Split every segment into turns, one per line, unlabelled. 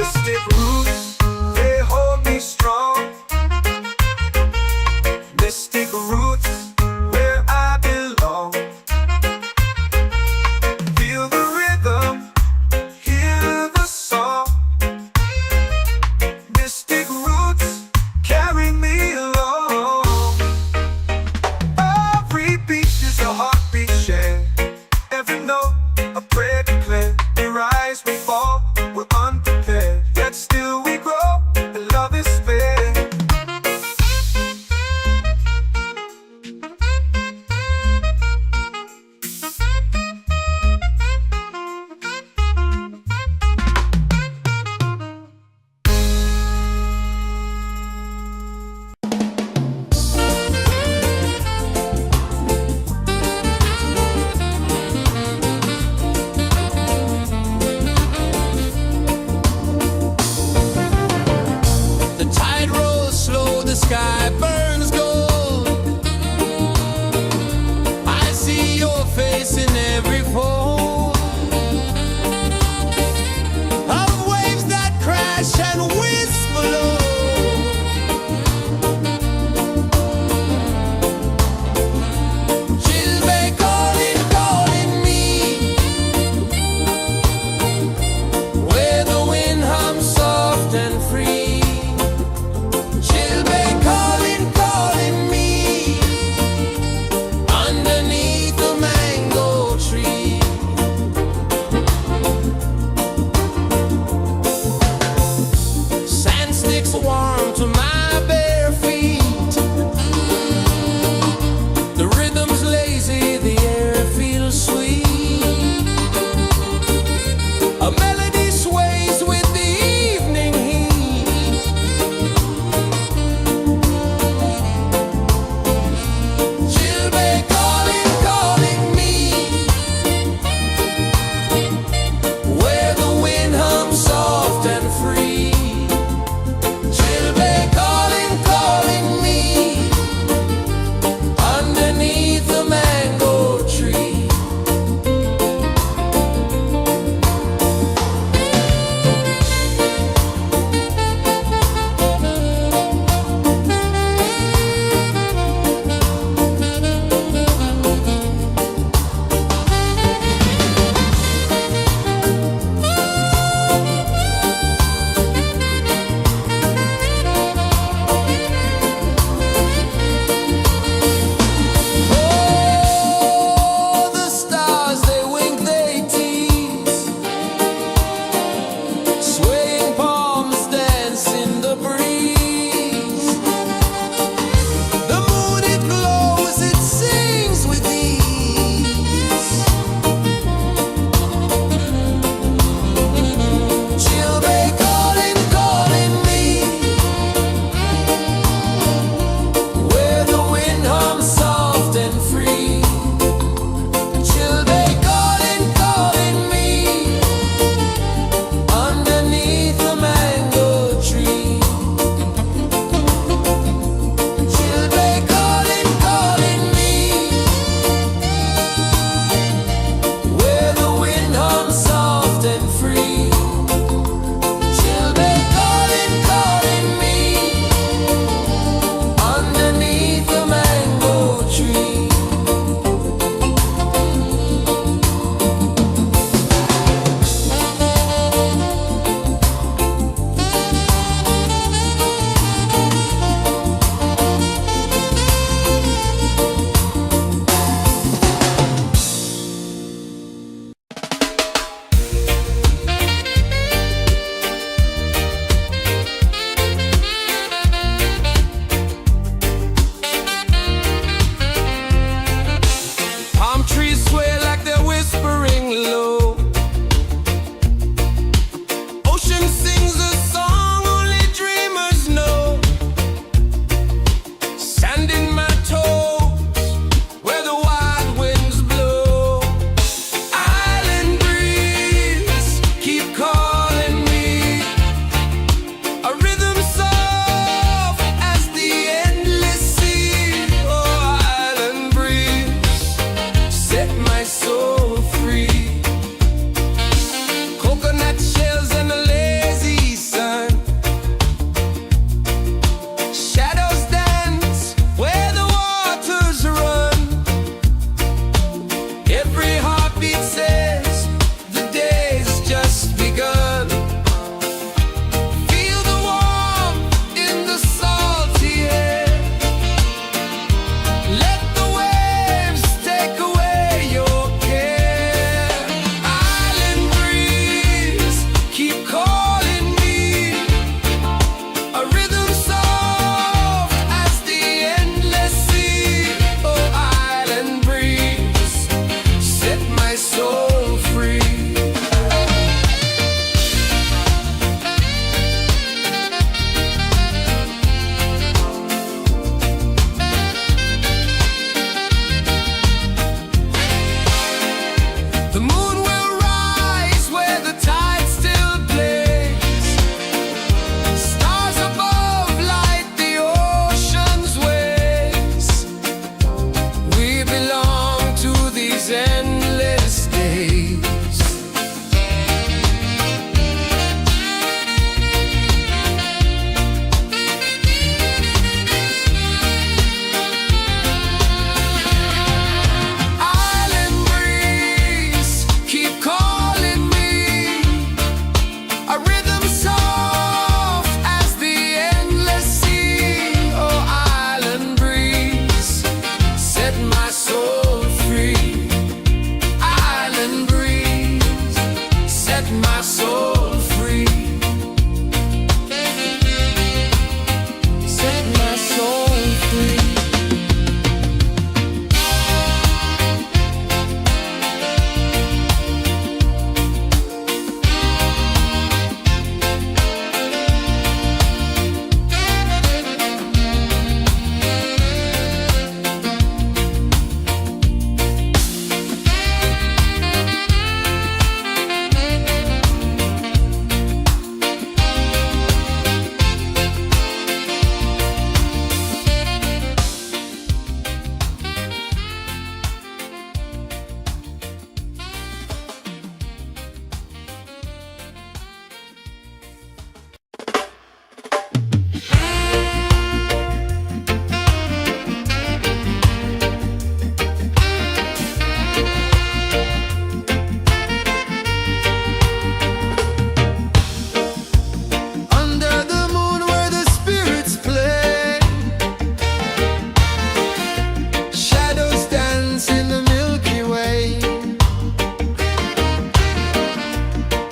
Mystic roots, they hold me strong. Mystic roots, where I belong. Feel the rhythm, hear the song. Mystic roots, carry me along. Every beat is a heartbeat shared. Every note, a prayer declared. We rise, we fall, we're unprepared, yet still my soul free.
Set my soul free.
Under the moon where the spirits play, shadows dance in the Milky Way.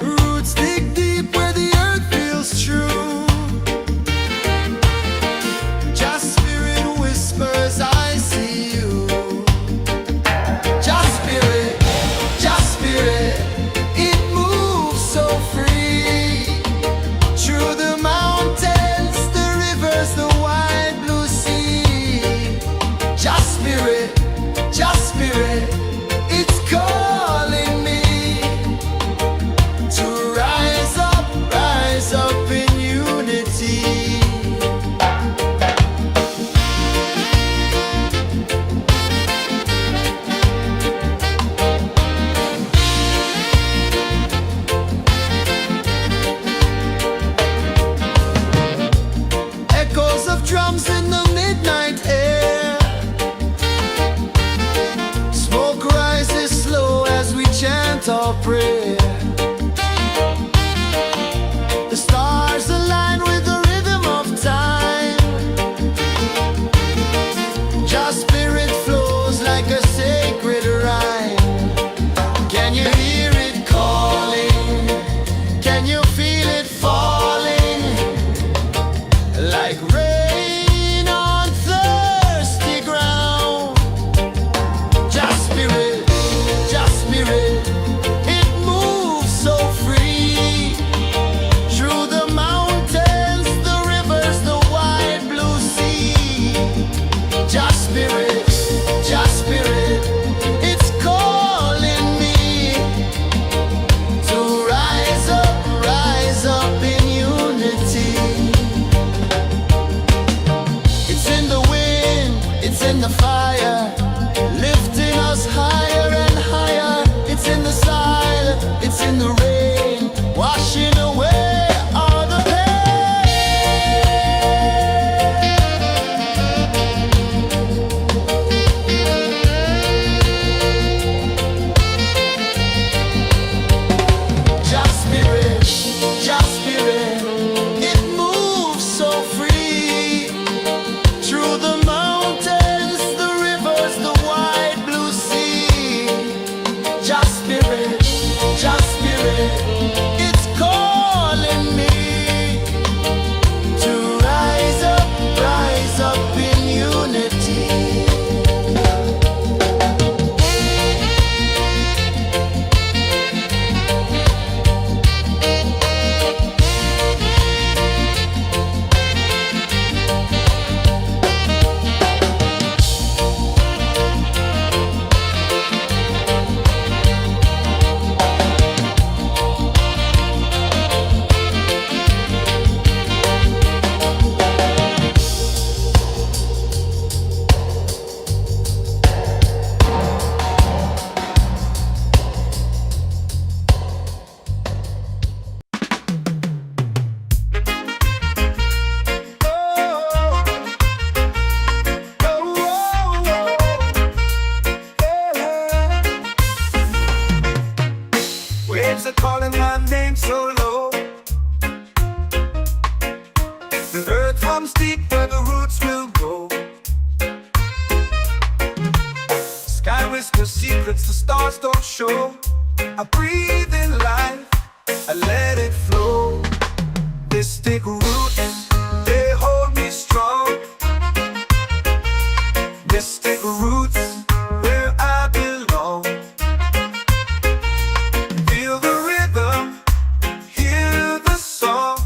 Roots dig deep where the earth feels true. Just spirit whispers, I see you. Just spirit, it moves so free. Through the mountains, the rivers, the wide blue sea. Just spirit, it's calling me to rise up in unity. Echoes of drums in the midnight air. Smoke rises slow as we chant our prayer. The stars align with the rhythm of time. Just spirit flows like a sacred rhyme. Can you hear it calling? Can you feel it falling? Like rain on thirsty ground. Just spirit, it moves so free. Through the mountains, the rivers, the wide blue sea. Just spirit, it's calling me to rise up in unity. It's in the wind, it's in the fire, lifting us higher and higher. It's in the silence, it's in the rain, washing away all the pain. Just spirit, it moves so free. Through the mountains, the rivers, the wide blue sea. Just spirit, it's calling me to rise up in unity. Waves are calling my name so low. The earth hums deep where the roots will go. Sky whispers secrets the stars don't show. I breathe in life, Mystic roots, they hold me strong. Mystic roots, where I belong. Feel the rhythm, hear the song.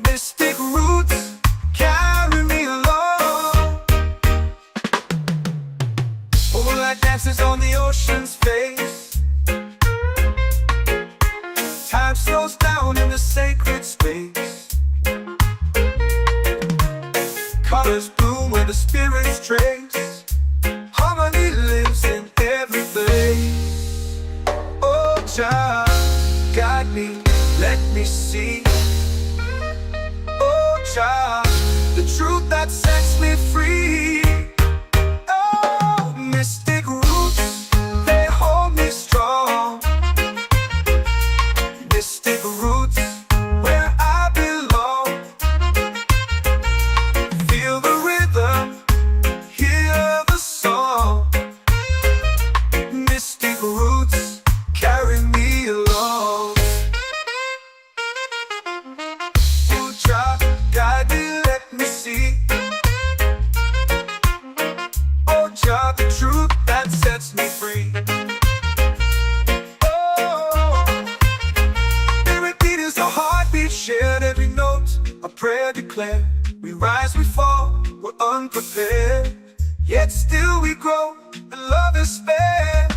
Mystic roots, carry me along. Moonlight dances on the ocean's face. Time slows down in the sacred space. Colors bloom where the spirits trace. Harmony lives in every place. Oh, child, guide me, let me see. Oh, child, the truth that sets me free. Oh, mystic roots, they hold me strong. Mystic roots, where I belong. Feel the rhythm, hear the song. Mystic roots, carry me along. Oh, child, guide me, let me see. Oh, child, the truth that sets me free. Shared every note, a prayer declared. We rise, we fall, we're unprepared. Yet still we grow, and love is spared.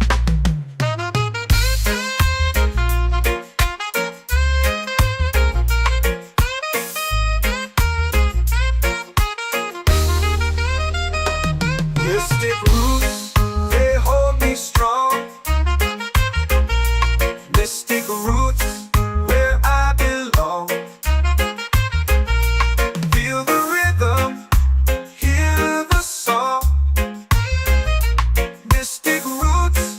Mystic roots, they hold me strong. Mystic roots, where I belong. Feel the rhythm, hear the song. Mystic roots,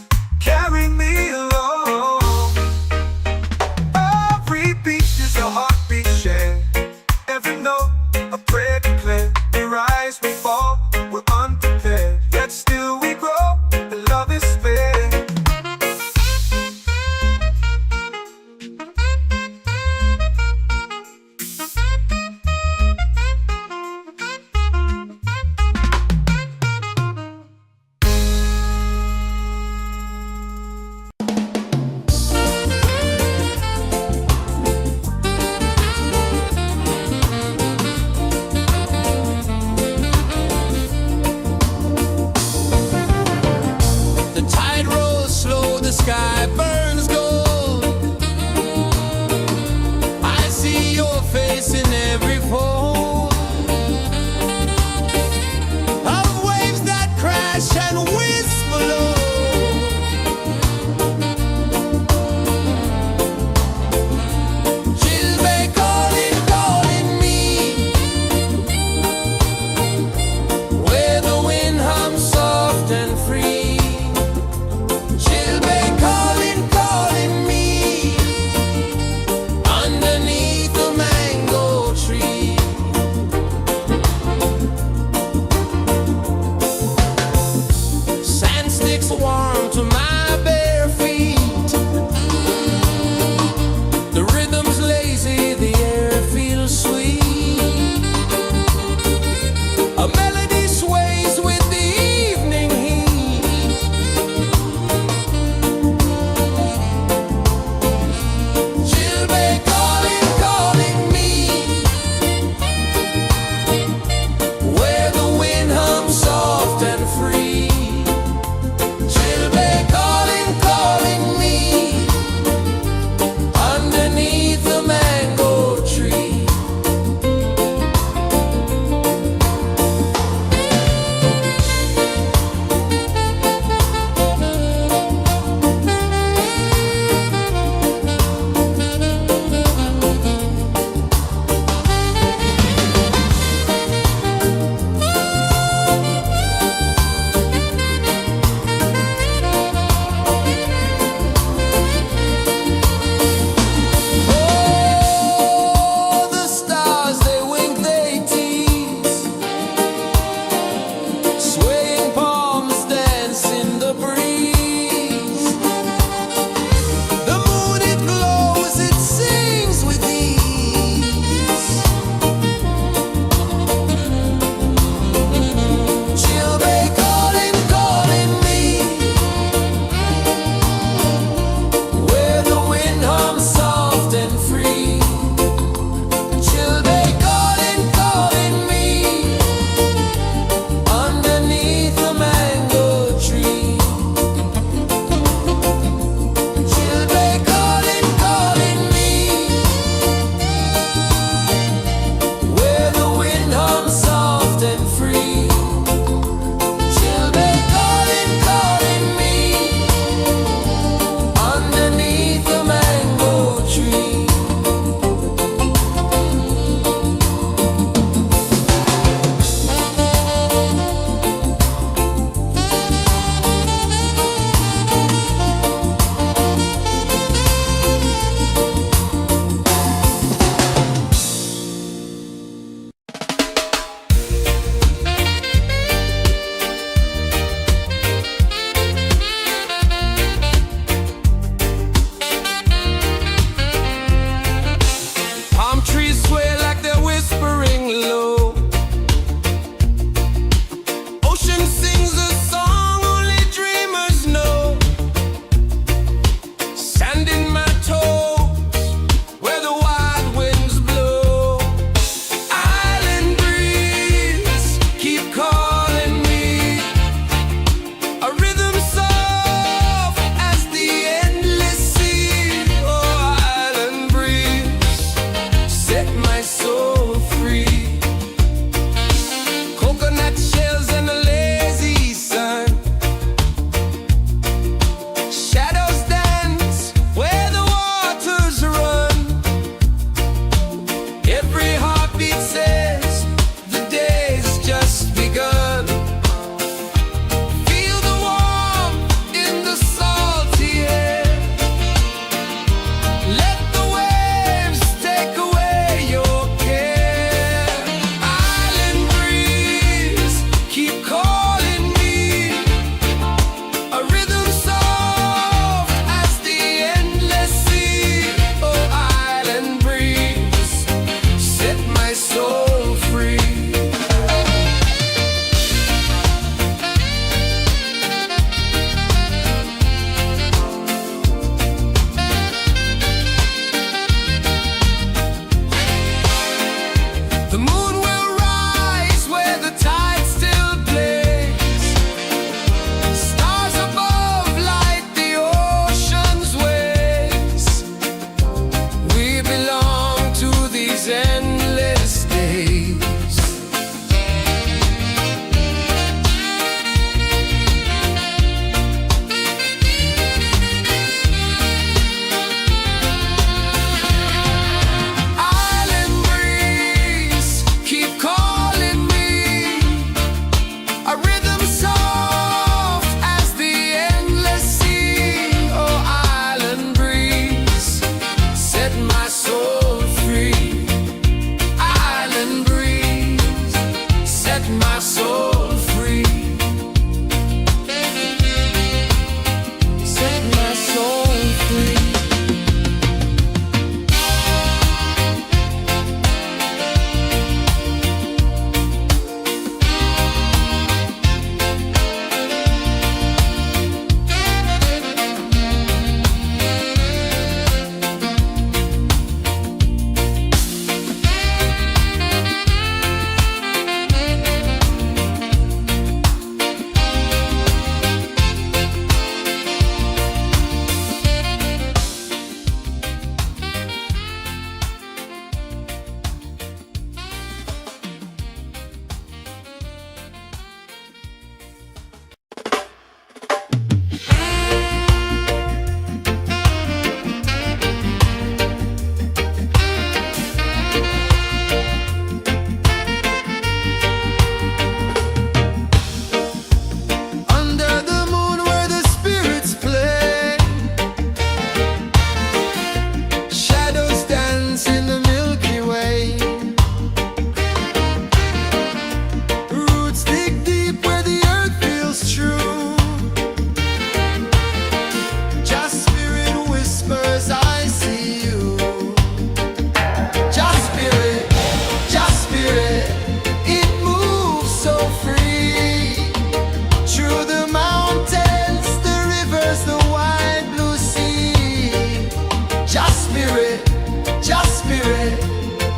spirit,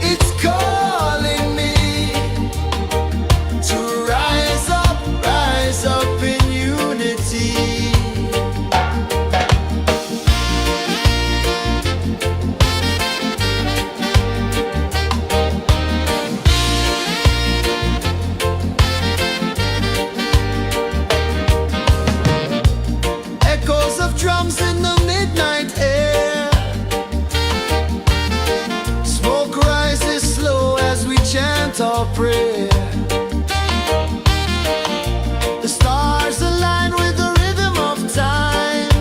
it's calling me to rise up in unity. Echoes of drums in the midnight air. Smoke rises slow as we chant our prayer. The stars align with the rhythm of time.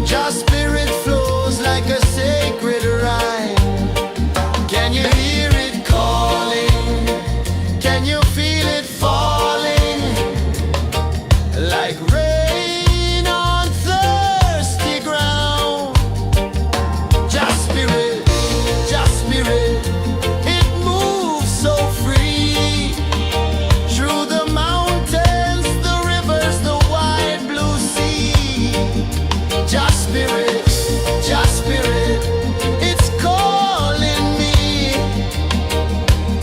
Just spirit flows like a sacred rhyme. Can you hear it calling? Can you feel it falling? Like rain on thirsty ground. Just spirit, it moves so free. Through the mountains, the rivers, the wide blue sea. Just spirit, it's calling me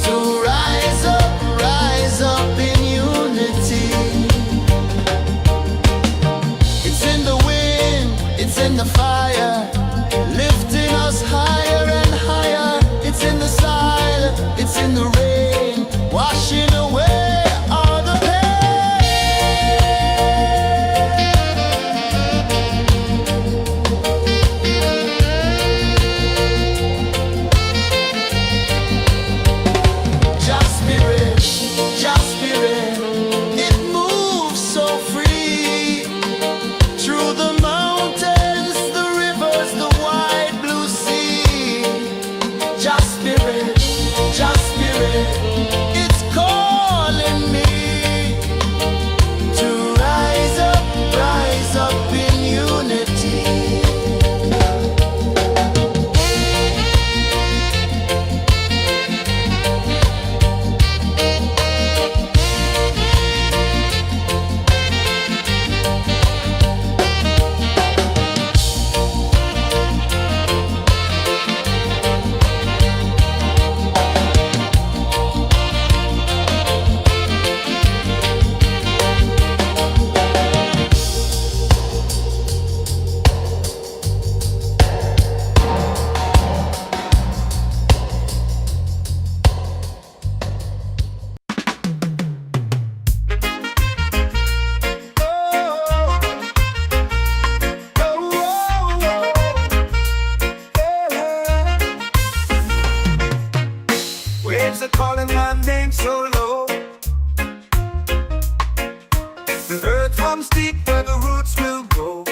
to rise up in unity. It's in the wind, it's in the fire, lifting us higher and higher. It's in the silence, it's in the rain, washing away all the pain. Just spirit, it moves so free. Through the mountains, the rivers, the wide blue sea. Just spirit, it's calling me to rise up in unity.
Waves are calling my name so low. The earth hums deep where the roots will go.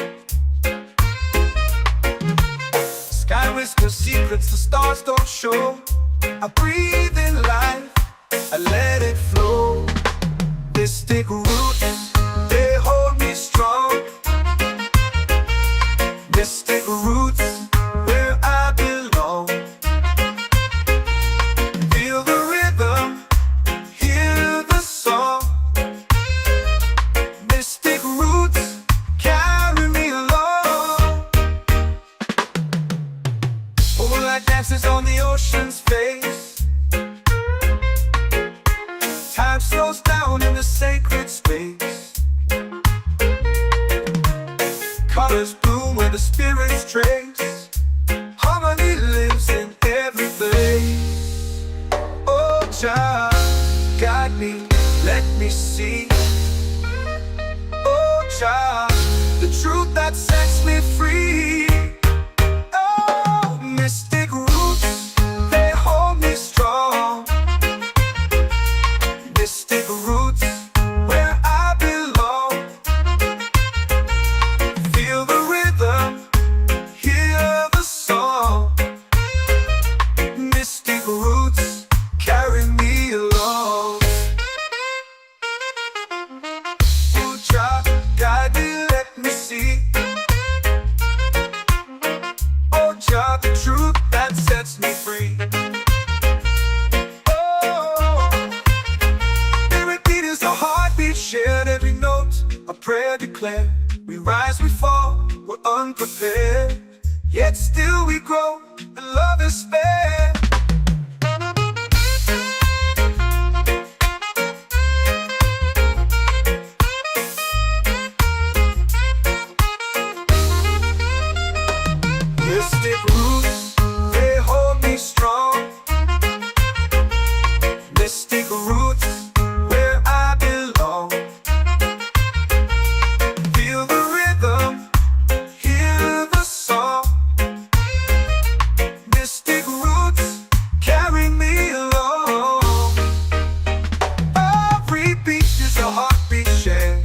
Sky whispers secrets the stars don't show. I breathe in life, I let it flow. Mystic roots, they hold me strong. Mystic roots, where I belong. Feel the rhythm, hear the song. Mystic roots, carry me along. Moonlight dances on the ocean's face. Time slows down in the sacred space. Colors bloom where the spirits trace. Harmony lives in every place. Oh, child, guide me, let me see. Oh, child, the truth that sets me free. Oh, mystic roots, they hold me strong. Mystic roots, where I belong. Feel the rhythm, hear the song. Mystic roots, carry me along. yet still we grow, and love is fair. Mystic roots, they hold me strong. Mystic roots, where I belong. Feel the rhythm, hear the song. Mystic roots, carry me along. Every beat is a heartbeat shared.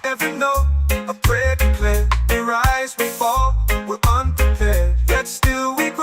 Every note, a prayer declared. We rise, we fall, we're unprepared, yet still we grow.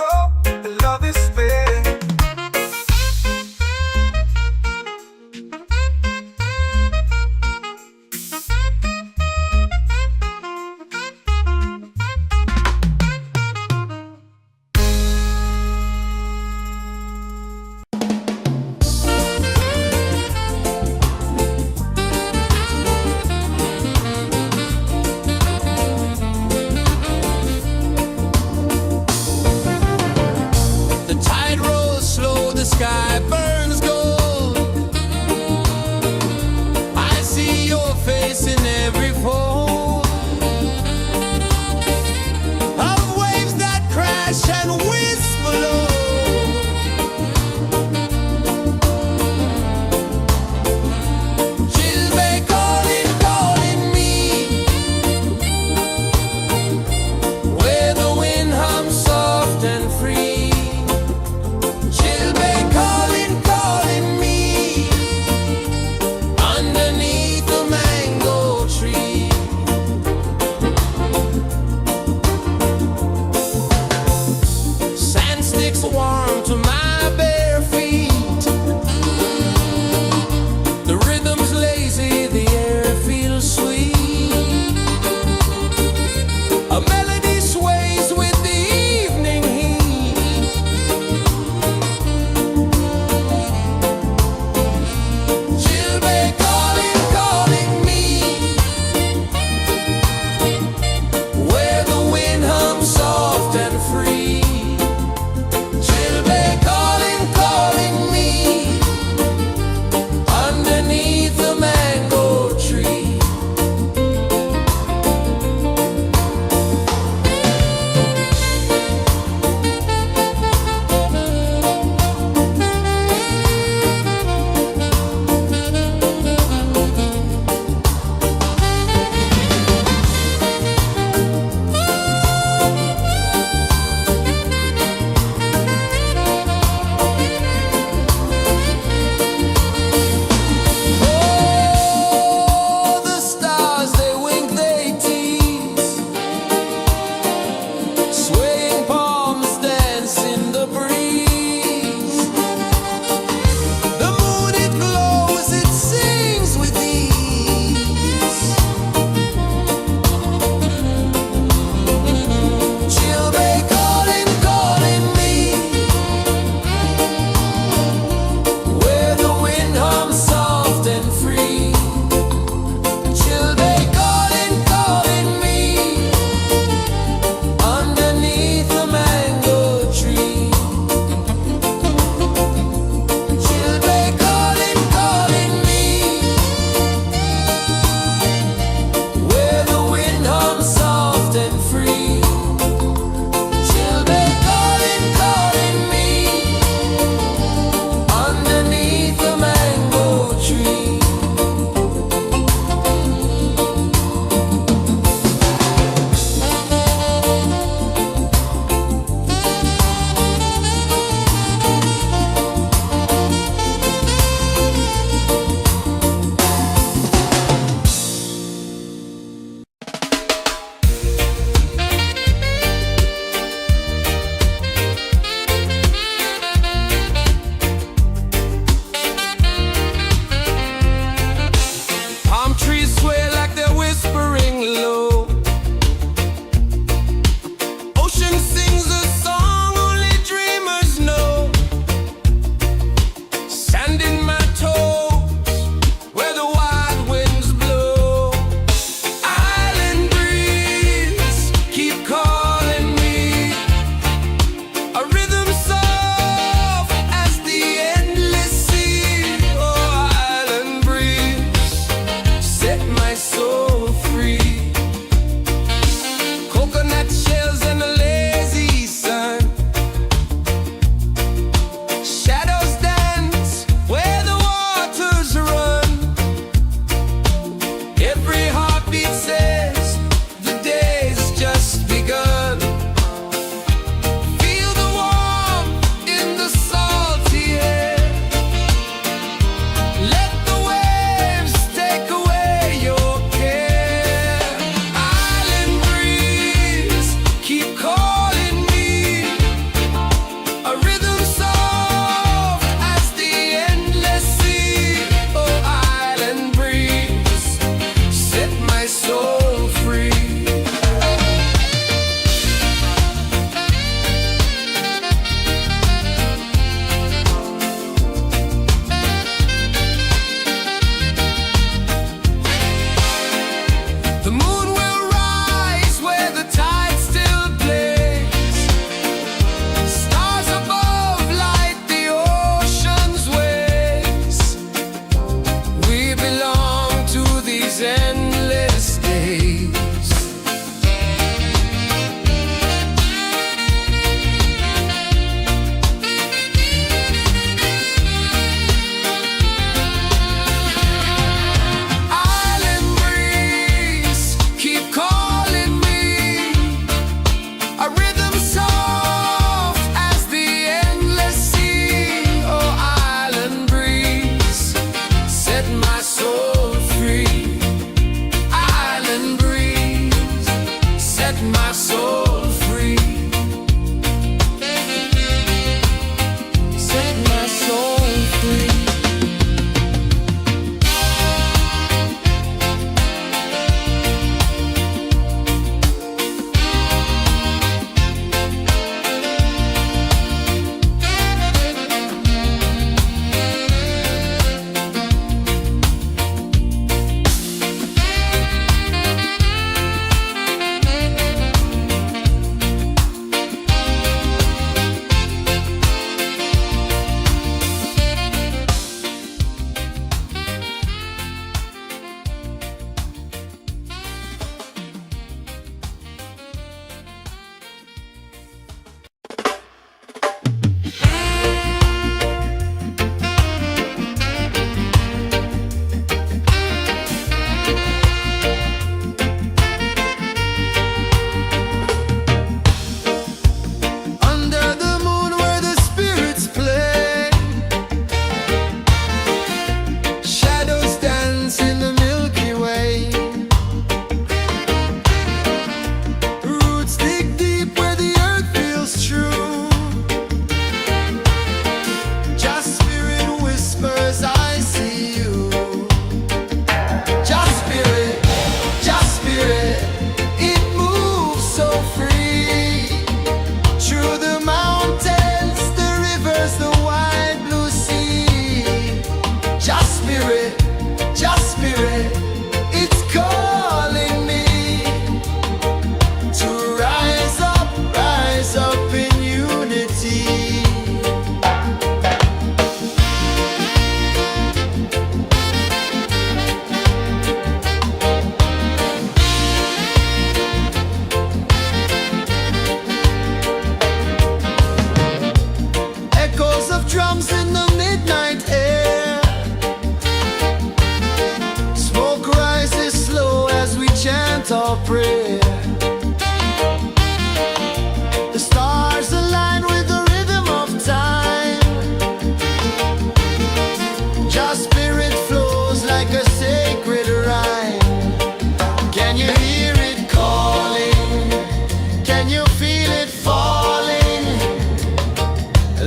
feel it falling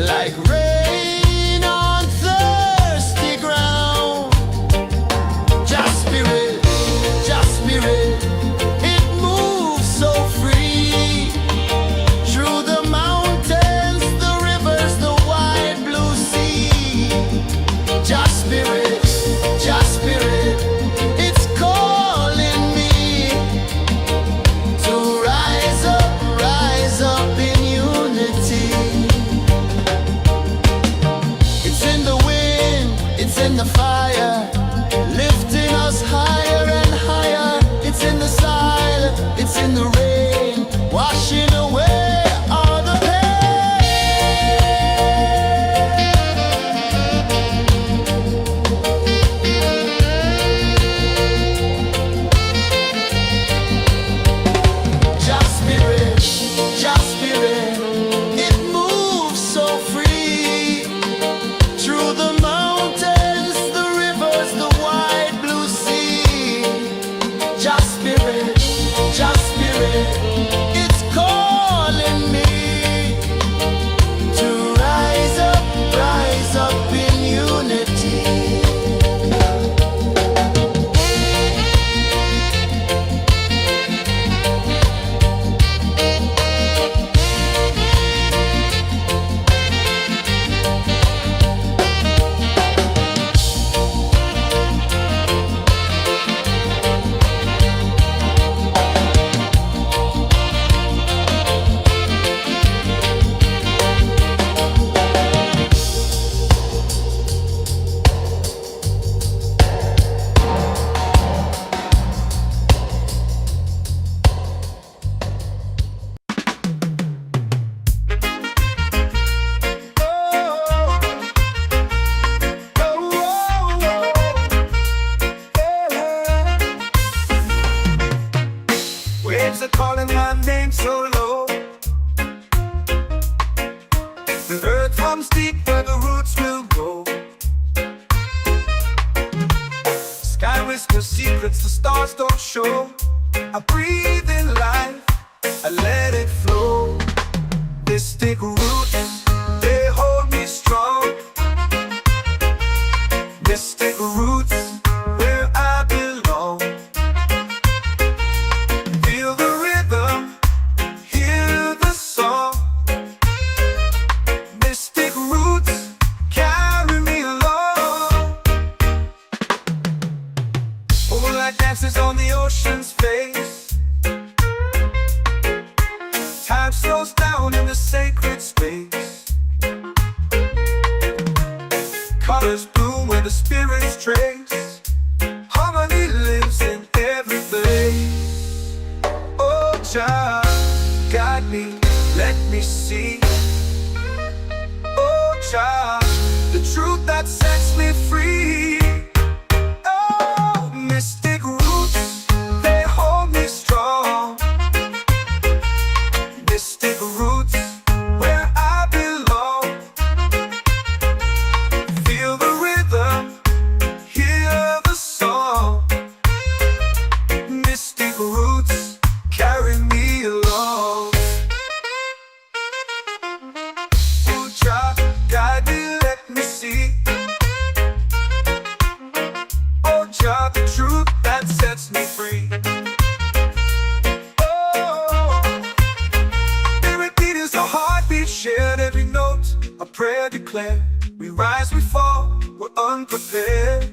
like rain on thirsty ground. Just spirit, it moves so free through the mountains, the rivers, the wide blue sea. Just spirit, it's calling me to rise up in unity. It's in the wind, it's in the fire, lifting us higher and higher. It's in the silence, it's in the rain, washing away all the Just spirit, it moves so free through the mountains, the rivers, the wide blue sea. Just spirit, it's calling me to rise up in unity.
Waves are calling my name so low. The earth comes deep where the roots will go. Sky whispers secrets the stars don't show. I breathe in life, I let it flow. Mystic roots, they hold me strong. Mystic roots, where I belong. Feel the rhythm, hear the song. Mystic roots, carry me along. Moonlight dances on the ocean's face. Time slows down in the sacred space. Colors bloom where the spirits trace. Harmony lives in every place. Oh, Jah, guide me, let me see. Oh, Jah, the truth that sets me free. Oh, mystic roots, they hold me strong. Mystic roots, where I belong. Feel the rhythm, hear the song. Mystic roots, carry me along. Oh, Jah, guide me, let me see. Oh, Jah, the truth that sets me free. Oh, spirit beat is a heartbeat shared, every note a prayer declared. We rise, we fall, we're unprepared,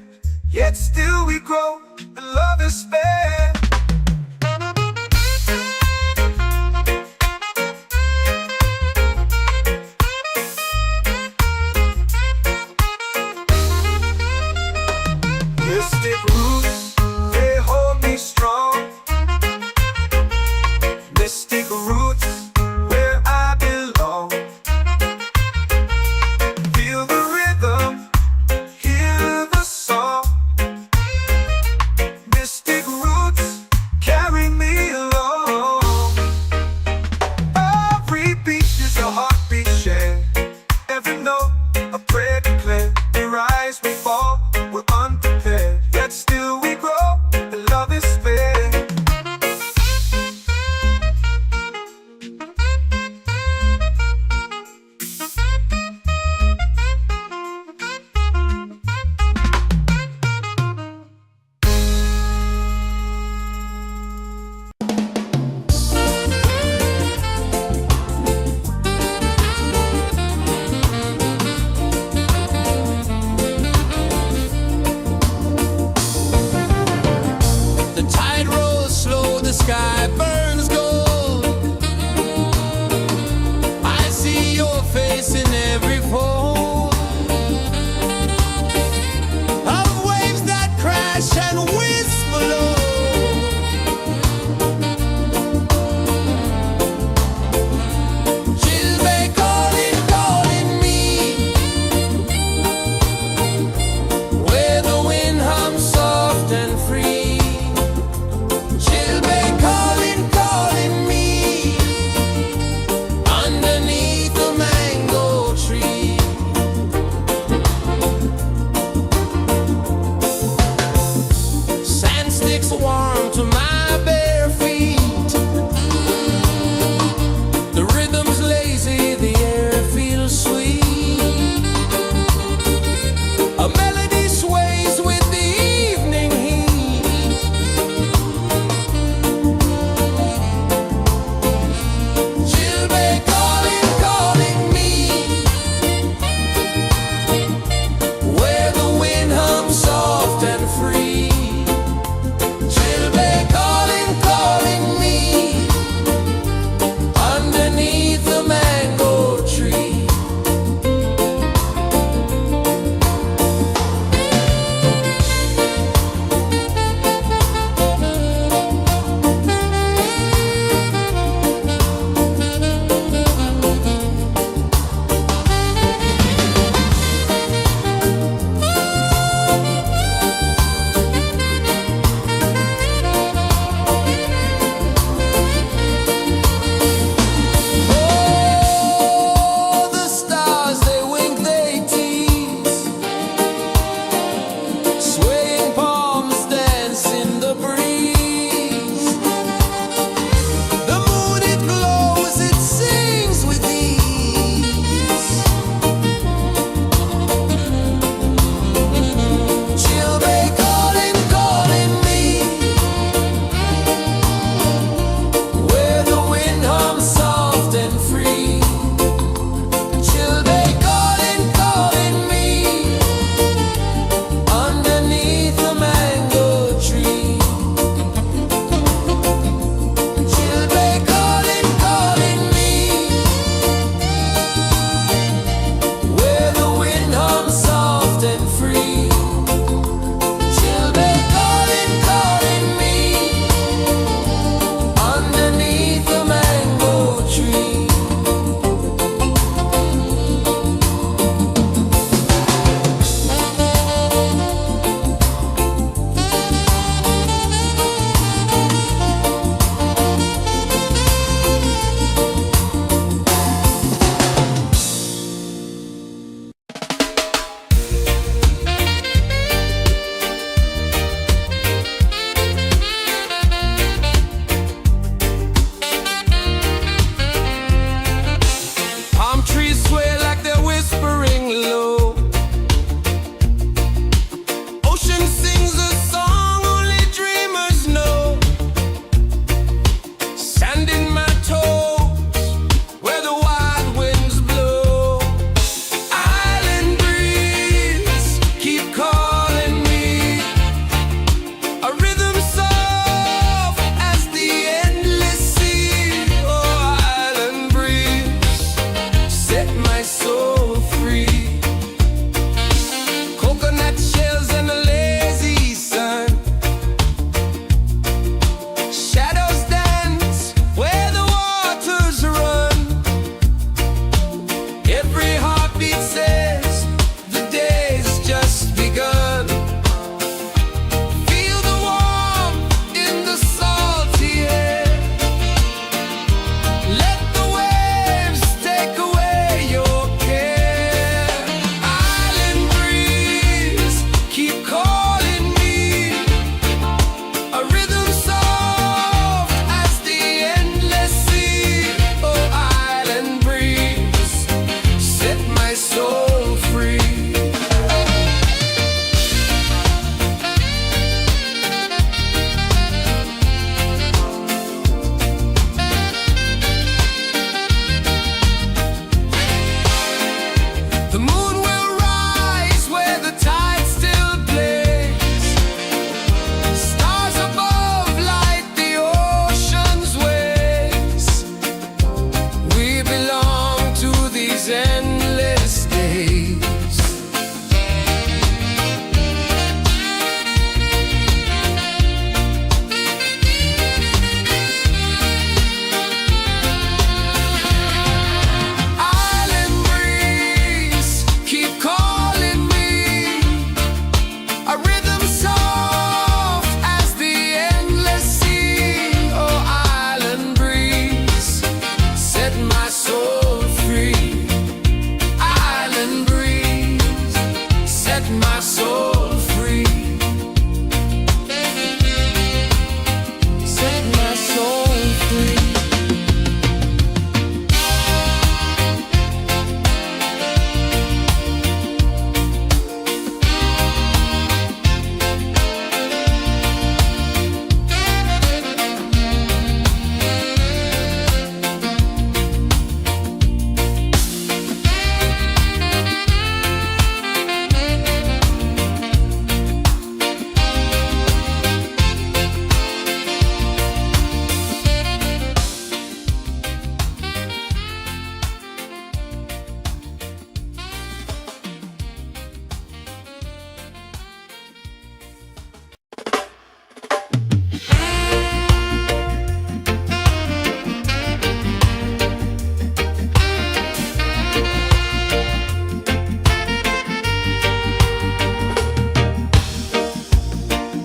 yet still we grow, and love is spared. Mystic roots, they hold me strong. Mystic roots, where I belong. Feel the rhythm, hear the song. Mystic roots,
my soul free. Island breeze, set my soul free.
Set my soul free.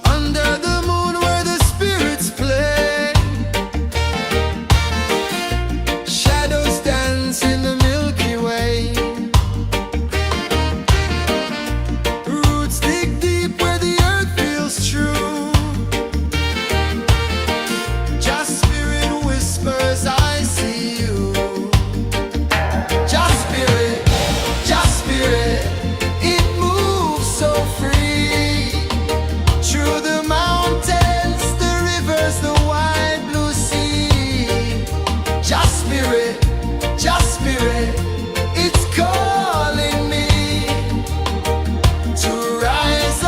Under the moon where the spirits play, shadows dance in the Milky Way. Roots dig deep where the earth feels true. Just spirit whispers, I see you. Just spirit, it moves so free. Through the mountains, the rivers, the wide blue sea. Just spirit, it's calling me to rise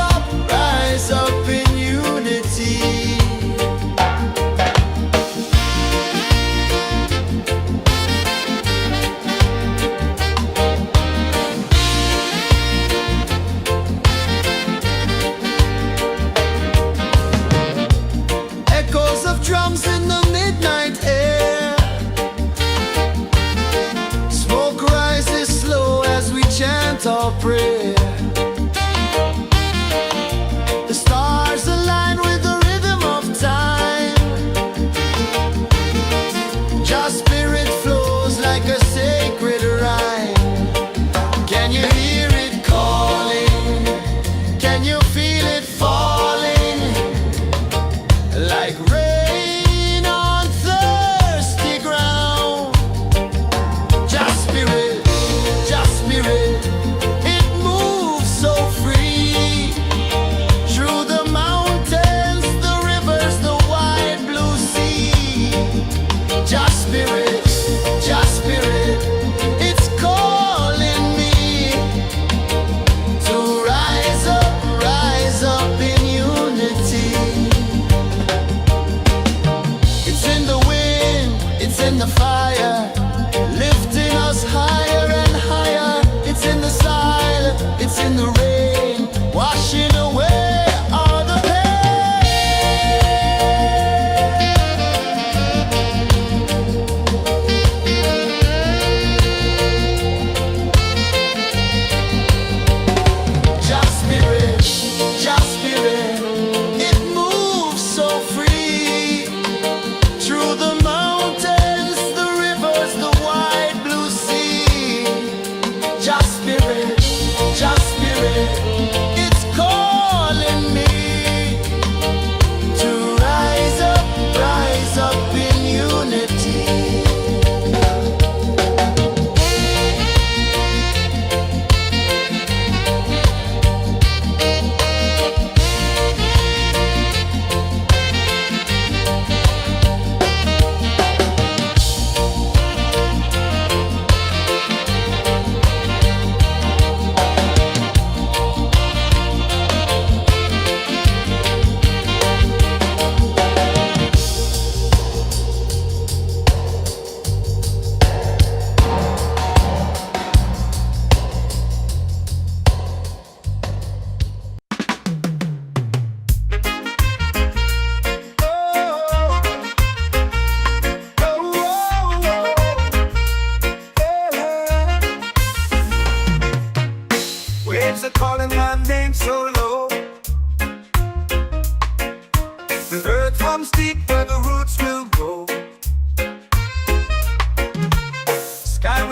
up in unity. Echoes of drums in the midnight air. Smoke rises slow as we chant our prayer. The stars align with the rhythm of time. Just spirit flows like a sacred rhyme. Can you hear it calling? Can you feel it falling? Like rain on thirsty ground. Just spirit, it moves so free. Through the mountains, the rivers, the wide blue sea. Just spirit, it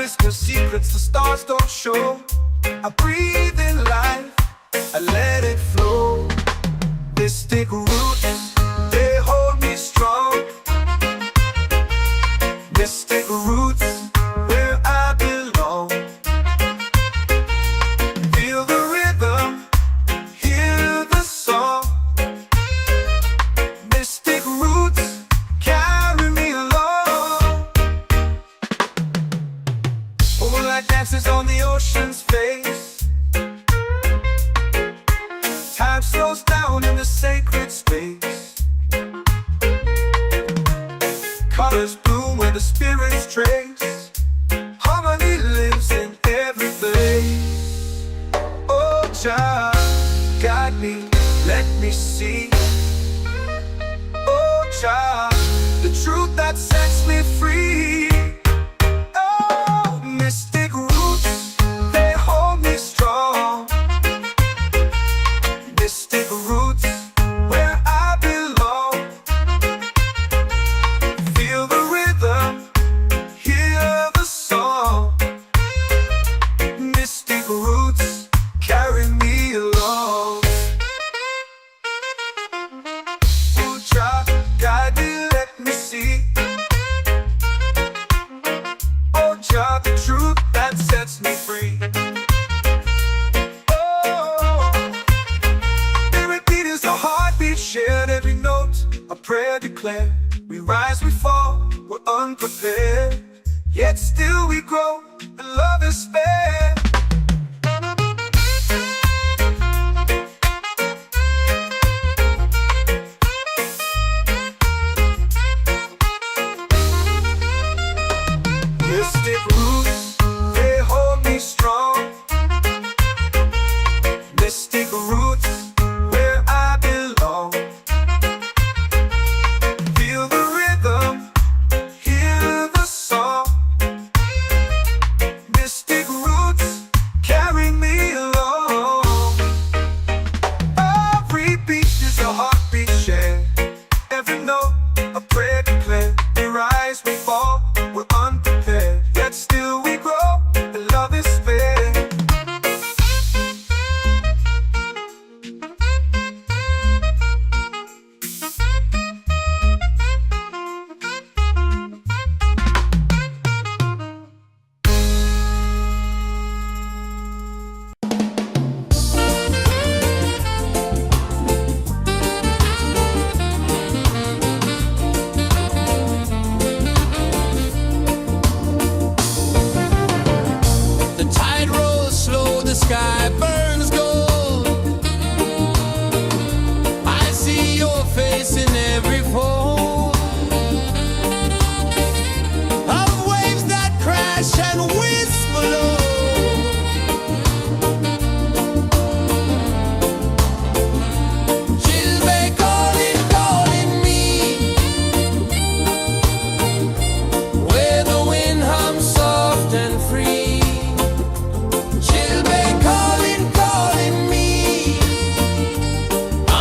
whisper secrets the stars don't show. I breathe in life, I let it flow. Mystic roots, they hold me strong. Mystic roots, where I belong. Feel the rhythm, hear the song. Mystic roots, carry me along. Moonlight dances on the ocean's face. Time slows down in the sacred space. Colors bloom where the spirits trace. Harmony lives in every place. Oh, Jah, guide me, let me see. Oh, Jah, the truth that sets me free. Oh, mystic roots, they hold me strong. Mystic roots, where I belong. Feel the rhythm, hear the song. Mystic roots, carry me along. Oh, Jah, guide me, let me see. Oh, Jah, the truth that sets me free. Oh, every beat is a heartbeat shared, every note a prayer declared. We rise, we fall, we're unprepared, yet still we grow, and love is spared. Mystic roots, they hold me strong. Mystic roots, where I belong. Feel the rhythm, hear the song. Mystic roots, carry me along. Every beat is a heartbeat shared, every note a prayer declared. We rise, we fall, we're unprepared, yet still we grow, and love is spared.
The tide rolls slow, the sky burns gold. I see your face in every fold of waves that crash and whisper low. She'll be calling, calling me, where the wind hums soft and free. She'll be calling, calling me,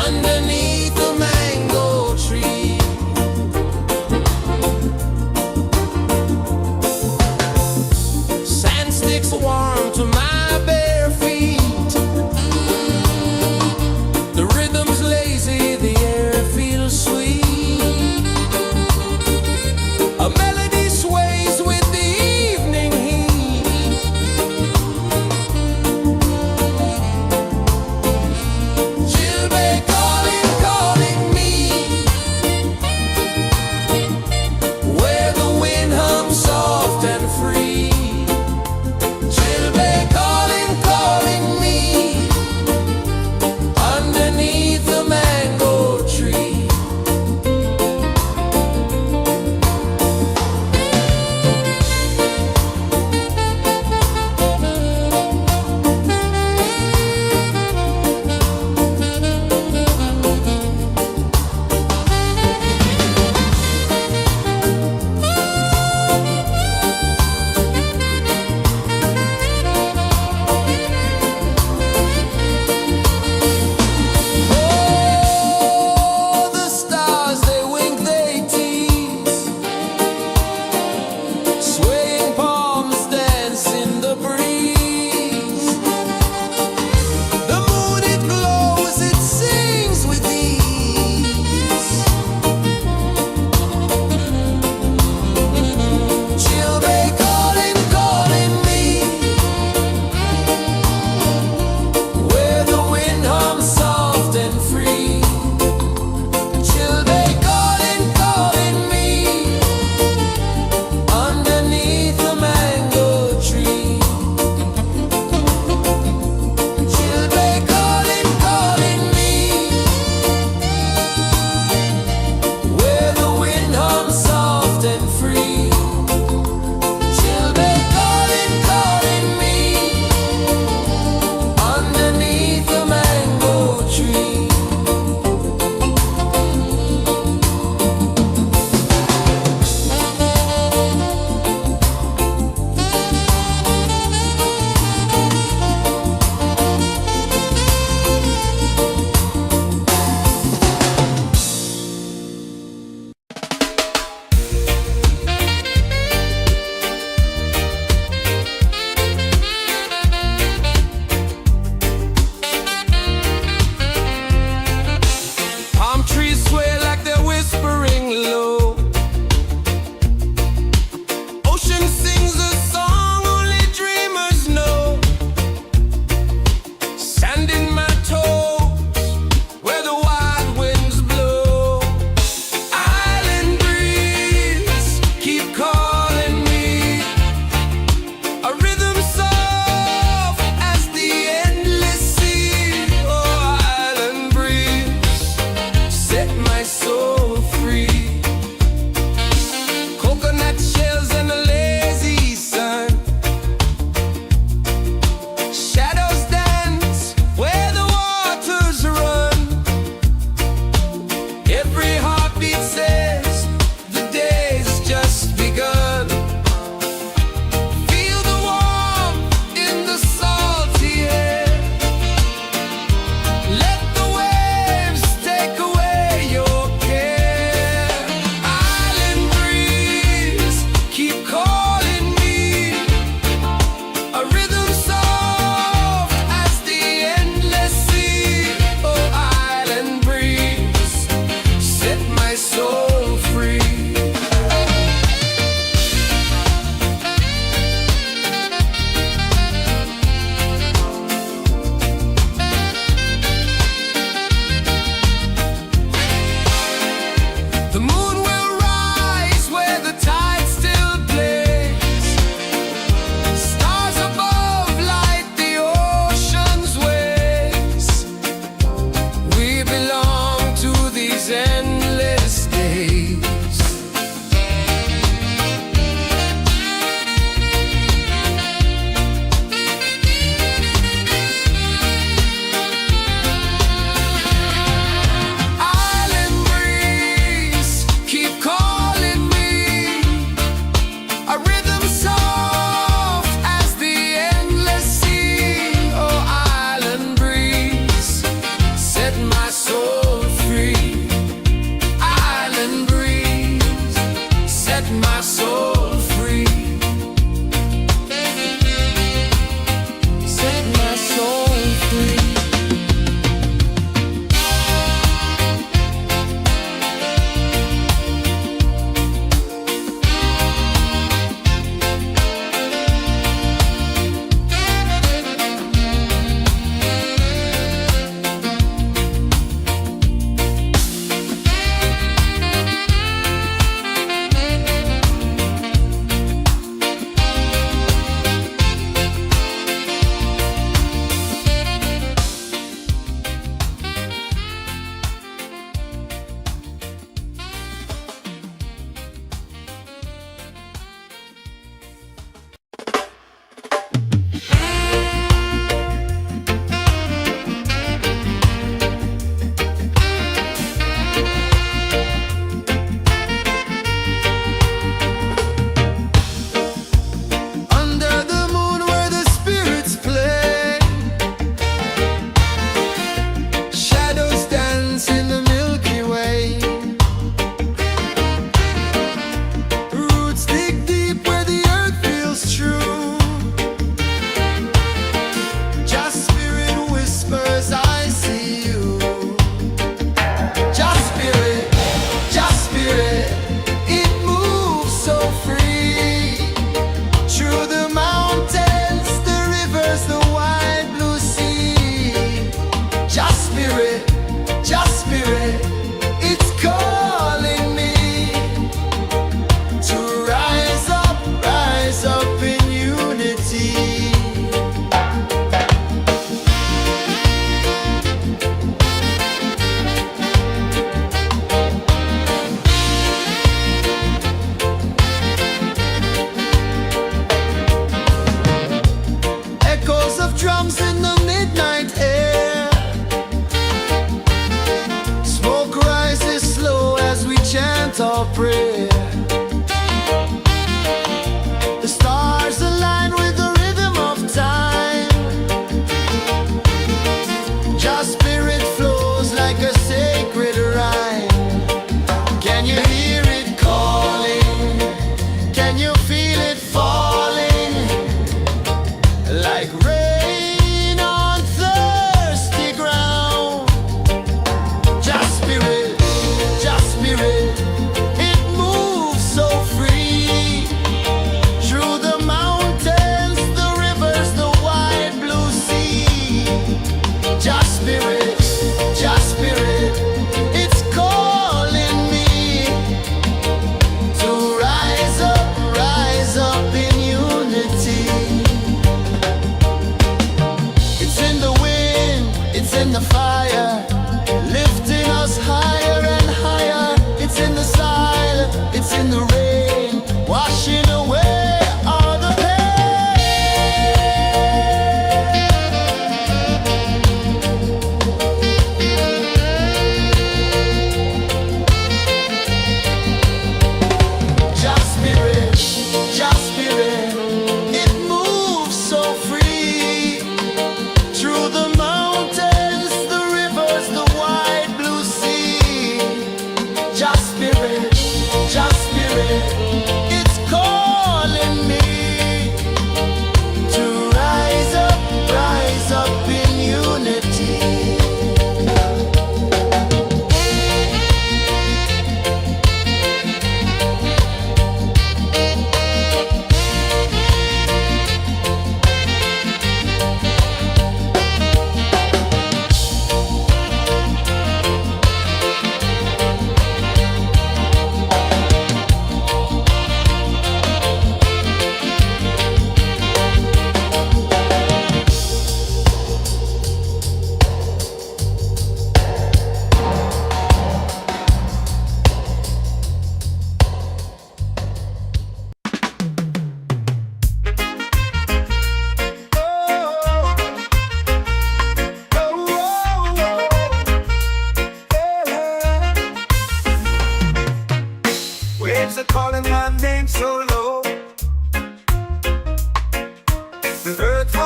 underneath the mango tree. Sand sticks warm to my bare feet. The rhythm's lazy, the air feels sweet. A melody sways with the evening heat. She'll be calling, calling me, where the wind hums soft and free. She'll be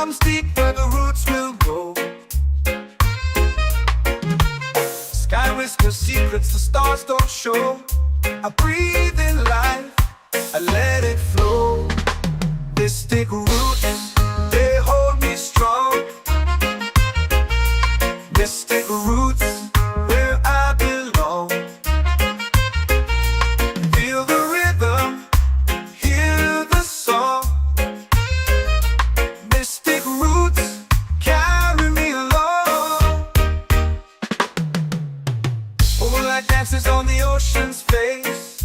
comes deep where the roots will go. Sky whispers secrets the stars don't show. I breathe in life, I let it flow. Mystic roots, they hold me strong. Mystic roots, where I belong. Feel the rhythm, hear the song. Mystic roots, carry me along. Moonlight dances on the ocean's face.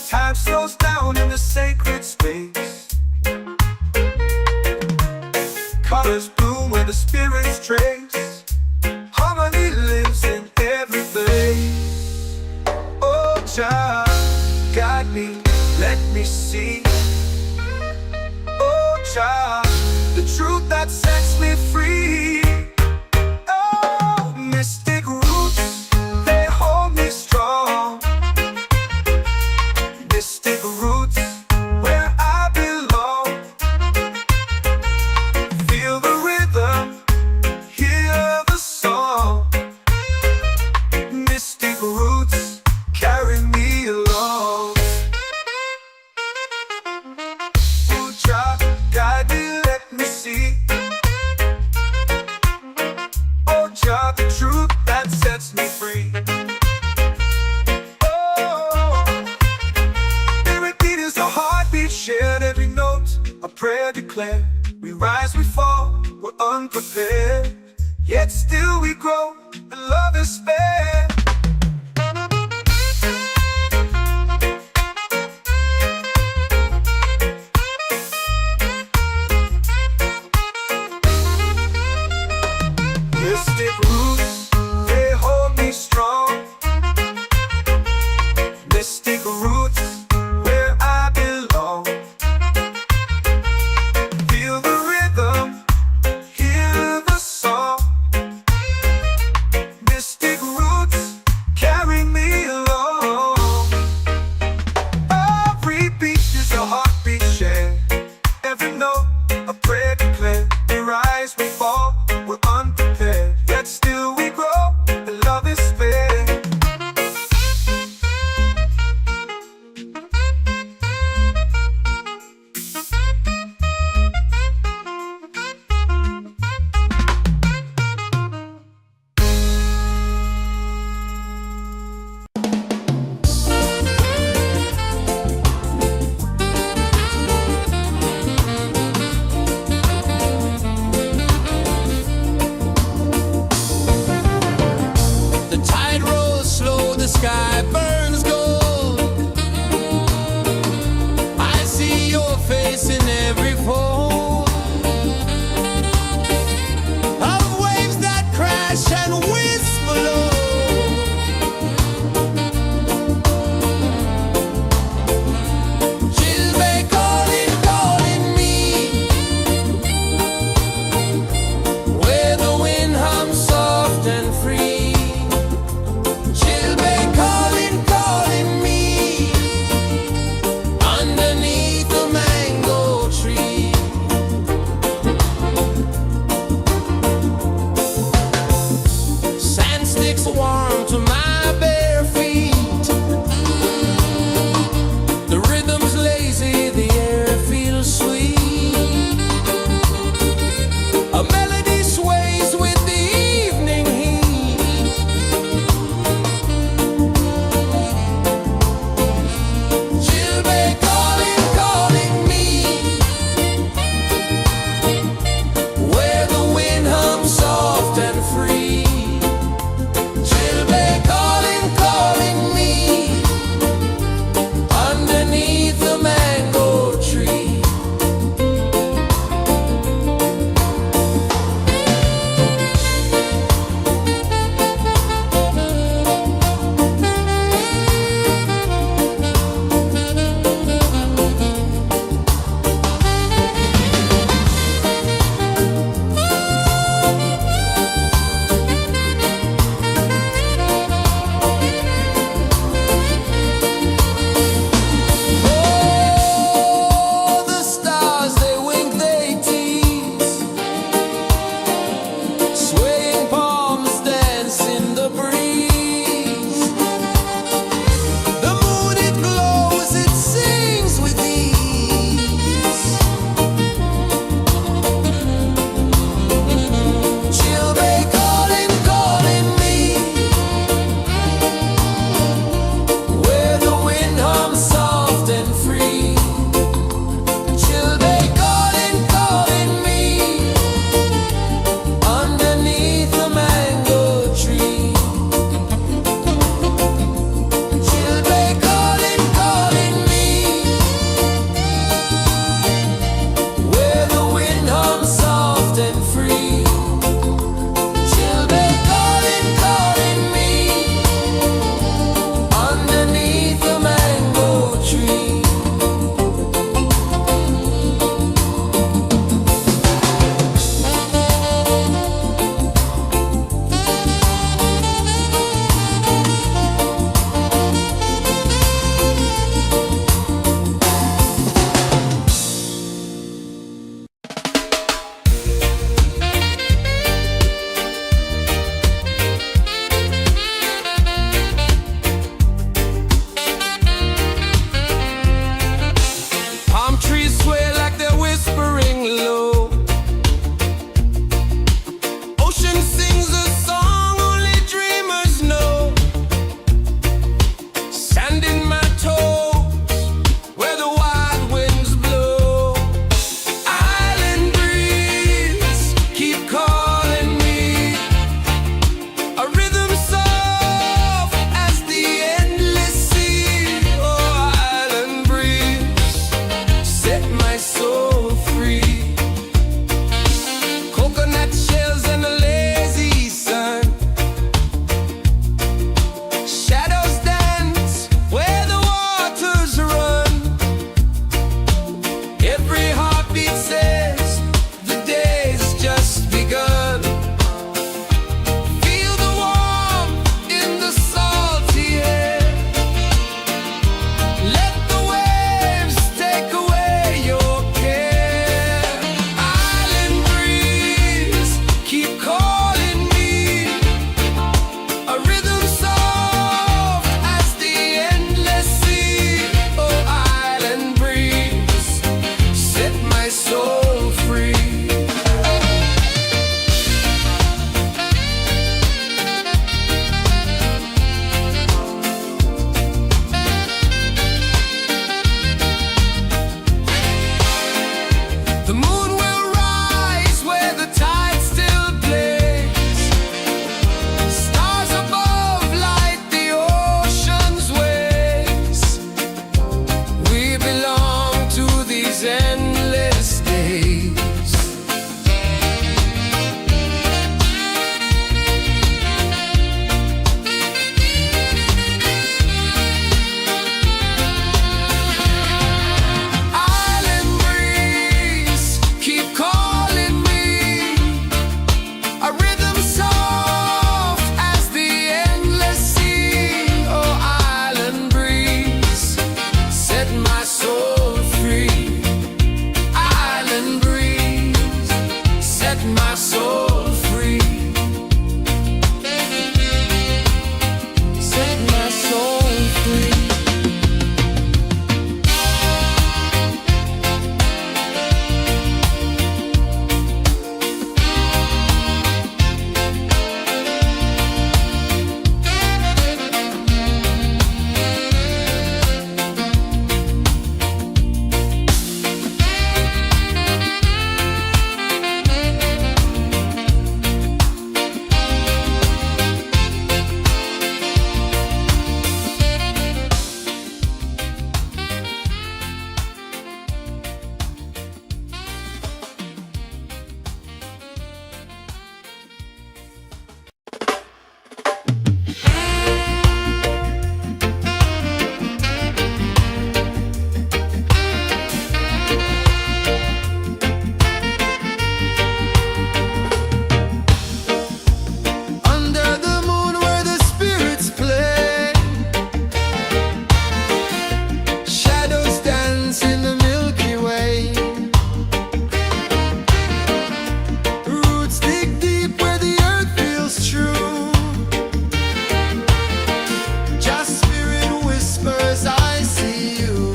Time slows down in the sacred space. Colors bloom where the spirits trace. Harmony lives in every place. Oh, child, guide me, let me see. Oh, child, the truth that sets me free. Oh, mystic roots, they hold me strong. Mystic roots, where I belong. Feel the rhythm, hear the song. Mystic roots, carry me along. Oh, child, guide me, let me see. Oh, child, the truth that sets me free. Shared every note, a prayer declared. We rise, we fall, we're unprepared. Yet still we grow, and love is spared. Mystic roots, they hold me strong. Mystic roots, where I belong. Feel the rhythm, hear the song. Mystic roots,
soul free. Coconut shells and a lazy sun. Shadows dance where the waters run. Every heartbeat says the day's just begun. Feel the warmth in the salty air. Let the waves take away your care. Island breeze, keep calling me. A rhythm soft as the endless sea. Oh, island breeze, set my soul free. The moon will rise where the tide still plays. Stars above light the ocean's waves. We belong to these endless days. Island breeze, keep calling me. A rhythm soft as the endless sea. Oh, island breeze, set my soul free. Island breeze, set my soul free. Set my soul free. Under the moon where the spirits play. Shadows dance in the Milky Way. Roots dig deep where the earth feels true. Just spirit whispers, I see you.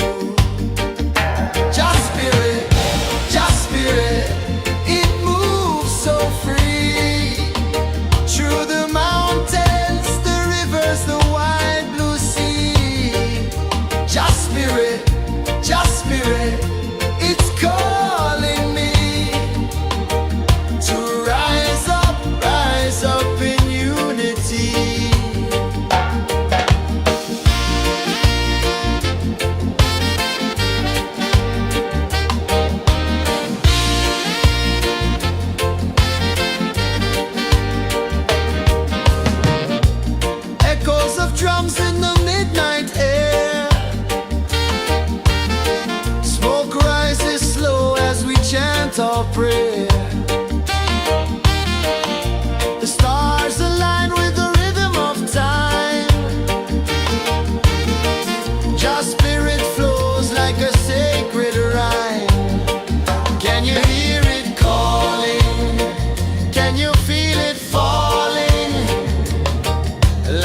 Just spirit, it moves so free. Through the mountains, the rivers, the wide blue sea. Just spirit, it's calling me to rise up in unity. Echoes of drums in the midnight air. Smoke rises slow as we chant our prayer. The stars align with the rhythm of time. Just spirit flows like a sacred rhyme. Can you hear it calling? Can you feel it falling?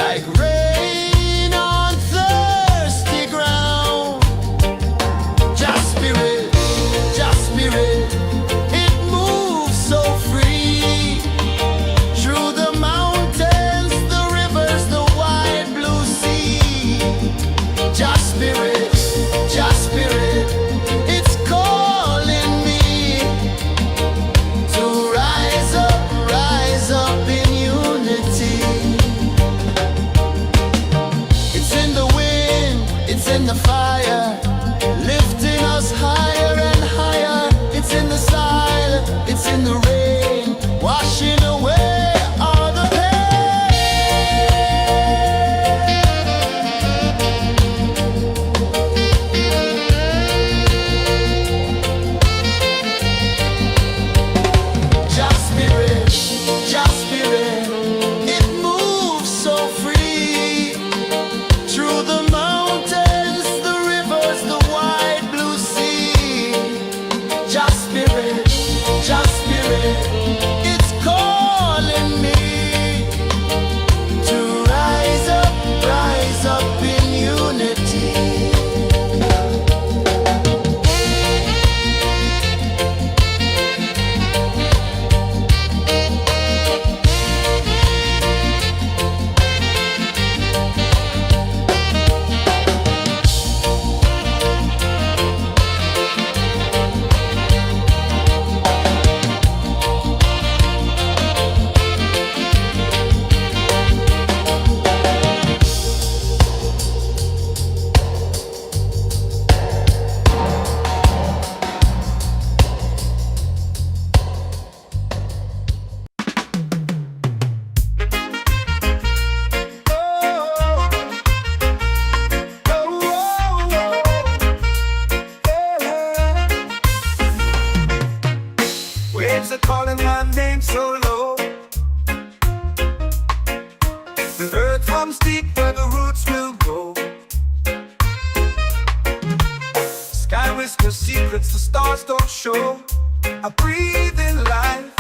Like rain on thirsty ground. Just spirit, it moves
are calling my name so low. The earth comes deep where the roots will go. Sky whispers secrets the stars don't show. I breathe in life,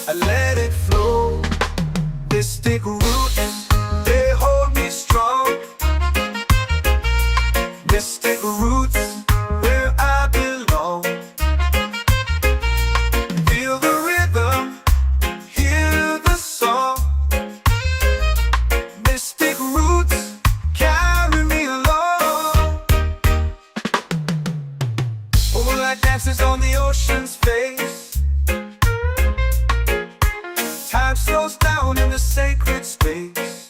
I let it flow. Mystic roots, they hold me strong. Mystic roots, where I belong. Feel the rhythm, hear the song. Mystic roots, carry me along. Moonlight dances on the ocean's face. Time slows down in the sacred space.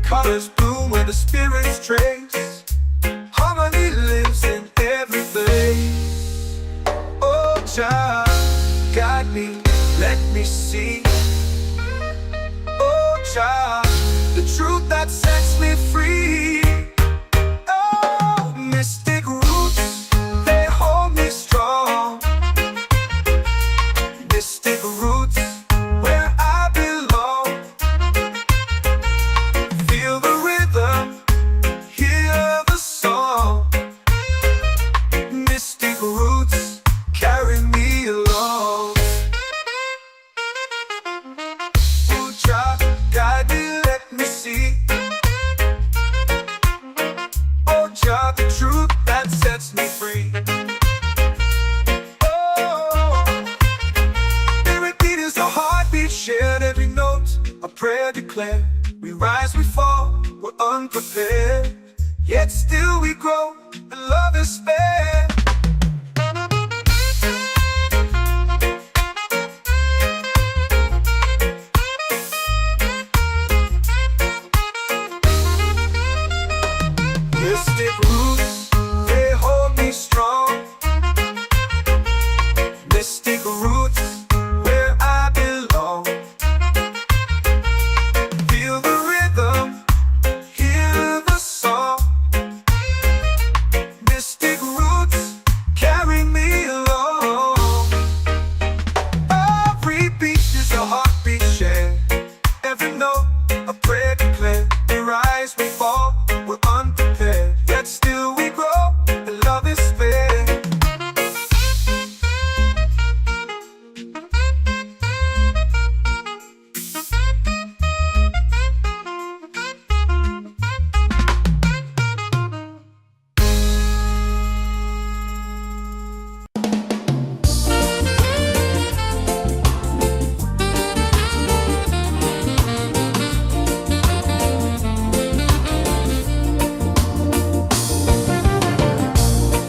Colors bloom where the spirits trace. Harmony lives in every place. Oh, Jah, guide me, let me see. Oh, Jah, the truth that sets me free. Oh, mystic roots, they hold me strong. Mystic roots, where I belong. Feel the rhythm, hear the song. Mystic roots, carry me along. Oh, Jah, guide me, let me see. Oh, Jah, the truth that sets me free. Oh, spirit beat is a heartbeat shared, every note a prayer declared. We rise, we fall, we're unprepared, yet still we grow, and love is spared. Mystic roots, they hold me strong. Mystic roots, where I belong. Feel the rhythm, hear the song. Mystic roots, carry me along. Every beat is a heartbeat shared, every note a prayer declared. We rise, we fall, we're unprepared, yet still we grow, and love is spared.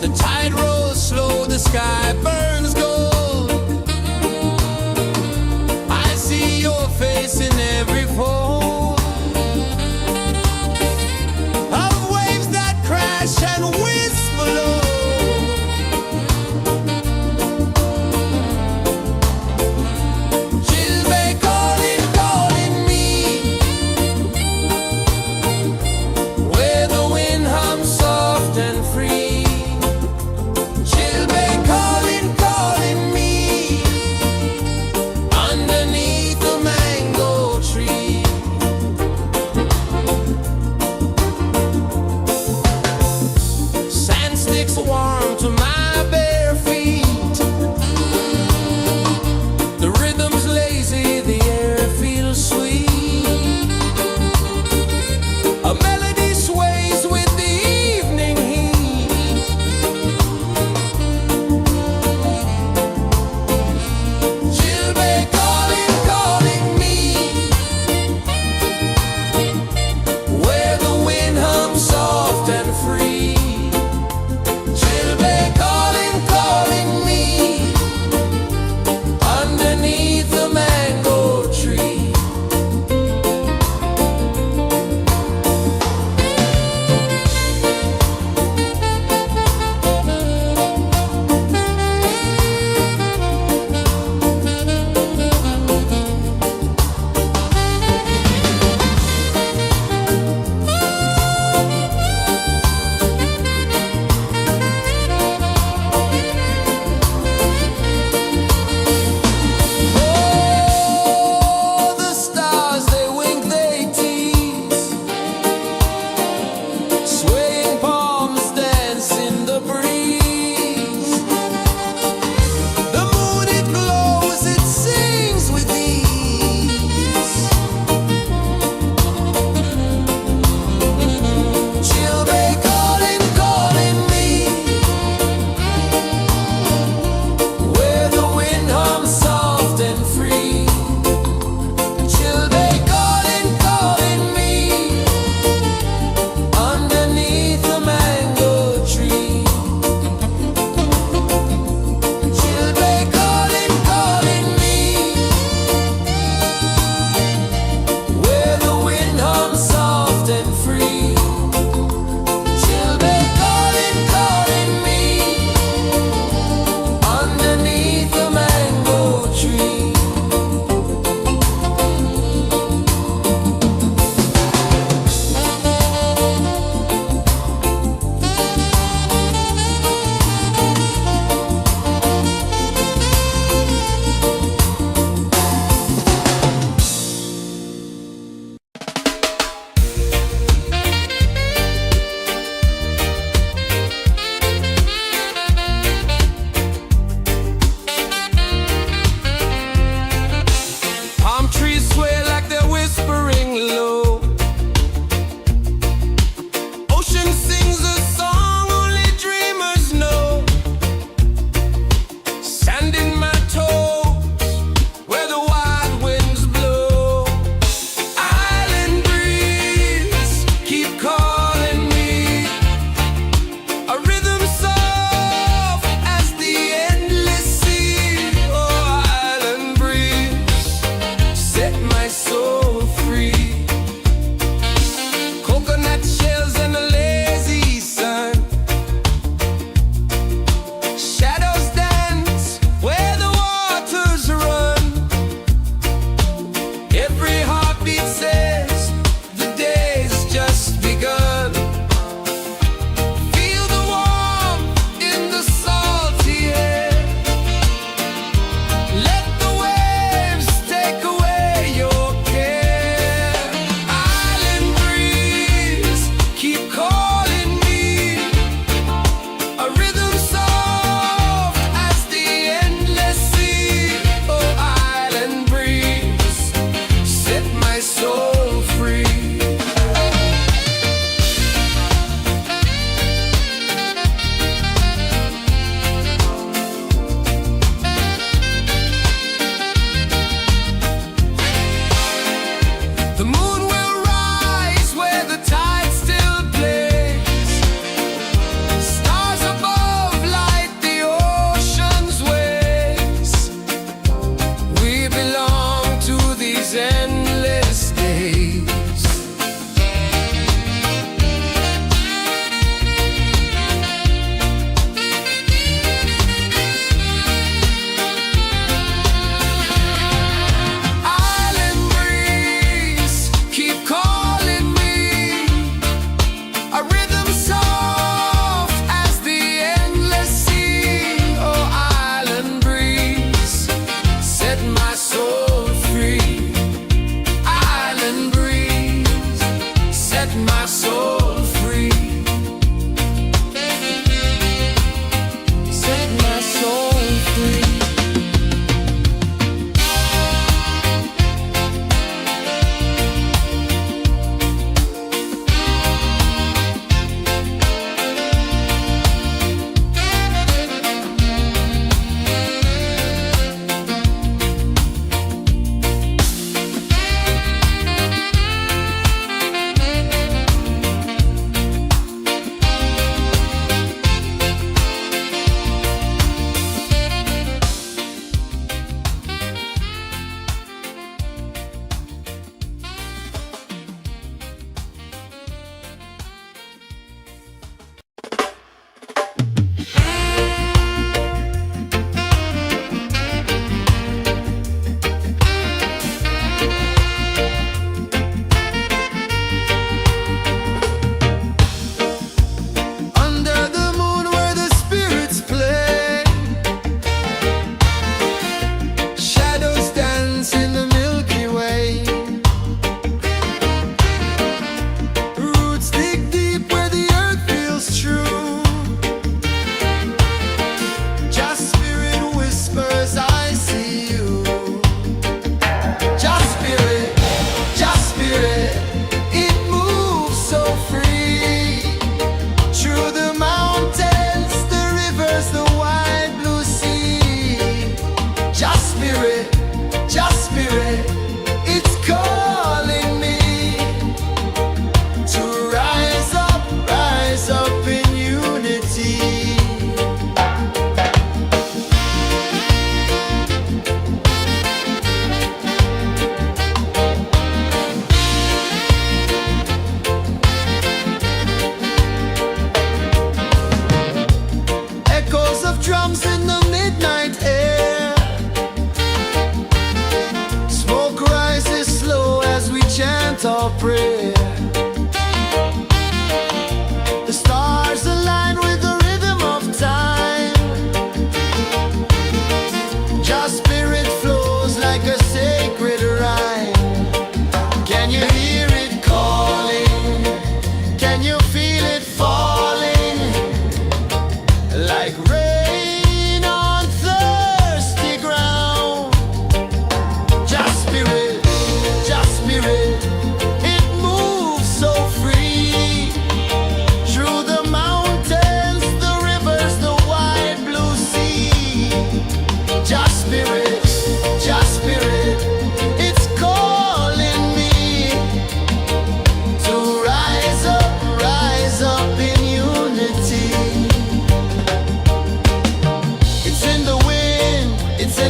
The tide rolls slow, the sky burns gold. I see your face in every fold of waves that crash and whisper low. Chilbay calling, calling me, where the wind hums soft and free. Chilbay calling, calling me, underneath the mango tree. Sand sticks warm to my bare feet. The rhythm's lazy, the air feels sweet. A melody sways with the evening heat. Chilbay calling, calling me, where the wind hums soft and free. Chilbay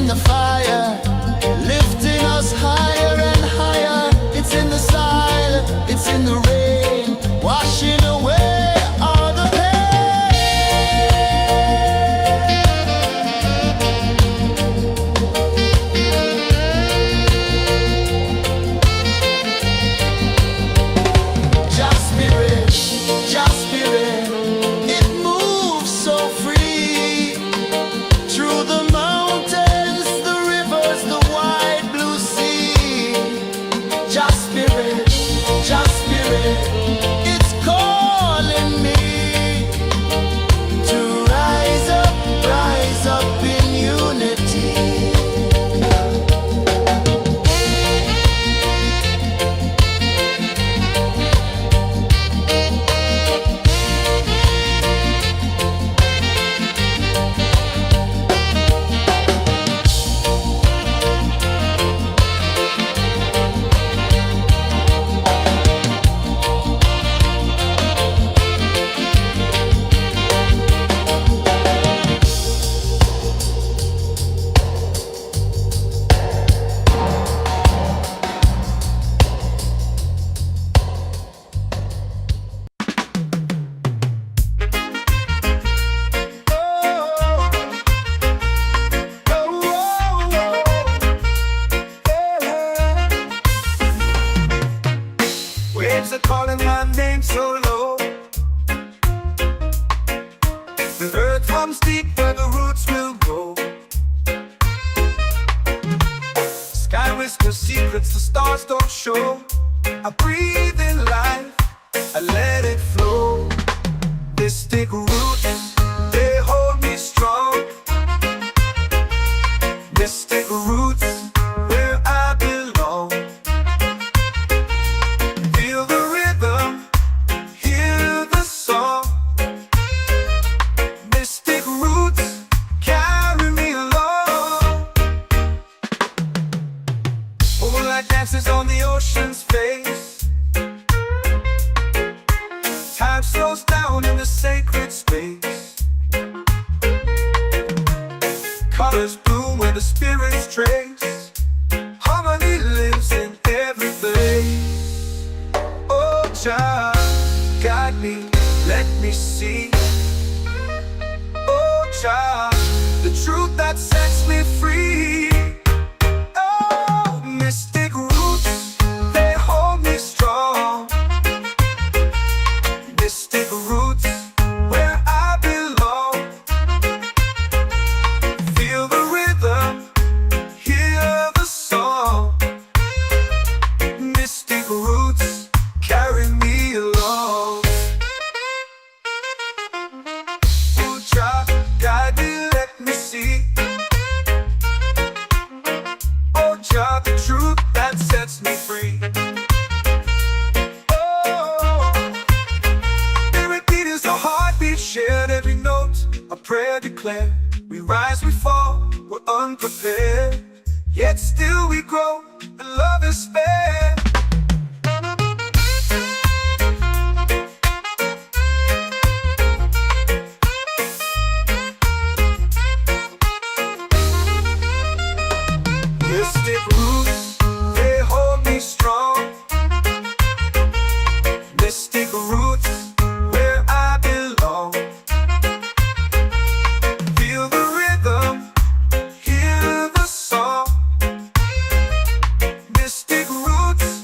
in the fire, lifting us higher and higher. It's in the silence, it's in the rain, washing away all the Just spirit, just spirit, it moves so free through the mountains, the rivers, the wide blue sea. Just spirit, it's calling me to rise up in unity.
Waves are calling my name so low. The earth comes deep where the roots will go. Sky whispers secrets the stars don't show. I breathe in life, I let it flow. Mystic roots, they hold me strong. Mystic roots, where I belong. Feel the rhythm, hear the song. Mystic roots, carry me along. Moonlight dances on the ocean's face. Time slows down in the sacred space. Colors bloom where the spirits trace. Harmony lives in every place. Oh, child, guide me, let me see. Oh, child, the truth that sets me free. Oh, mystic roots, they hold me strong. Mystic roots, where I belong. Feel the rhythm, hear the song. Mystic roots, carry me along. Ooh, child, guide me, let me see. Oh, child, the truth that sets me free. Oh, every beat is a heartbeat shared, every note a prayer declared. We rise, we fall, we're unprepared, yet still we grow, and love is spared. Mystic roots, they hold me strong. Mystic roots, where I belong. Feel the rhythm, hear the song. Mystic roots,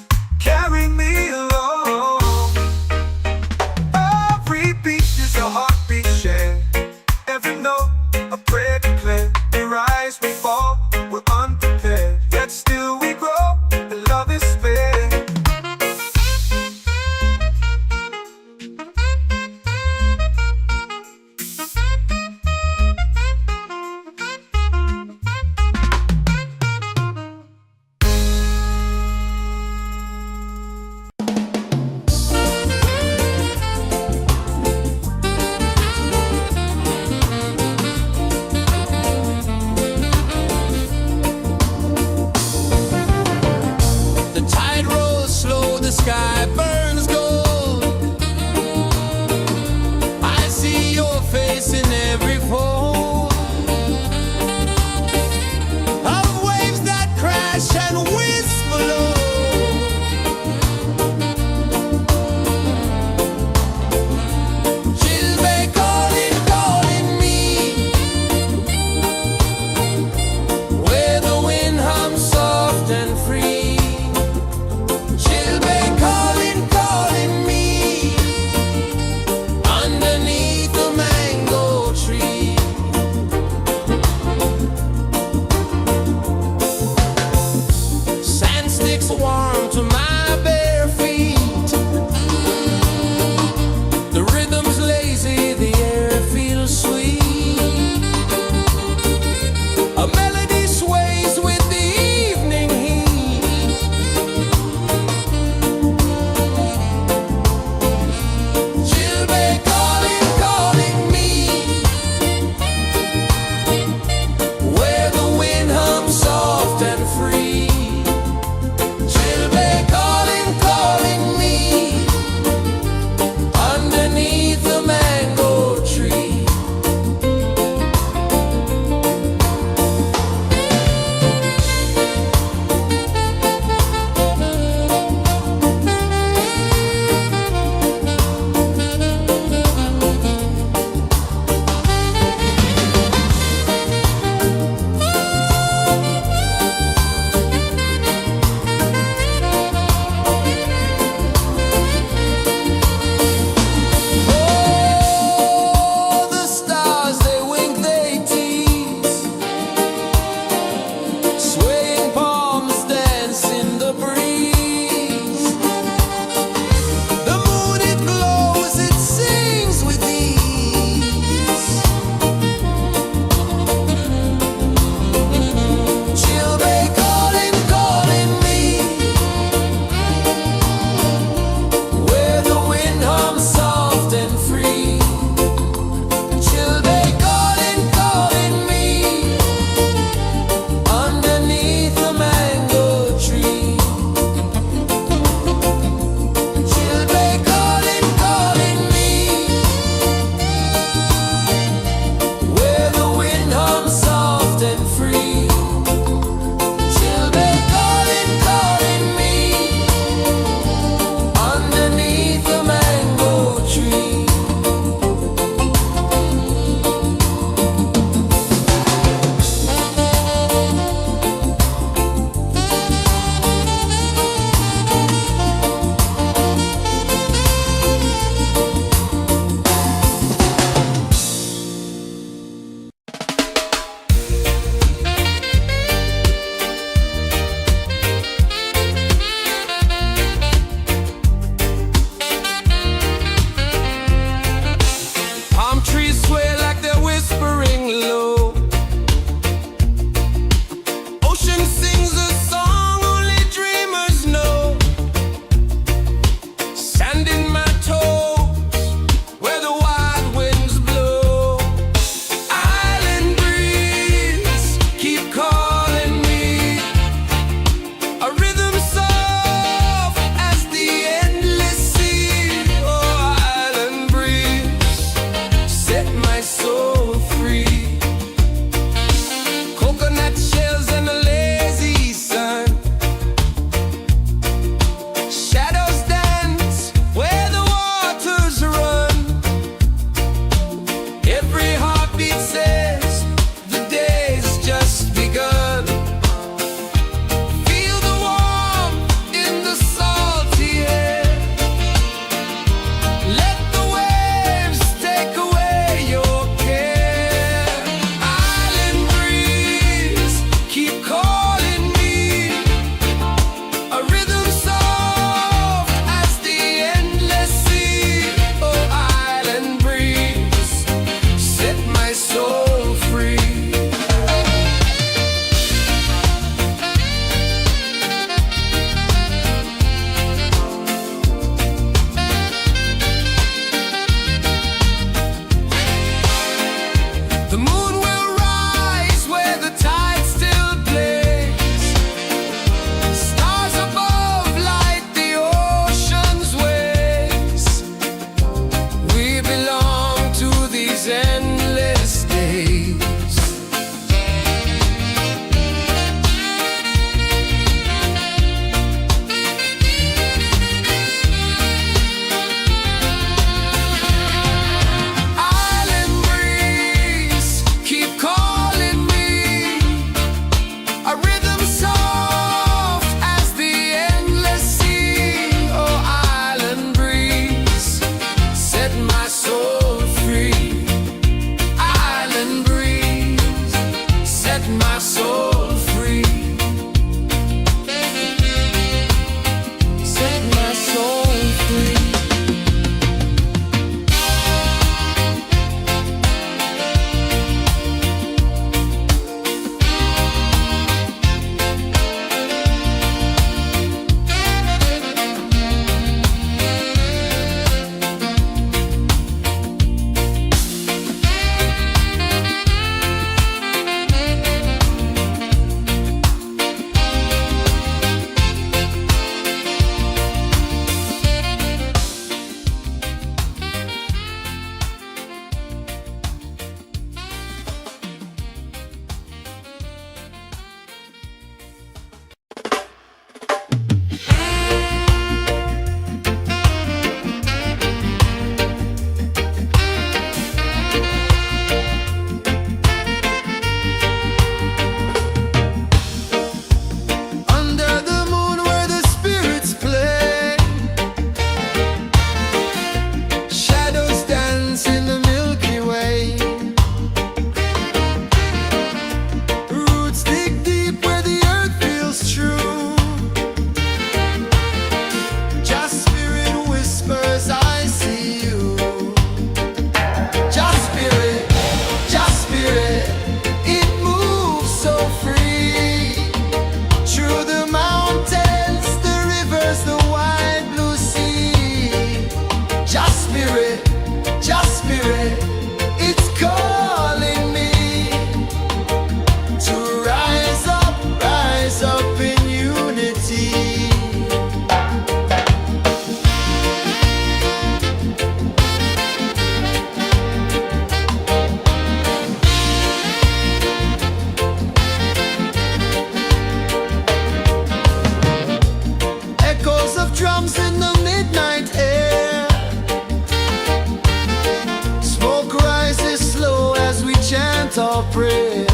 chant or pray.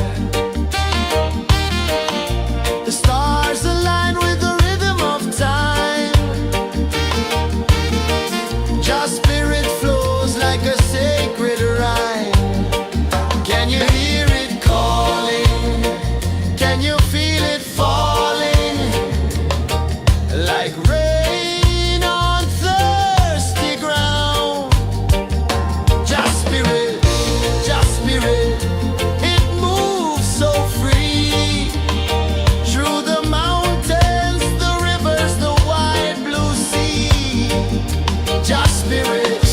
The stars align with the rhythm of time. Just spirit flows like a sacred rhyme. Can you hear it calling? Can you feel it falling? Like rain on thirsty ground. Just spirit, it moves so free. Through the mountains, the rivers, the wide blue sea. Just spirit,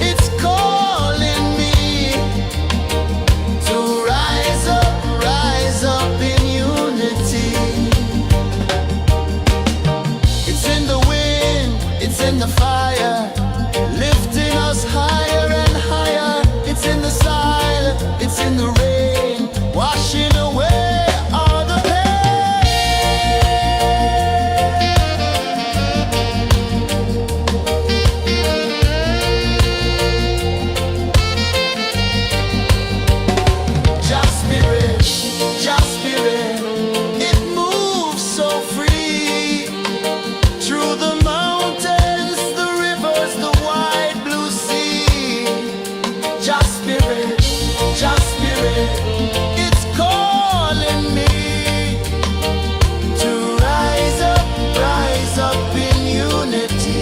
it's calling me to rise up in unity. It's in the wind, it's in the fire, lifting us higher and higher. It's in the silence, it's in the rain, washing away all the Just spirit, it moves so free. Through the mountains, the rivers, the wide blue sea. Just spirit, it's calling me to rise up in unity.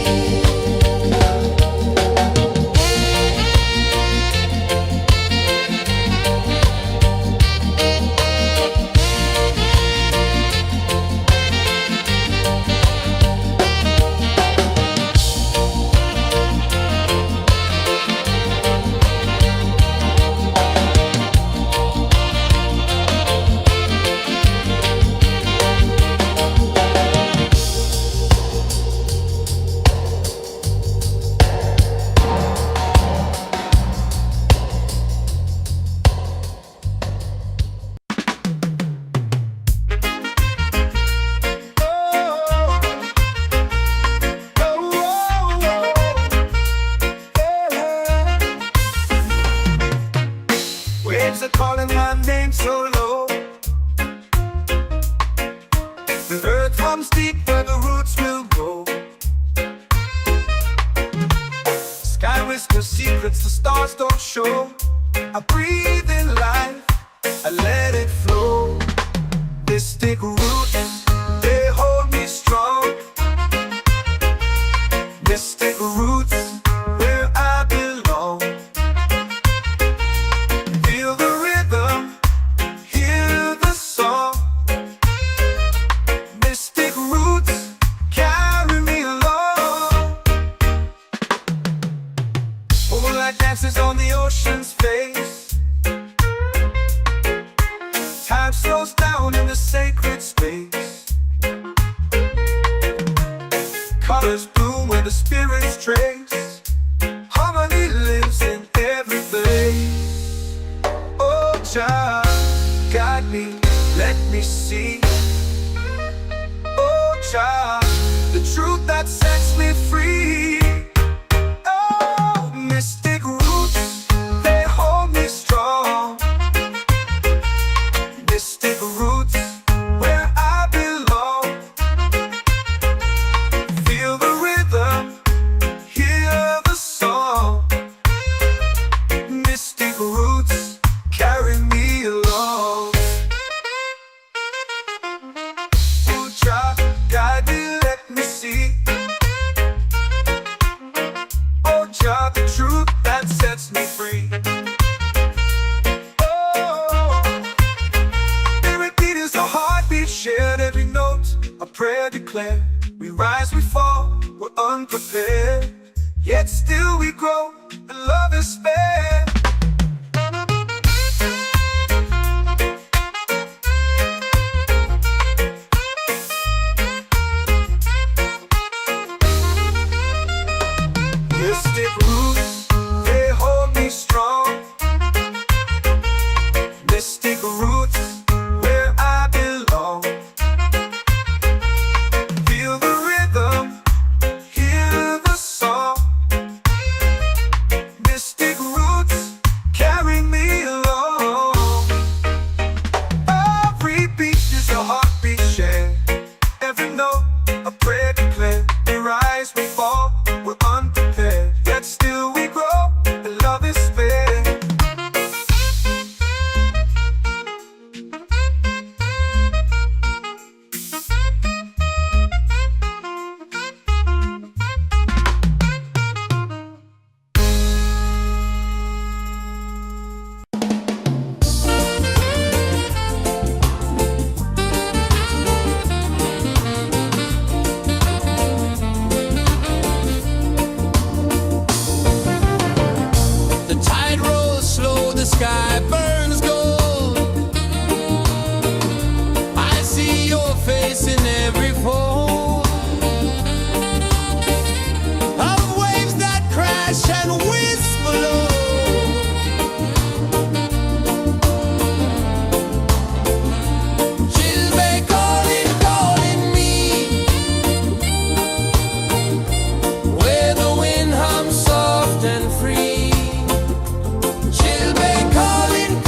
Waves are calling my name so low. The earth hums deep where the roots will go. Sky whispers secrets the stars don't show. I breathe in life, I let it flow. Mystic roots, they hold me strong. Mystic roots, where I belong. Feel the rhythm, hear the song. Mystic roots, carry me along. Moonlight dances on the ocean's face. Time slows down in the sacred space. Colors bloom where the spirits trace. Harmony lives in every place. Oh, child, guide me, let me see. Oh, child, the truth that sets me free. Oh, mystic roots, they hold me strong. Mystic roots, where I belong. Feel the rhythm, hear the song. Mystic roots, carry me along. Oh, child, guide me, let me see. Oh, child, the truth that sets me free. Oh, every beat is a heartbeat shared, every note a prayer declared. We rise, we fall, we're unprepared, yet still we grow, and love is spared. Mystic roots, they hold me strong. Mystic roots, where I belong. Feel the rhythm, hear the song. Mystic roots, carry me
sky burns gold. I see your face in every fold of waves that crash and whisper low. She'll be calling, calling me where the wind hums soft and free. She'll be calling,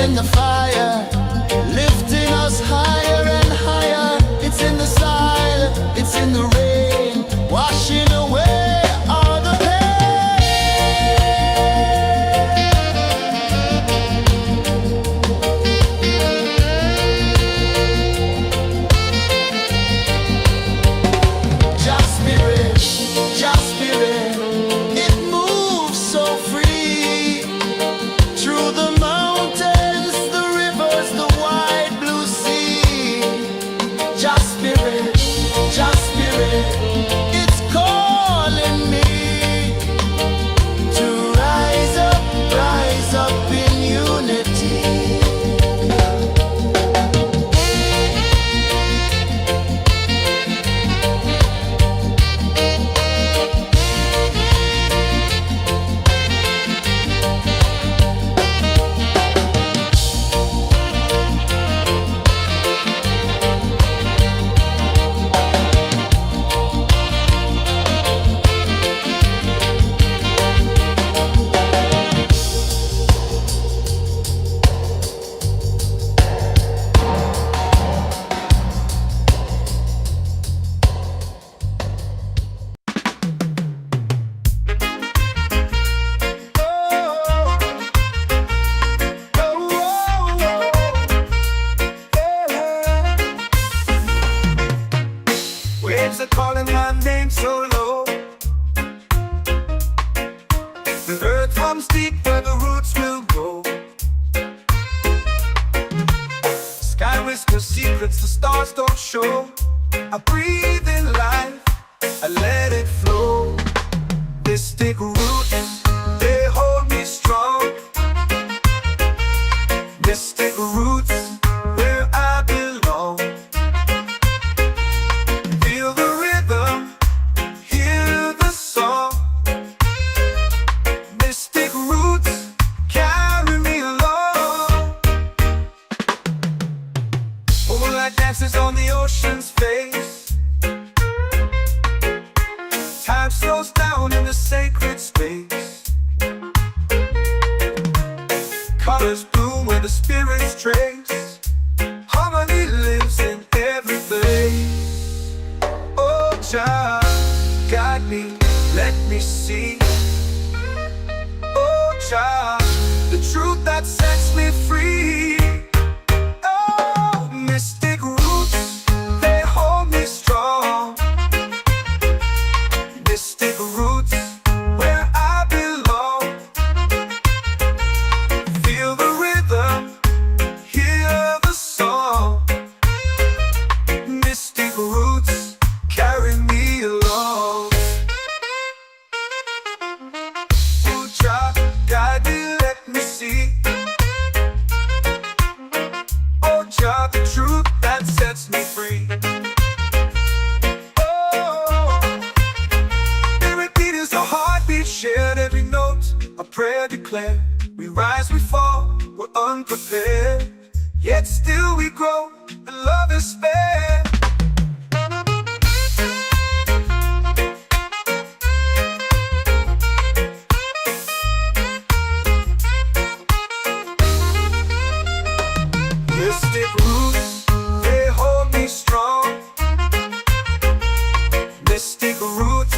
in the fire, lifting us higher and higher. It's in the silence, it's in the rain, washing away all the Just spirit, just spirit, it moves so free through the mountains, the rivers, the wide blue sea. Just spirit, it's calling me to rise up in unity.
Waves are calling my name so low. The earth hums deep where the roots will go. Sky whispers secrets the stars don't show. I breathe in life, I let it flow. This take root, they hold me strong. This take roots where I belong. Feel the rhythm, hear the song. Mystic roots carry me along. Moonlight dances on the ocean's face. Time slows down in the sacred space. Colors bloom where the spirits trace. Harmony lives in every place. Oh, Jah, guide me, let me see. Oh, Jah, the truth that sets me free. Oh, mystic roots, they hold me strong. Mystic roots, where I belong. Feel the rhythm, hear the song. Mystic roots carry me along. Oh, Jah, guide me, let me see. Oh, Jah, the truth that sets me free. Oh, spirit beat is a heartbeat shared, every note a prayer declared. We rise, we fall, we're unprepared, yet still we grow, and love is spared. Mystic roots, they hold me strong. Mystic roots,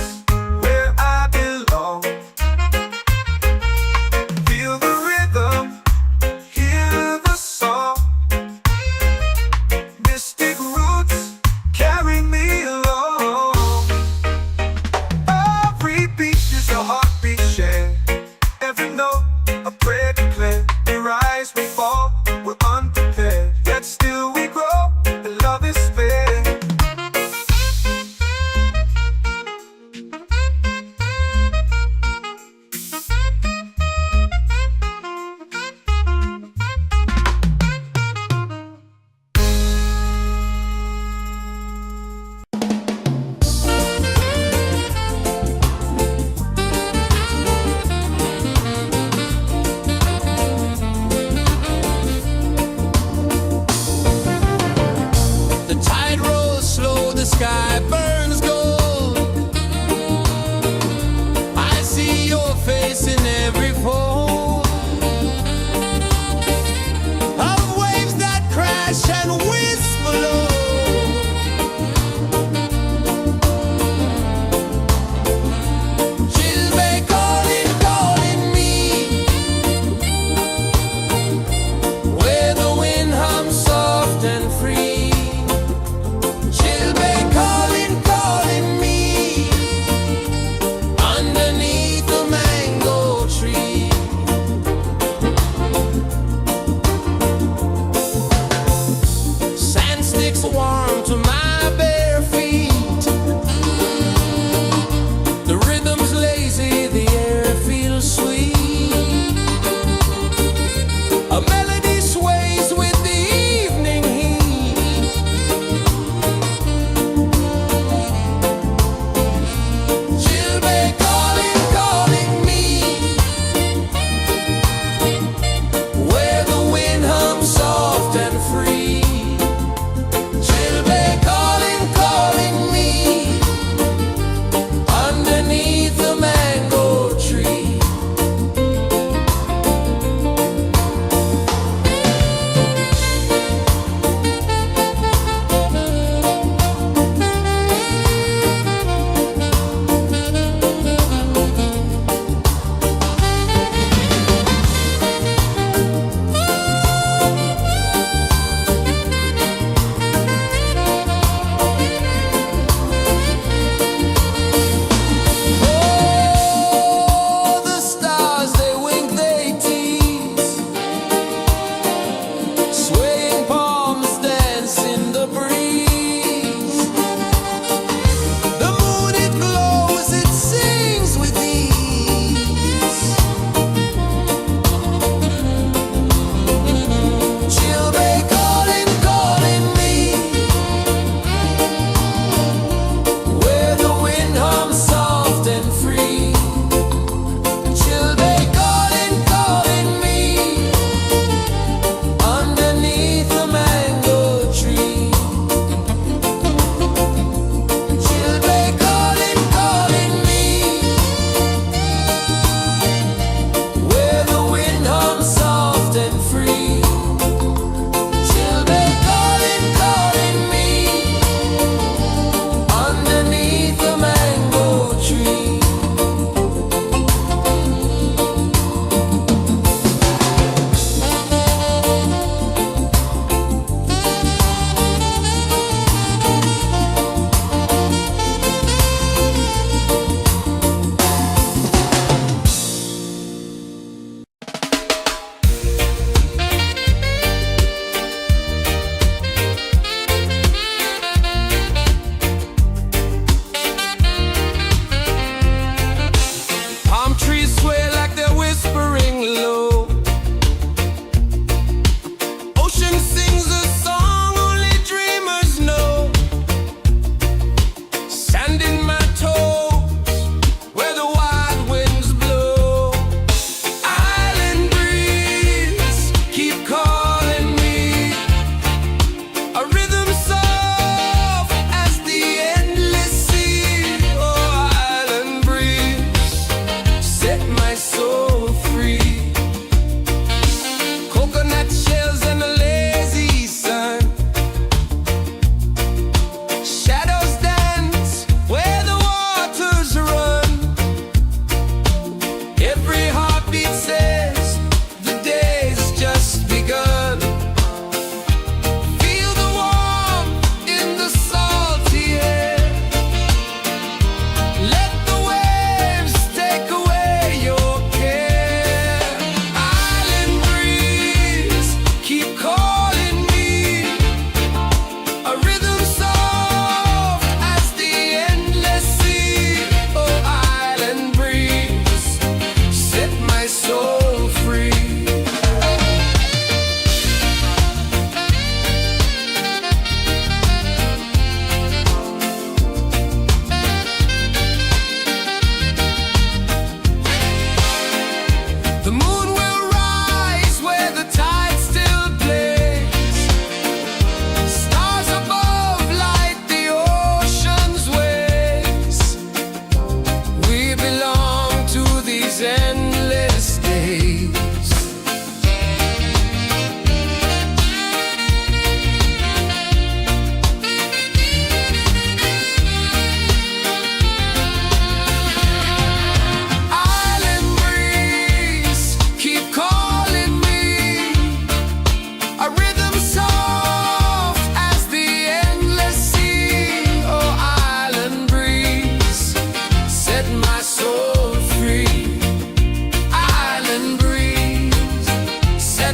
where I belong. Feel the rhythm, hear the song. Mystic roots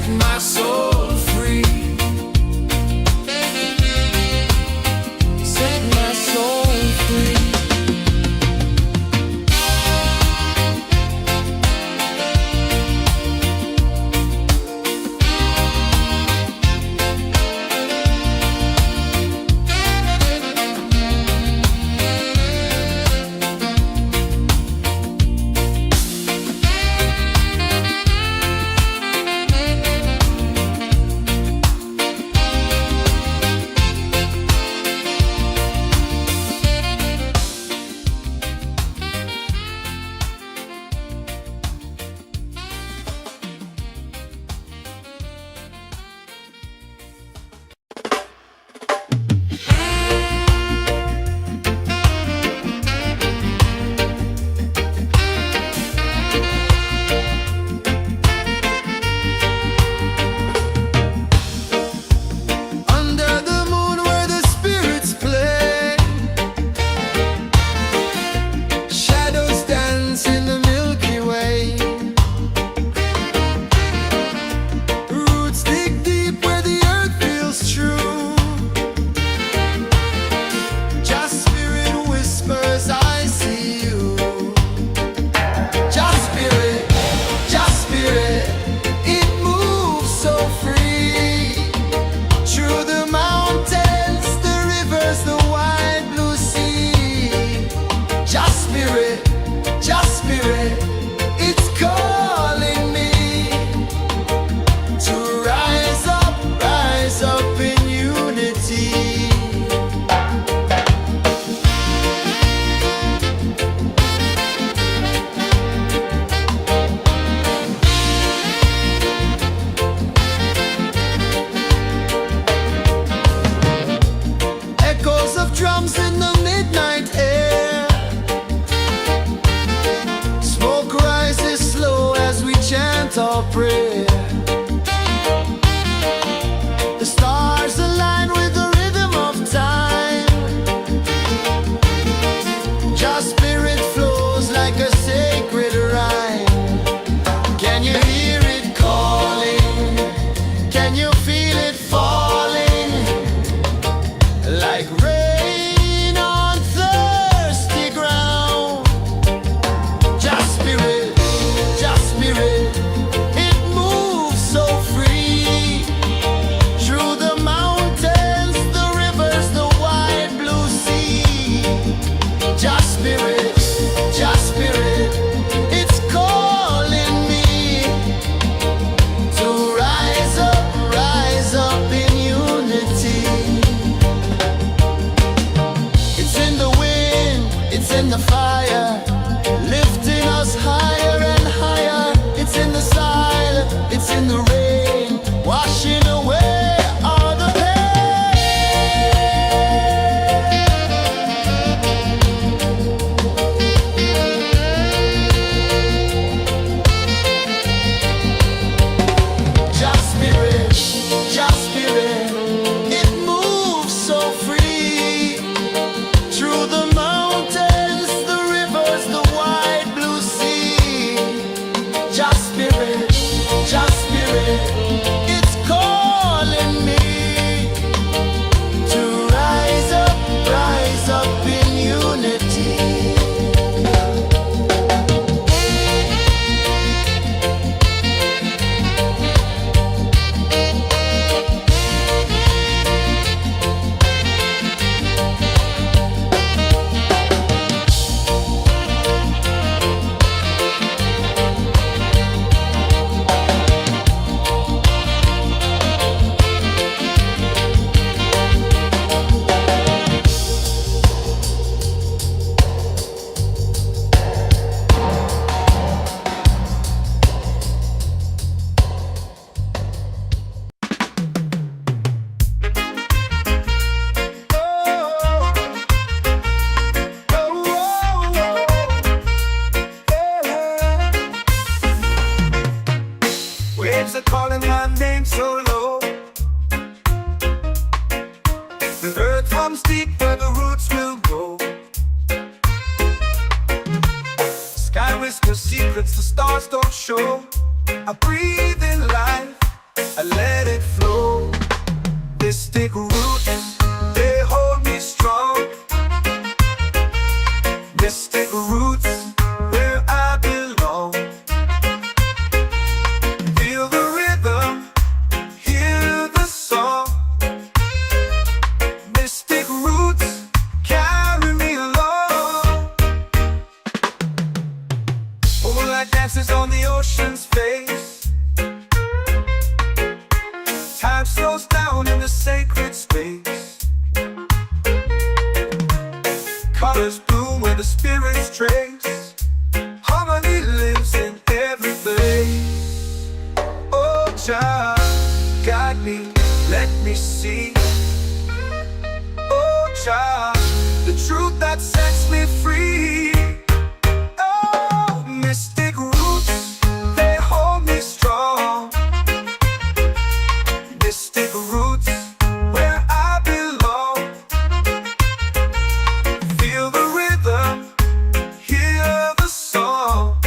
my soul free. Set my soul free.
Under the moon where the spirits play, shadows dance in the Milky Way. Roots dig deep where the earth feels true. Just spirit whispers, I see you. Just spirit, it moves so free. Through the mountains, the rivers, the wide blue sea. Just spirit, it's calling me to rise up in unity. Echoes of drums in the midnight air. Smoke rises slow as we chant our prayer. The stars align with the rhythm of time. Just spirit flows like a sacred rhyme. Can you hear it calling? Can you feel it falling? Like rain on thirsty ground. Just spirit, it moves so free. Through the mountains, the rivers, the wide blue sea. Just spirit, it's calling me to rise up in unity. It's in the wind, it's in the fire, lifting us higher and higher. It's in the silence, it's in the rain, washing away all the pain. Just spirit, it moves so free. Through the mountains, the rivers, the wide blue sea. Just spirit, it's calling me to rise up in unity.
Waves are calling my name so low. The earth hums deep where the roots will go. Sky whispers secrets the stars don't show. I breathe in life, guide me, let me see. Oh, Jah, the truth that sets me free. Oh, mystic roots, they hold me strong. Mystic roots, where I belong. Feel the rhythm, hear the song.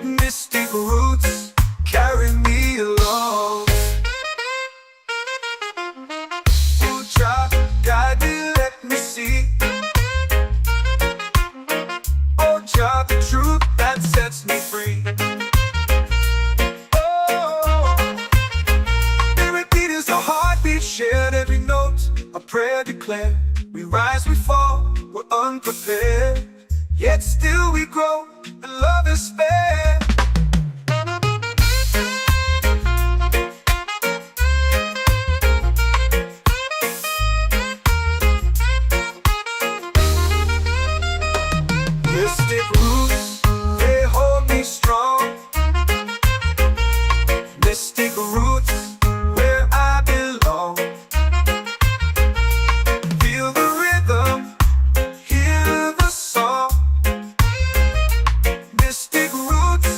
Mystic roots carry me along. Oh, Jah, guide me, let me see. Oh, Jah, the truth that sets me free. Oh, every beat is a heartbeat shared, every note a prayer declared. We rise, we fall, we're unprepared, yet still we grow, and love is spared. Mystic roots, they hold me strong. Mystic roots, where I belong. Feel the rhythm, hear the song. Mystic roots,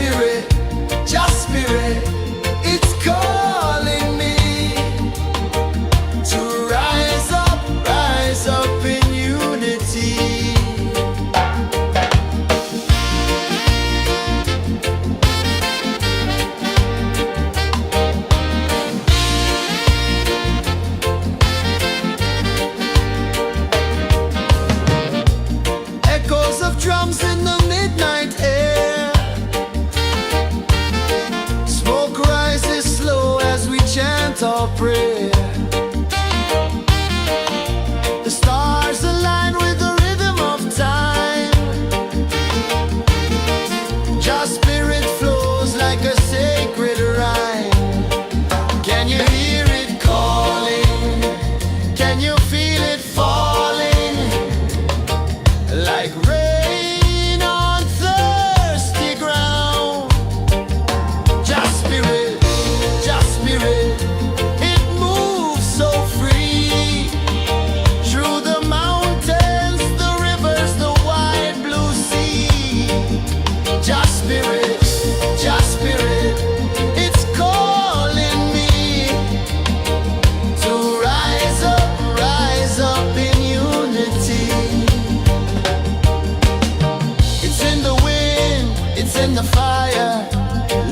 spirit, just spirit, it's calling me to rise up in unity. Echoes of drums in the midnight air. Smoke rises slow as we chant our prayer. The stars align with the rhythm of time. Just spirit flows like a sacred rhyme. Can you hear it calling? Can you feel it falling? Like rain on thirsty ground. Just spirit, it moves so free. Through the mountains, the rivers, the wide blue sea. Just spirit, it's calling me to rise up in unity. It's in the wind, it's in the fire,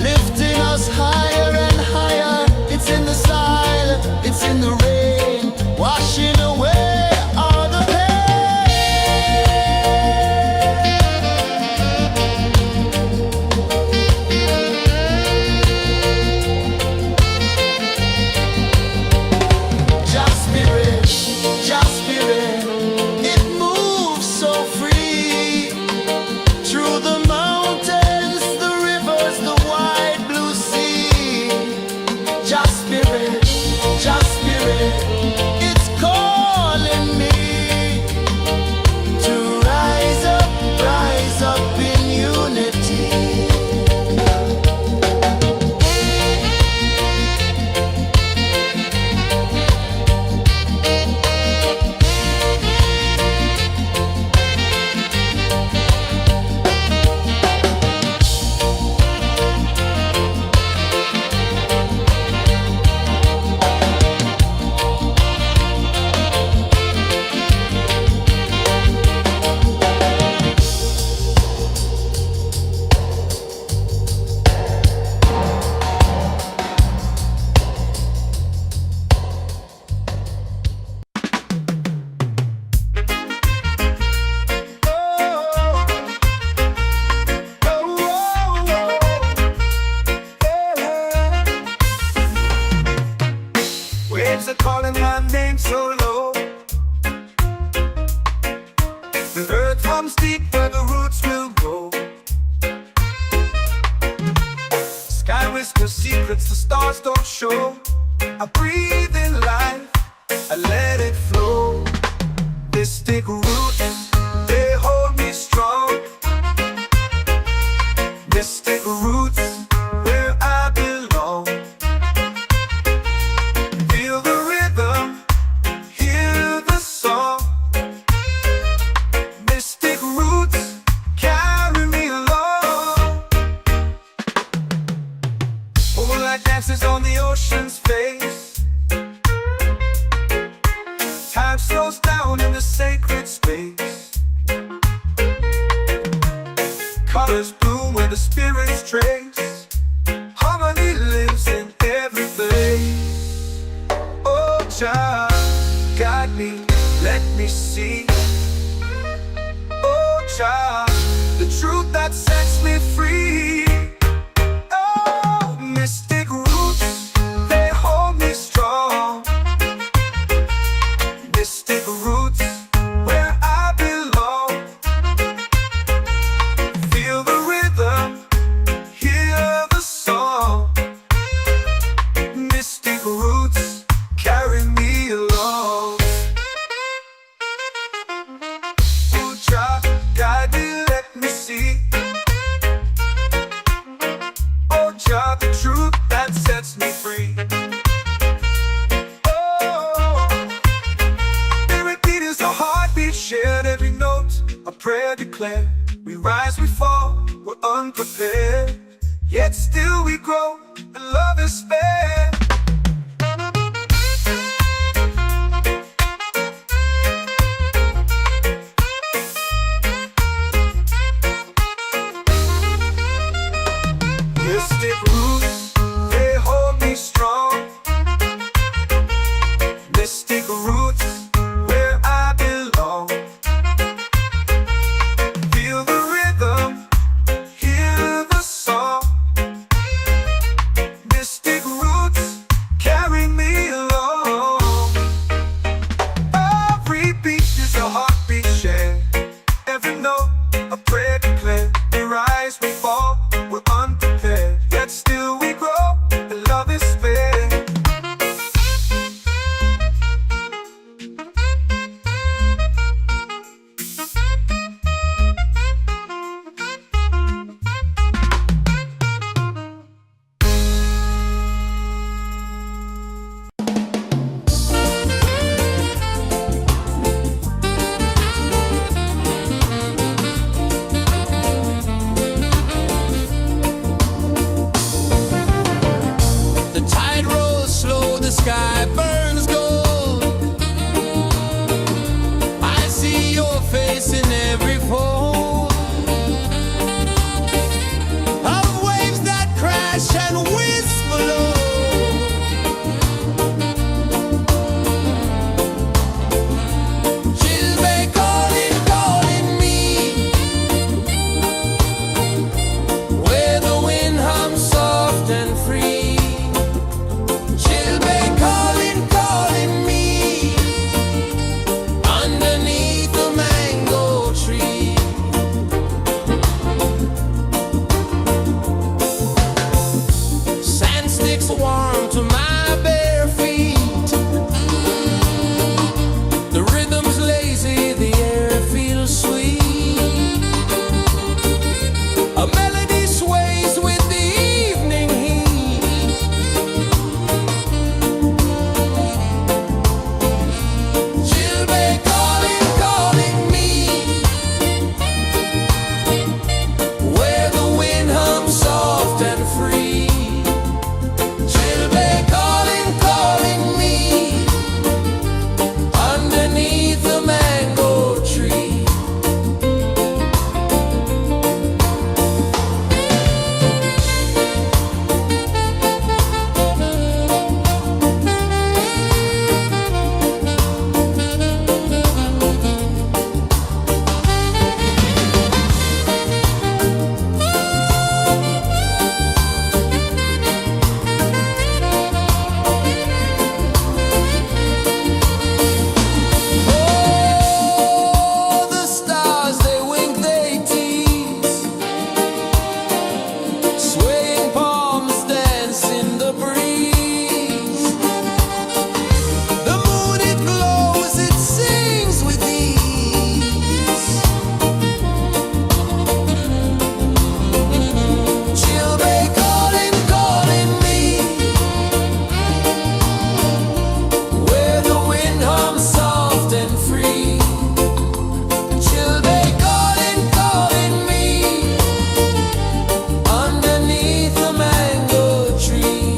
lifting us higher and higher. It's in the silence, it's in the rain, washing away all the pain. Just spirit, it moves so free. Through the mountains, the rivers, the wide blue sea. Just spirit, it's calling me to rise up in unity.
Waves are calling my name so low. The earth hums deep where the roots will go. Sky whispers secrets the stars don't show. I breathe in life, I let it flow. Mystic roots, they hold me strong. Mystic roots, where I belong. Feel the rhythm, hear the song. Mystic roots, carry me along. Moonlight dances on the ocean's face. Time slows down in the sacred space. Colors bloom where the spirits trace. Harmony lives in every place. Oh, Jah, guide me, let me see. Oh, Jah, the truth that sets me free. Oh, mystic roots, they hold me strong. Mystic roots, where I belong. Feel the rhythm, hear the song. Mystic roots, carry me along. Oh, Jah, guide me, let me see. Oh, Jah, the truth that sets me free. Oh, every beat is a heartbeat shared, every note a prayer declared. We rise, we fall, we're unprepared. yet still we grow, and love is fair. Mystic roots, they hold me strong. Mystic roots, where I belong. Feel the rhythm, hear the song. Mystic roots, carry me along. Every beat is a heartbeat shared. Every note, a prayer declared. We rise, we fall, we're unprepared, yet still we grow, and love is fair.
The tide rolls slow, the sky burns gold. I see your face in every fold of waves that crash and whisper low. She'll be calling, calling me, where the wind hums soft and free. She'll be calling, calling me, underneath the mango tree. Sand sticks warm to my bare feet. The rhythm's lazy, the air feels sweet. A melody sways with the evening heat. She'll be calling, calling me, where the wind hums soft and free. She'll be calling, calling me, underneath the mango tree. Oh, the stars, they wink, they tease. Swaying palms dance in the breeze. The moon, it glows, it sings with ease. She'll be calling, calling me, where the wind hums soft and free. She'll be calling, calling me, underneath the mango tree.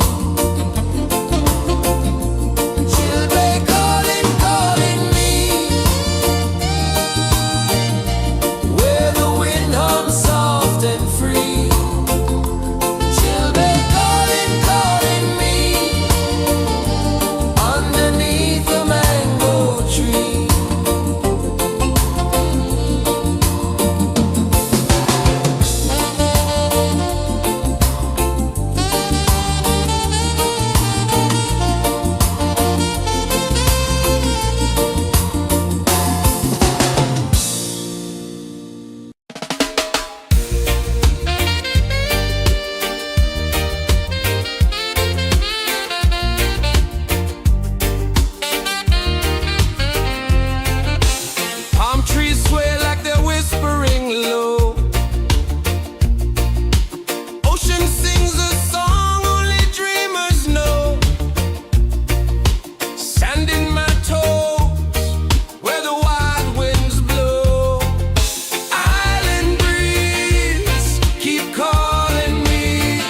She'll be calling, calling me, where the wind hums soft and free. She'll be calling, calling me, underneath the mango tree. Palm trees sway like they're whispering low. Ocean sings a song only dreamers know. Sand in my toes, where the wild winds blow. Island breeze, keep calling me.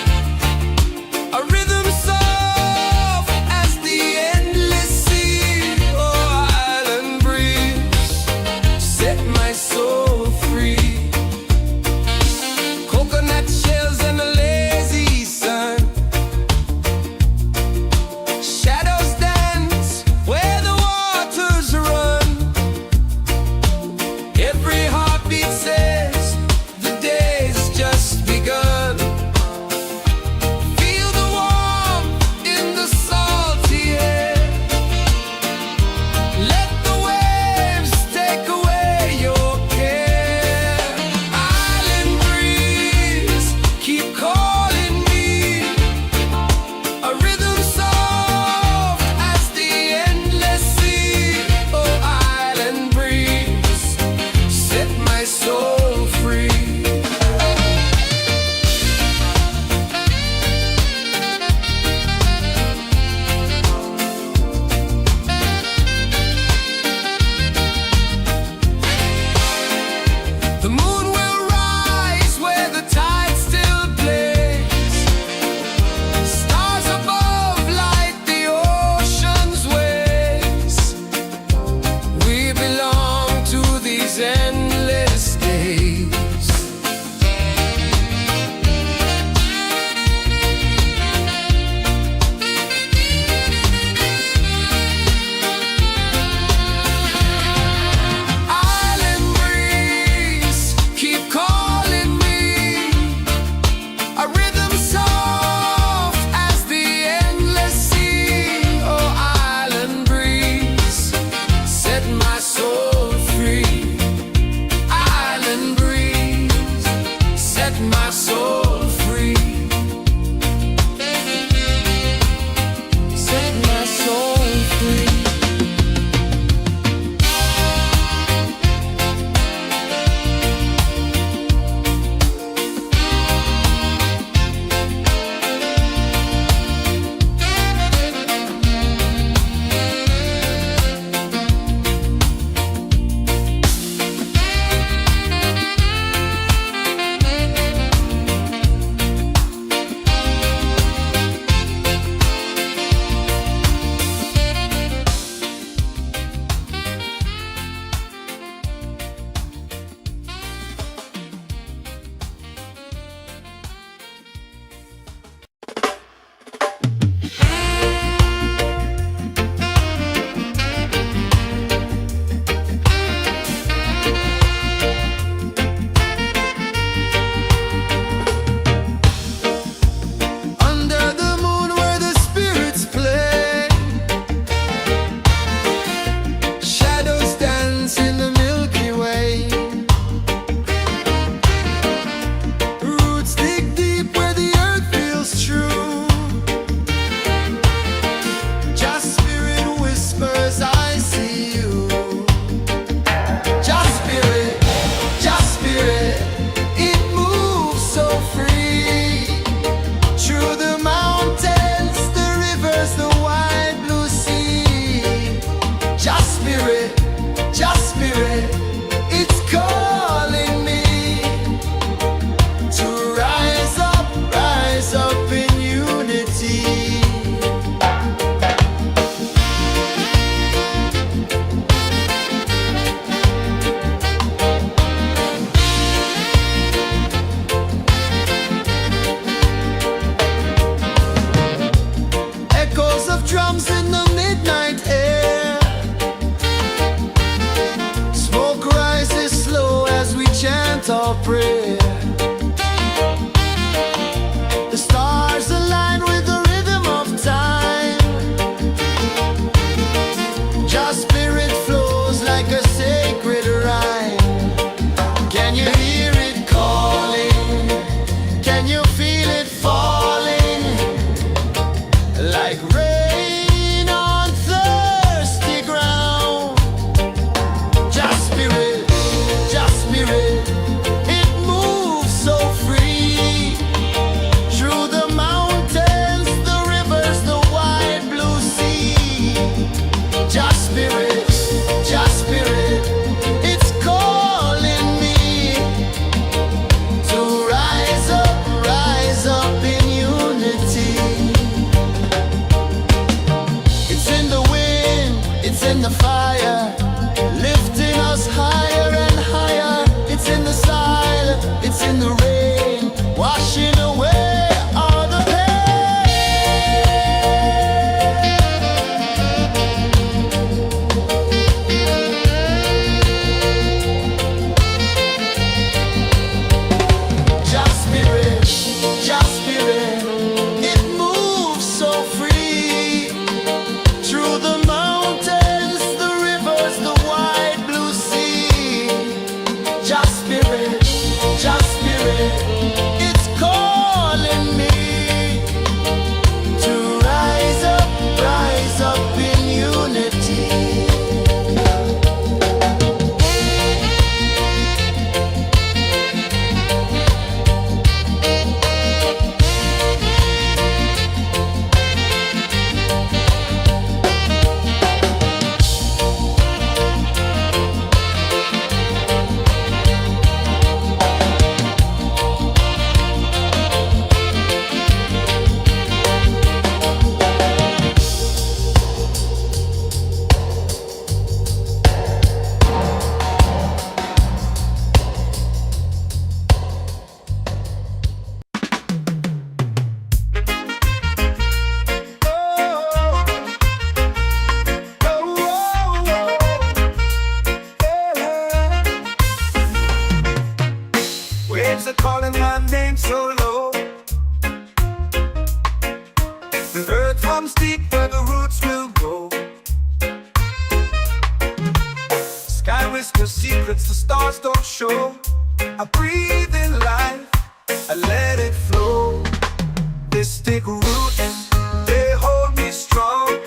Mystic roots, they hold me strong.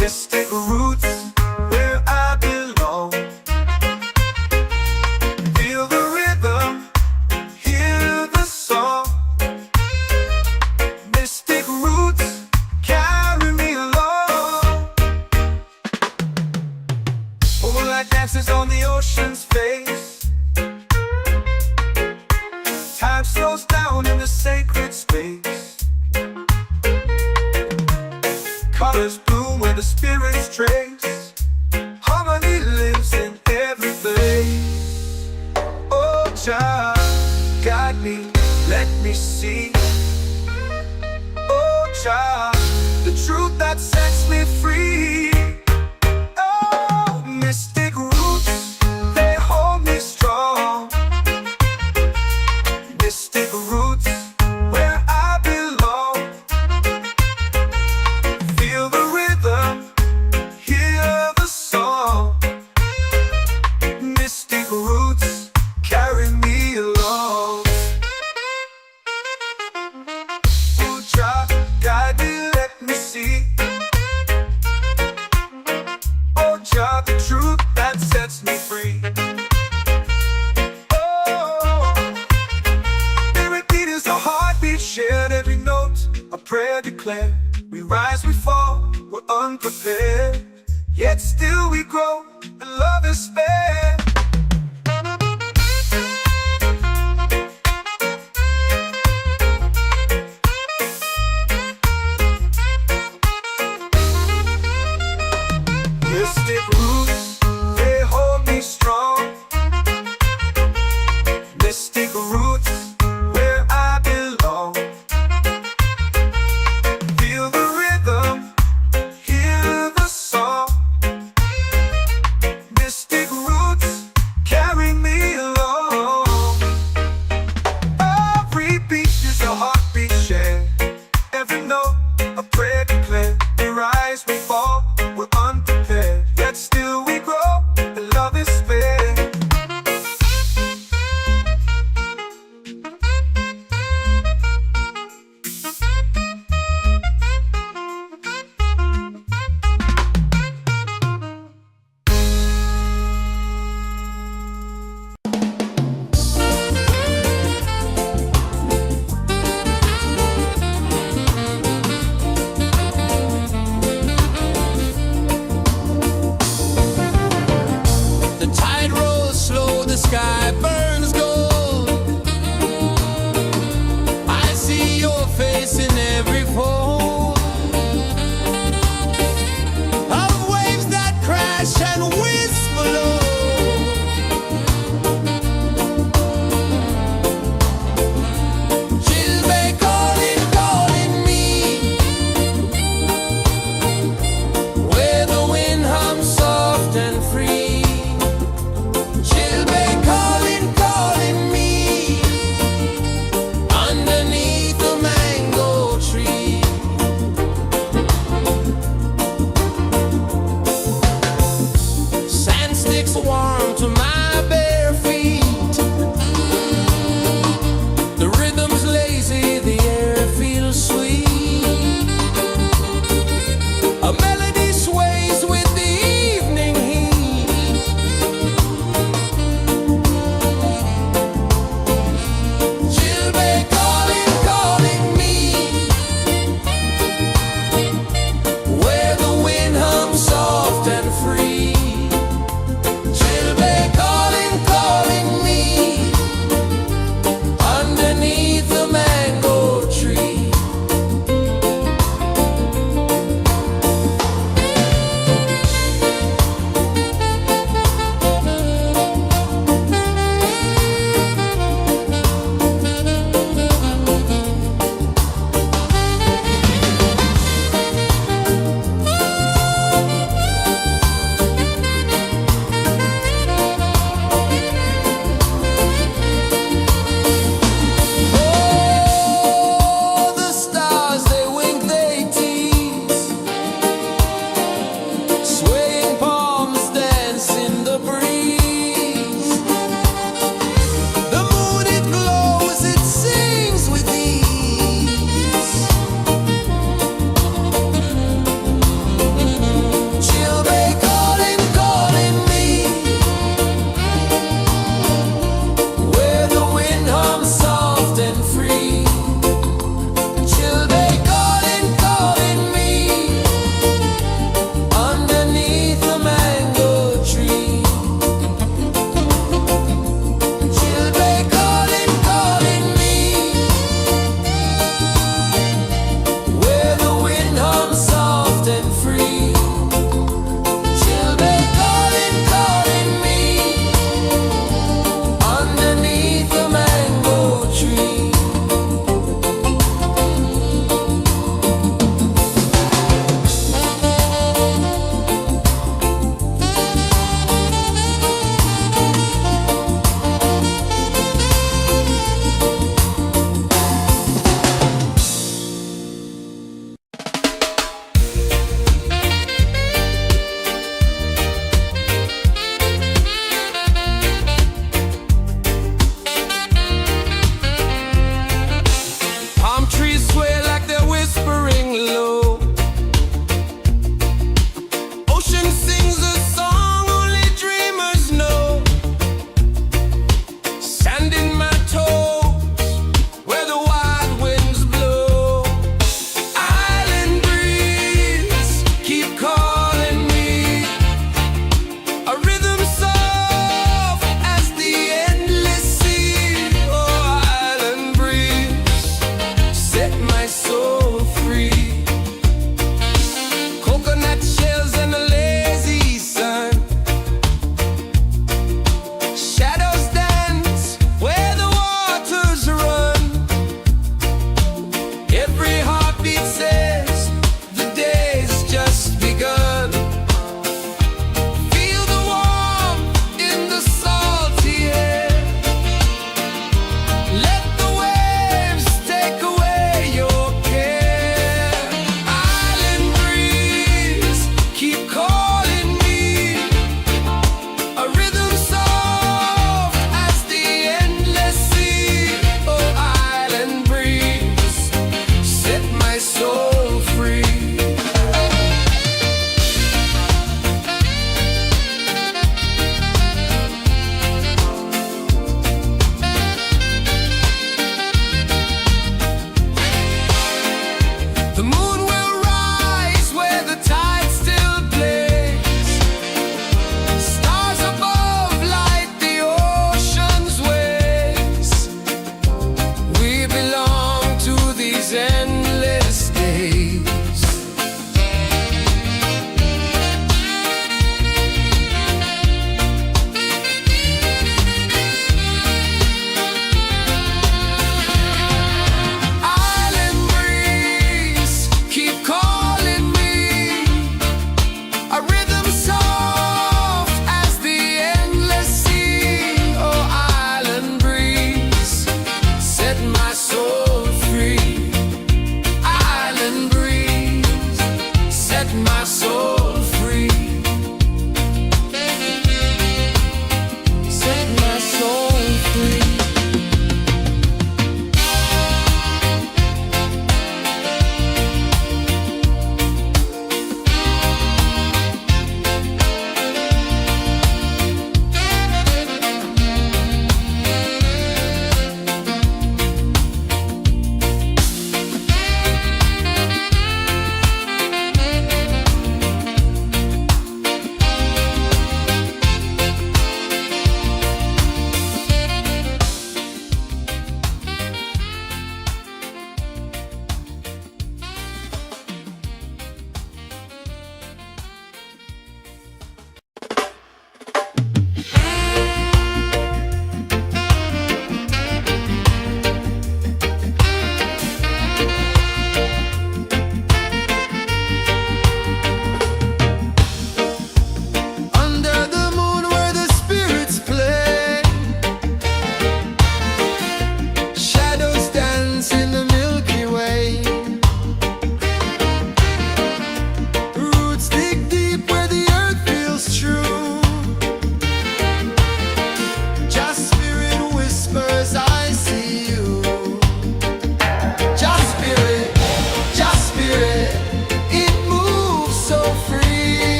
Mystic roots, where I belong. Feel the rhythm, hear the song. Mystic roots, carry me along. Moonlight dances on the ocean's face. Time slows down in the sacred space. Colors bloom where the spirits trace. Harmony lives in every place. Oh, child, guide me, let me see. Oh, child, the truth that sets me free. Oh, mystic roots, they hold me strong. Mystic roots, where I belong. Feel the rhythm, hear the song. Mystic roots, carry me along. Oh, child, guide me, let me see. Oh, child, the truth that sets me free. Oh, spirit beat is a heartbeat shared, every note a prayer declared. We rise, we fall, we're unprepared, yet still we grow, and love is spared. Mystic roots, they hold me strong. Mystic roots, where I belong. Feel the rhythm, hear the song. Mystic roots,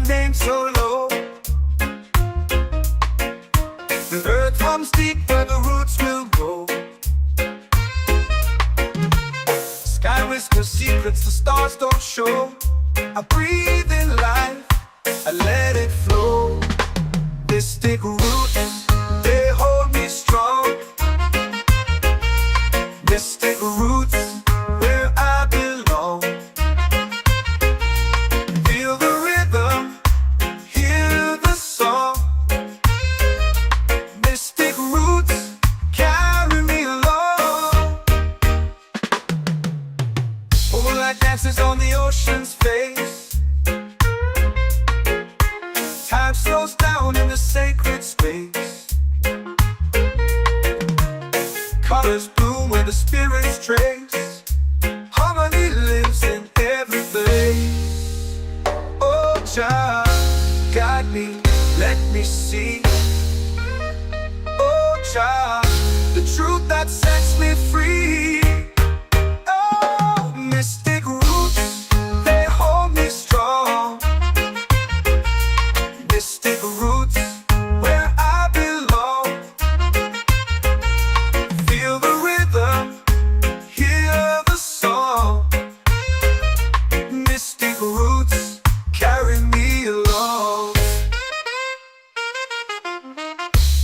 name so low. The earth comes deep where the roots will grow. Sky whispers secrets the stars don't show. I breathe in life, I let it flow. Mystic roots, they hold me strong. Mystic roots, where I belong. Feel the rhythm, hear the song. Mystic roots, carry me along. Moonlight dances on the ocean's face. Time slows down in the sacred space. Colors bloom where the spirits trace. Harmony lives in every place. Oh, Jah, guide me, let me see. Oh, Jah, the truth that sets me free. Oh, mystic roots, they hold me strong. Mystic roots, where I belong. Feel the rhythm, hear the song. Mystic roots, carry me along.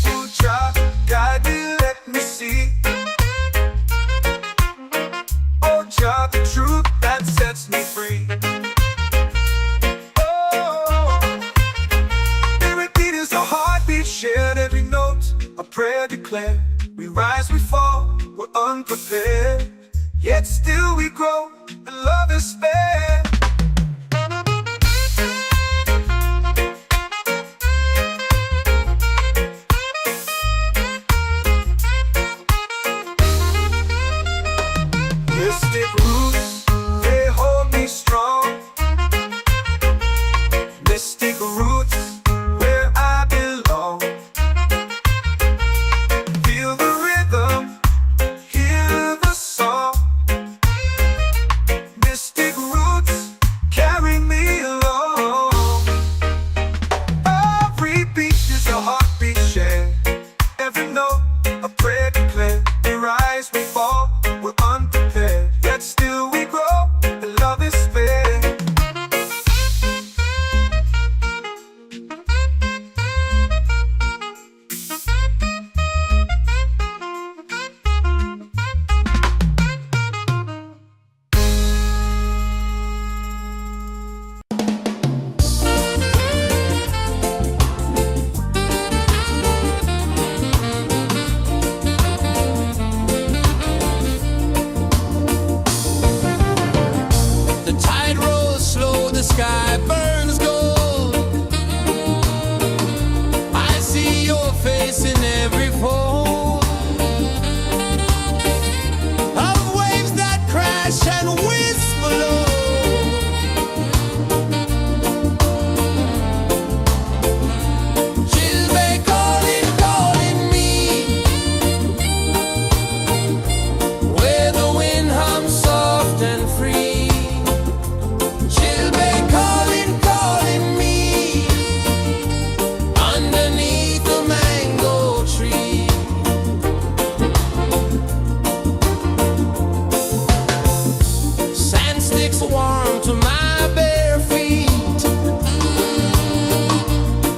Oh, Jah, guide me, let me see. Oh, Jah, the truth that sets me free. Oh, spirit beat is a heartbeat shared, every note a prayer declared. We rise, we fall, we're unprepared, yet still we grow, and love is spared. Mystic roots, they hold me strong. Mystic roots, where I belong. Feel the rhythm, hear the song. Mystic roots, carry me along. Every beat is a heartbeat shared, every note a prayer declared. We rise, we fall, we're unprepared, yet still we grow, and love is spared.
The tide rolls slow, the sky burns gold. I see your face in every fold of waves that crash and whisper low. She'll be calling, calling me, where the wind hums soft and free. She'll be calling, calling me, underneath the mango tree. Sand sticks warm to my bare feet.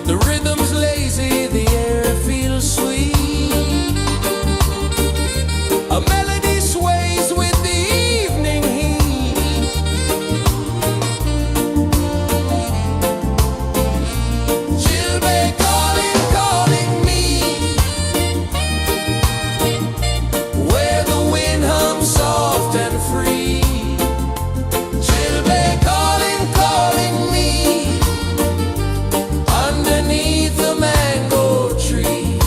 The rhythm's lazy, the air feels sweet. A melody sways with the evening heat. She'll be calling, calling me, where the wind hums soft and free. She'll be calling, calling me, underneath the mango tree.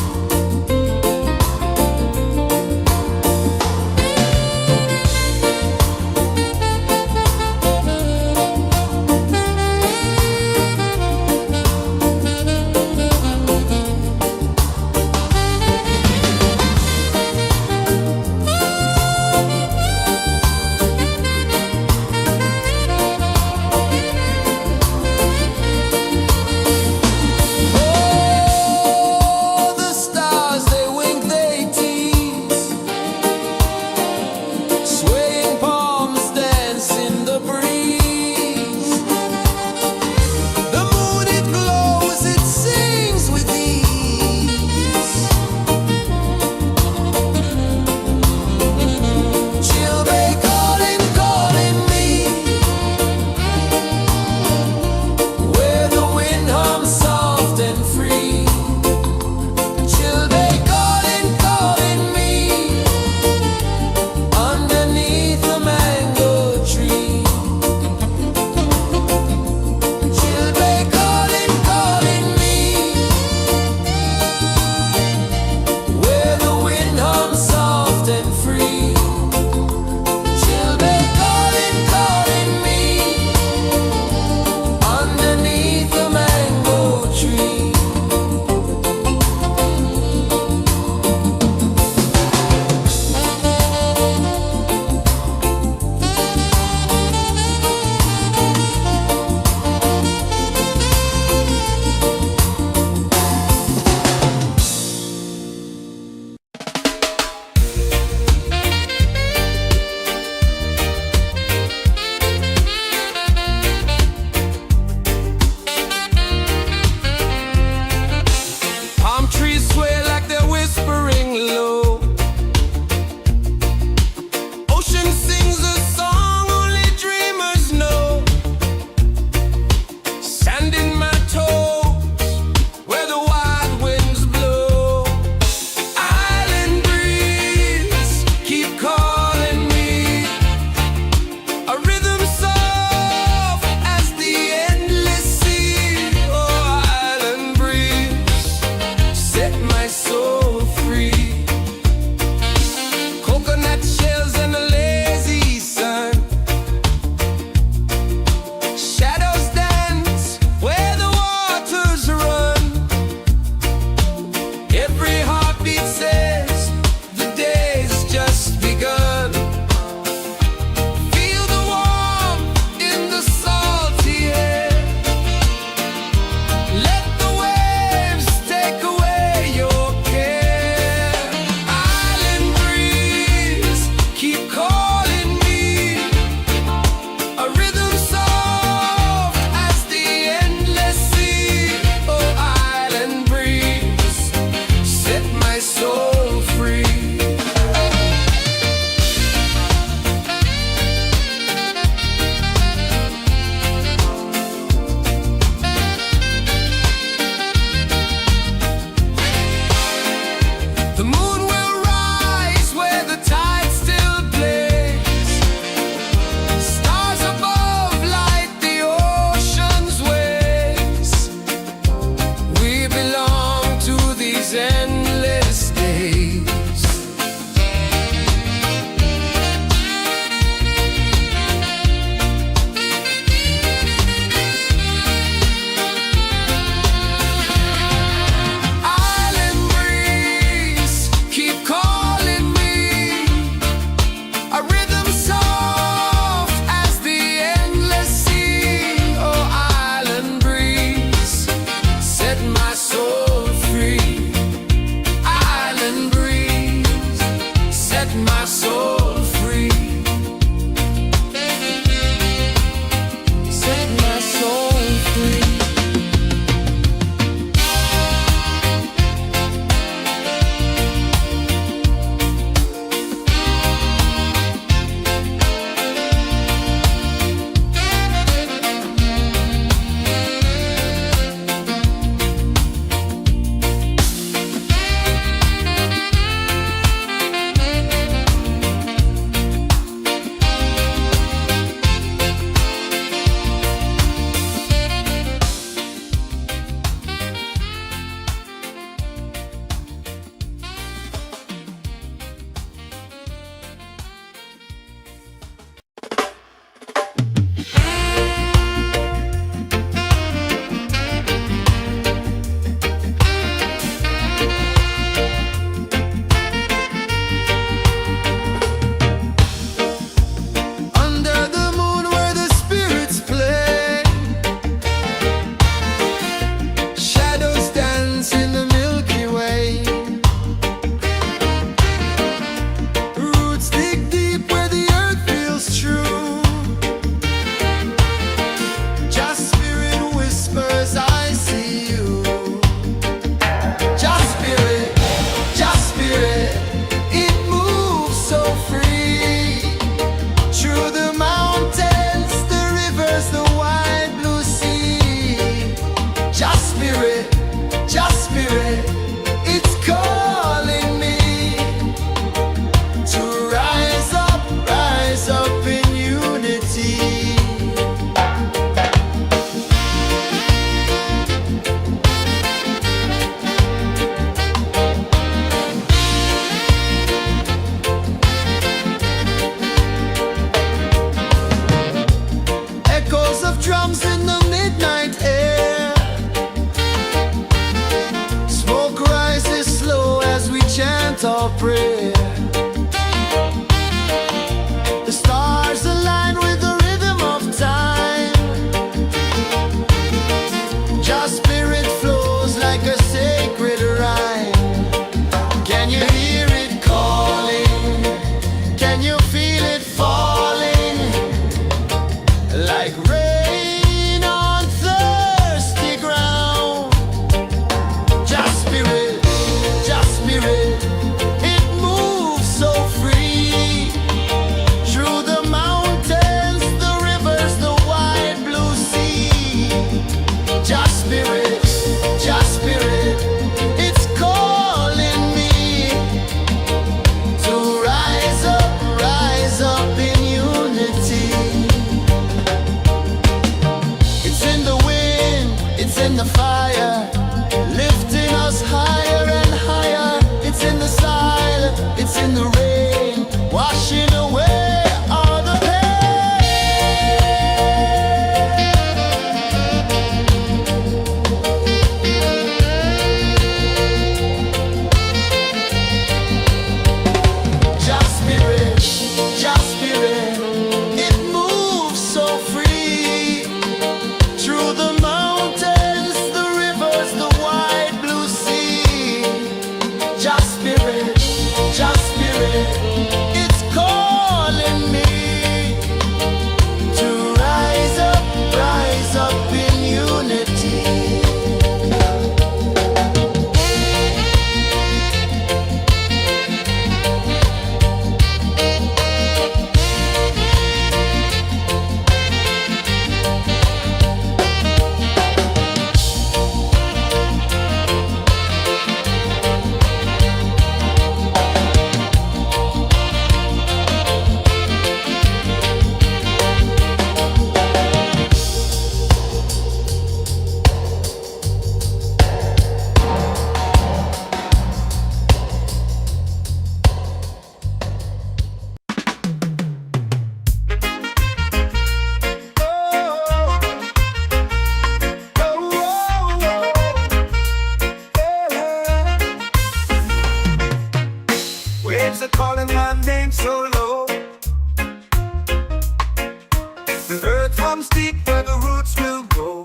comes deep where the roots will go.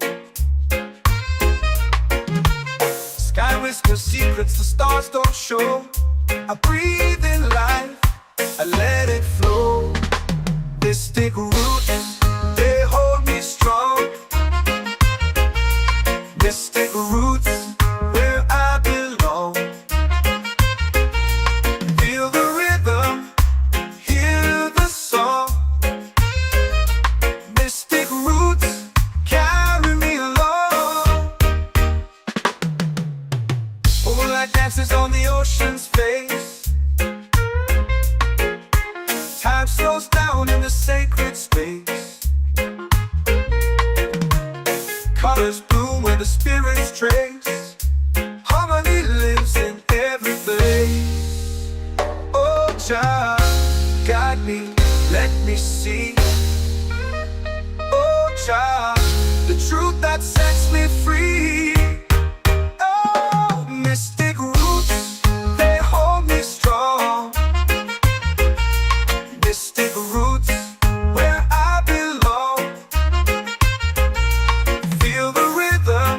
Sky whispers secrets the stars don't show. I breathe in life, I let it flow. Mystic roots, they hold me strong. Mystic roots, where I belong. Feel the rhythm, hear the song. Mystic roots, carry me along. Moonlight dances on the ocean's face. Time slows down in the sacred space. Colors bloom where the spirits trace. Harmony lives in every place. Oh, Jah, guide me, let me see. Oh, Jah, the truth that sets me free. Oh, mystic roots, they hold me strong. Mystic roots, where I belong. Feel the rhythm,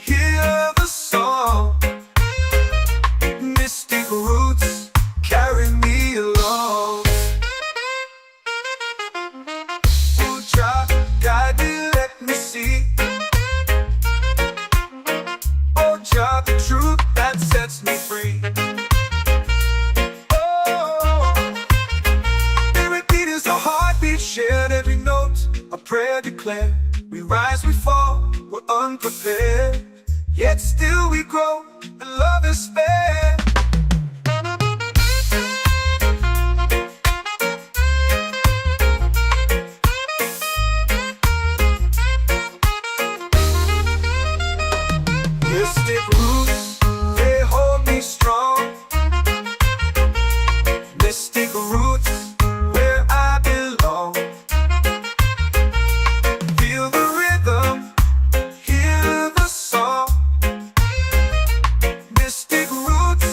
hear the song. Mystic roots, carry me along. Oh, Jah, guide me, let me see. Oh, Jah, the truth that sets me free. Shared every note, a prayer declared. We rise, we fall, we're unprepared. Yet still we grow, and love is spared. Mystic roots, they hold me strong. Mystic roots, where I belong. Feel the rhythm, hear the song. Mystic roots,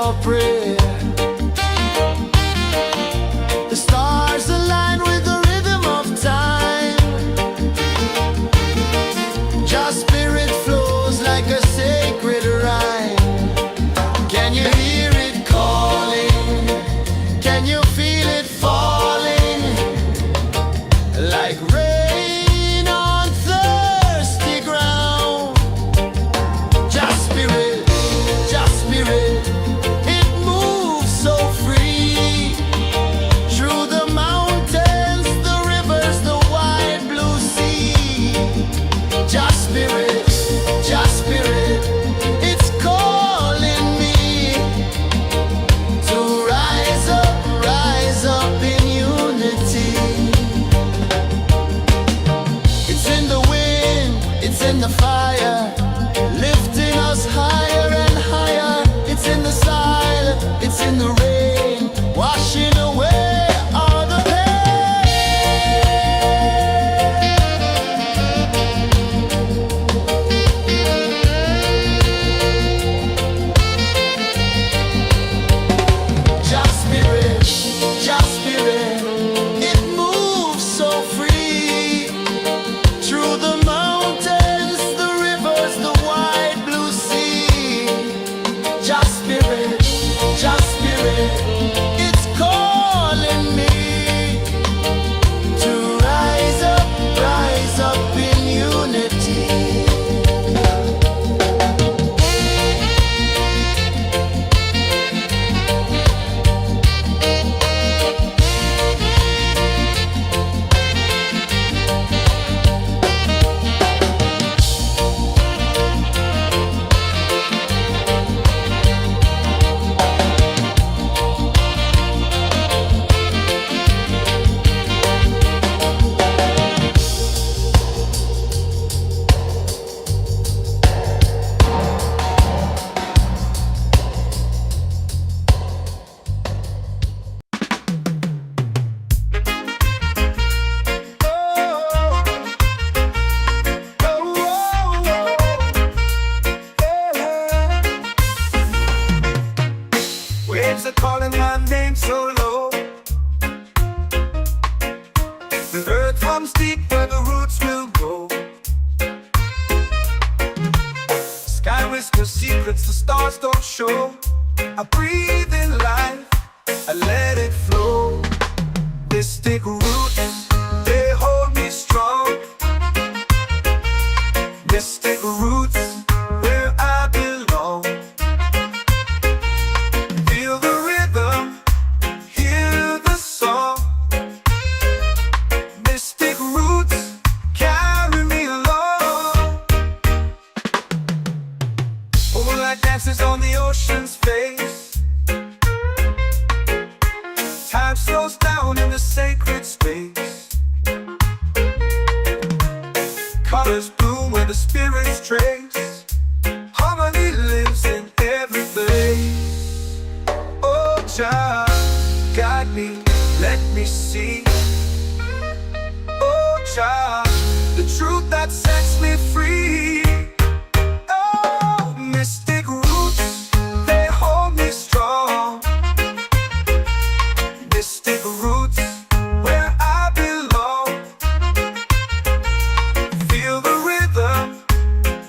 your prayer. The stars align with the rhythm of time. Your spirit flows like a sacred rhyme. Can you hear it calling? Can you feel it falling? Like rain on thirsty ground. Just spirit, it moves so free. Through the mountains, the rivers, the wide blue sea. Just spirit, it's calling me to rise up in unity. It's in the wind, it's in the fire, lifting us higher and higher. It's in the silence, it's in the rain, washing away all the pain. Just spirit, it moves so free. Through the mountains, the rivers, the wide blue sea. Just spirit, it's calling me to rise up in unity.
Waves are calling my name so low. The earth runs deep where the roots will grow. Sky whispers secrets the stars don't show. I breathe in life, I let it flow. Mystic roots, they hold me strong. Mystic roots, where I belong. Feel the rhythm, hear the song. Mystic roots, carry me along. Moonlight dances on the ocean's face. Time slows down in the sacred space. Colors bloom where the spirits trace. Harmony lives in every place. Oh, child, guide me, let me see. Oh, child, the truth that sets me free. Oh, mystic roots, they hold me strong. Mystic roots, where I belong. Feel the rhythm,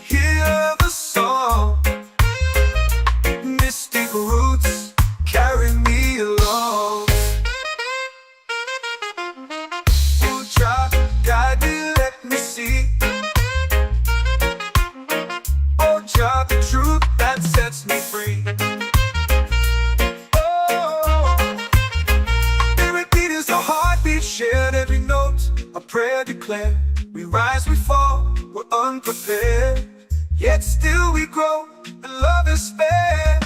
hear the song. Mystic roots, carry me along. Oh, child, guide me, let me see. Oh, child, the truth that sets me free. Oh, spirit beat is a heartbeat, shared every note, a prayer declared. We rise, we fall, we're unprepared, yet still we grow, and love is spared.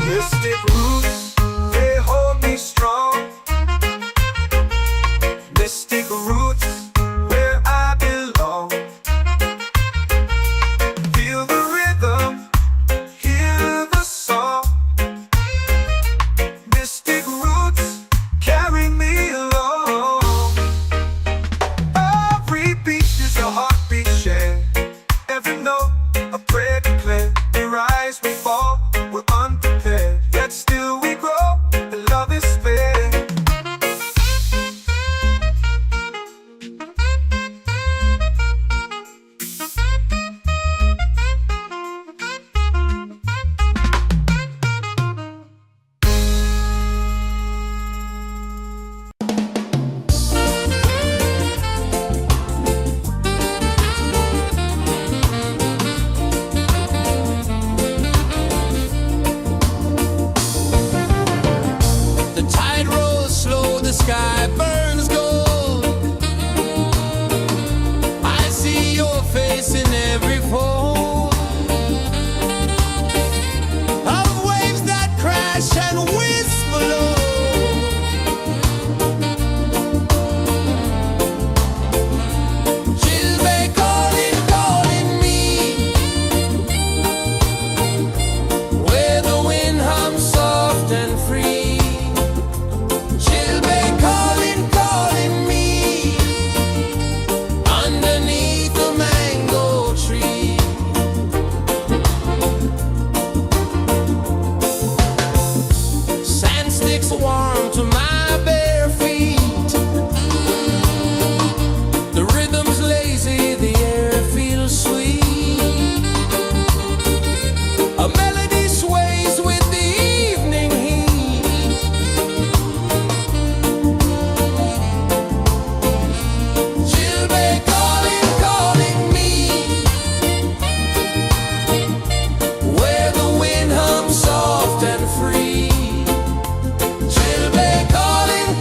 Mystic roots, they hold me strong. Mystic roots, where I belong. Feel the rhythm, hear the song.
down to my bare feet. The rhythm's lazy, the air feels sweet. A melody sways with the evening heat. Children calling, calling me, where the wind hums soft and free. Children calling,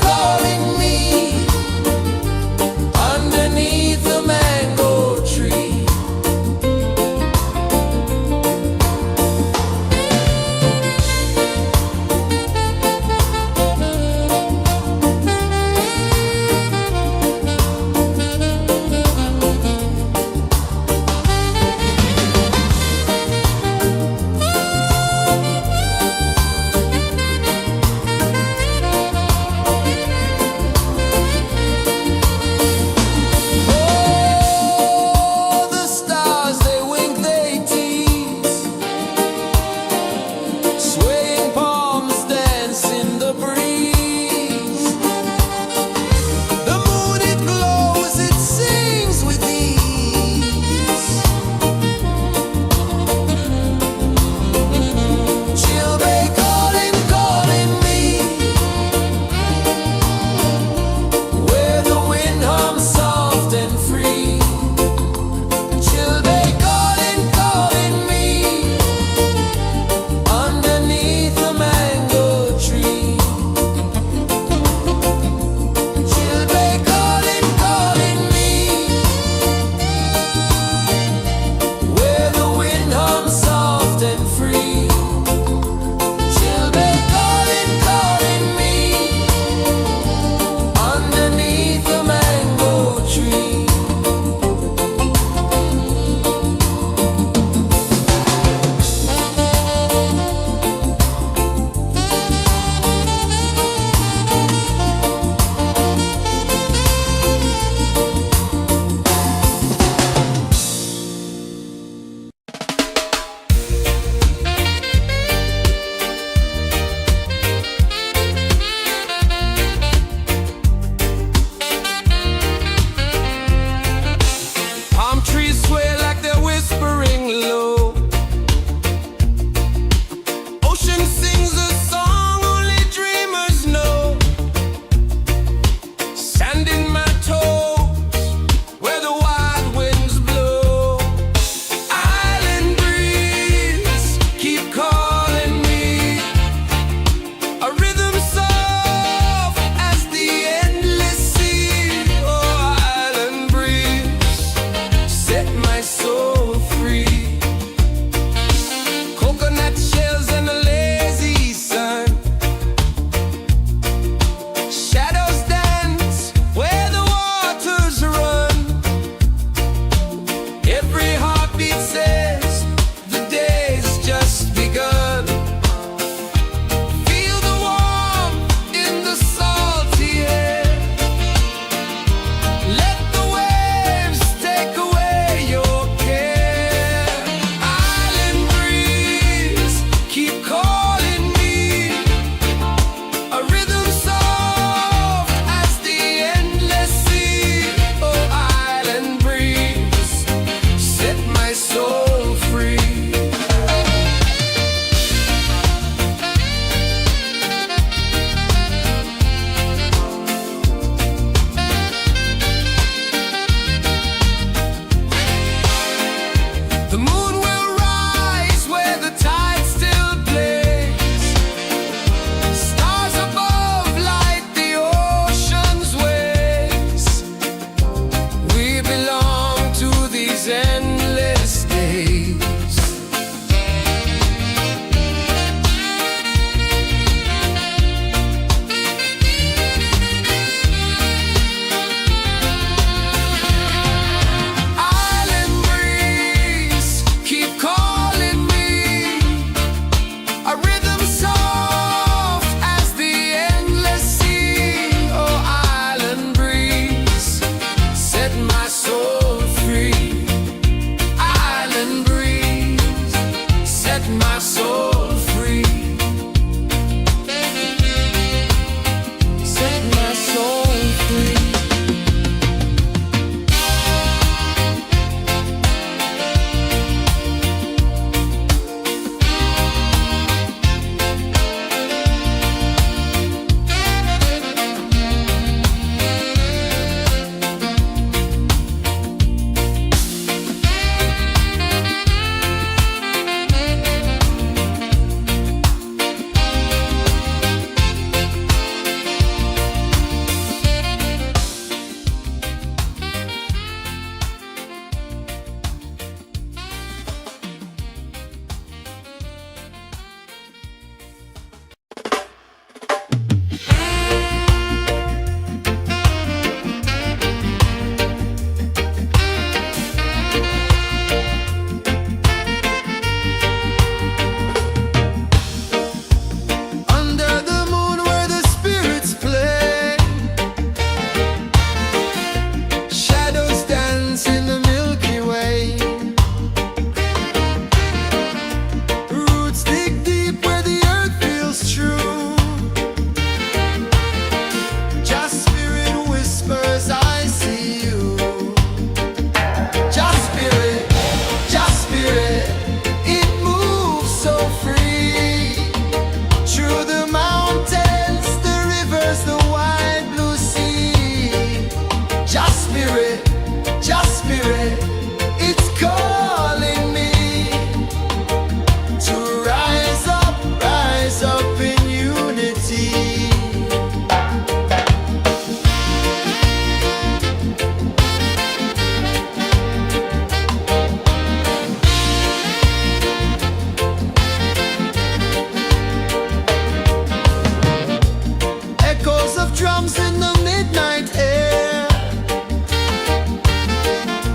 drums in the midnight air.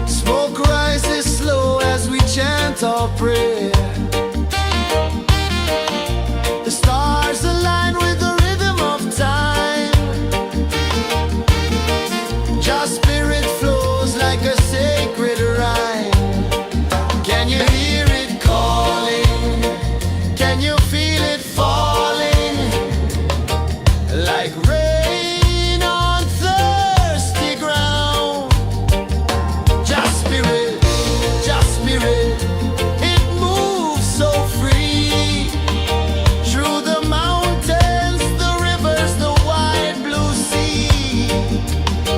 Smoke rises slow as we chant our prayer. The stars align with the rhythm of time. Your spirit flows like a sacred rhyme. Can you hear it calling? Can you feel it falling? Like rain on thirsty ground. Just spirit, it moves so free. Through the mountains, the rivers, the wide blue sea.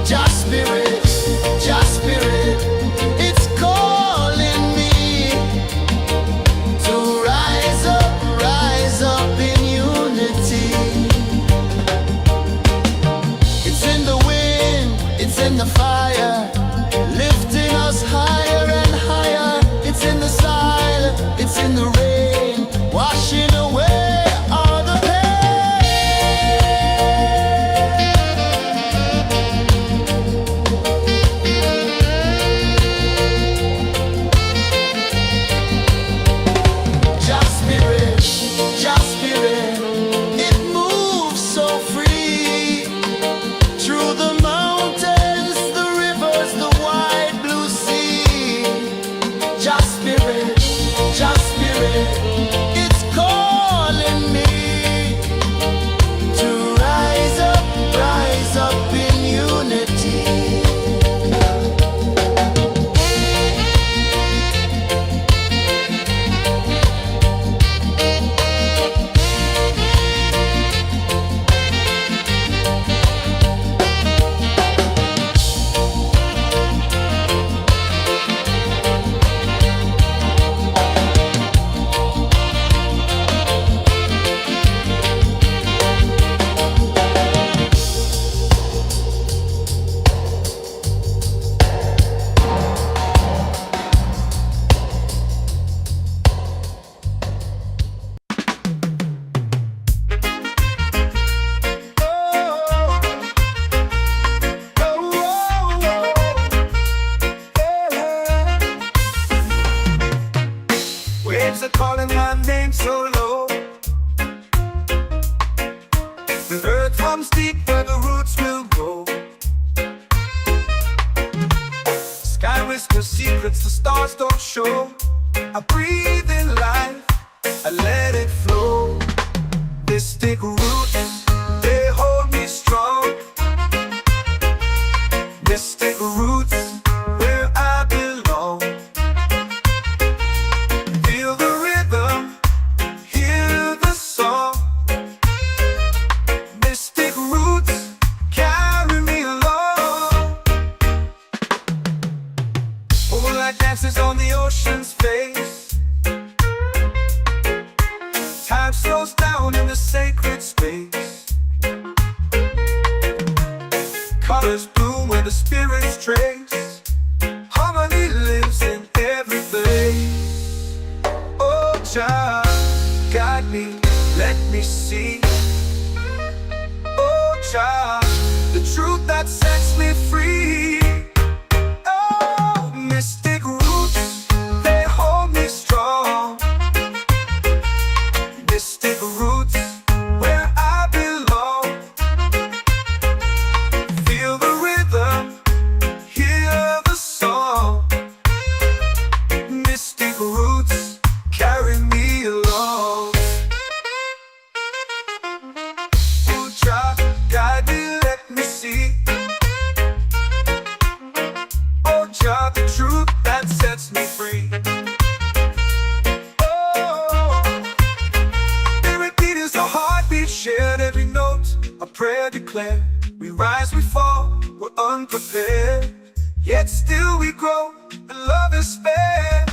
Just spirit, it's calling me to rise up in unity. It's in the wind, it's in the fire, lifting us higher and higher. It's in the silence, it's in the rain, washing away all the Just spirit, it moves so free. Through the mountains, the rivers, the wide blue sea. Just spirit, it's calling me to rise up in unity.
Waves are calling my name so low. The earth comes deep where the roots will grow. Sky whispers secrets the stars don't show. I breathe in life, I let it flow. Mystic roots, they hold me strong. Mystic roots, where I belong. Feel the rhythm, hear the song. Mystic roots, carry me along. Moonlight dances on the ocean's face. Time slows down in the sacred space. Colors bloom where the spirits trace. Harmony lives in every place. Oh, Jah, guide me, let me see. Oh, Jah, the truth that sets me free. Oh, mystic roots, they hold me strong. Mystic roots, where I belong. Feel the rhythm, hear the song. Mystic roots, carry me along. Oh, Jah, guide me, let me see. Oh, Jah, the truth that sets me free. Oh, spirit beat is a heartbeat shared, every note a prayer declared. We rise, we fall, we're unprepared, yet still we grow, and love is spared.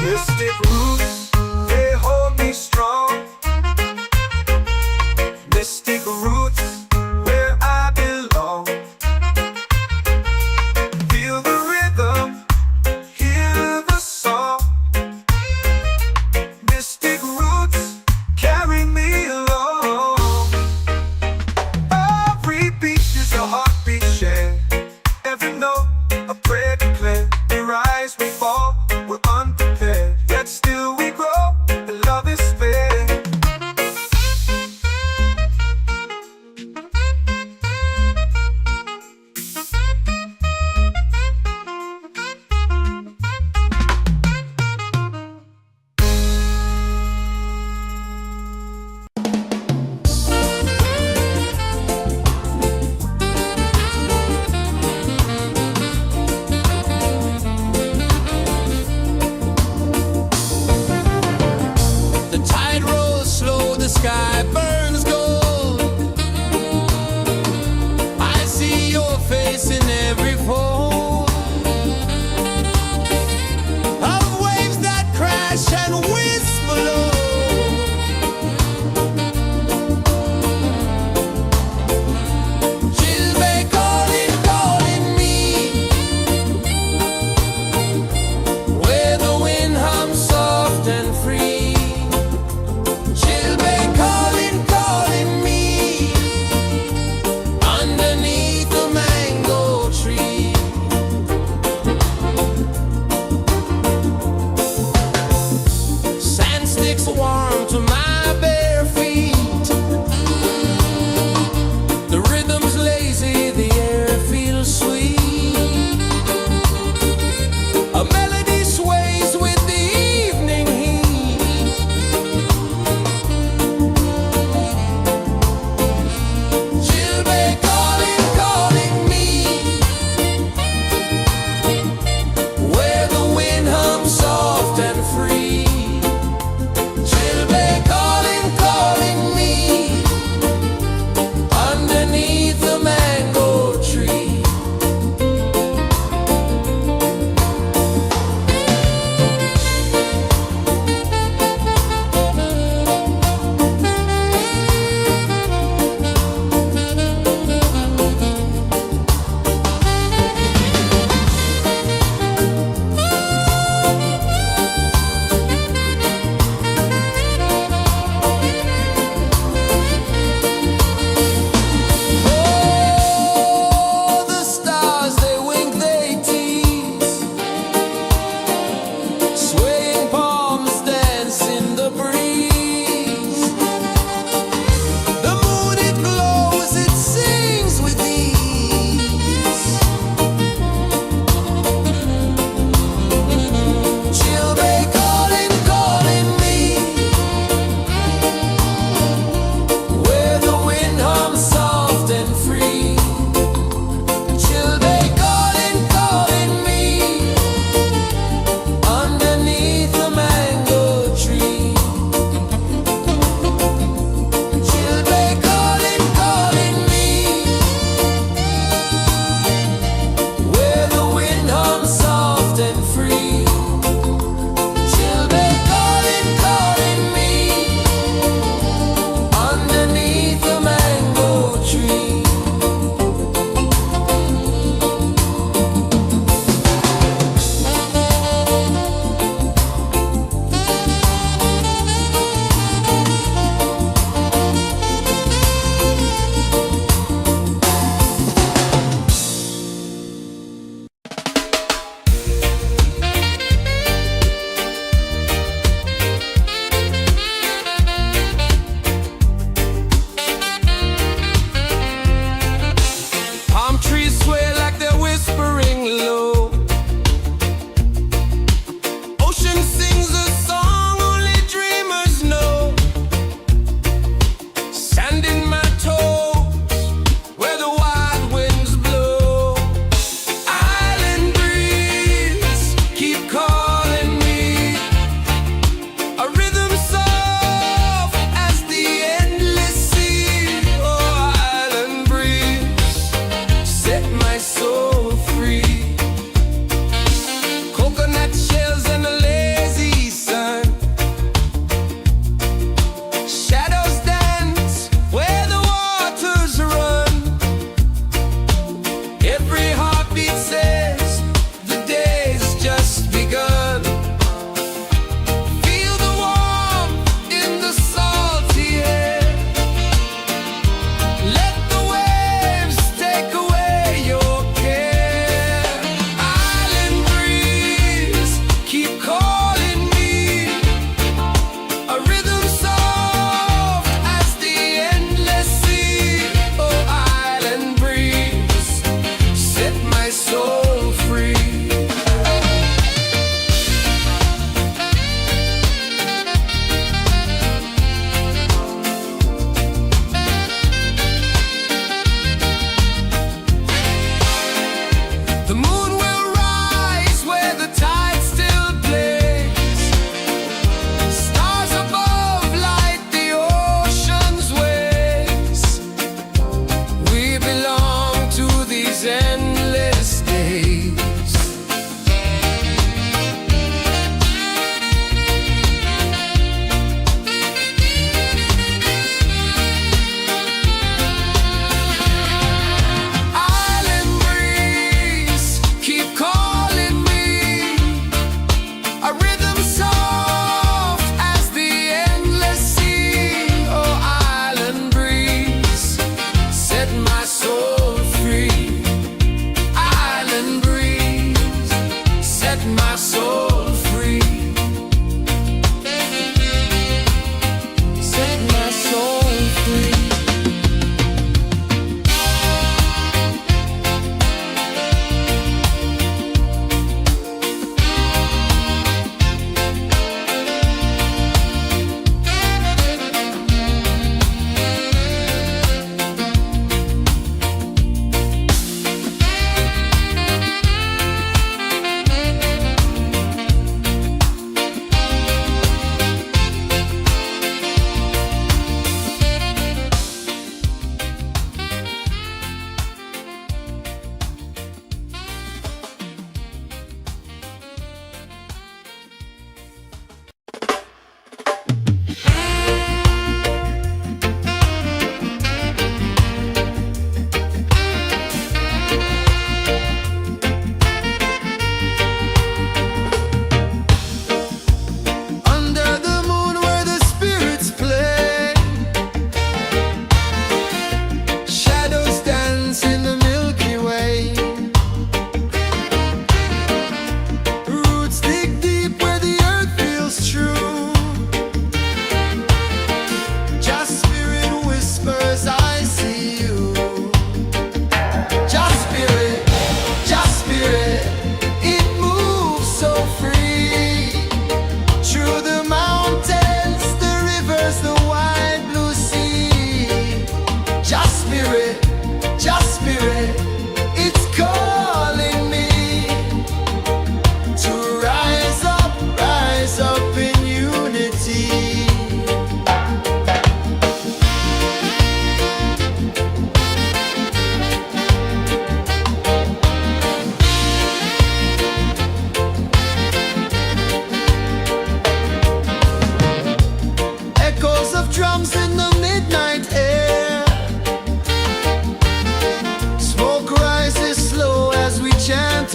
Mystic roots, they hold me strong. Mystic roots, where I belong. Feel heaven know, a prayer declared. We rise, we fall, we're unprepared, yet still we grow, and love is spared.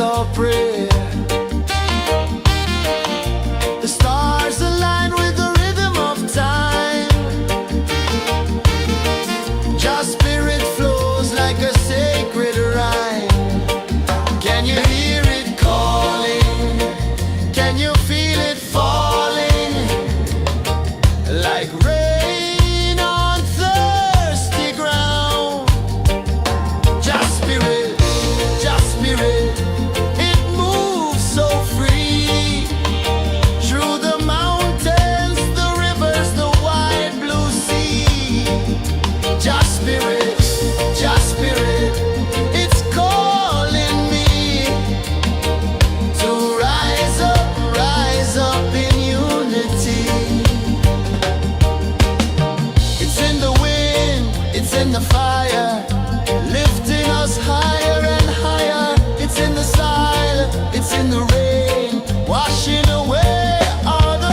or prayer. The stars align with the rhythm of time. Your spirit flows like a sacred rhyme. Can you hear it calling? Can you feel it falling? Like rain on thirsty ground. Just spirit, it moves so free. Through the mountains, the rivers, the wide blue sea. Just spirit, it's calling me to rise up in unity. It's in the wind, it's in the fire, lifting us higher and higher. It's in the silence, it's in the rain, washing away all the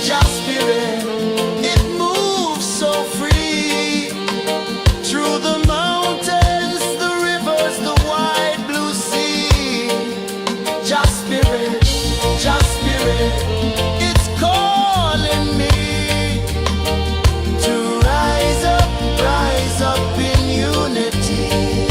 Just spirit, it moves so free. Through the mountains, the rivers, the wide blue sea. Just spirit, it's calling me to rise up in unity.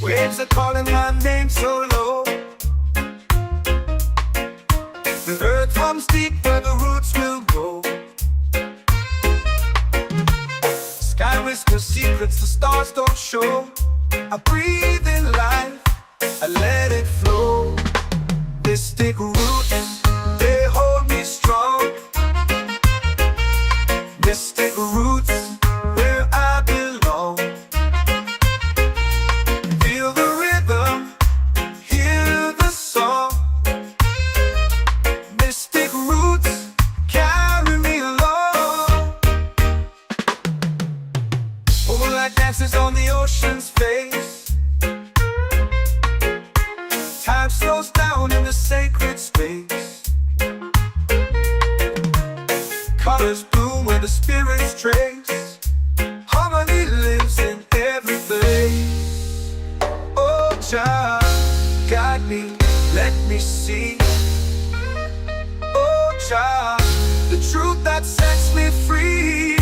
Waves are calling my name so low. The earth comes deep where the roots will go. Sky whispers secrets the stars don't show. I breathe in life, I let it flow. Mystic roots, they hold me strong. Mystic roots, where I belong. Feel the rhythm, hear the song. Mystic roots, carry me along. Moonlight dances on the ocean's face. Time slows down in the sacred space. Colors bloom where the spirits trace. Harmony lives in every place. Oh, child, guide me, let me see. Oh, child, the truth that sets me free.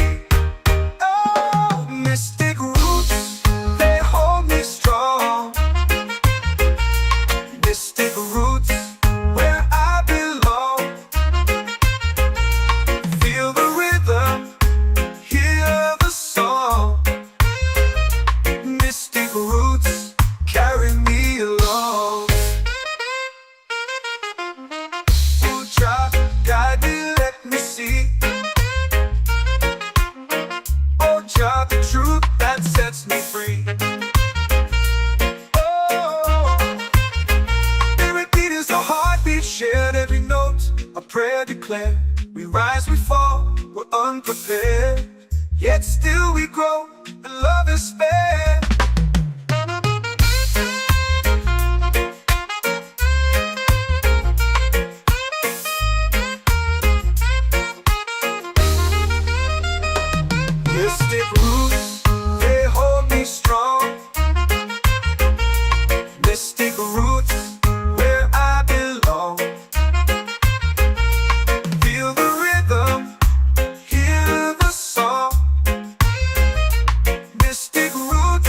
Oh, mystic roots, they hold me strong. Mystic roots, where I belong. Feel the rhythm, hear the song. Mystic roots, carry me along. Oh, child, guide me, let me see. Oh, child, the truth that sets me free. Oh, every beat is a heartbeat shared, every note a prayer declared. We rise, we fall, we're unprepared, yet still we grow, and love is spared. Mystic roots, they hold me strong. Mystic roots, where I belong. Feel the rhythm, hear the song. Mystic roots,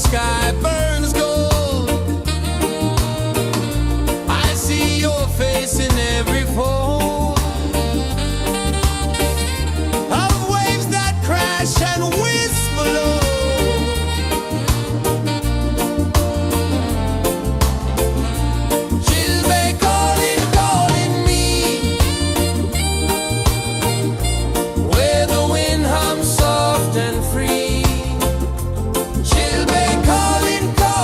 the sky burns gold. I see your face in every fold of waves that crash and whisper low. She'll be calling, calling me where the wind hums soft and free. She'll be calling, calling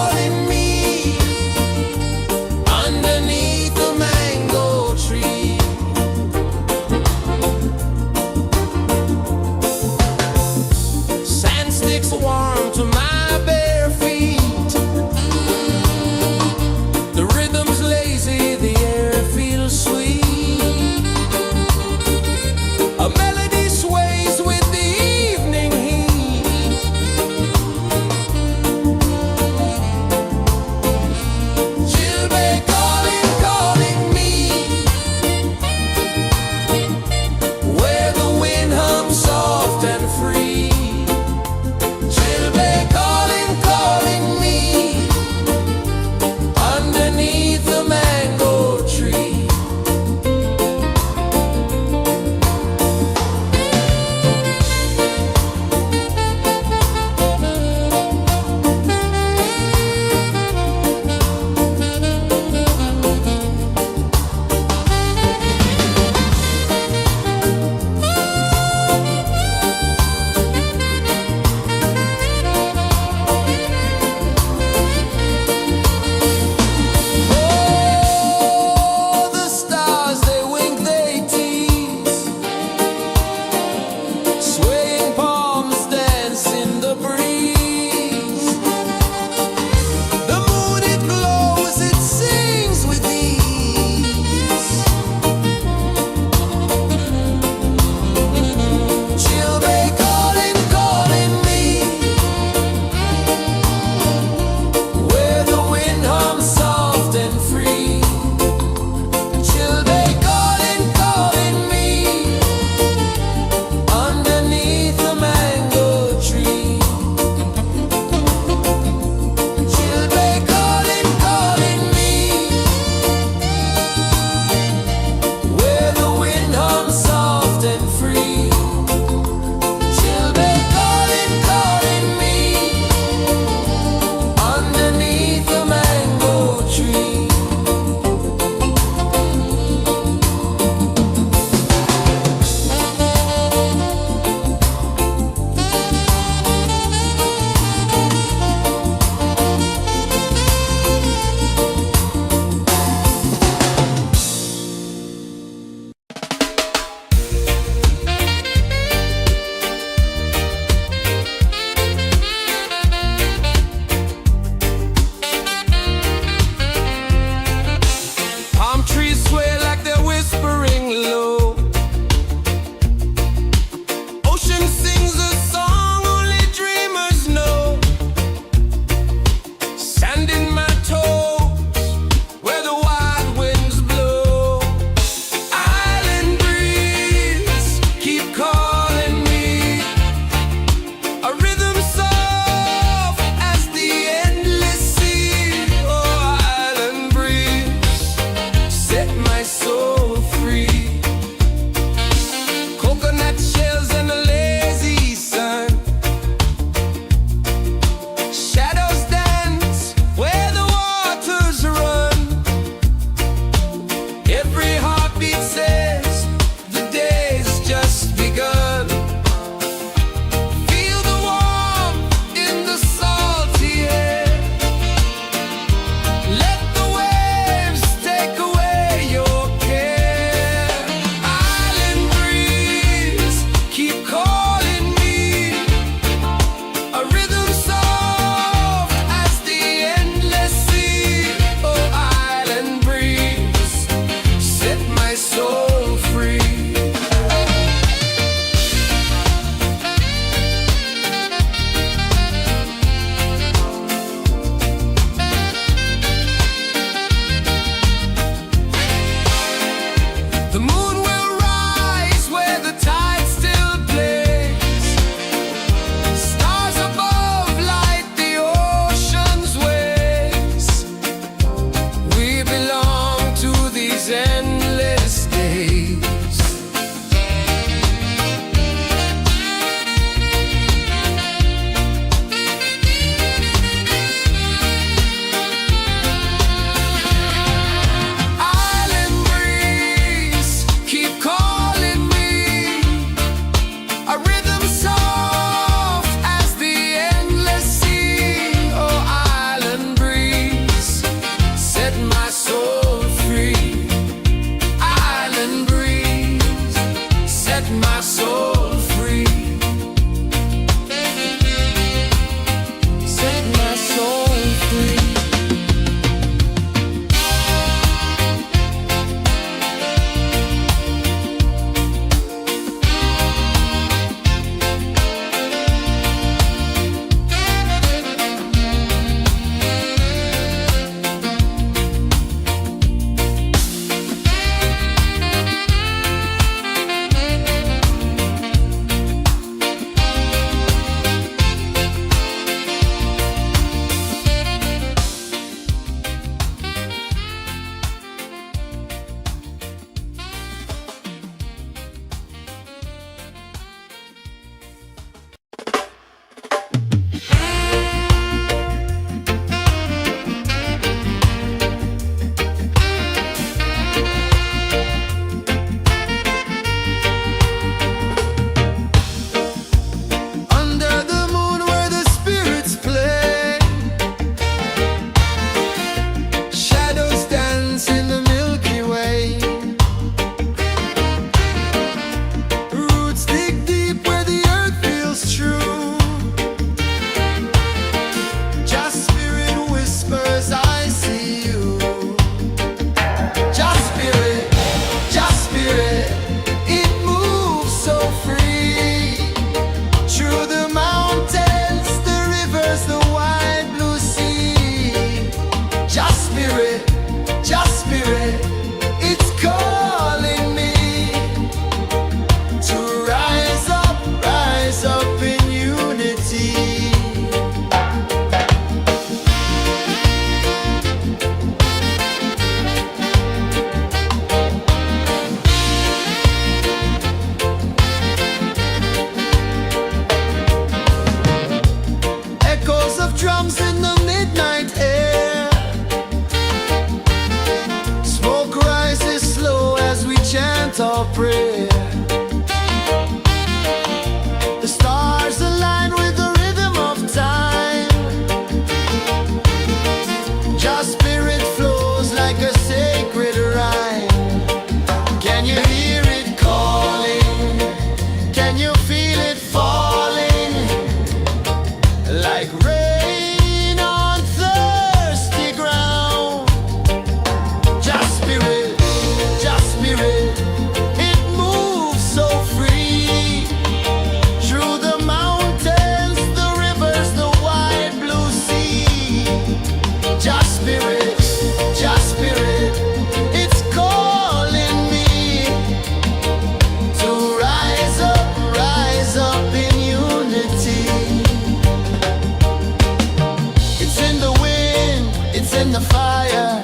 in the fire,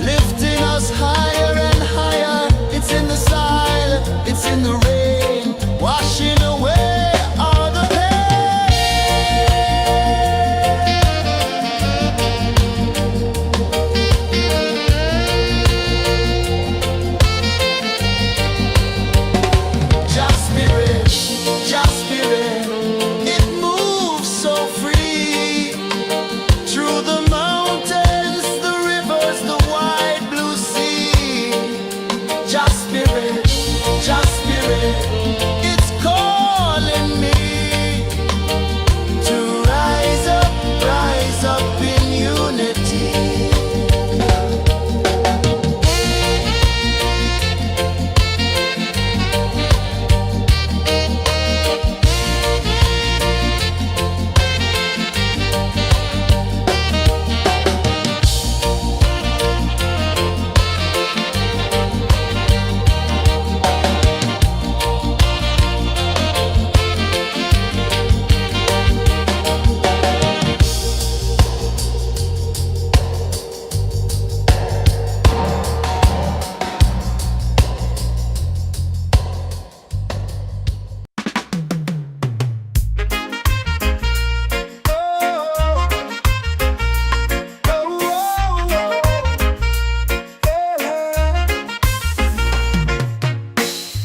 lifting us higher and higher. It's in the silence, it's in the rain, washing away all the Just spirit, it moves so free through the mountains, the rivers, the wide blue sea. Just spirit, it's calling me to rise up in unity.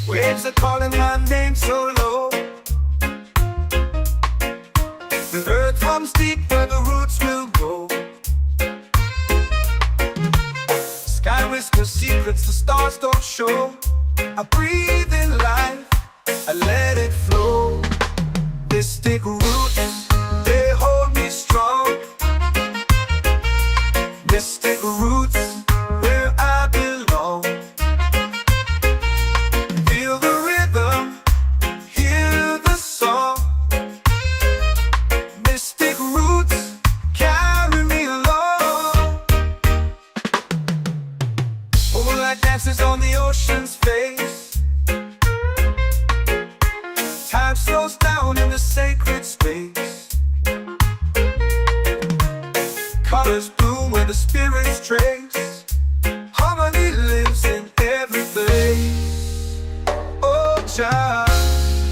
Waves are calling my name so low. The earth comes deep where the roots will go. Sky whispers secrets the stars don't show. I breathe in life, I let it flow. Mystic roots, they hold me strong. Mystic roots, where I belong. Feel the rhythm, hear the song. Mystic roots, carry me along. Moonlight dances on the ocean's face. Time slows down in the sacred space. Colors bloom where the spirits trace. Harmony lives in every place. Oh, child,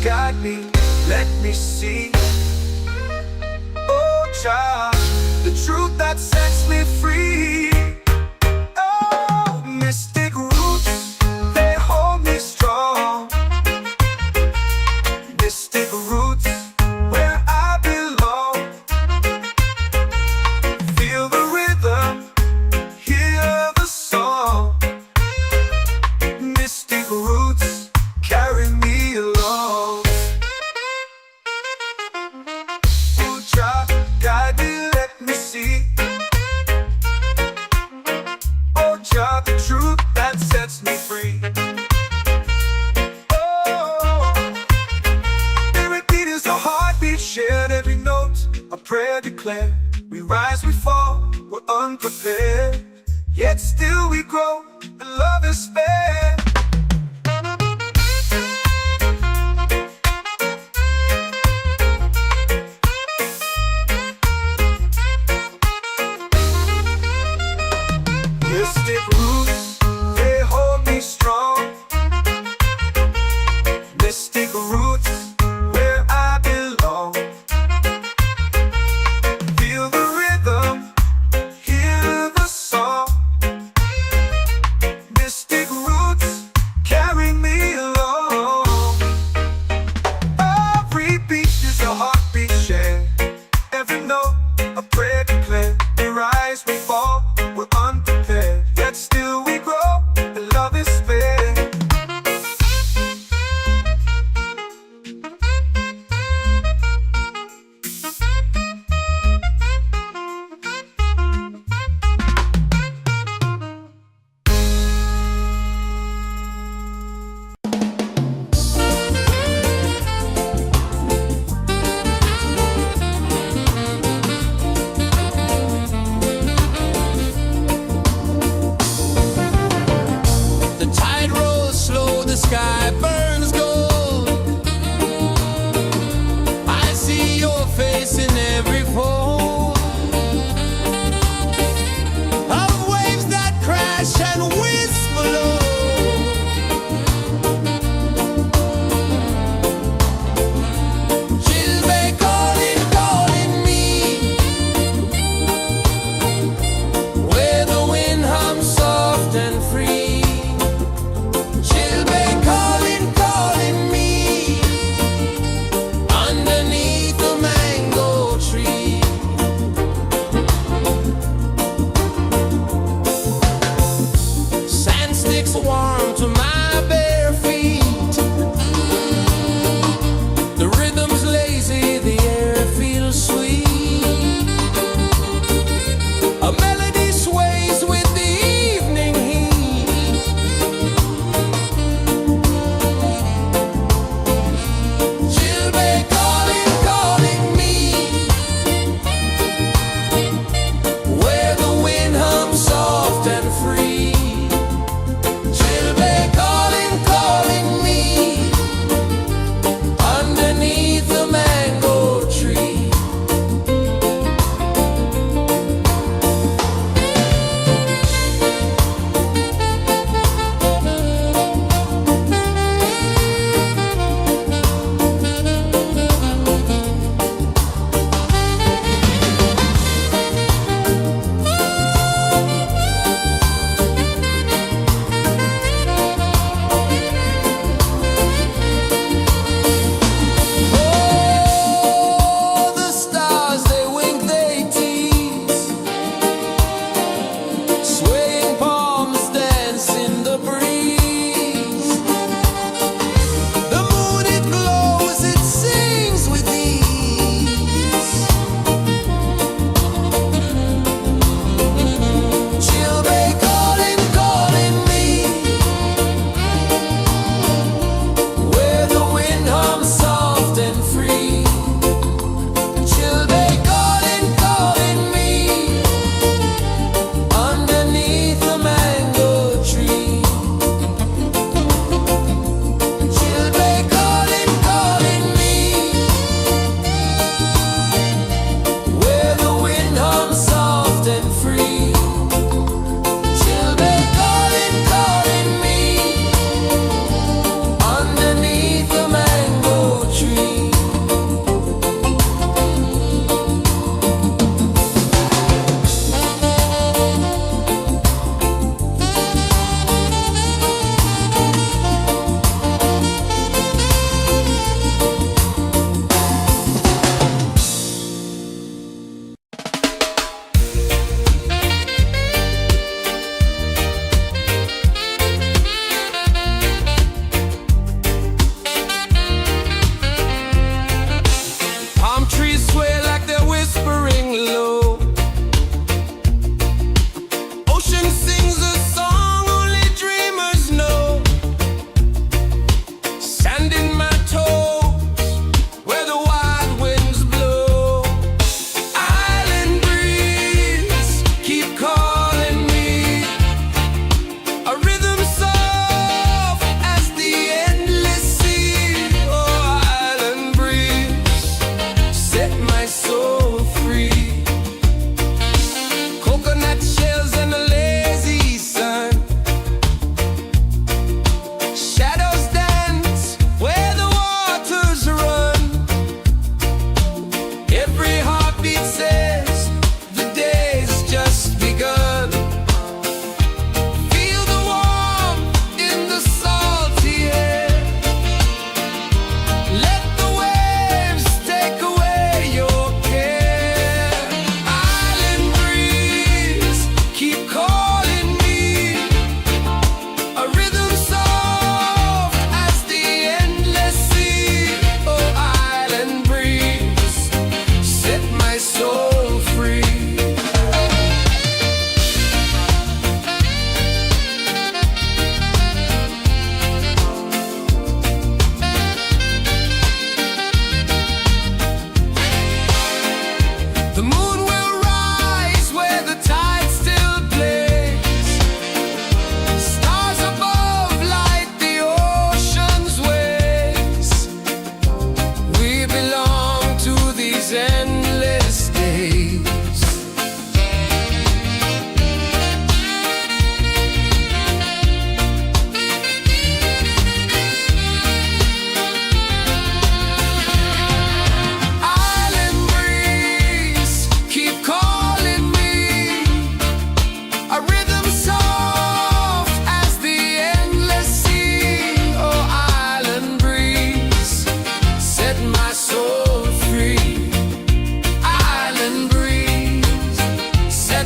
guide me, let me see. Oh, child, the truth that sets me free. Oh, mystic roots, they hold me strong. Mystic roots, where I belong. Feel the rhythm, hear the song. Mystic roots, carry me along. Oh, child, guide me, let me see. Oh, child, the truth that sets me free. Oh, every beat is a heartbeat shared, every note a prayer declared. We rise, we fall, we're unprepared, yet still we grow, and love is spared. Mystic roots, they hold me strong. Mystic roots, where I belong. Feel the rhythm, hear the song. Mystic roots,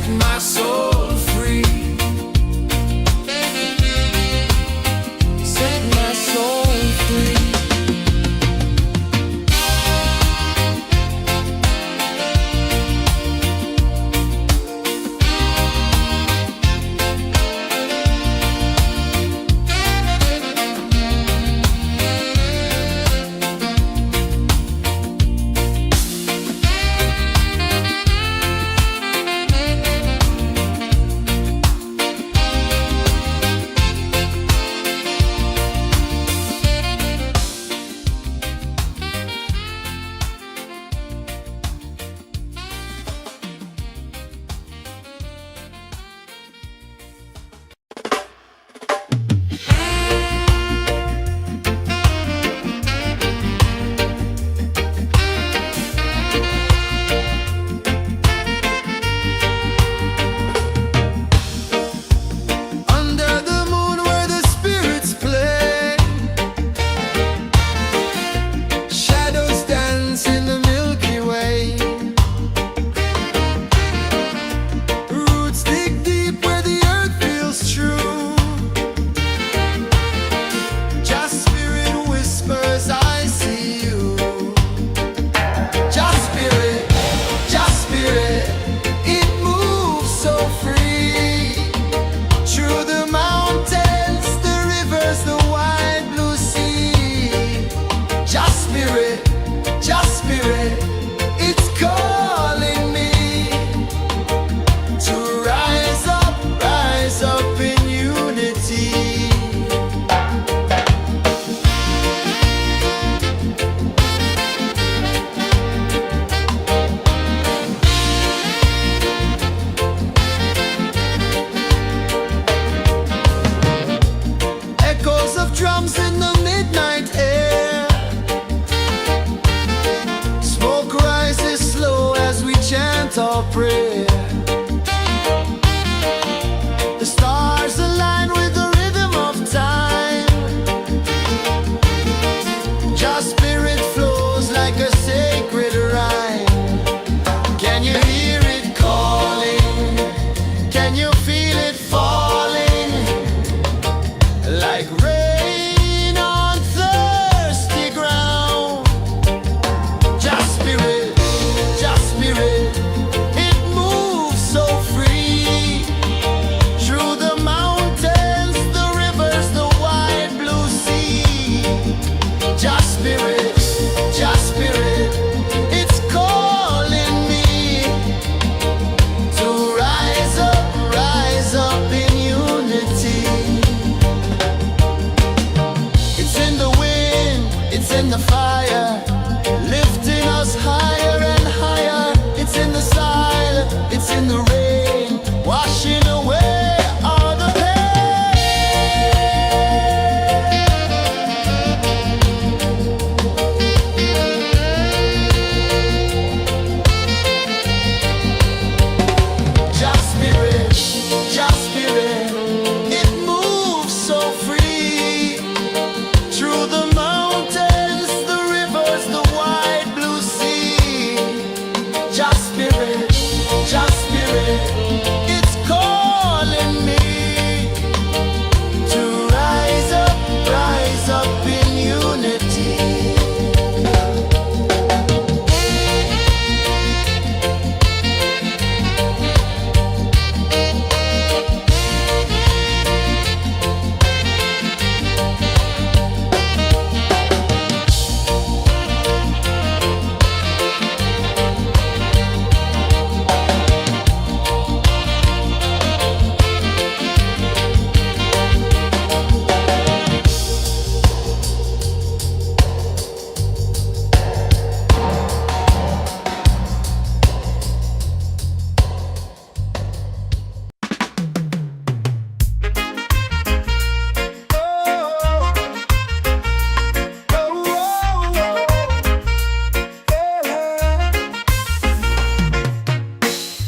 set my soul free. Set my soul free.
Under the moon where the spirits play, shadows dance in the Milky Way. Roots dig deep where the earth feels true. Just spirit whispers, I see you. Just spirit, it moves so free. Through the mountains, the rivers, the wide blue sea. Just spirit, it's calling me to rise up in unity. Echoes of drums in the midnight air. Smoke rises slow as we chant our prayer. The stars align with the rhythm of time. Just spirit flows like a sacred rhyme. Can you hear it calling? Can you feel it falling? Like rain on thirsty ground. Just spirit, it moves so free. Through the mountains, the rivers, the wide blue sea. Just spirit, it's calling me to rise up in unity. It's in the wind, it's in the fire, lifting us higher and higher. It's in the silence, it's in the rain, washing away all the pain. Just spirit, it moves so free. Through the mountains, the rivers, the wide blue sea. Just spirit, it's calling me to rise up in unity.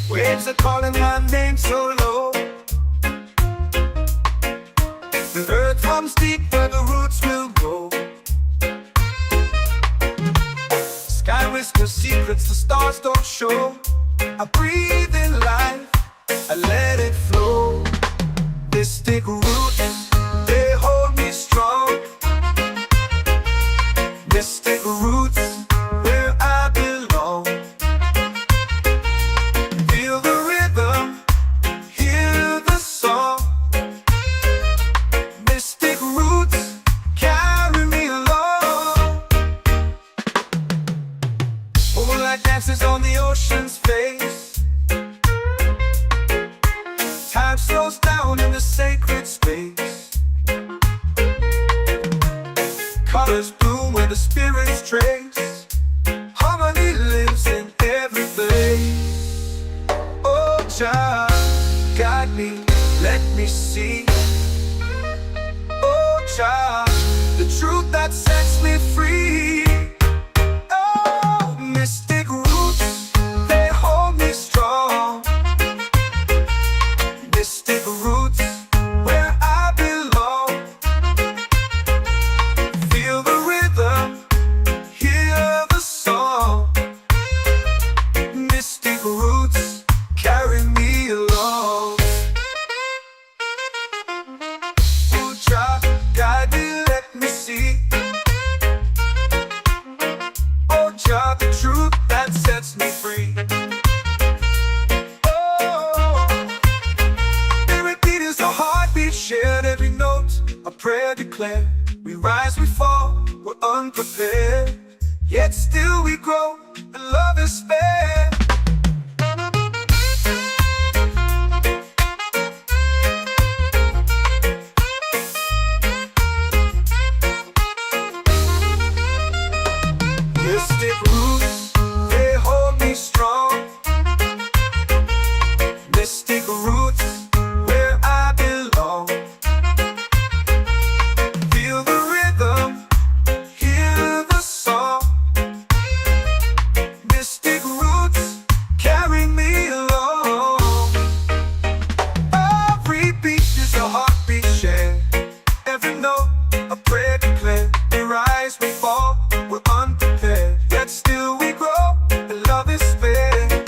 Waves are calling my name so low. The earth comes deep where the roots will go. Sky whispers secrets the stars don't show. I breathe in life, Mystic roots, they hold me strong. Mystic roots, where I belong. Feel the rhythm, hear the song. Mystic roots, carry me along. Moonlight dances on the ocean's face. Time slows down in the sacred space. Colors bloom where the spirits trace. Harmony lives in every place. Oh, child, guide me, let me see. Oh, child, the truth that sets me free. Oh, mystic roots, they hold me strong. Mystic roots, where I belong. Feel the rhythm, hear the song. Mystic roots, carry me along. Oh, child, guide me, let me see. Oh, child, the truth that sets me free. Oh, spirit beat is a heartbeat shared, every note a prayer declared. We rise, we fall, we're unprepared, yet still we grow, and love is spared. Mystic roots, they hold me strong. Mystic roots, where I belong. Feel the rhythm, hear the song. Mystic roots, carry me along. Every beat is a heartbeat shared, every note a prayer declared. We rise, we fall, we're unprepared, yet still we grow, and love is spared.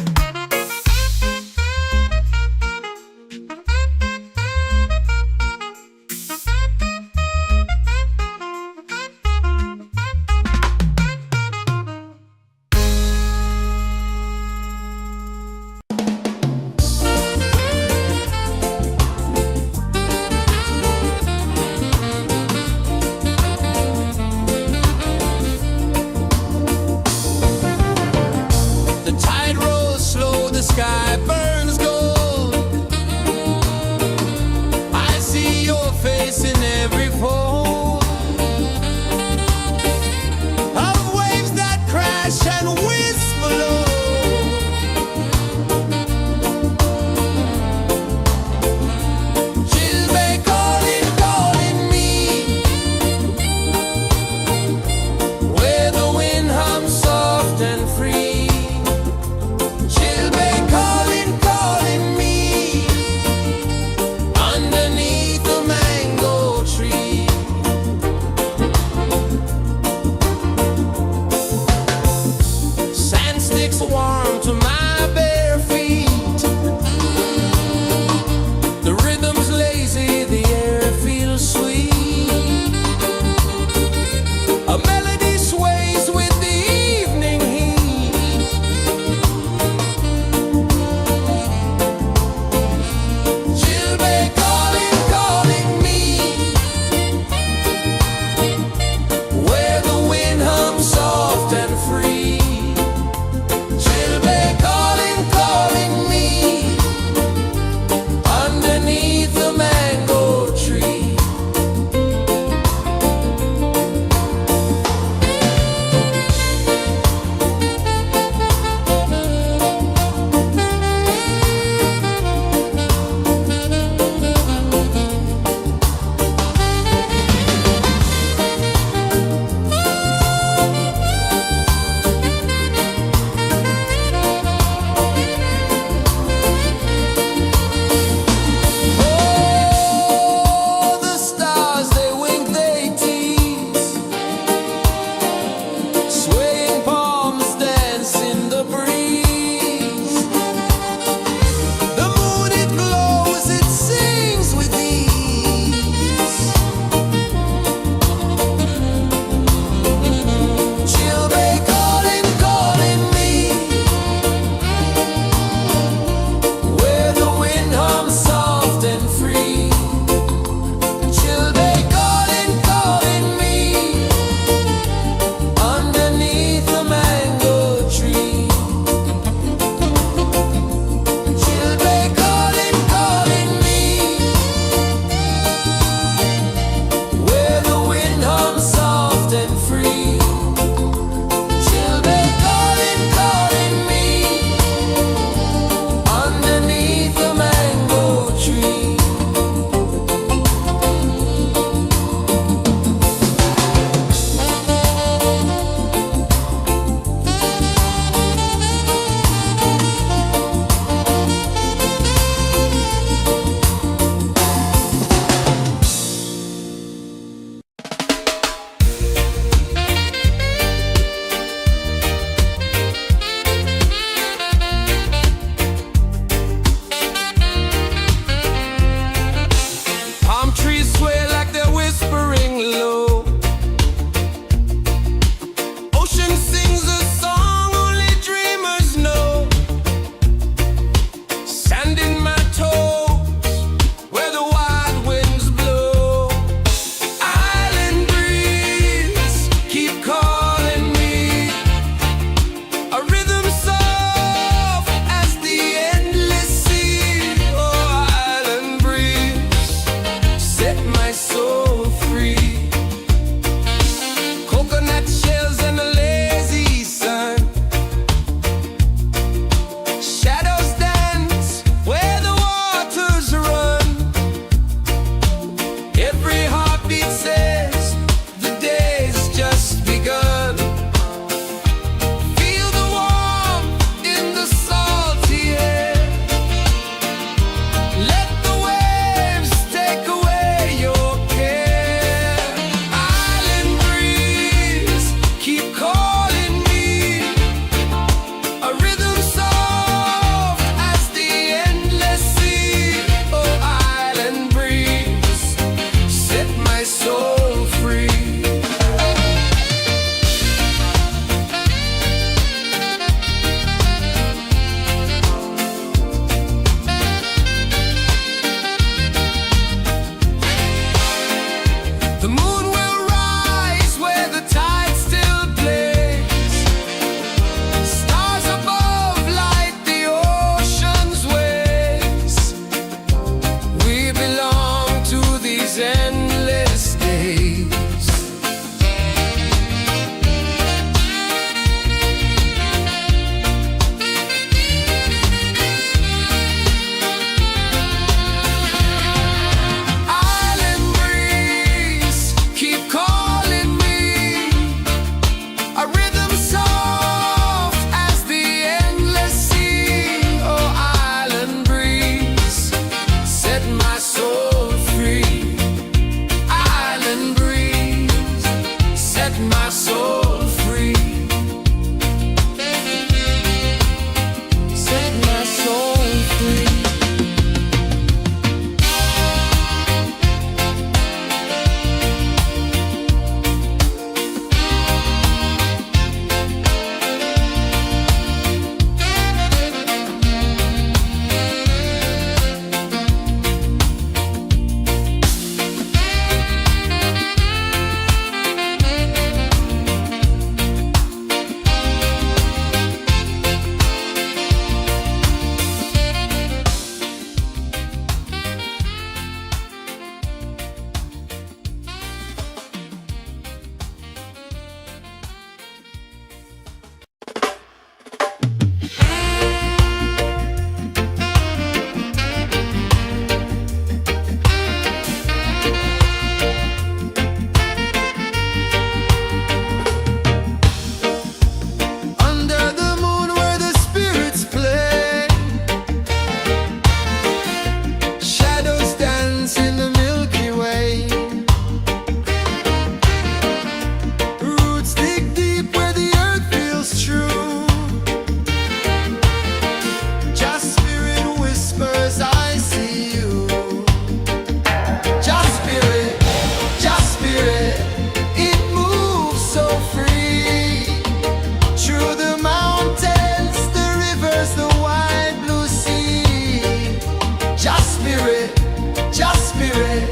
just spirit,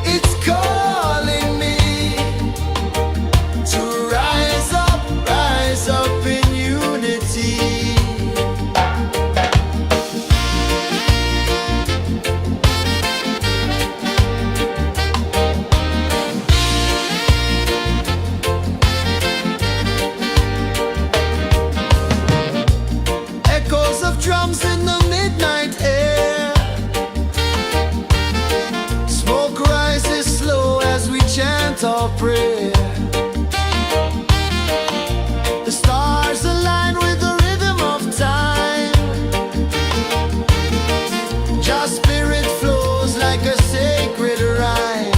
it's calling me to rise up in unity. Echoes of drums in the midnight air. Smoke rises slow as we chant our prayer. The stars align with the rhythm of time. Just spirit flows like a sacred rhyme.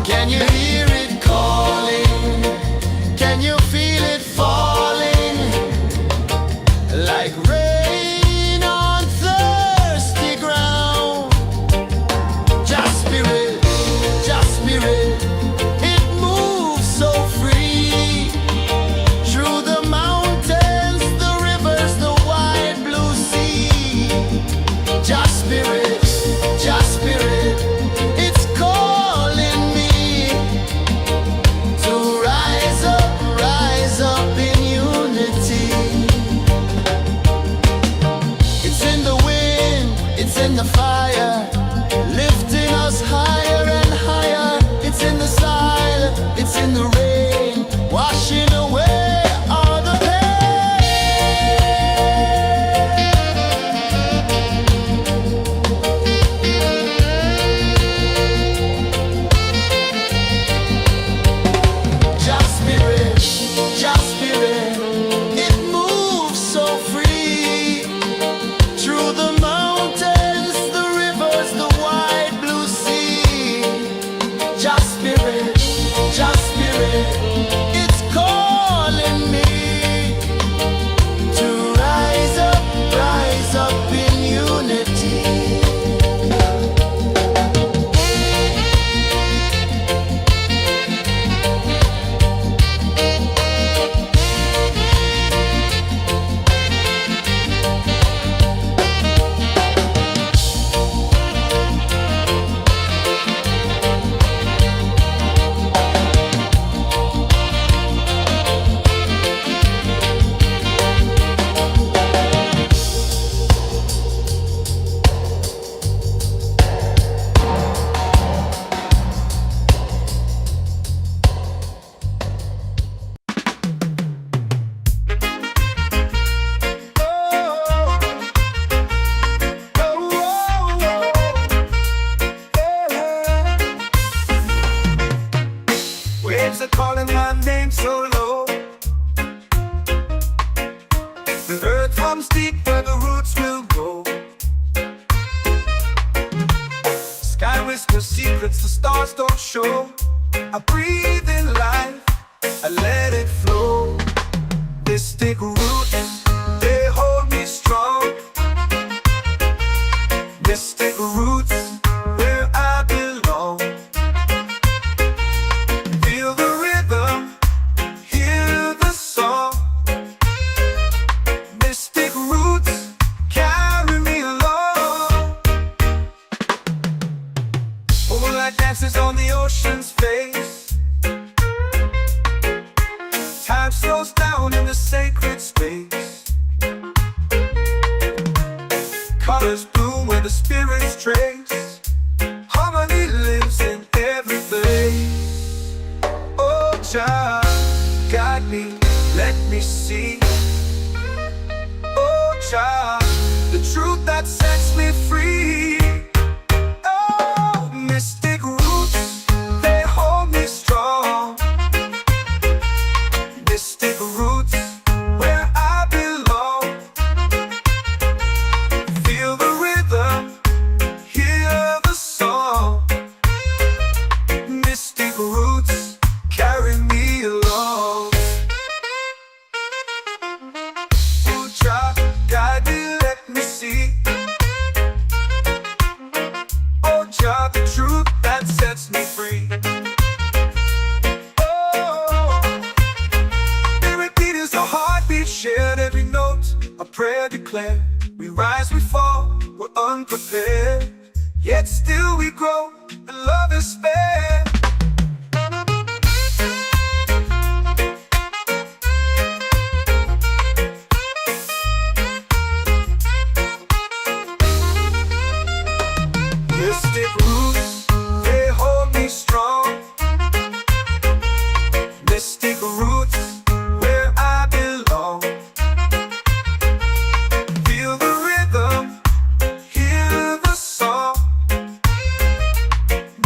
Can you hear it calling? Can you feel it falling? Like rain on thirsty ground. Just spirit, it moves so free. Through the mountains, the rivers, the wide blue sea. Just spirit, it's calling me to rise up in unity. It's in the wind, it's in the fire, lifting us higher and higher. It's in the silence, it's in the rain, washing away all the pain. Just spirit, it moves so free. Through the mountains, the rivers, the wide blue sea. Just spirit, it's calling me to rise up in unity.
Waves are calling my name so low. The earth hums deep where the roots will go. Sky whispers secrets the stars don't show. I breathe in life, I let it flow. Mystic roots, they hold me strong. Mystic roots, where I belong. Feel the rhythm, hear the song. Mystic roots, carry me along. Moonlight dances on the ocean's face. Time slows down in the sacred space. Colors bloom where the spirits trace. Harmony lives in every place. Oh, child, guide me, let me see. Oh, child, the truth that sets me free. Oh, mystic roots, they hold me strong. Mystic roots, where I belong. Feel the rhythm, hear Yet still we grow, and love is spared. Mystic roots, they hold me strong. Mystic roots, where I belong. Feel the rhythm, hear the song.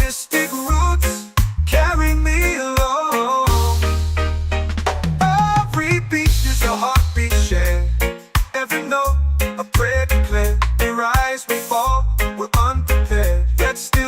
Mystic roots, carry me along. Every beat is a heartbeat shared. Every note, a prayer declared. We rise, we fall, we're unprepared. Yet still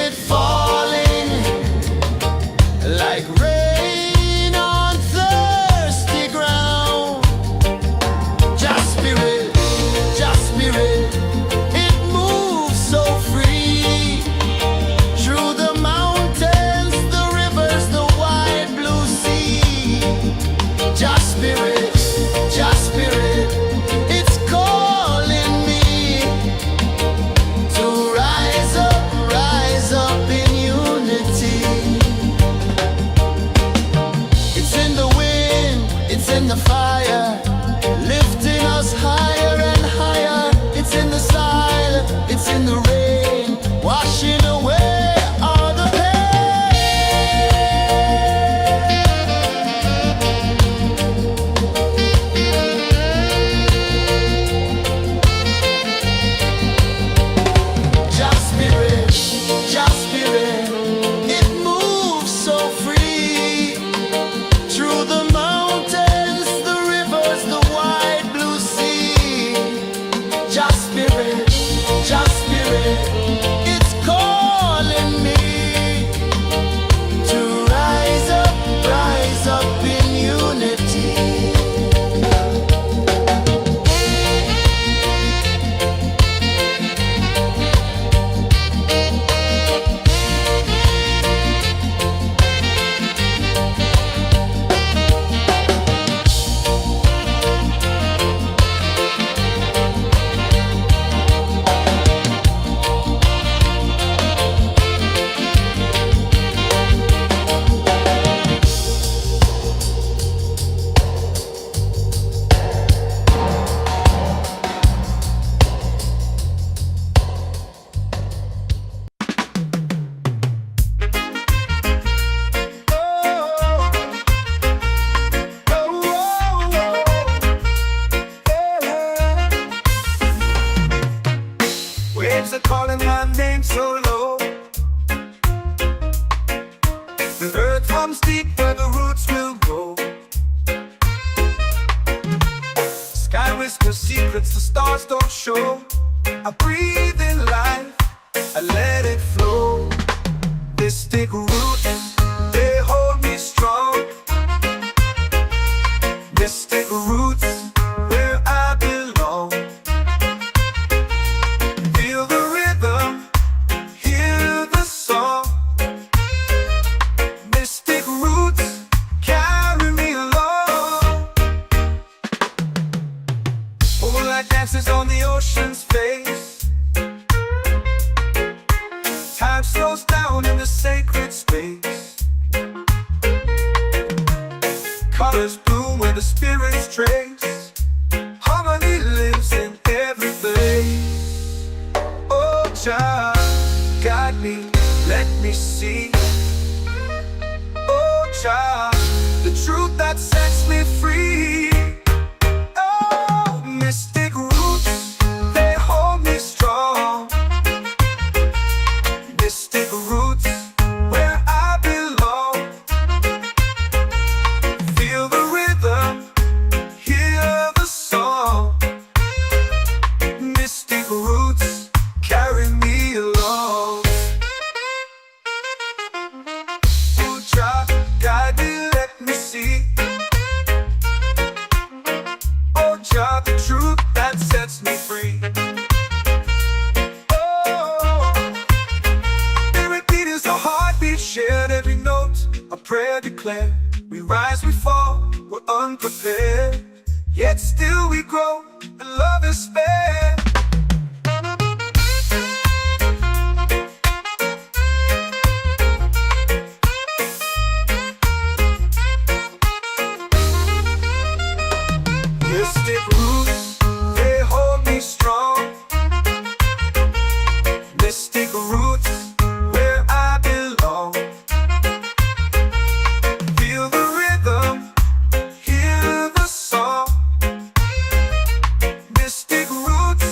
Spirit falling like rain on thirsty ground. Just Spirit, it moves so free through the mountains, the rivers, the wide blue sea. Just Spirit, it's calling me to rise up in unity. It's in the wind, it's in the fire, lifting us higher and higher. It's in the silence, it's in the rain, washing away all the Just Spirit, it moves so free through the mountains, the rivers, the wide blue sea. Just Spirit, it's calling me to rise up in unity.
Waves are calling my name so low. The earth hums deep where the roots will go. Sky whispers secrets the stars don't show. I breathe in life, I let it flow. Mystic roots, they hold me strong. Mystic roots, where I belong. Feel the rhythm, hear the song. Mystic roots, carry me along. Moonlight dances on the ocean's face. Time slows down in the sacred space. Colors bloom where the spirits trace. Harmony lives in every place. Oh, child, guide me, let me see. Oh, child, the truth that sets me free. Oh, mystic roots, they hold me strong. Mystic roots, where I belong. Feel the rhythm, hear the song. Mystic roots, carry me along. Oh, child, guide me, let me see. Oh, child, the truth that sets me free. Oh, every beat is a heartbeat shared, every note a prayer declared. We rise, we fall, we're unprepared, yet still we grow, and love is spared. Mystic roots, they hold me strong. Mystic roots, where I belong. Feel the rhythm, hear the song. Mystic roots,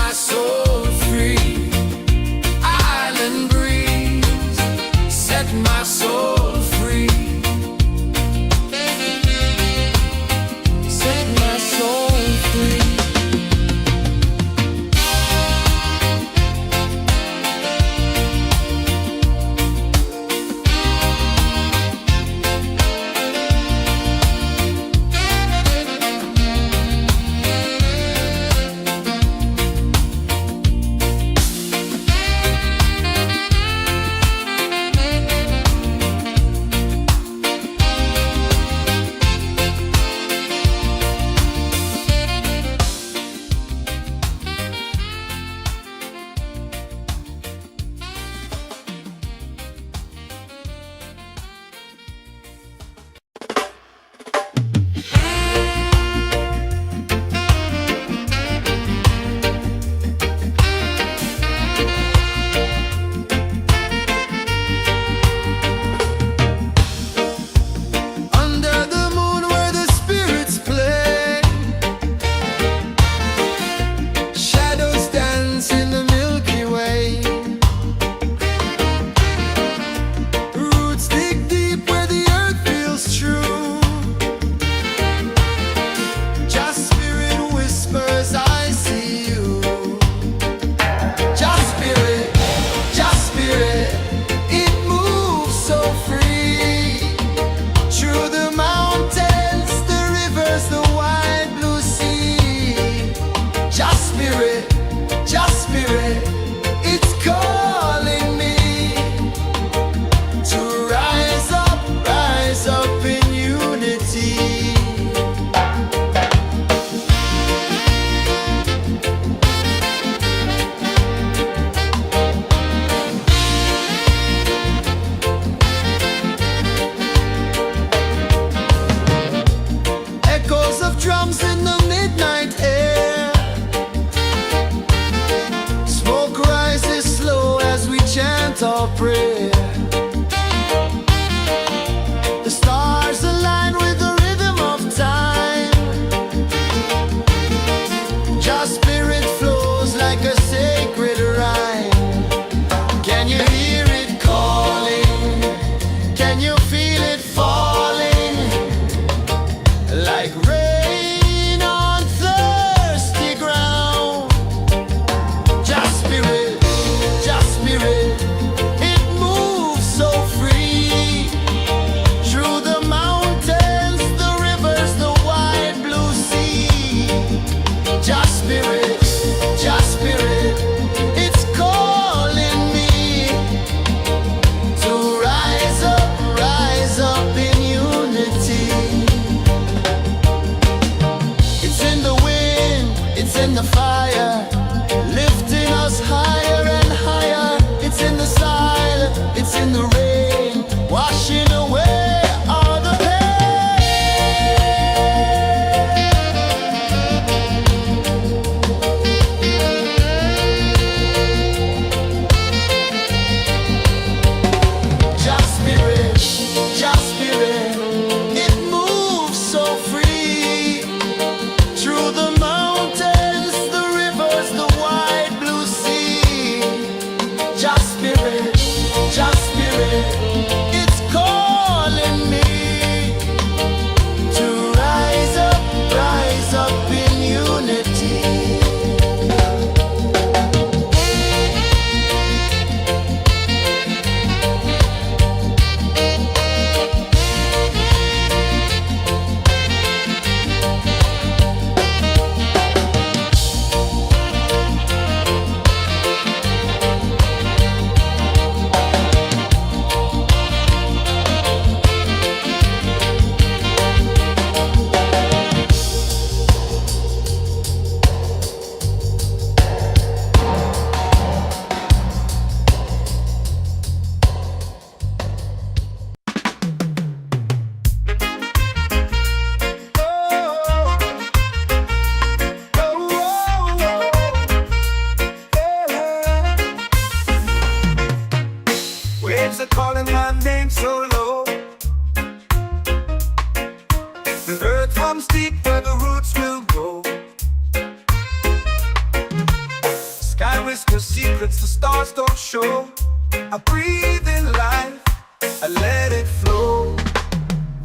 my soul free. Island breeze, set my soul free. Set my soul free.
Under the moon where the spirits play, shadows dance in the Milky Way. Roots dig deep where the earth feels true. Just spirit whispers, I see you. Just spirit, it moves so free. Through the mountains, the rivers, the wide blue sea. Just spirit, it's calling me to rise up in unity. Echoes of drums in the midnight air. Smoke rises slow as we chant our prayer. The stars align with the rhythm of time. Just spirit flows like a sacred rhyme. Can you hear it calling? Can you feel it falling? Like rain on thirsty ground. Just spirit, it moves
whispers secrets the stars don't show. I breathe in life, I let it flow.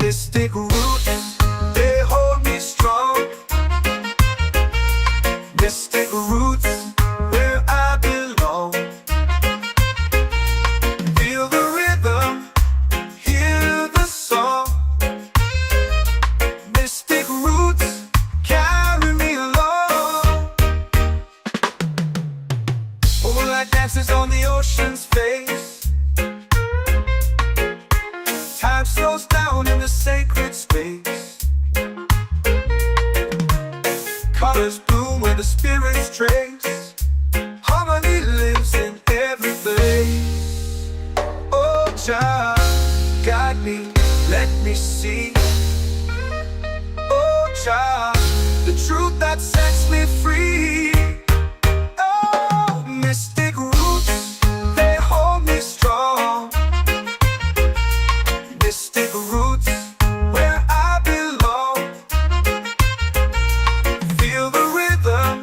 Mystic roots, they hold me strong. Mystic roots, where I belong. Feel the rhythm, hear the song. Mystic roots, carry me along. Moonlight dances on the ocean's face. Time slows down in the sacred space. Colors bloom where the spirits trace. Harmony lives in every place. Oh, Jah, guide me, let me see. Oh, Jah, the truth that sets me free. Oh, mystic roots, they hold me strong. Mystic roots, where I belong. Feel the rhythm,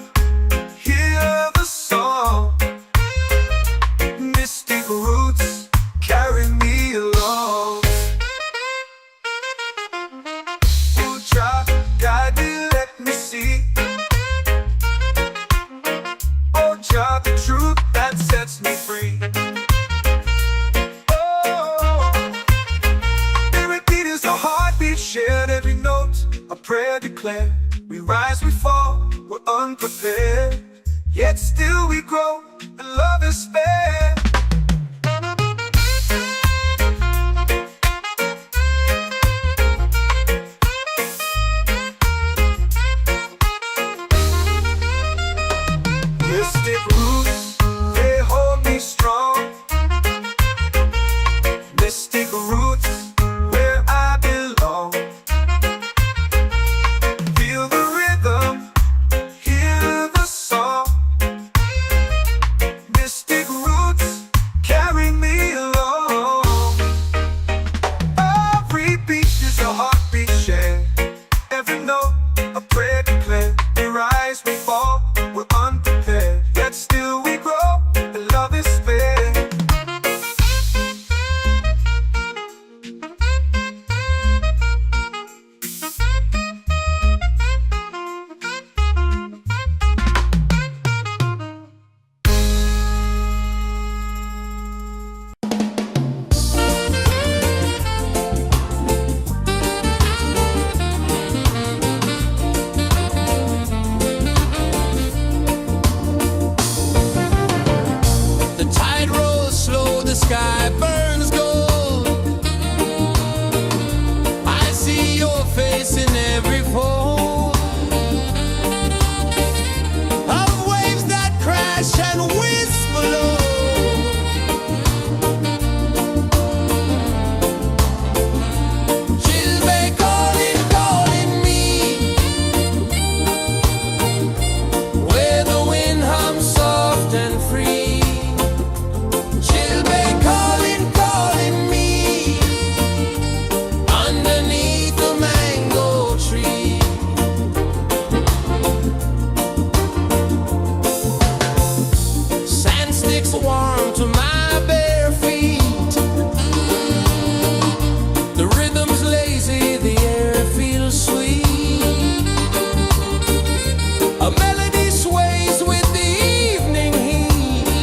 hear the song. Mystic roots, carry me along. Oh, Jah, guide me, let me see. Oh, Jah, the truth that sets me free. Oh, spirit beat is a heartbeat shared, every note a prayer declared. We rise, we fall, we're unprepared, yet still we grow, and love is spared. Mystic roots, they hold me strong. Mystic roots, where I belong. Feel the rhythm, hear the song. Mystic roots, carry me along. Every beat is a heartbeat shared, every note a prayer declared. We rise, we fall, we're unprepared, yet still we grow, and love is spared.
The tide rolls slow, the sky burns gold. I see your face in every fold of waves that crash and whisper low. She'll be calling, calling me, where the wind hums soft and free. She'll be calling, calling me, underneath the mango tree. Sand sticks warm to my bare feet. The rhythm's lazy, the air feels sweet. A melody sways with the evening heat.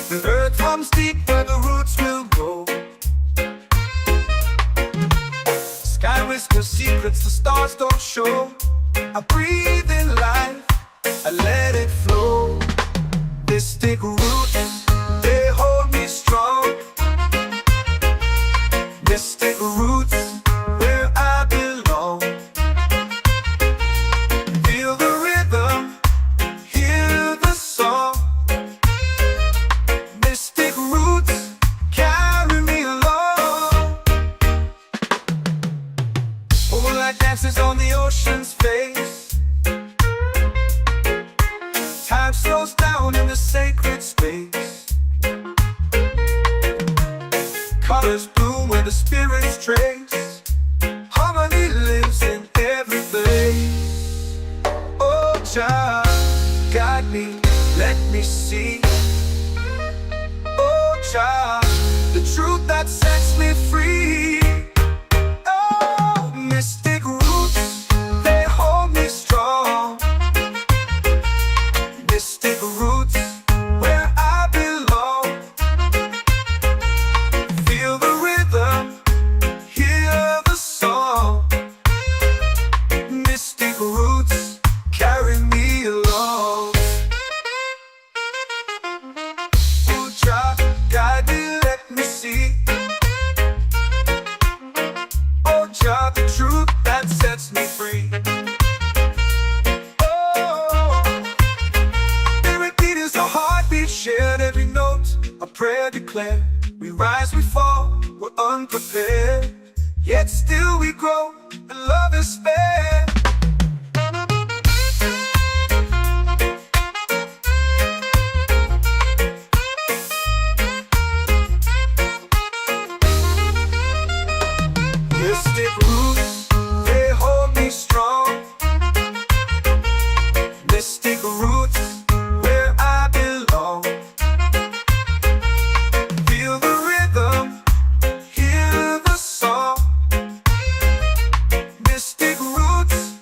The earth comes deep where the roots will grow. Sky whispers secrets the stars don't show. I breathe in life, I let it flow. Mystic roots, they hold me strong. Mystic roots, where I belong. Feel the rhythm, hear the song. Mystic roots, carry me along. Moonlight dances on the ocean's face. Time slows down in the sacred space. Colors bloom where the spirits trace. Harmony lives in every place. Oh, Jah, guide me, let me see. Oh, Jah, the truth that sets me free. Oh, mystic roots, they hold me strong. Mystic roots, where I belong. Feel the rhythm, hear the song. Mystic roots, carry me along. Oh, Jah, guide me, let me see. Oh, Jah, the truth that sets me free. Shared every note, a prayer declared. We rise, we fall, we're unprepared. Yet still we grow, and love is spared. Mystic roots, they hold me strong. Mystic roots, where I belong. Feel the rhythm, hear the song. Mystic roots,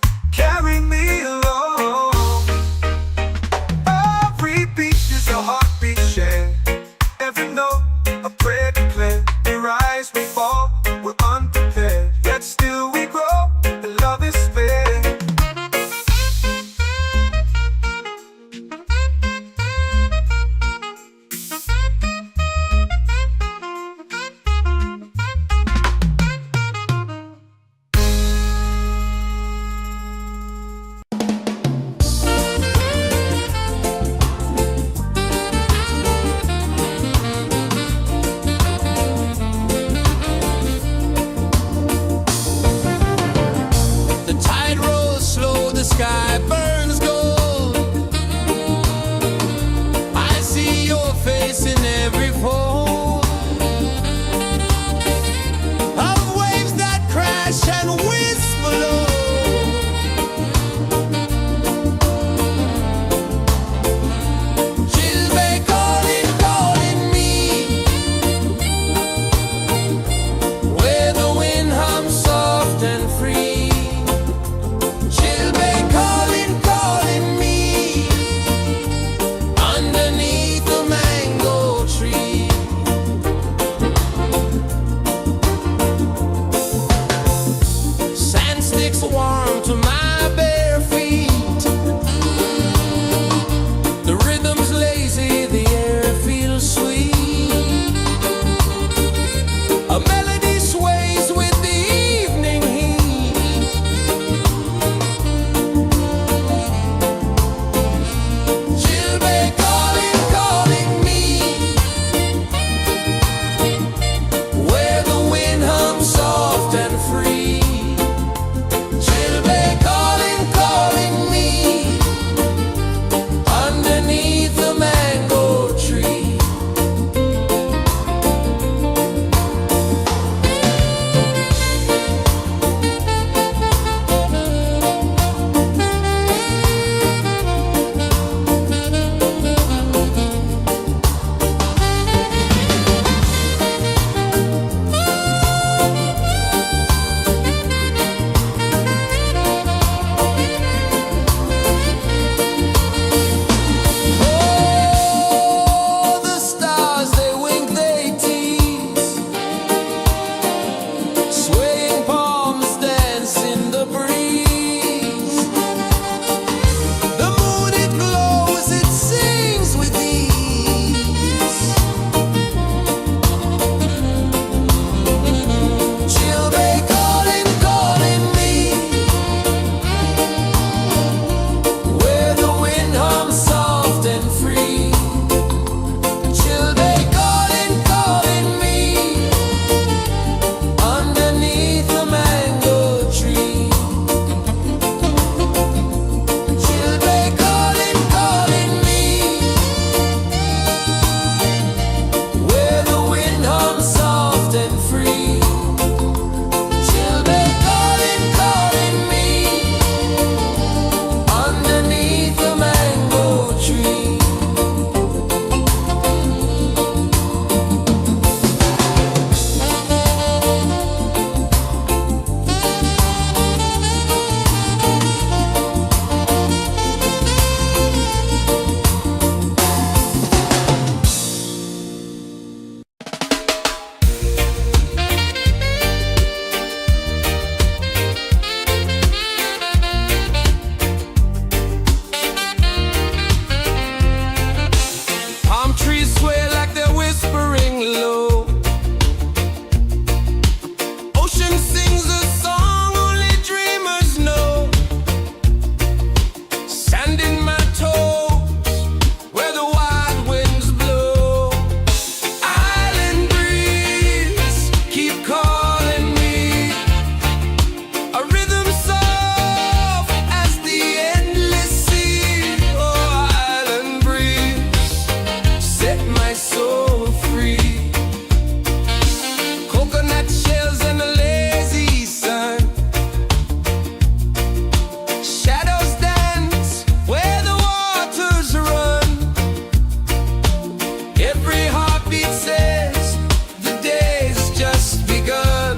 Every heartbeat says the day's just begun.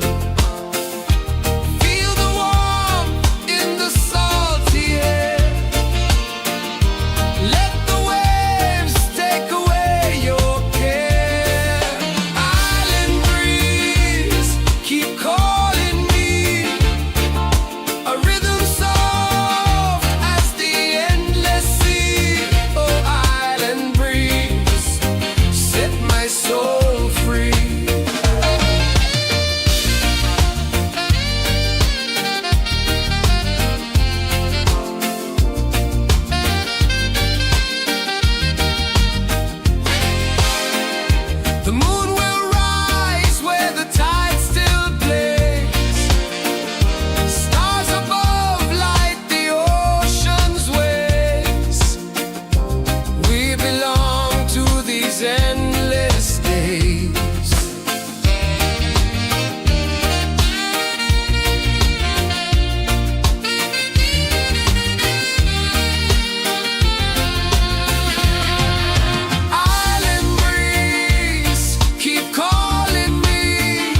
Feel the warmth in the salty air. Let the waves take away your care. Island breeze, keep calling me. A rhythm soft as the endless sea. Oh, island breeze, set my soul free. The moon will rise where the tide still plays. Stars above light the ocean's waves. We belong to these endless days. Island breeze, keep calling me.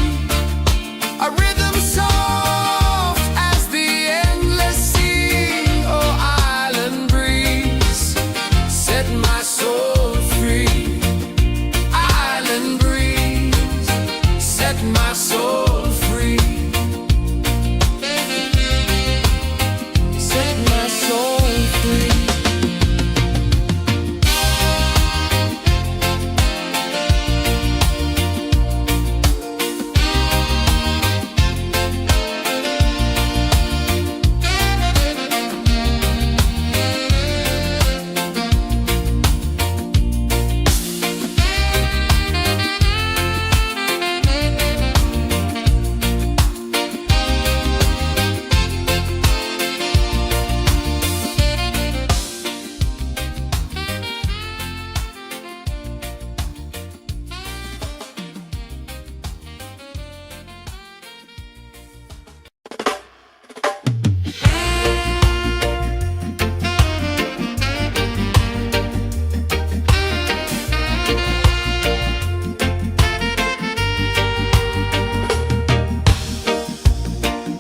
A rhythm soft as the endless sea. Oh, island breeze, set my soul free. Island breeze, set my soul free. Set my soul free.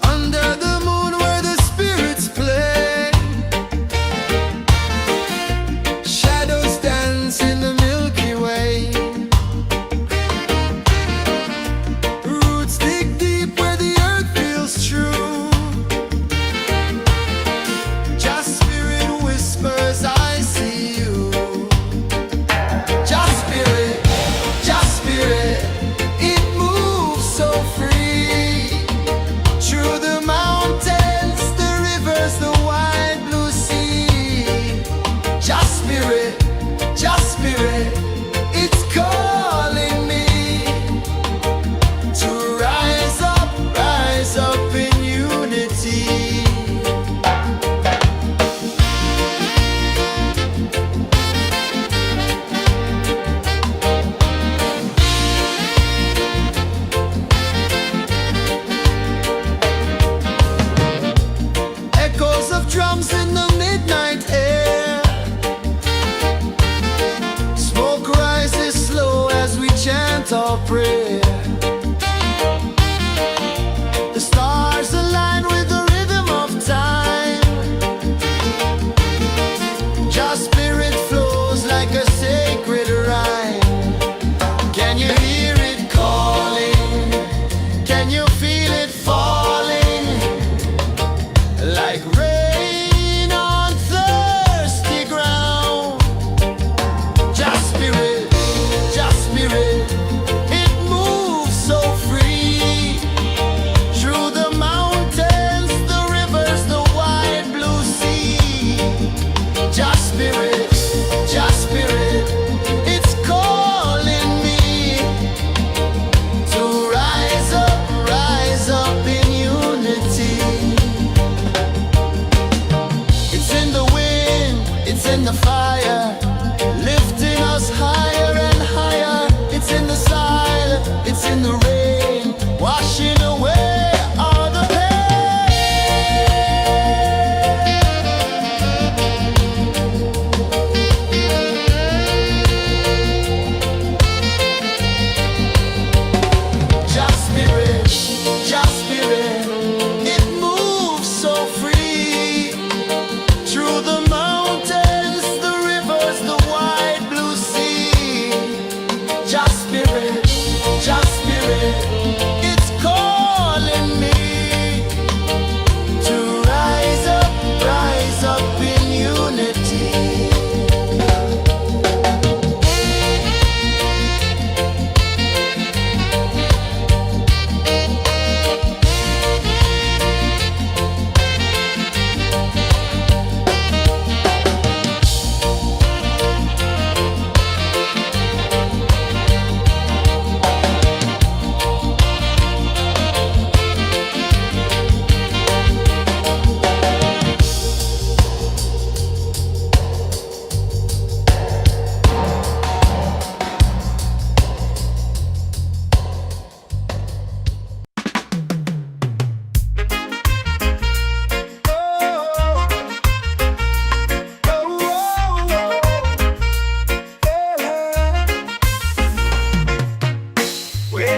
Under the moon where the spirits play, shadows dance in the Milky Way. Roots dig deep where the earth feels true. Just spirit whispers, I see you. Just spirit, it moves so free. Through the mountains, the rivers, the wide blue sea. Just spirit, it's calling me to rise up in unity. Echoes of drums in the midnight air. Smoke rises slow as we chant our prayer. The stars align with the rhythm of time. Just spirit flows like a sacred rhyme. Can you hear it calling? Can you feel it falling? Like rain on thirsty ground. Just spirit, it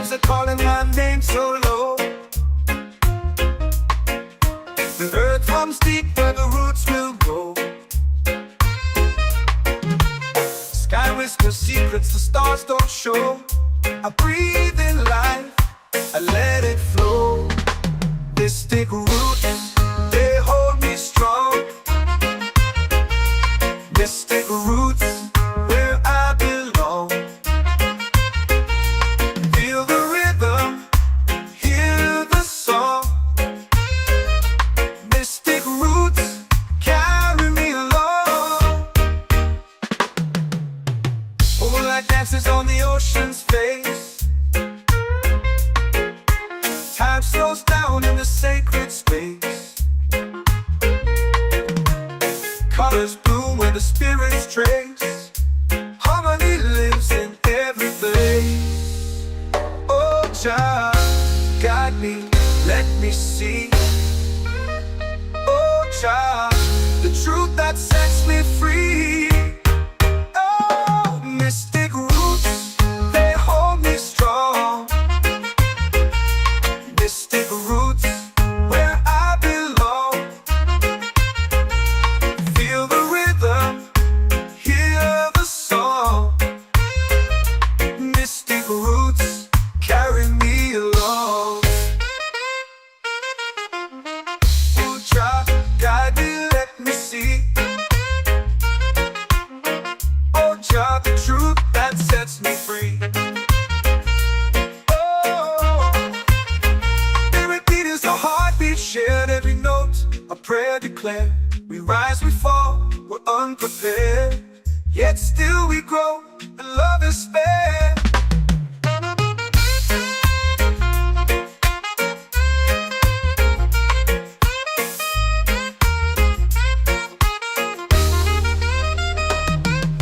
waves are calling my name so low. The earth runs deep where the roots will grow. Sky whispers secrets the stars don't show. I breathe in life, I let it flow. Mystic roots, they hold me strong. Mystic roots, where I belong. Feel the rhythm, hear the song. Mystic roots, carry me along. Moonlight dances on the ocean's face. Time slows down in the sacred space. Colors bloom where the spirits trace. Harmony lives in every place. Oh, Jah, guide me, let me see. Oh, Jah, the truth that sets me free. Oh, mystic roots, they hold me strong. Mystic roots, where I belong. Feel the rhythm, hear the song. Mystic roots, carry me along. Oh, Jah, guide me, let me see. Oh, Jah, the truth that sets me free. Shared every note, a prayer declared. We rise, we fall, we're unprepared. Yet still we grow, and love is spared.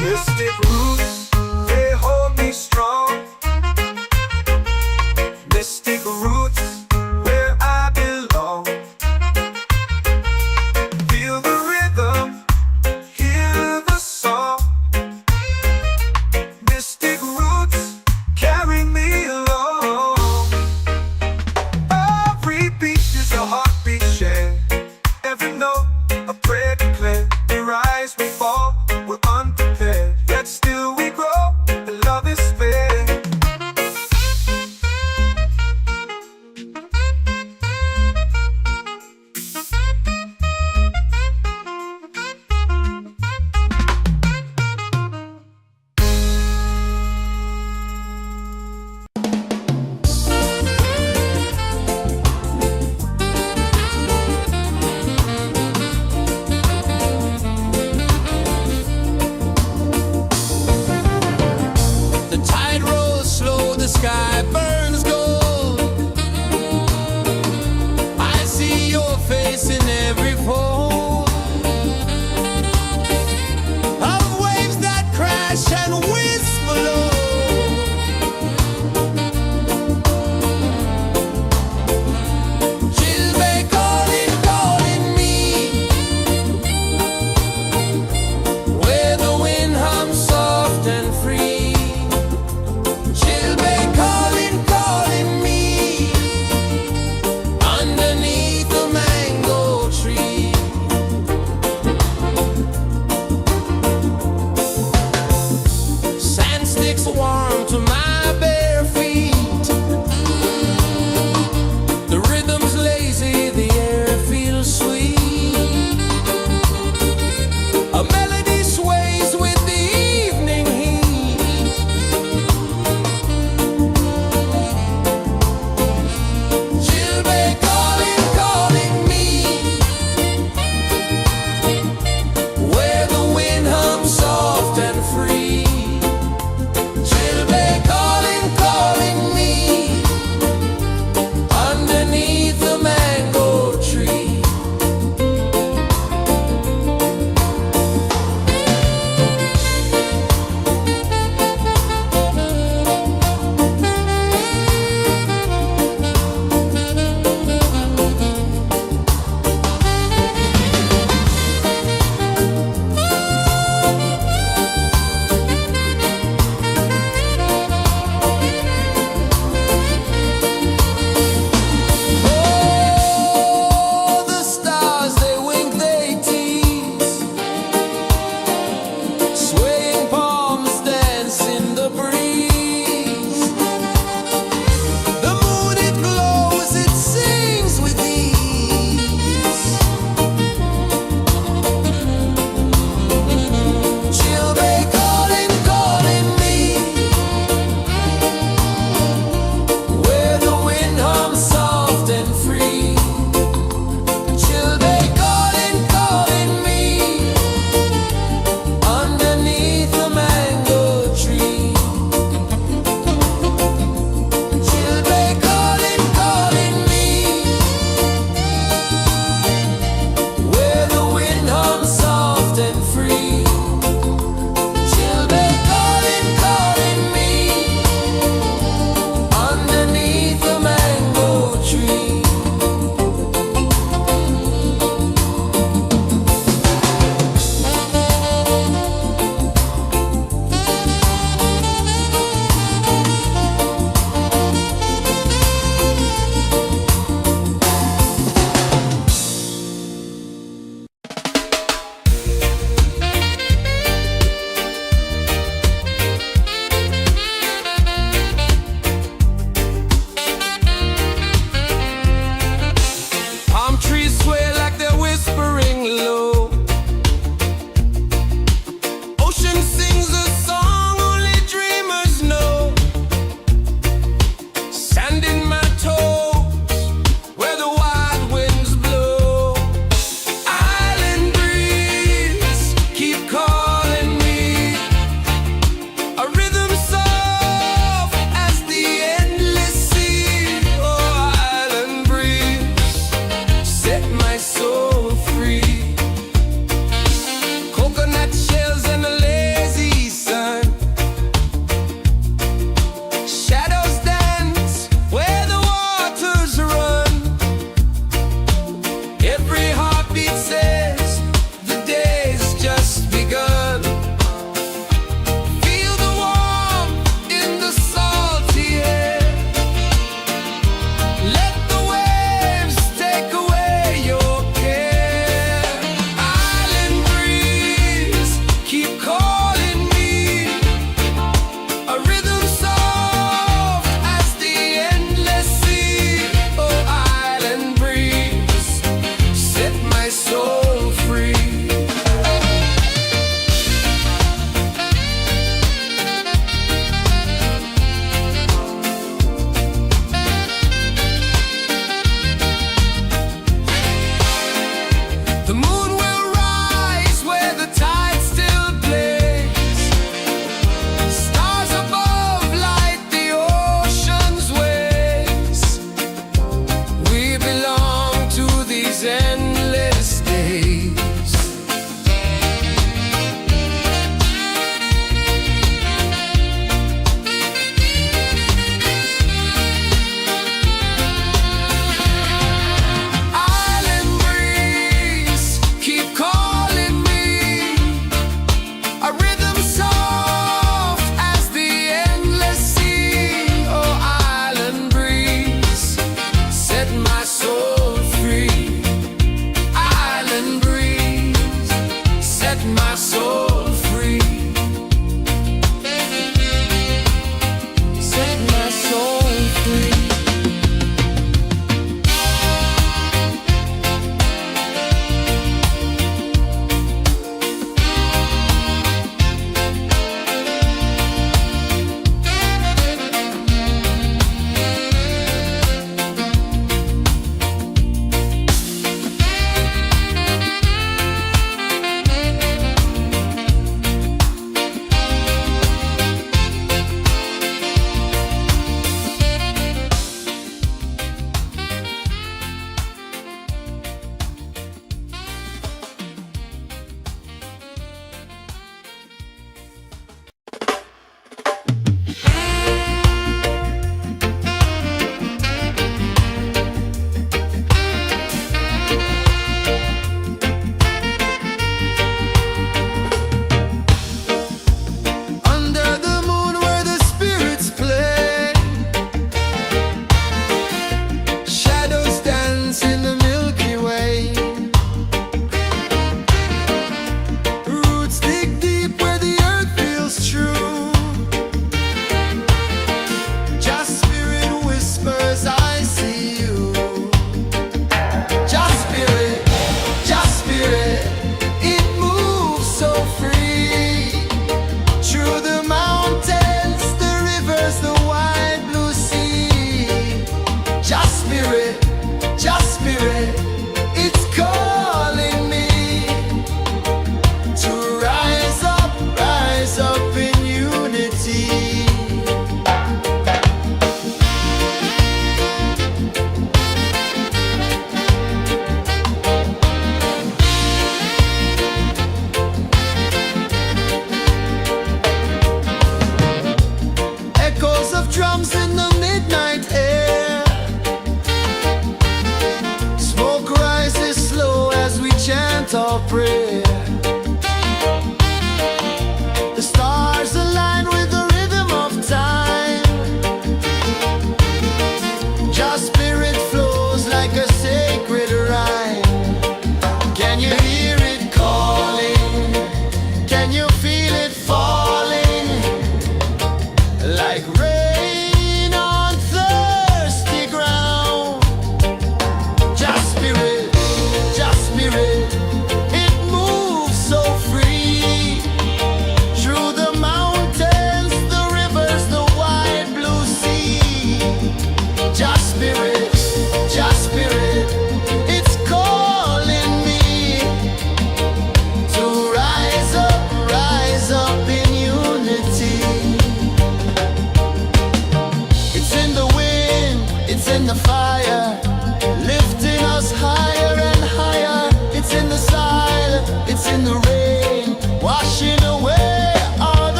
Mystic roots, they hold me strong. Mystic roots, where I belong. Feel the rhythm, hear the song. Mystic roots, carry me along. Every beat is a heartbeat shared. Every note, a prayer declared. We rise, we fall, we're unprepared. Yet still we grow, and love is spared.
The tide rolls slow, the sky burns gold. I see your face in every fold of waves that crash and whisper low. She'll be calling, calling me, where the wind hums soft and free. She'll be calling, calling me, underneath the mango tree. Sand sticks warm to my bare feet. The rhythm's lazy, the air feels sweet. A melody sways with the evening heat. She'll be calling, calling me, where the wind hums soft and free. She'll be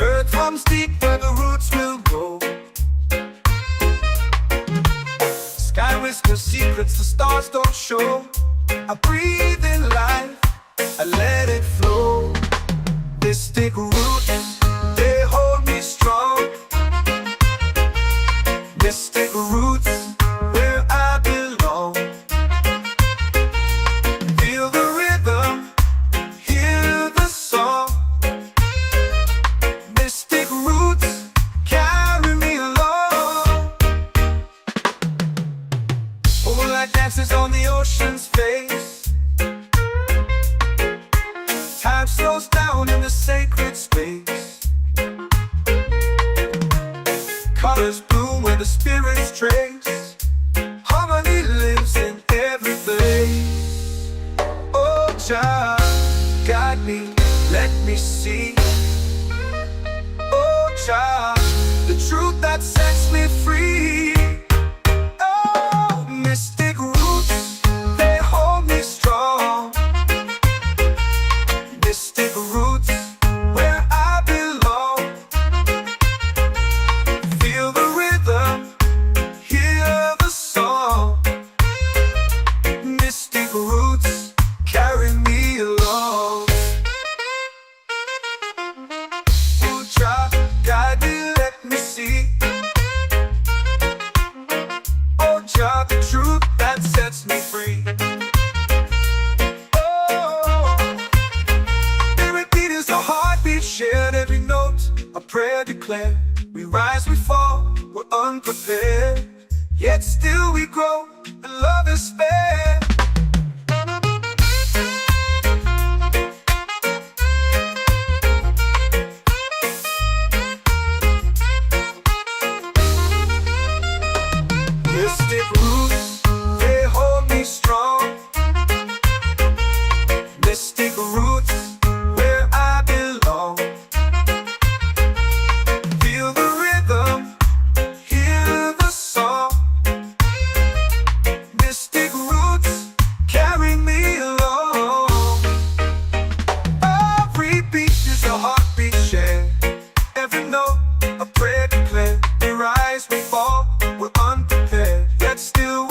Earth runs deep where the roots will grow. Sky whispers secrets the stars don't show. I breathe in life, I let it flow. Mystic roots, they hold me strong. Mystic roots, where I belong. Feel the rhythm, hear the song. Mystic roots, carry me along. Moonlight dances on the ocean's face. Time slows down in the sacred space. Colors bloom where the spirits trace. Harmony lives in every place. Oh, Jah, guide me, let me see. Oh, Jah, the truth that sets me free. Oh, mystic roots, they hold me strong. Mystic roots, where I belong. Feel the rhythm, hear the song. Mystic roots, carry me along. Oh, Jah, guide me, let me see. Oh, Jah, the truth that sets me free. Oh, every beat is a heartbeat shared, every note a prayer declared. We rise, we fall, we're unprepared, yet still we grow, and love is spared. Mystic roots, they hold me strong. Mystic roots, where I belong. Feel the rhythm, hear the song. Mystic roots, carry me along. Every beat is a heartbeat shared, every note a prayer declared. We rise, we fall, we're unprepared, yet still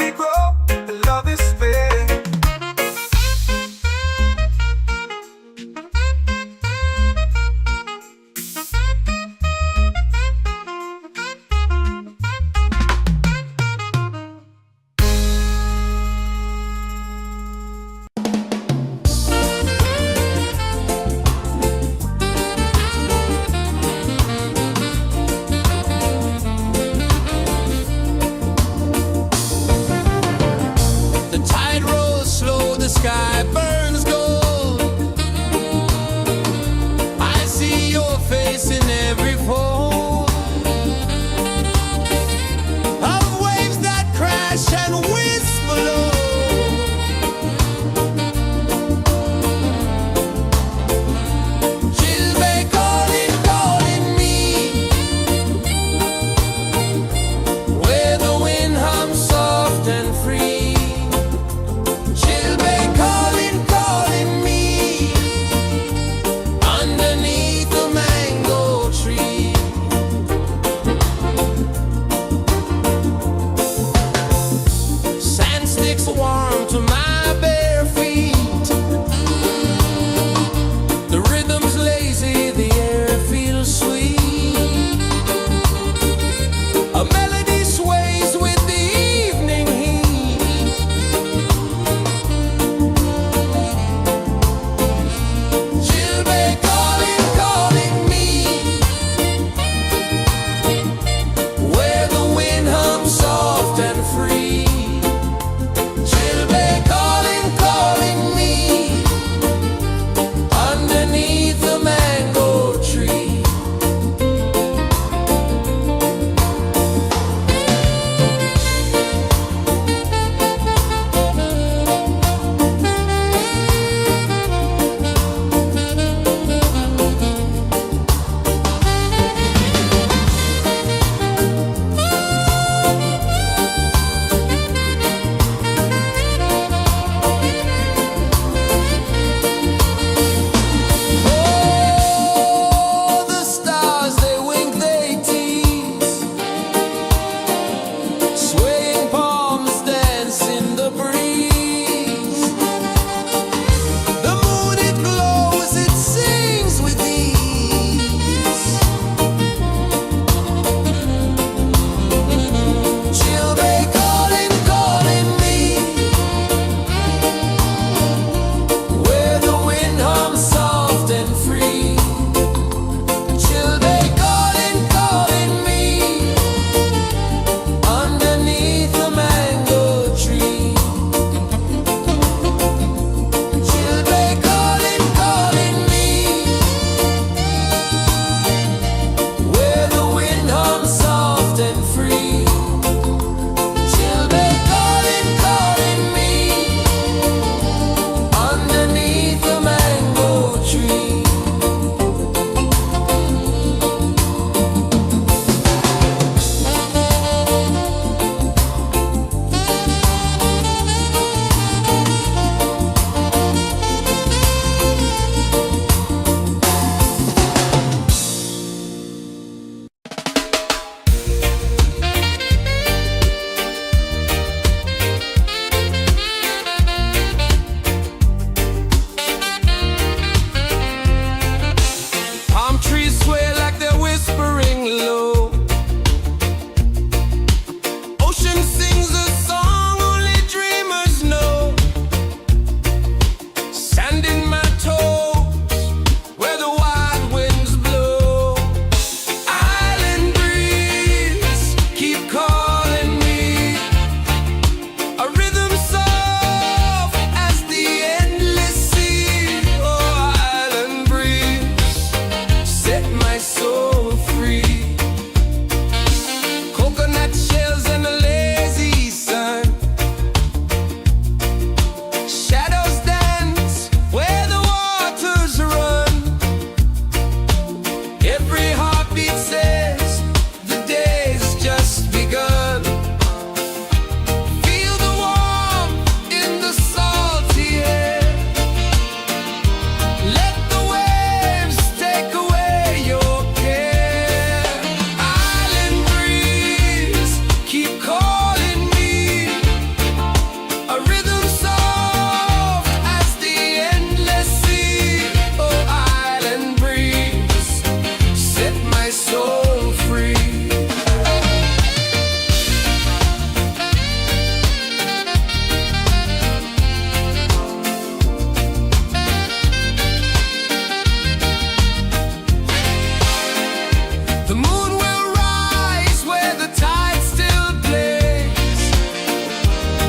The moon will rise where the tide still plays.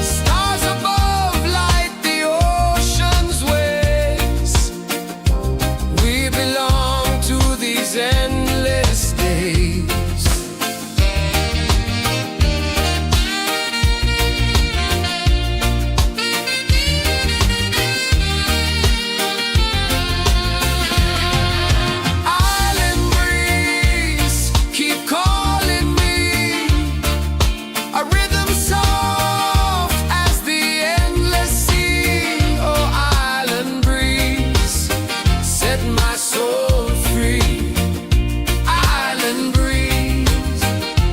Stars above light the ocean's waves. We belong to these endless days. Island breeze, keep calling me. A rhythm soft as the endless sea. Oh, island breeze, set my soul free. Island breeze,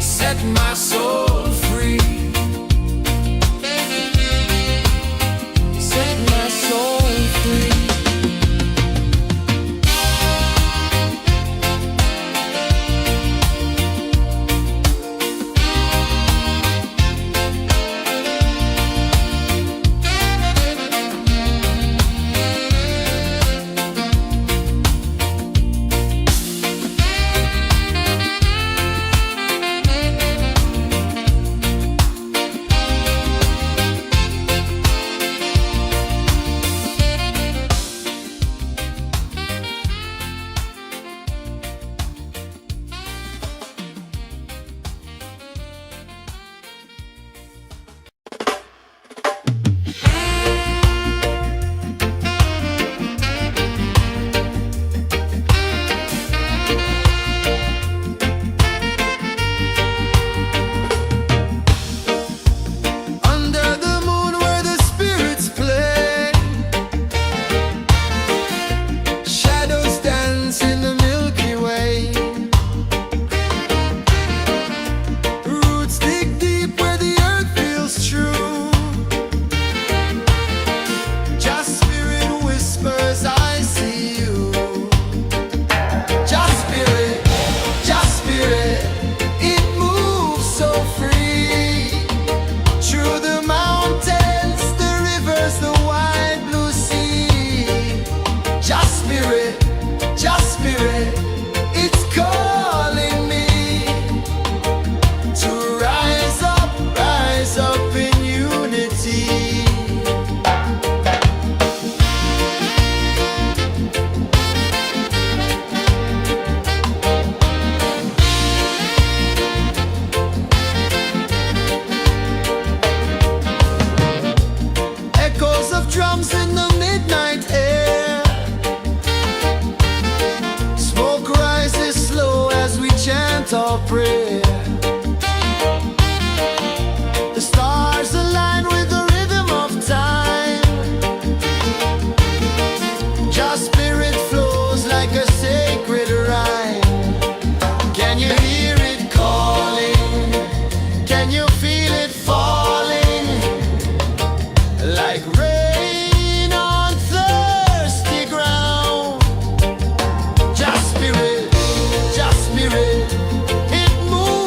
set my soul free. Set my soul free. Under the moon where the spirits play, shadows dance in the Milky Way. Roots dig deep where the earth feels true. Just spirit whispers, I see you. Just spirit, it moves so free. Through the mountains, the rivers, the wide blue sea. Just spirit, it's calling me to rise up in unity. Echoes of drums in the midnight air. Smoke rises slow as we chant our prayer. The stars align with the rhythm of time. Just spirit flows like a sacred rhyme. Can you hear it calling? Can you feel it falling? Like rain on thirsty ground. Just spirit, it moves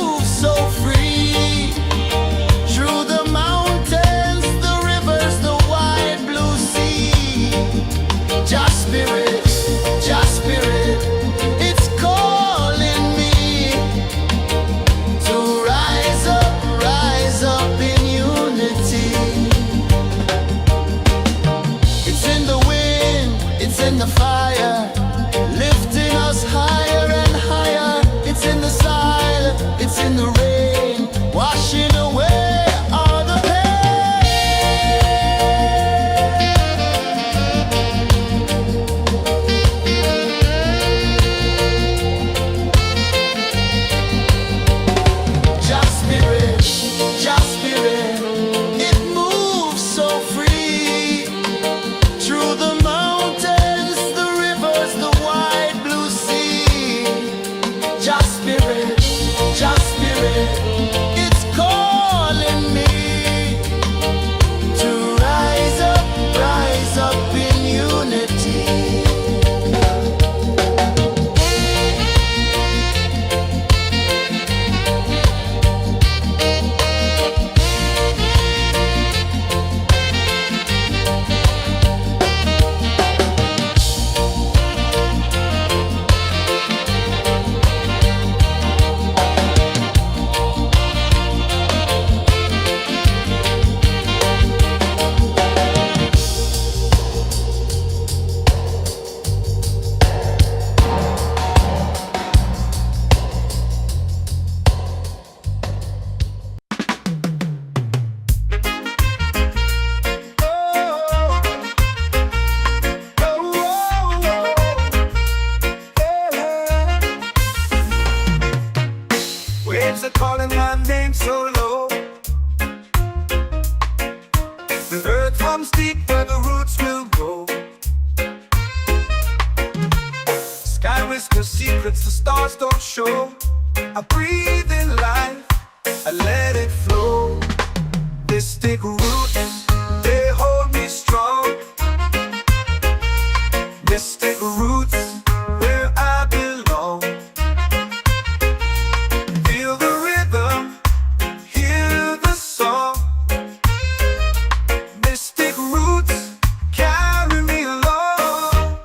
lips are calling my name so low. The earth comes deep where the roots will go. Sky whispers secrets the stars don't show. I breathe in life, I let it flow. Mystic roots, they hold me strong. Mystic roots, where I belong. Feel the rhythm, hear the song. Mystic roots, carry me along.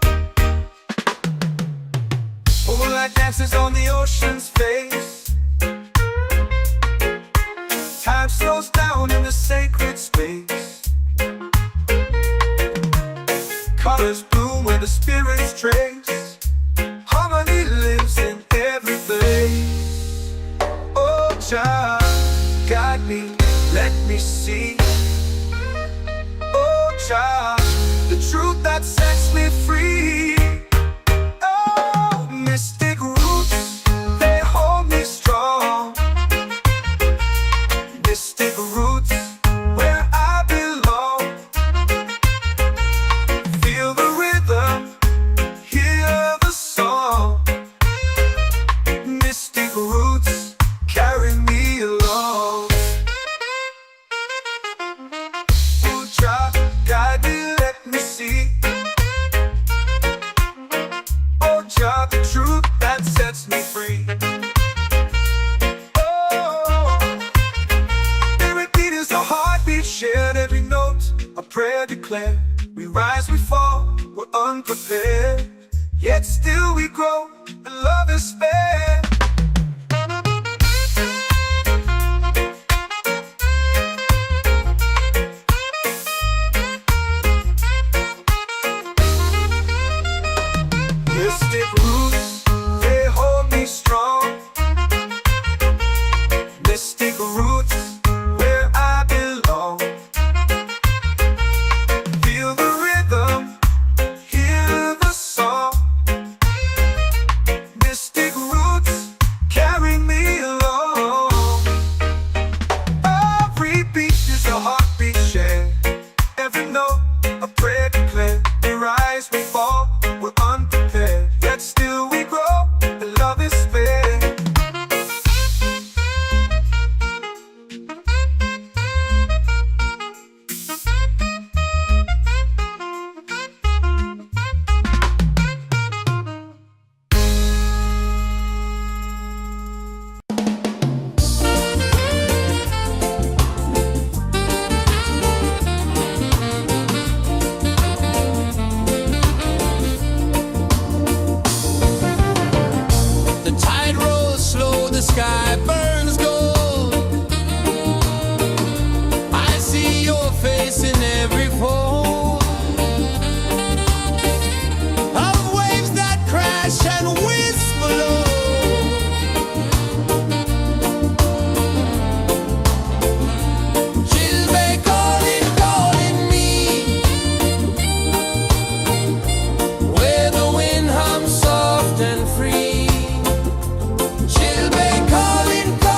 Moonlight dances on the ocean's face. Time slows down in the sacred space. Colors bloom where the spirits trace. Harmony lives in every place. Oh, Jah, guide me, let me see. Oh, Jah, the truth that sets me free. Oh, mystic roots, they hold me strong. Mystic roots, where I belong. Feel the rhythm, hear the song. Mystic roots, carry me along. Oh, Jah, guide me, let me see. Oh, Jah, the truth that sets me free. A heartbeat shared, every note a prayer declared. We rise, we fall, we're unprepared, yet still we grow, and love is spared. Mystic roots, they hold me strong. Mystic roots, where I belong. Feel the rhythm, hear the song. Mystic roots, carry me along. Every beat is a heartbeat shared. Every note a prayer declared. We rise, we fall, we're unprepared, yet still we grow, and love is spared.
The tide rolls slow, the sky burns gold. I see your face in every fold of waves that crash and whisper low. She'll be calling, calling me, where the wind hums soft and free. She'll be calling, calling.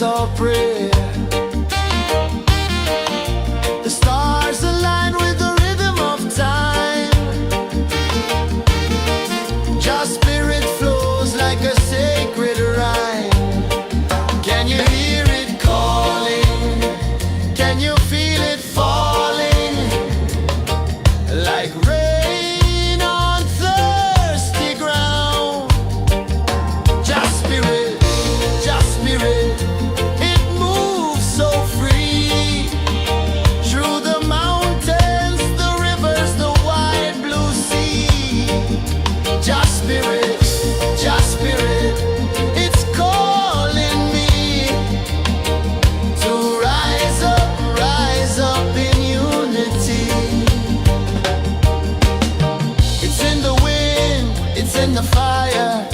all pray. The stars align with the rhythm of time. Your spirit flows like a sacred rhyme. Can you hear it calling? Can you feel it falling? Like rain on thirsty ground. Just spirit, it moves so free. Through the mountains, the rivers, the wide blue sea. Just spirit, it's calling me to rise up in unity. It's in the wind, it's in the fire,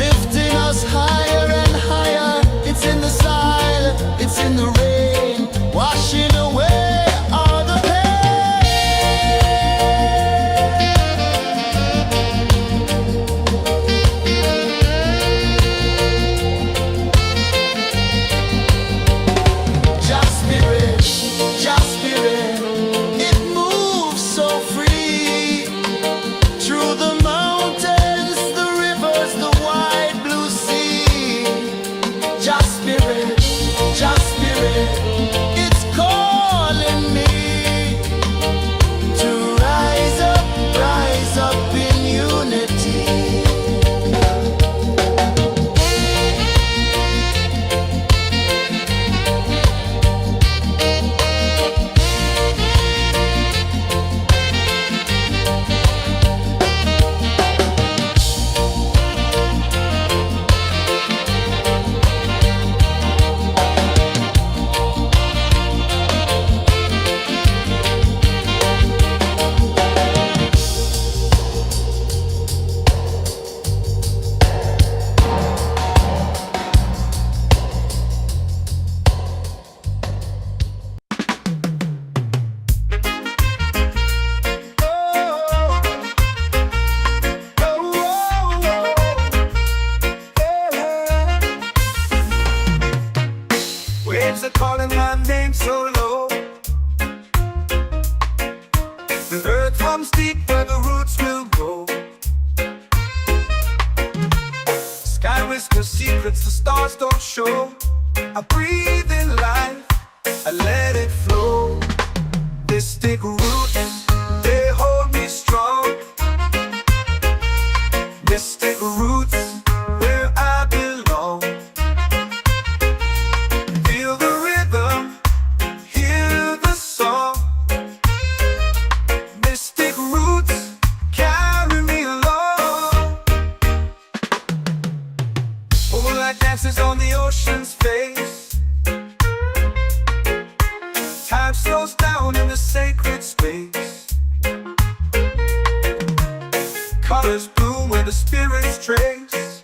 lifting us higher and higher. It's in the silence, it's in the rain, washing away all the pain. Just spirit, it moves so free. Through the mountains, the rivers, the wide blue sea. Just spirit, it's calling me to rise up in unity.
Waves are calling my name so low. The earth hums deep where the roots will go. Sky whispers secrets the stars don't show. I breathe in life, I let it flow. Mystic roots, they hold me strong. Mystic roots, where I belong. Feel the rhythm, hear the song. Mystic roots, carry me along. Moonlight dances on the ocean's face. Time slows down in the sacred space. Colors bloom where the spirits trace.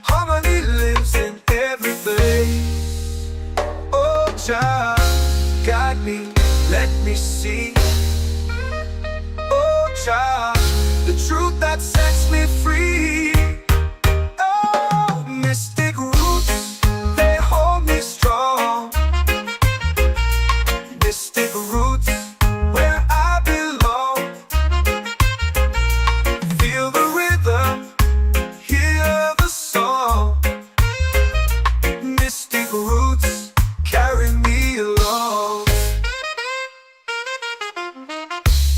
Harmony lives in every place. Oh, child, guide me, let me see. Oh, child, the truth that sets me free. Oh, mystic roots, they hold me strong. Mystic roots, where I belong. Feel the rhythm, hear the song. Mystic roots, carry me along.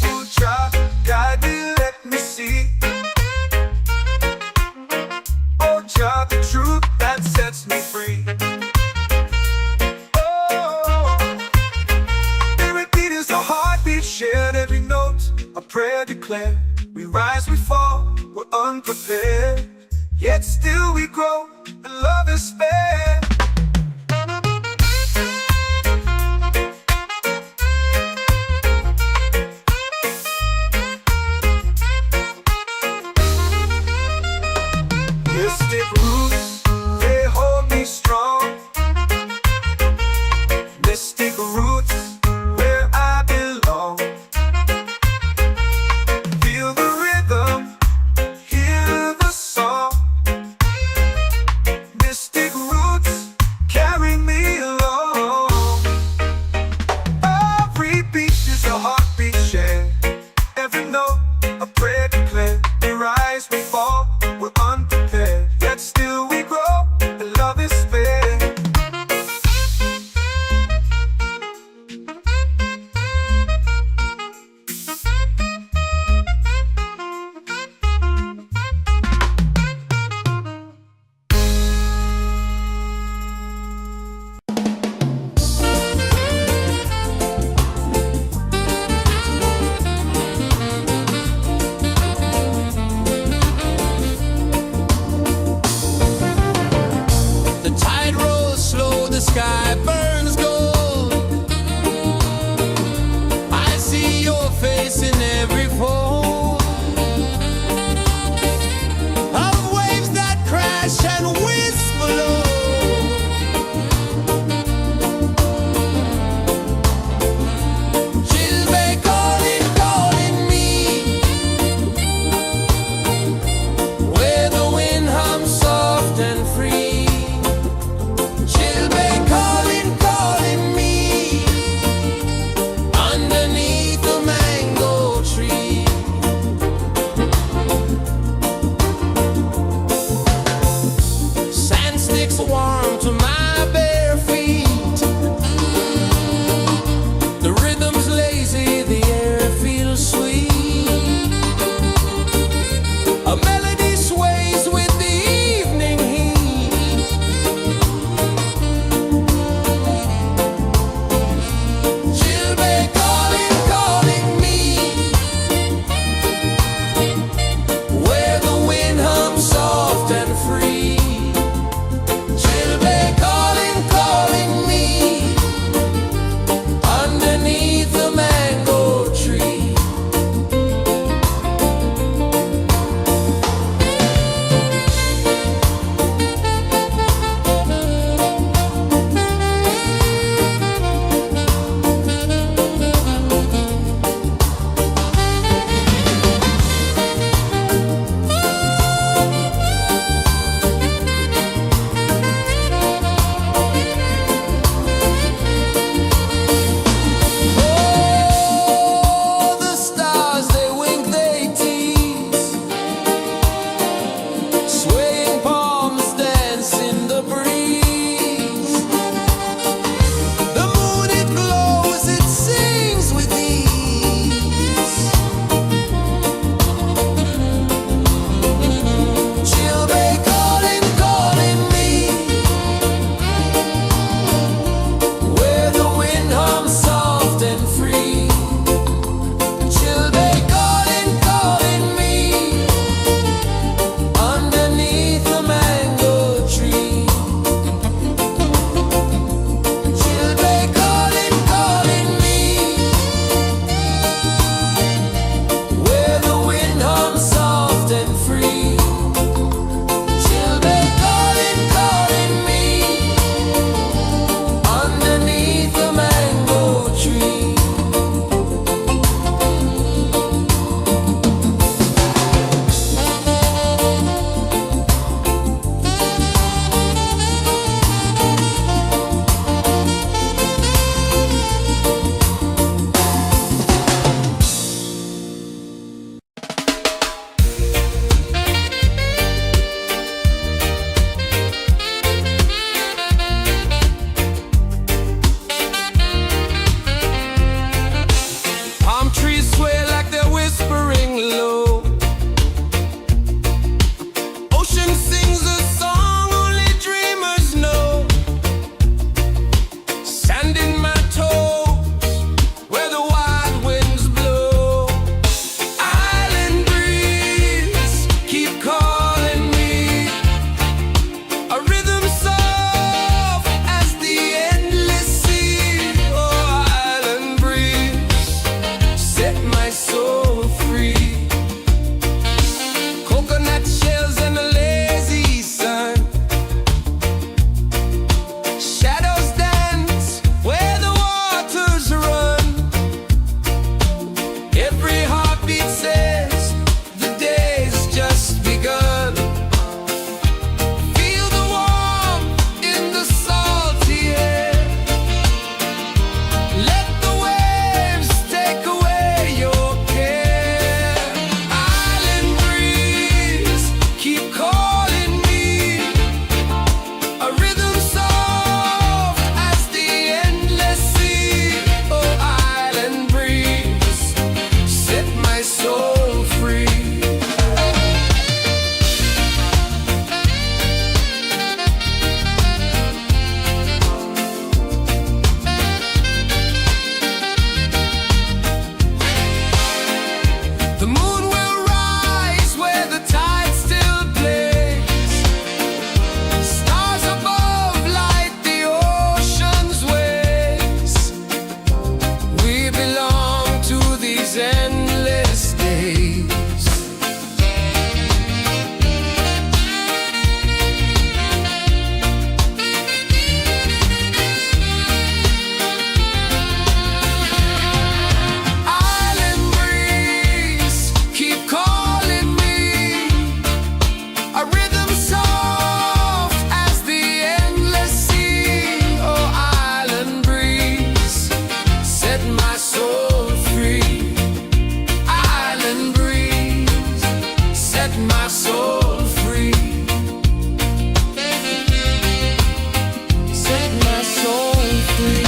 Ooh, child, guide me, let me see. Oh, child, the truth that sets me free. Oh, every beat is a heartbeat shared, every note a prayer declared. We rise, we fall, we're unprepared, yet still we grow, and love is spared. Mystic roots, they hold me strong. Mystic roots, where I belong. Feel the rhythm, hear the song. Mystic roots,
and free. Children calling, calling me underneath the mango tree. Palm trees sway like they're whispering low. Ocean sings a song only dreamers know. Sand in my toes where the wild winds blow. Island breeze keep calling me. A rhythm soft as the endless sea. Oh, island breeze, set my soul free. Coconut shells and a lazy sun. Shadows dance where the waters run. Every heartbeat says the day's just begun. Feel the warmth in the salty air. Let the waves take away your care. Island breeze keep calling me. A rhythm soft as the endless sea. Oh, island breeze, set my soul free. The moon will rise where the tide still plays. Stars above light the ocean's waves. We belong to these endless days. Island breeze keep calling me. A rhythm soft as the endless sea. Oh, island breeze, set my soul free. Island breeze, set my soul free. Set my soul free.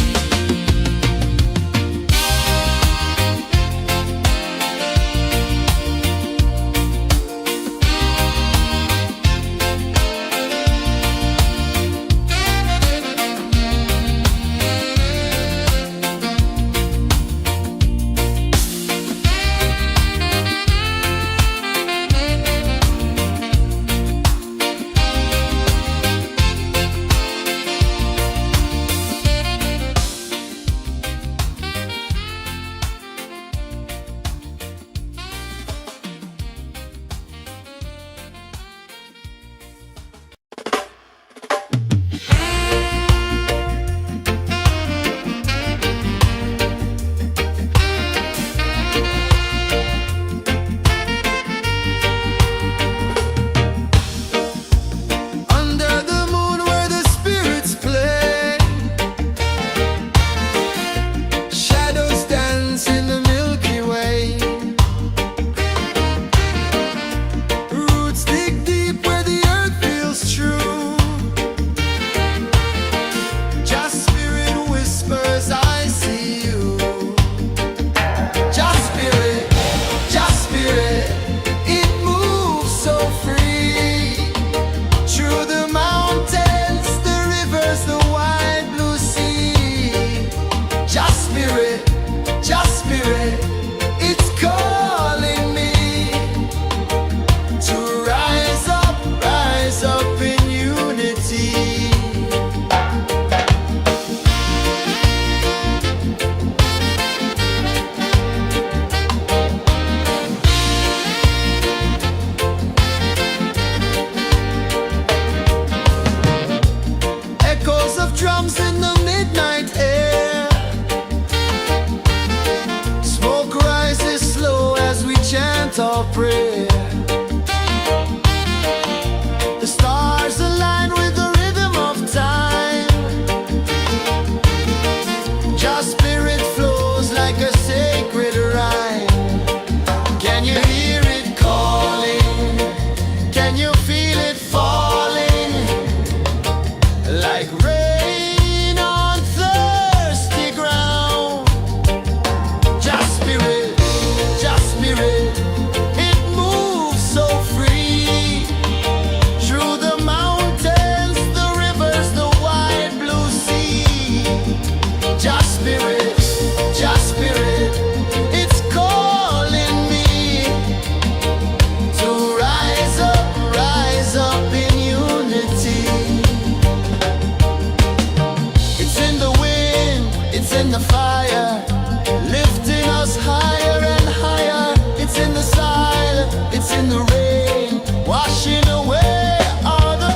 Can you feel it falling like rain on thirsty ground? Just spirit, just spirit, it moves so free through the mountains, the rivers, the wide blue sea. Just spirit, just spirit, it's calling me to rise up in unity. It's in the wind, it's in the fire, lifting us higher and higher. It's in the silence, it's in the rain, washing away all the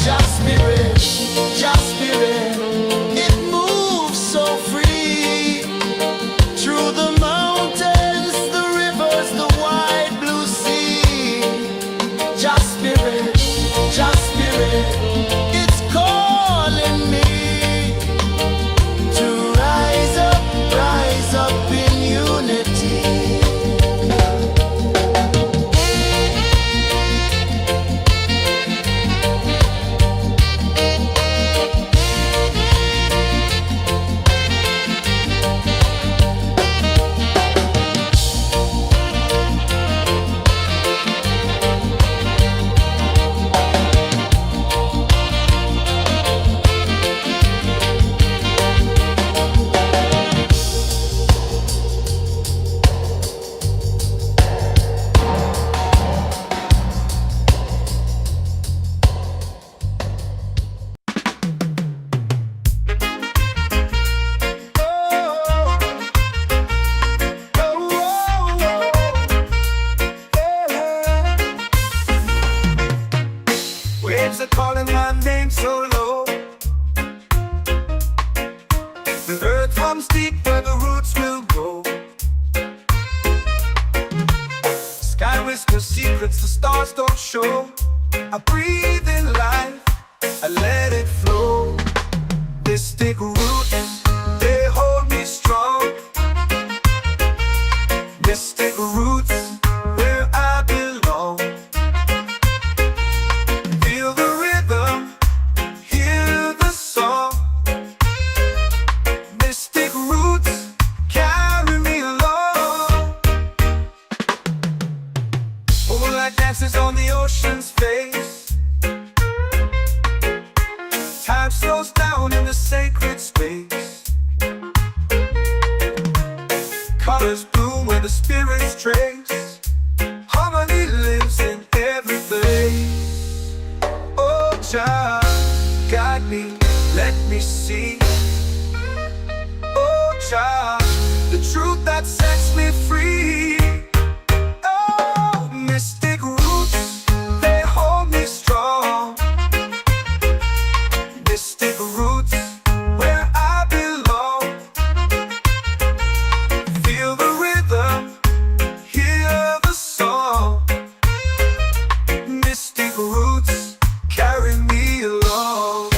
Just spirit, just spirit, it moves so free through the mountains, the rivers, the wide blue sea. Just spirit, it's calling me to rise up in unity.
Waves are calling my name so low. The earth runs deep where the roots will grow. Sky whispers secrets the stars don't show. I breathe in life, I let it flow. Mystic roots, they hold me strong. Mystic roots, where I belong. Feel the rhythm, hear the song. Mystic roots, carry me along. Moonlight dances on the ocean's face. Time slows down in the sacred space. Colors bloom where the spirits trace. Harmony lives in every place. Oh, child, guide me, let me see. Oh, child, the truth that sets me free. Oh, mystic roots, they hold me strong. Mystic roots, where I belong. Feel the rhythm, hear the song. Mystic roots, carry me along.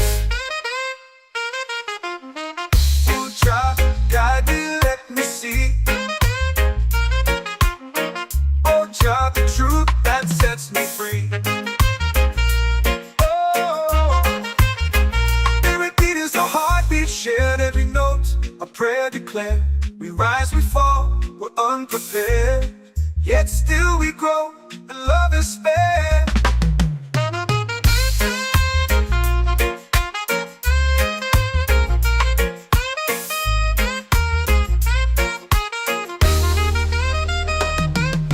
Oh, child, guide me, let me see. Oh, child, the truth that sets me free. Oh, spirit beat is a heartbeat, shared every note, a prayer declared. We rise, we fall, we're unprepared, yet still we grow, and love is spared.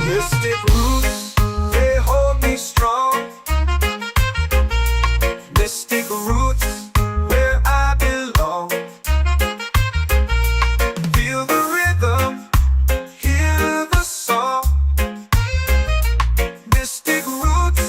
Mystic roots, they hold me strong. Mystic roots, where I belong. Feel the rhythm, hear the song. Mystic roots,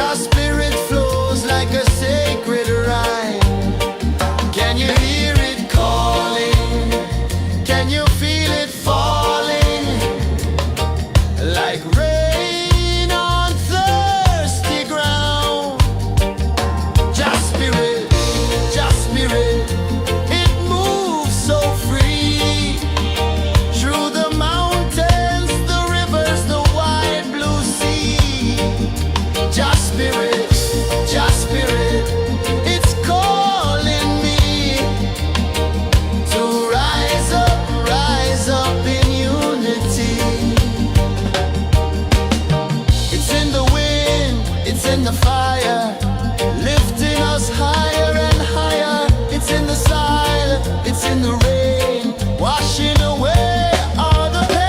Just spirit flows like a sacred rhyme. Can you hear it calling? Can you feel it falling? Like rain on thirsty ground. Just spirit, it moves so free. Through the mountains, the rivers, the wide blue sea. Just spirit, it's calling me to rise up in unity. It's in the wind, it's in the fire, lifting us higher and higher. It's in the silence, it's in the rain, washing away all the pain.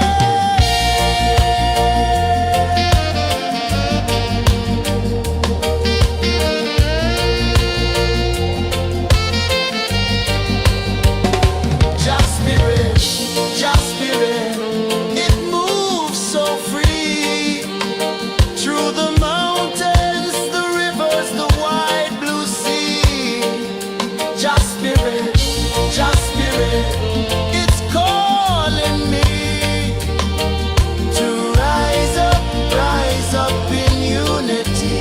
Just spirit, it moves so free. Through the mountains, the rivers, the wide blue sea. Just spirit, it's calling me to rise up in unity.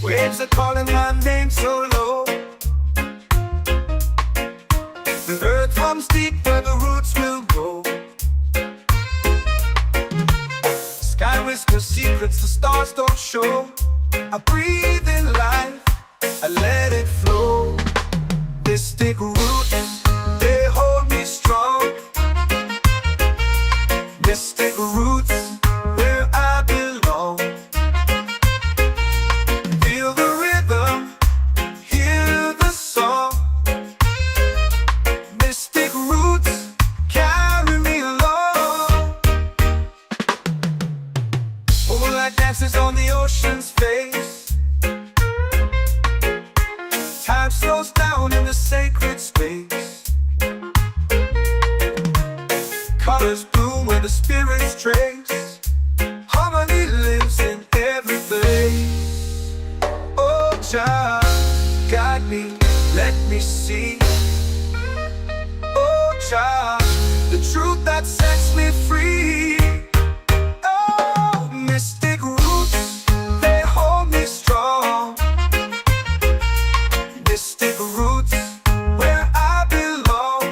Waves are calling my name so low. The earth runs deep where the roots will go. Sky whispers secrets the stars don't show. I breathe in life, I let it flow. Mystic roots, they hold me strong. Mystic roots, where I belong. Feel the rhythm, hear the song. Mystic roots, carry me along. Moonlight dances on the ocean's face. Time slows down in the sacred space. Colors bloom where the spirits trace. Harmony lives in every place. Oh, Jah, guide me, let me see. Oh, Jah, the truth that sets me free. Oh, mystic roots, they hold me strong. Mystic roots, where I belong.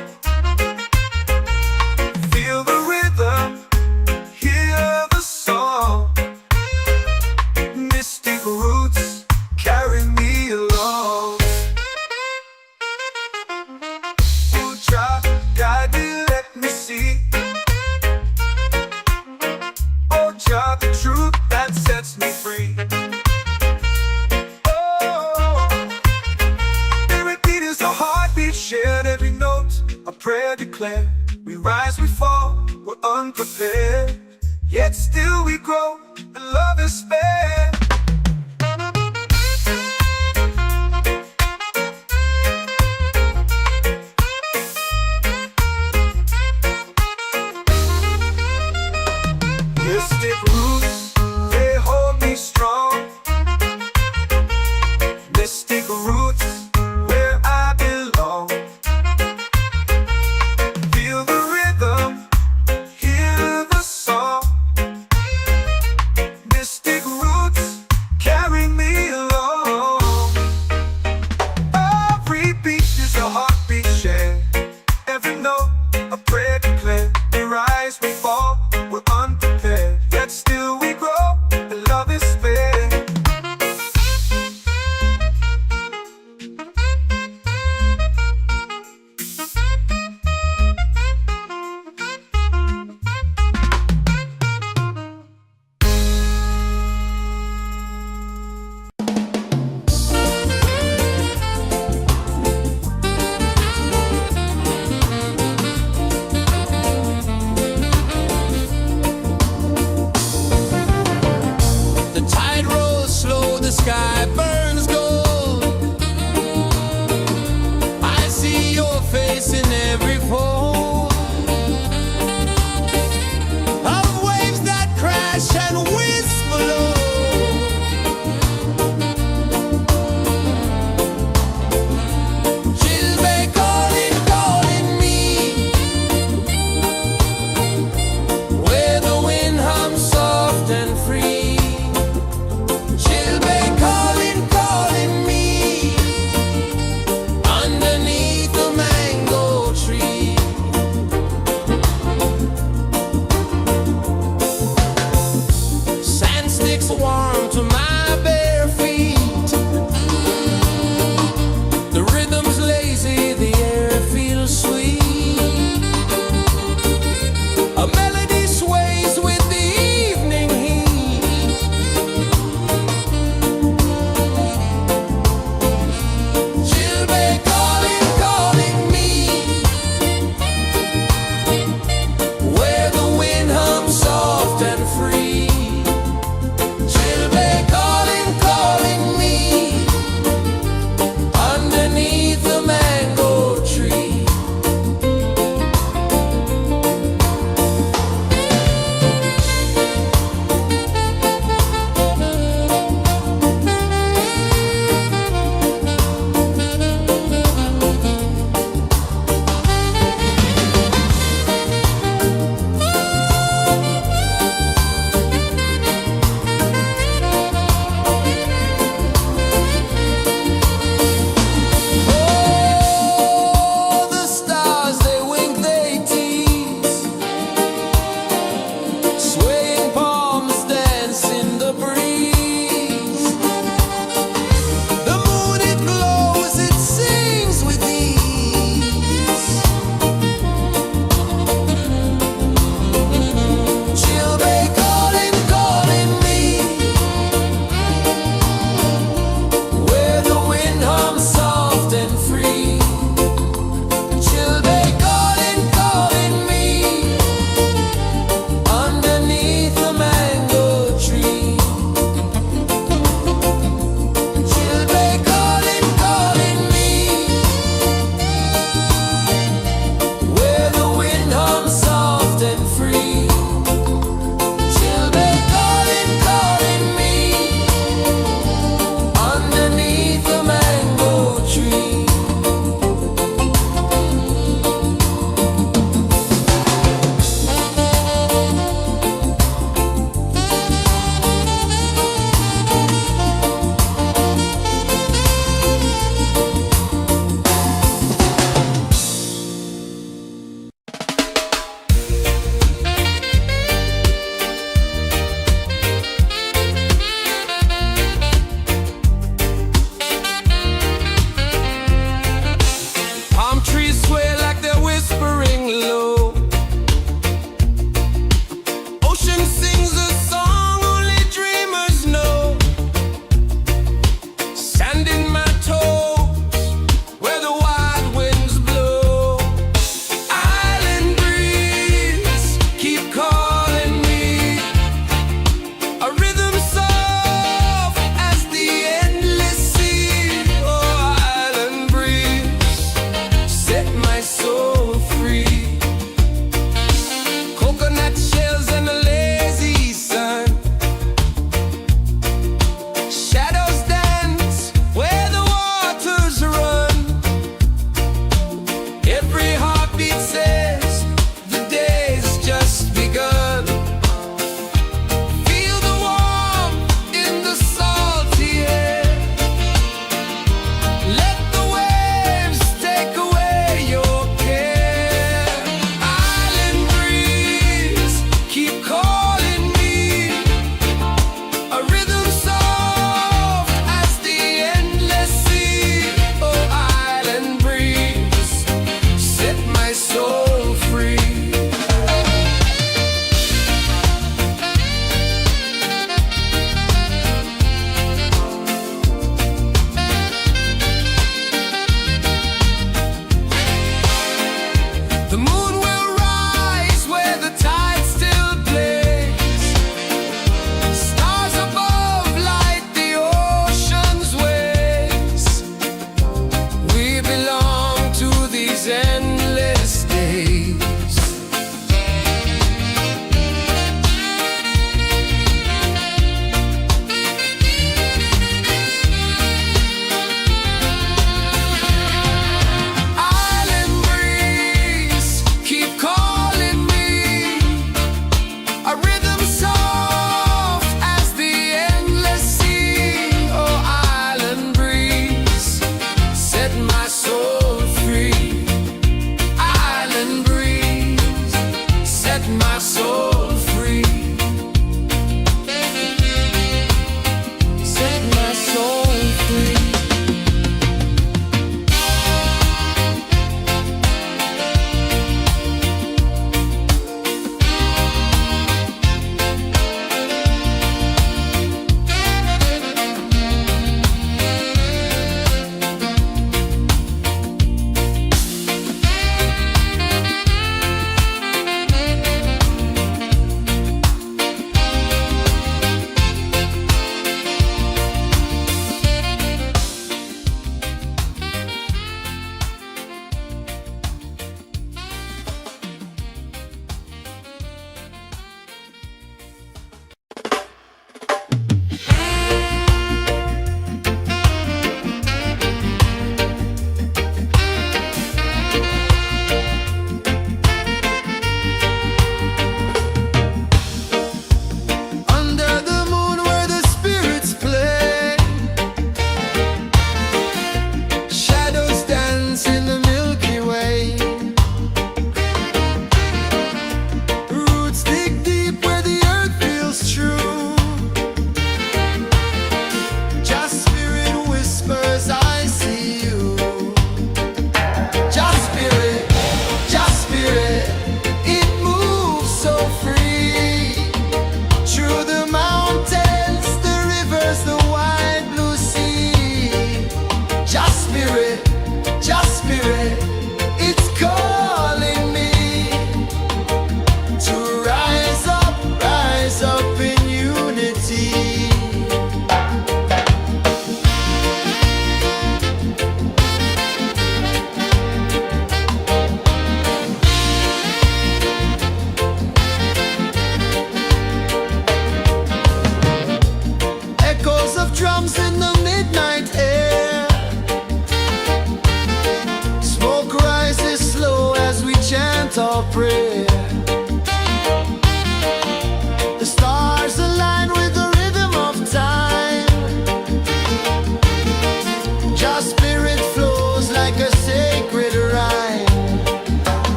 Feel the rhythm, hear the song. Mystic roots, carry me along. Oh, Jah, guide me, let me see. Oh, Jah, the truth that sets me free. Oh, spirit beat is a heartbeat shared, every note a prayer declared. We rise, we fall, we're unprepared, yet still we grow, and love is spared. Mystic roots, they hold me strong. Mystic roots, where I belong. Feel the rhythm, hear the song. Mystic roots,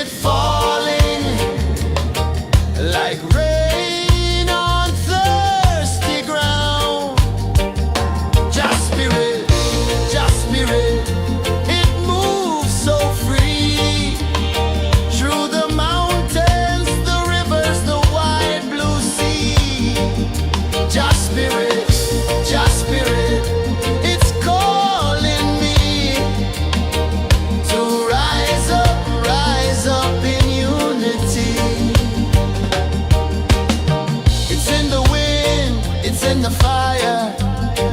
it falling like rain on thirsty ground. Just spirit, it moves so free through the mountains, the rivers, the wide blue sea. Just spirit, it's calling me to rise up in unity. It's in the wind, it's in the fire,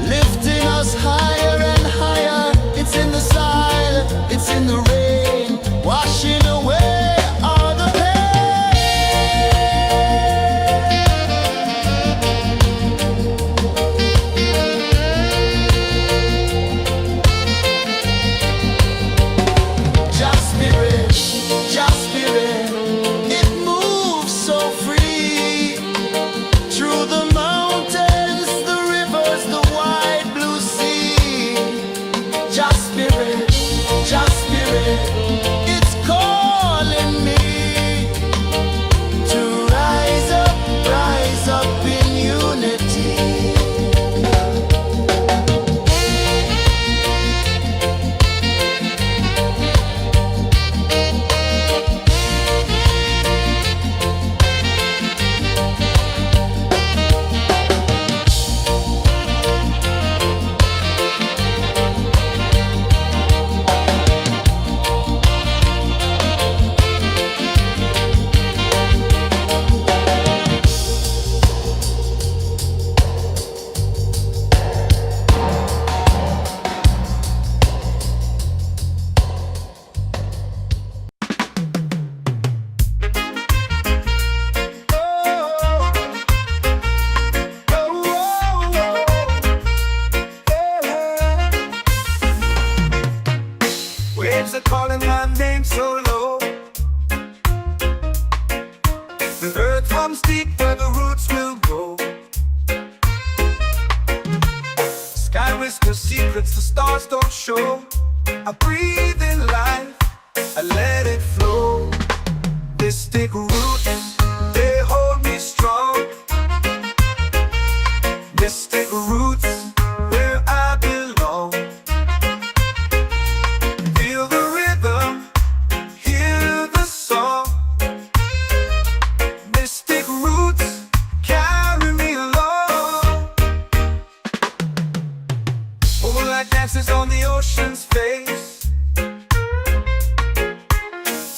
lifting us higher and higher. It's in the silence, it's in the rain, washing away all the Just spirit, it moves so free through the mountains, the rivers, the wide blue sea. Just spirit, it's calling me to rise up in unity.
Waves are calling my name so low. The earth comes deep where the roots will go. Sky whispers secrets the stars don't show. I breathe in life, I let it flow. Mystic roots, they hold me strong. Mystic roots, where I belong. Feel the rhythm, hear the song. Mystic roots, carry me along. Moonlight dances on the ocean's face.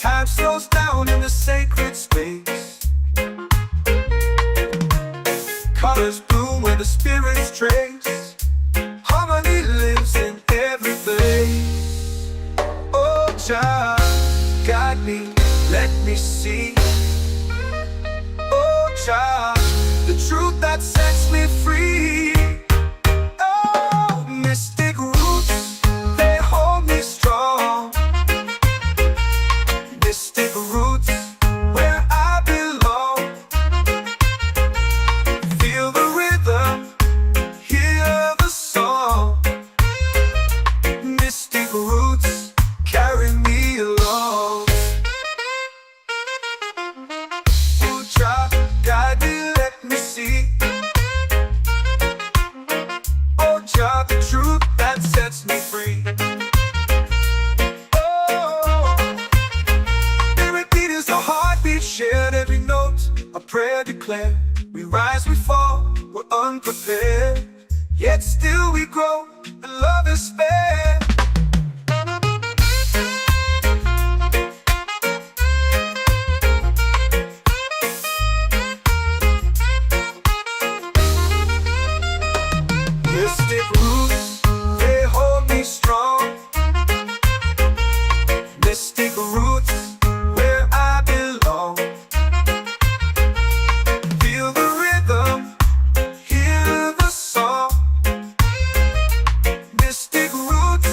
Time slows down in the sacred space. Colors bloom where the spirits trace. Harmony lives in every place. Oh, child, guide me, let me see. Oh, child, the truth that sets me free. Oh, mystic roots, they hold me strong. Mystic roots, where I belong. Feel the rhythm, hear the song. Mystic roots, carry me along. Oh, child, guide me, let me see. Oh, child, the truth that sets me free. Oh, every beat is a heartbeat shared, every note a prayer declared. We rise, we fall, we're unprepared, yet still we grow, and love is spared. Mystic roots, they hold me strong. Mystic roots, where I belong. Feel the rhythm, hear the song. Mystic roots,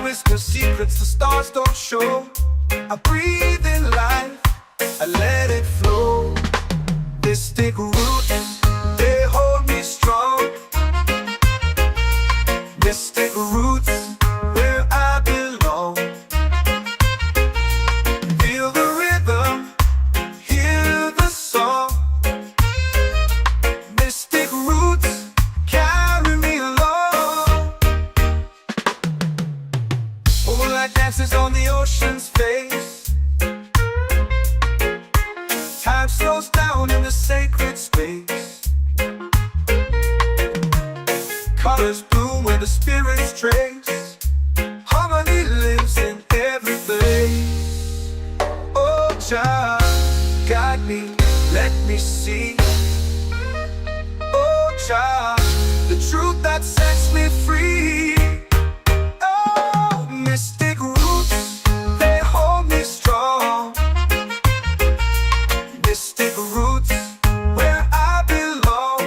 whisper secrets the stars don't show. I breathe in life, I let it flow. Mystic roots, they hold me strong. Mystic roots, where I belong. Feel the rhythm, hear the song. Mystic roots, carry me along. Moonlight dances on the ocean's face. Time slows down in the sacred space. Colors bloom where the spirits trace. Harmony lives in every place. Oh, Jah, guide me, let me see. Oh, Jah, the truth that sets me free. Oh, mystic roots, they hold me strong. Mystic roots, where I belong.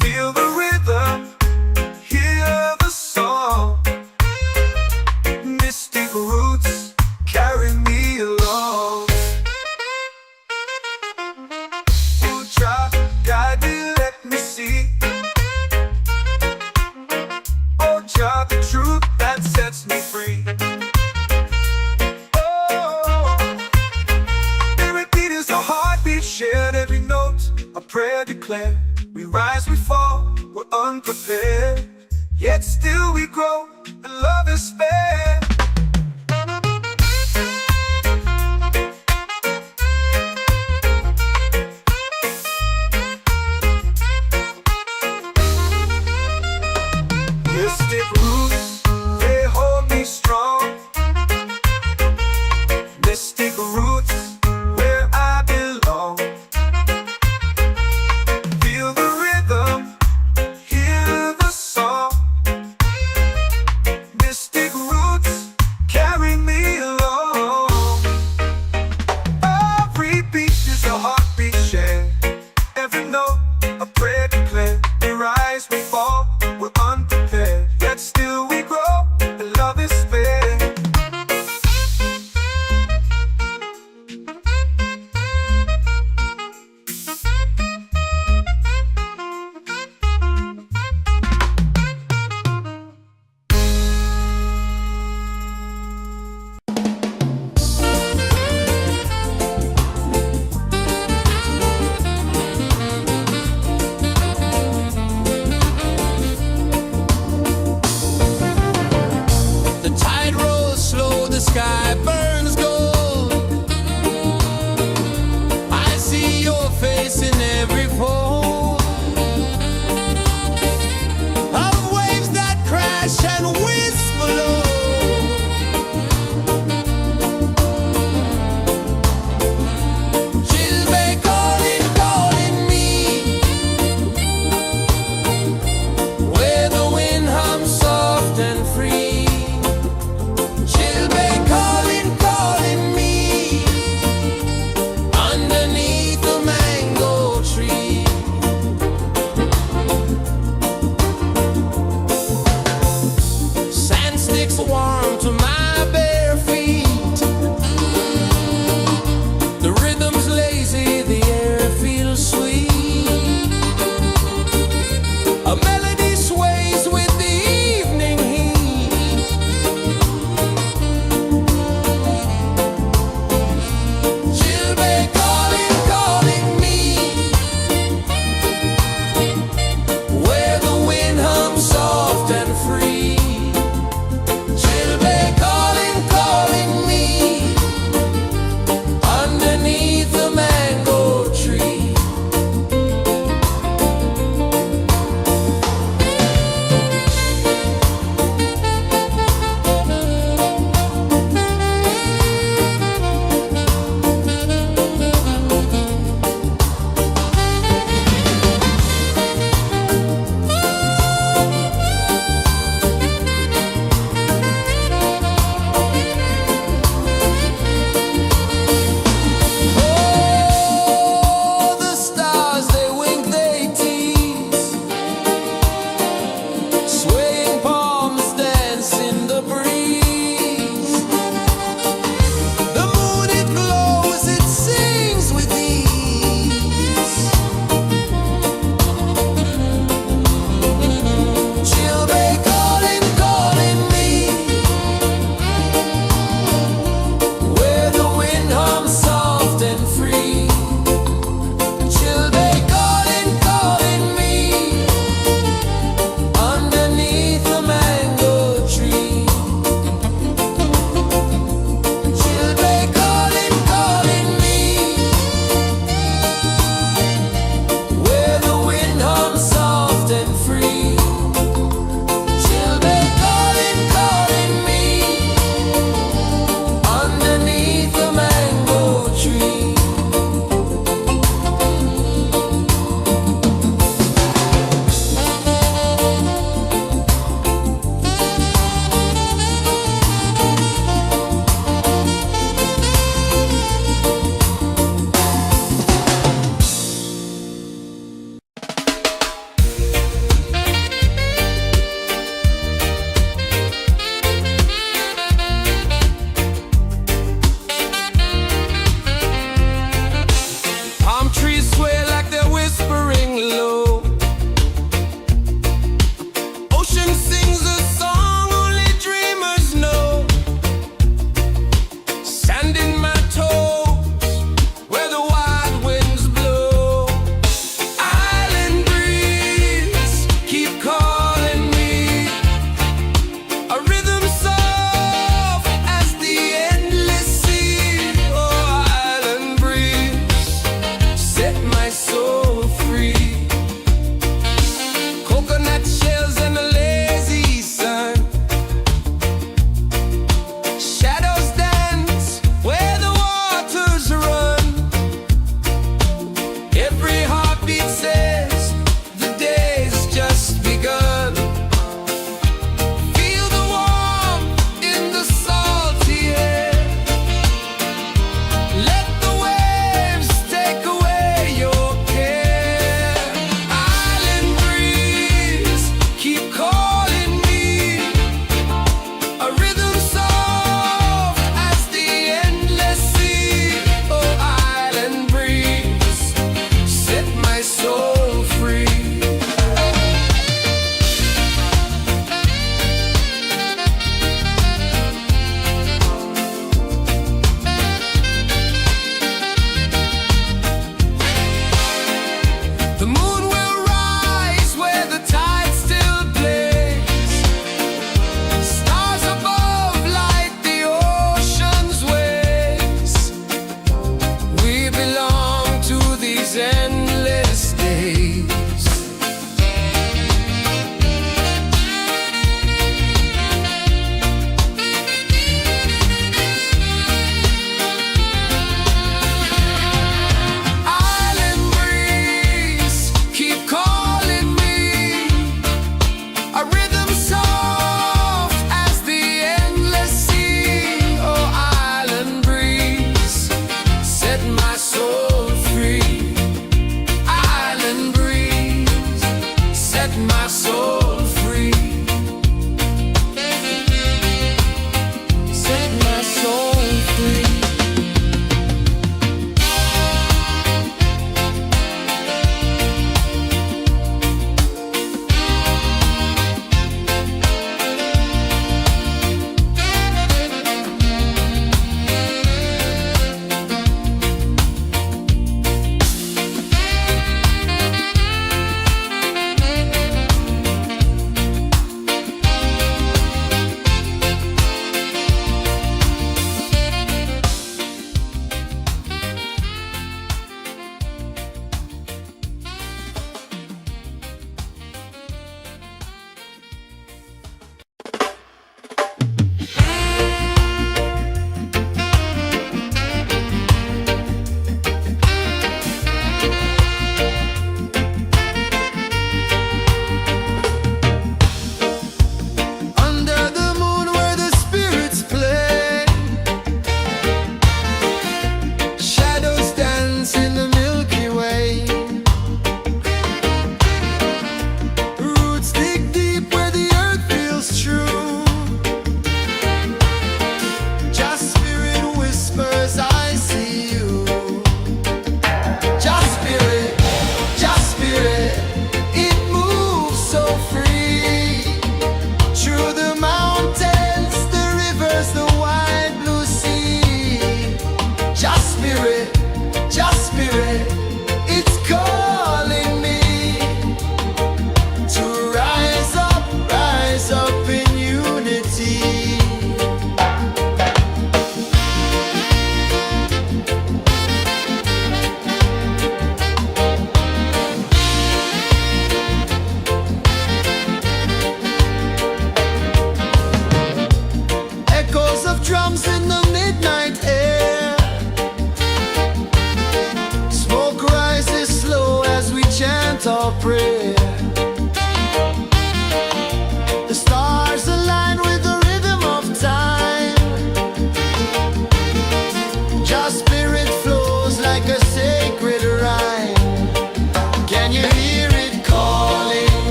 Feel the rhythm, hear the song. Mystic roots, carry me along. Oh, Jah, guide me, let me see. Oh, Jah, the truth that sets me free. Oh, every beat is a heartbeat shared, every note a prayer declared. We rise, we fall, we're unprepared, yet still we grow, and love is spared. Mystic roots, they hold me strong. Mystic roots, where I belong. Feel the rhythm, hear the song. Mystic roots, carry me along. Every beat is a heartbeat shared, every note a prayer declared. We rise, we fall, we're unprepared, yet still we grow, and love is spared.
The tide rolls slow, the sky burns gold. I see your face in every fold of waves that crash and whisper low. She'll be calling, calling me, where the wind hums soft and free. She'll be calling, calling me, underneath the mango tree. Sand sticks warm to my bare feet. The rhythm's lazy, the air feels sweet. A melody sways with the evening heat. She'll be calling, calling me, where the wind hums soft and free. She'll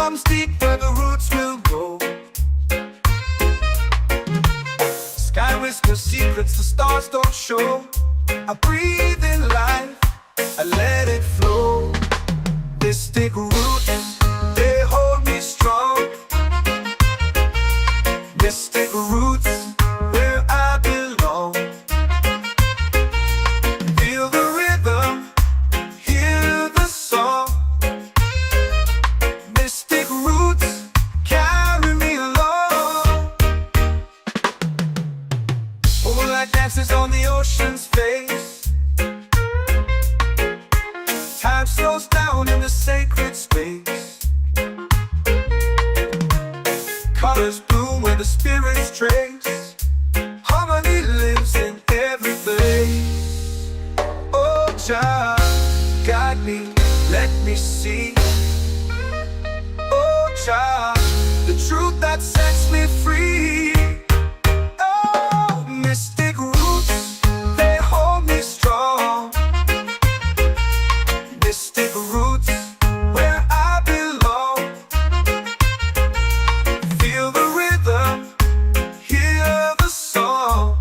comes deep where the roots will go. Sky whispers secrets the stars don't show. I breathe in life, I let it flow. This thick root, they hold me strong. Mystic roots, where I belong. Feel the rhythm, hear the song. Mystic roots, carry me along. Moonlight dances on the ocean's face. Time slows down in the sacred space. Colors bloom where the spirits trace. Harmony lives in every place. Oh, Jah, guide me, let me see. Oh, Jah, the truth that sets me free. Oh, mystic roots, they hold me strong. Mystic roots, where I belong. Feel the rhythm, hear the song.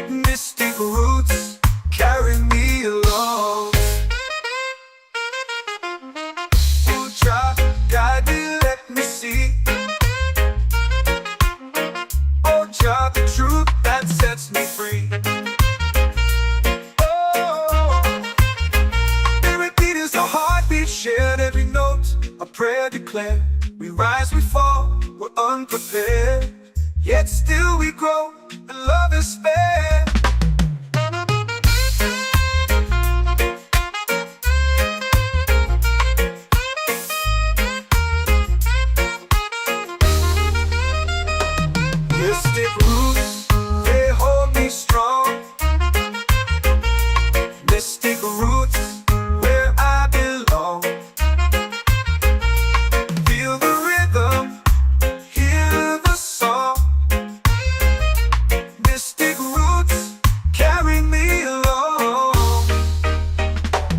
Mystic roots, carry me along. Oh, Jah, guide me, let me see. Oh, Jah, the truth that sets me free. Oh, spirit beat is a heartbeat shared, every note a prayer declared. We rise, we fall, we're unprepared, yet still we grow, and love is spared. Mystic roots, they hold me strong. Mystic roots, where I belong. Feel the rhythm, hear the song. Mystic roots, carry me along.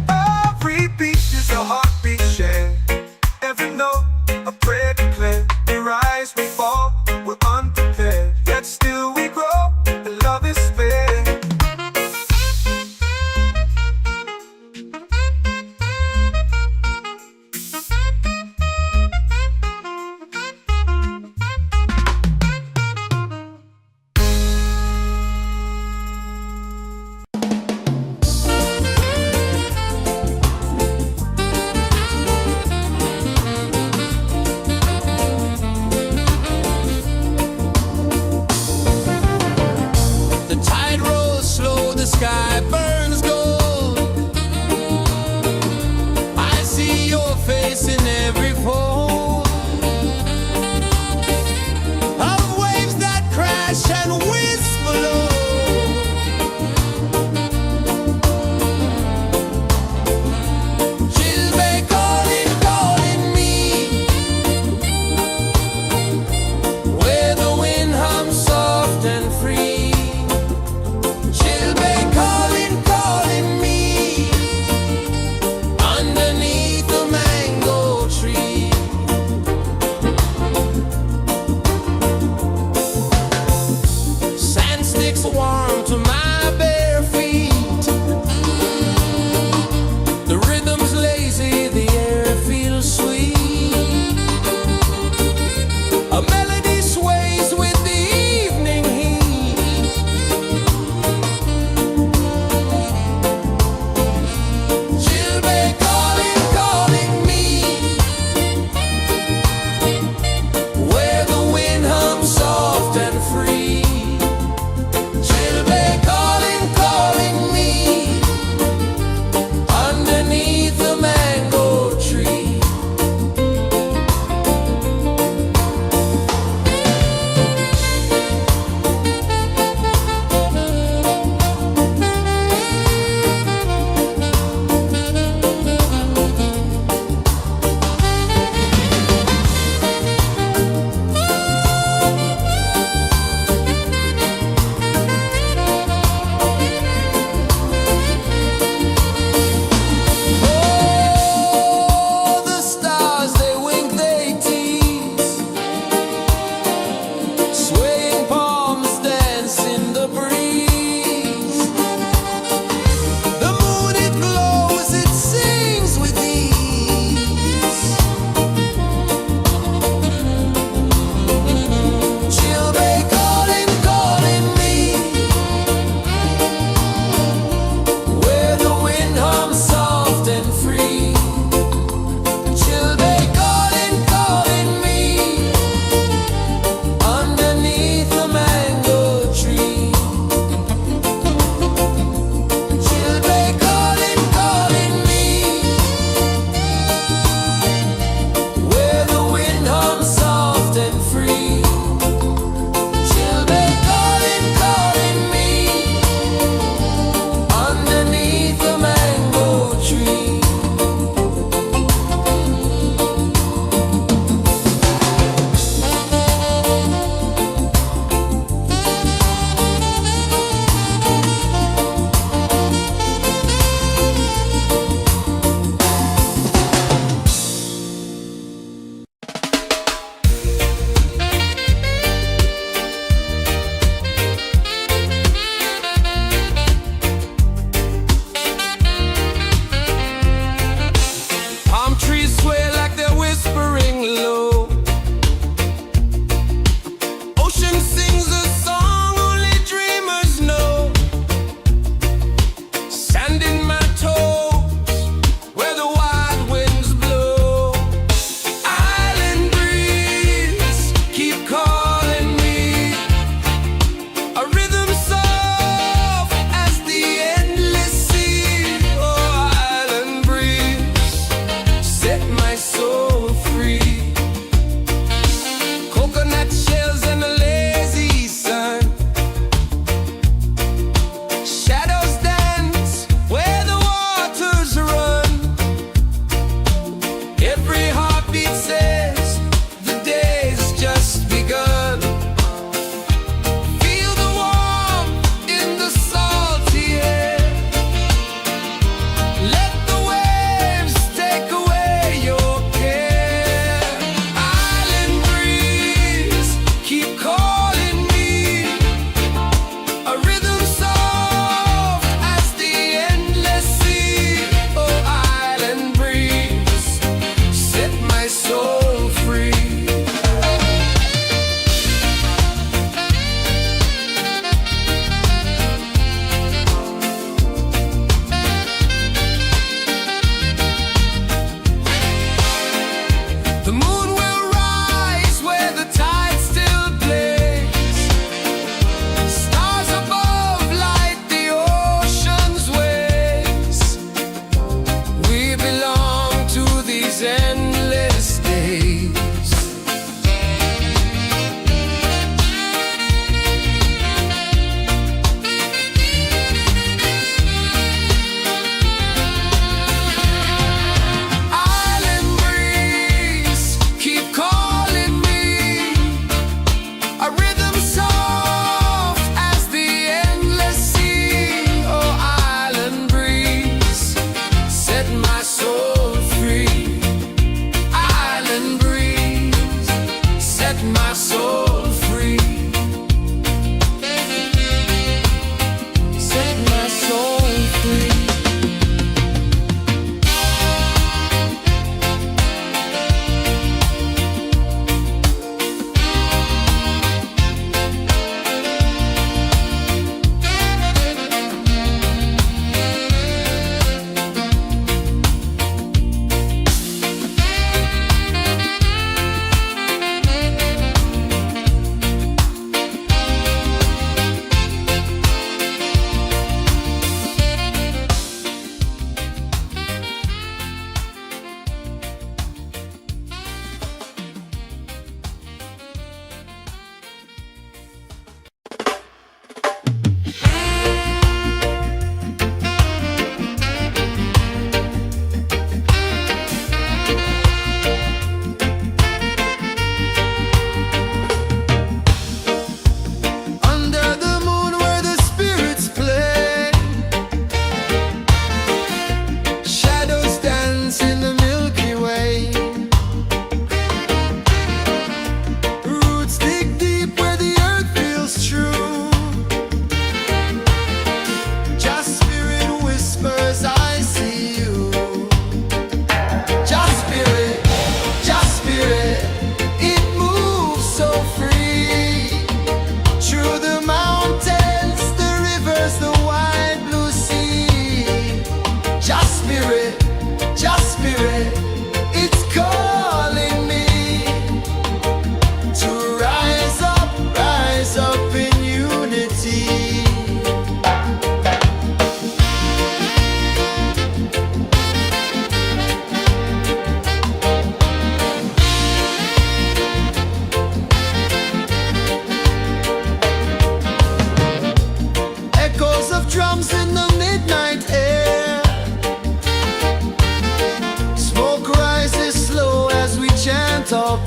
Every beat is a heartbeat shared, every note a prayer declared. We rise, we fall, we're unprepared, yet still we grow, and love is spared.
The tide rolls slow, the sky burns gold. I see your face in every fold of waves that crash and whisper low. She'll be calling, calling me, where the wind hums soft and free. She'll be calling, calling me, underneath the mango tree.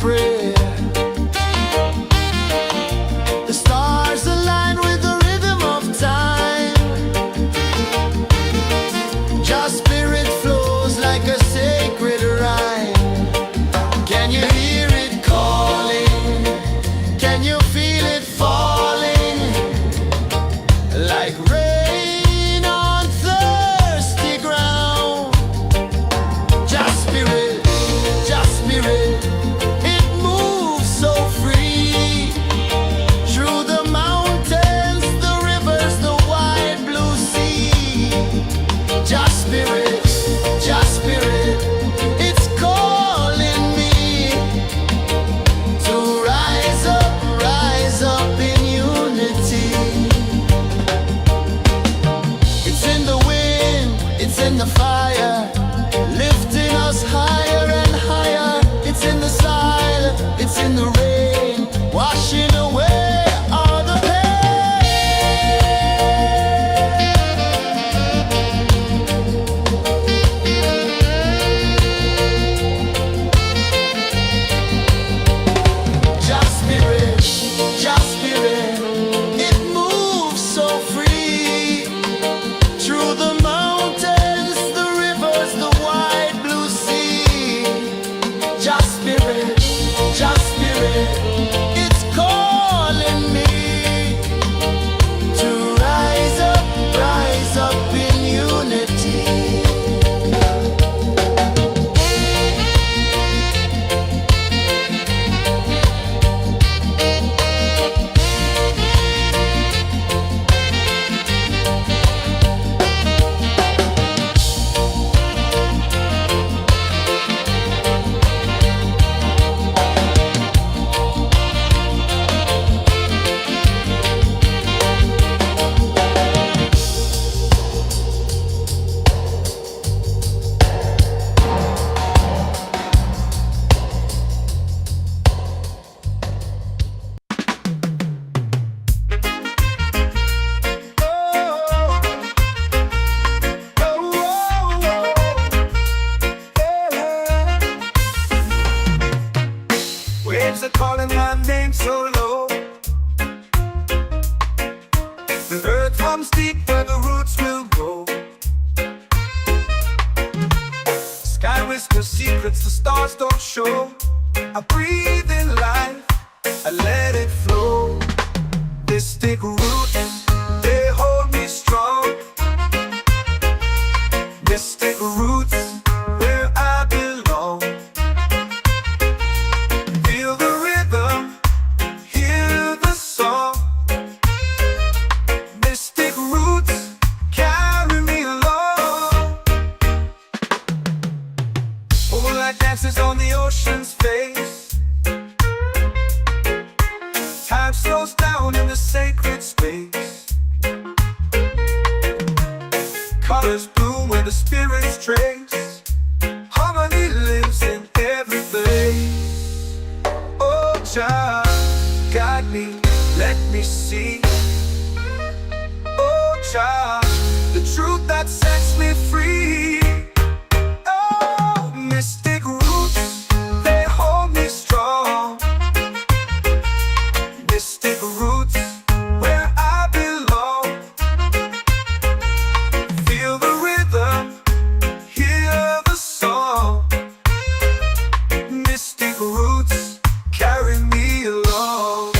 prayer. The stars align with the rhythm of time. Your spirit flows like a sacred rhyme. Can you hear it calling? Can you feel it falling? Like rain on thirsty ground. Just spirit, it moves so free. Through the mountains, the rivers, the wide blue sea. Just spirit, it's calling me to rise up in unity. It's in the wind, it's in the fire, lifting us higher and higher. It's in the silence, it's in the rain, washing away all the Just spirit, it moves so free. Through the mountains, the rivers, the wide blue sea. Just spirit, it's calling me to rise up in unity.
Waves are calling my name so low. The earth hums deep where the roots will grow. Sky whispers secrets the stars don't show. I breathe in life, I let it flow. Mystic roots, they hold me strong. Mystic roots, where I belong. Feel the rhythm, hear the song. Mystic roots, carry me along. Moonlight dances on the ocean's face. Time slows down in the sacred space. Colors bloom where the spirits trace. Harmony lives in every place. Oh, child, guide me, let me see. Oh, child, the truth that sets me free. Oh, mystic roots, they hold me strong. Mystic roots, where I belong. Feel the rhythm, hear the song. Mystic roots, carry me along.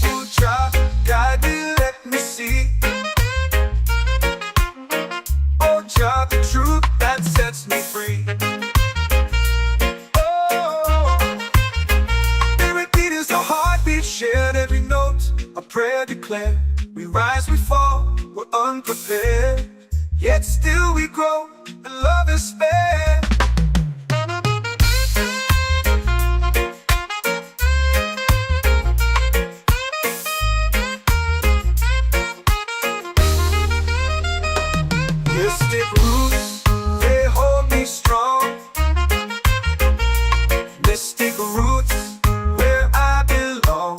Oh, child, guide me, let me see. Oh, child, the truth that sets me free. Oh, every beat is a heartbeat shared, every note a prayer declared. We rise, we fall, we're unprepared, yet still we grow, and love is spared. Mystic roots, they hold me strong. Mystic roots, where I belong.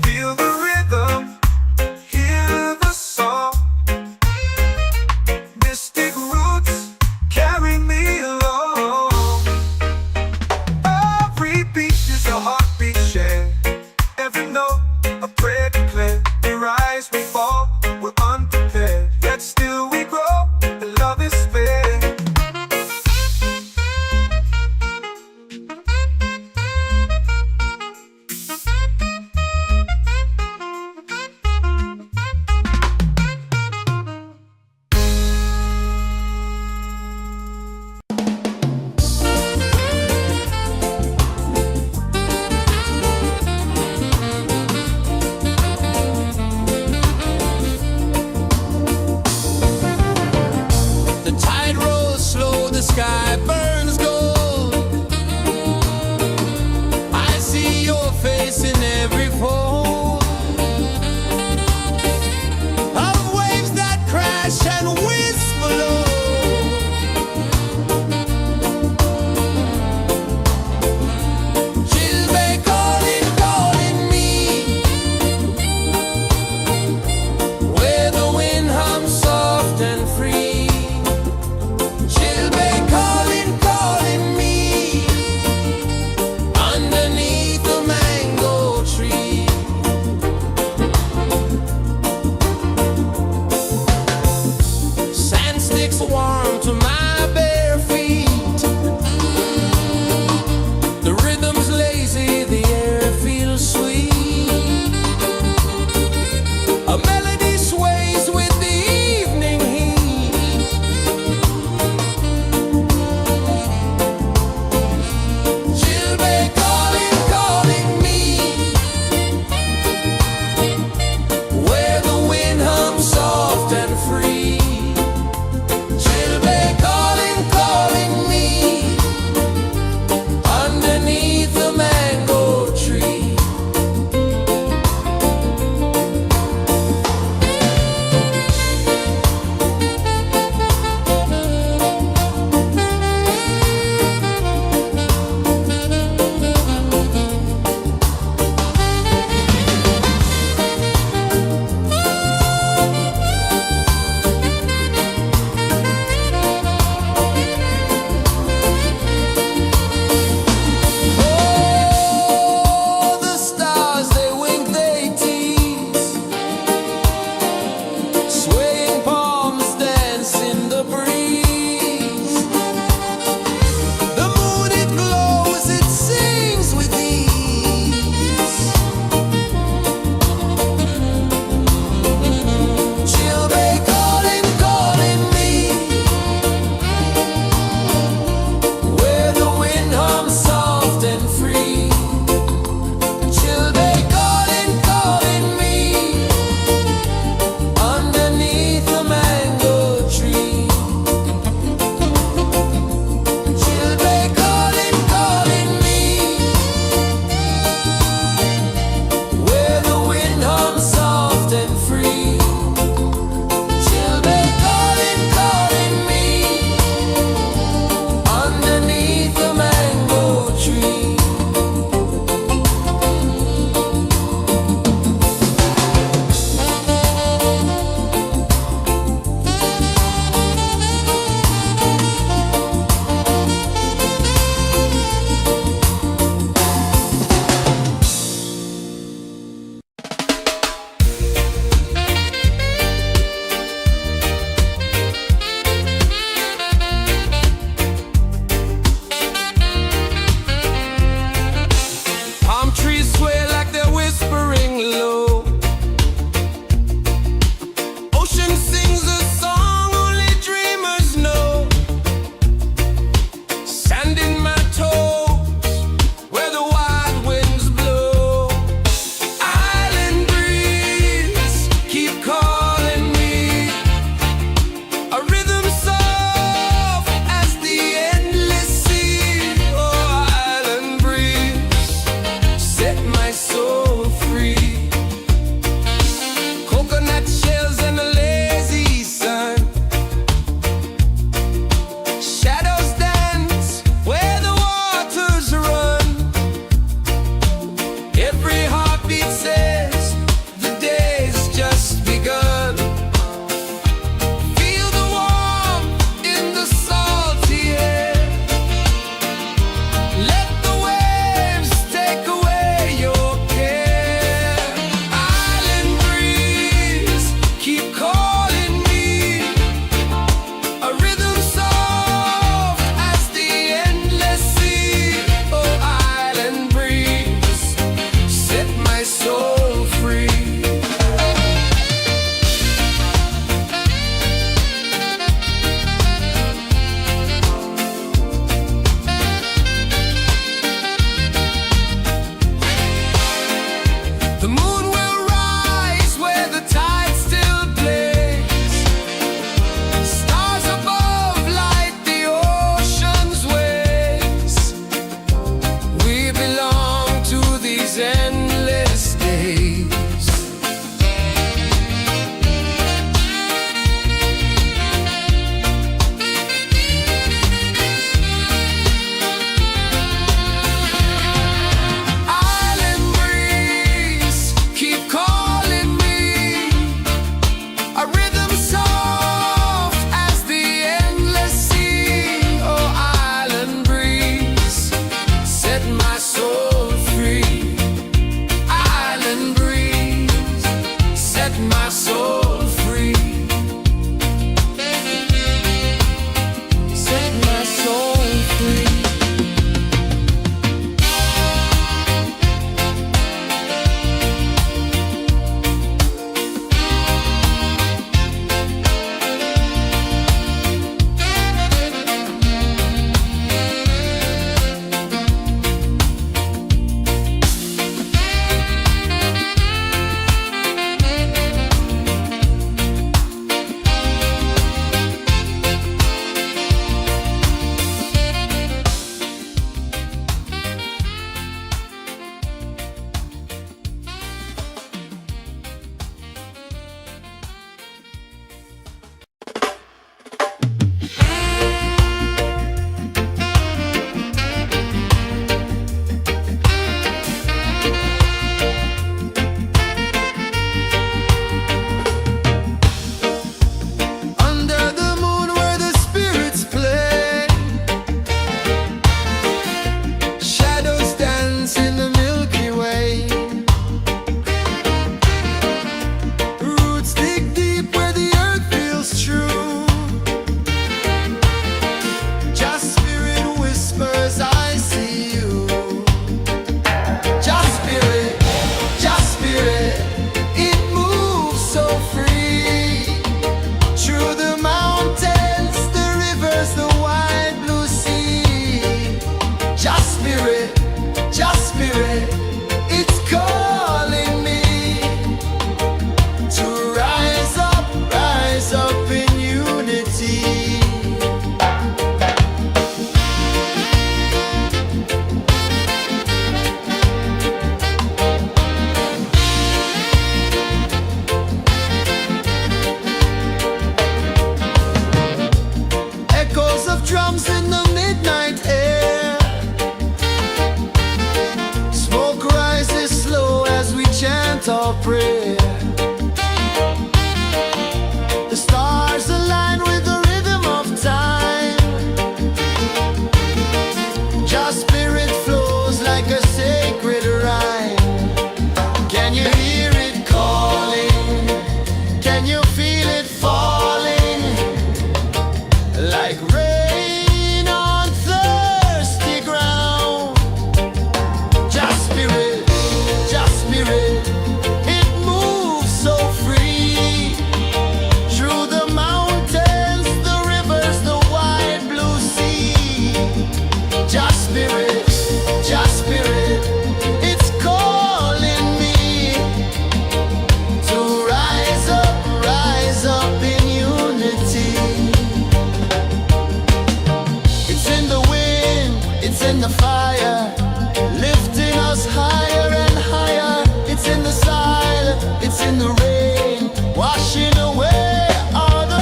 Feel the rhythm, hear the song.
sky burns gold. I see your face in every fold of waves that crash and whisk below. She'll be calling, calling me where the wind hums soft and free. She'll be calling,
drums in the midnight air. Smoke rises slow as we chant our prayer. The stars align with the rhythm of time. Just spirit flows like a sacred rhyme. Can you hear it calling? Can you feel it falling? Like rain on thirsty ground. Just spirit, it moves so free. Through the mountains, the rivers, the wide blue sea. Just spirit, it's calling me to rise up in unity. It's in the wind, it's in the fire, lifting us higher and higher. It's in the silence, it's in the rain, washing away all the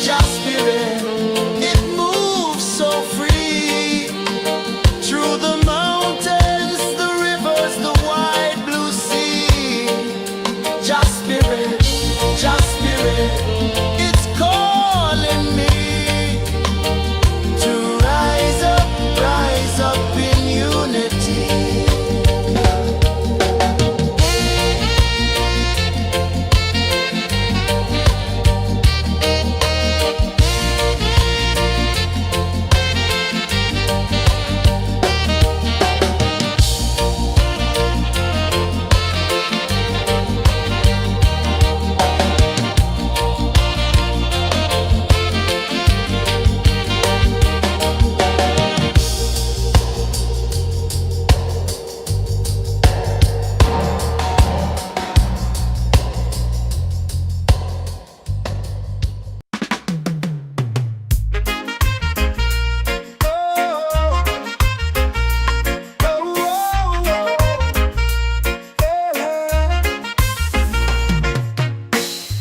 Just spirit, it moves so free. Through the mountains, the rivers, the wide blue sea. Just spirit, it's calling me to rise up in unity.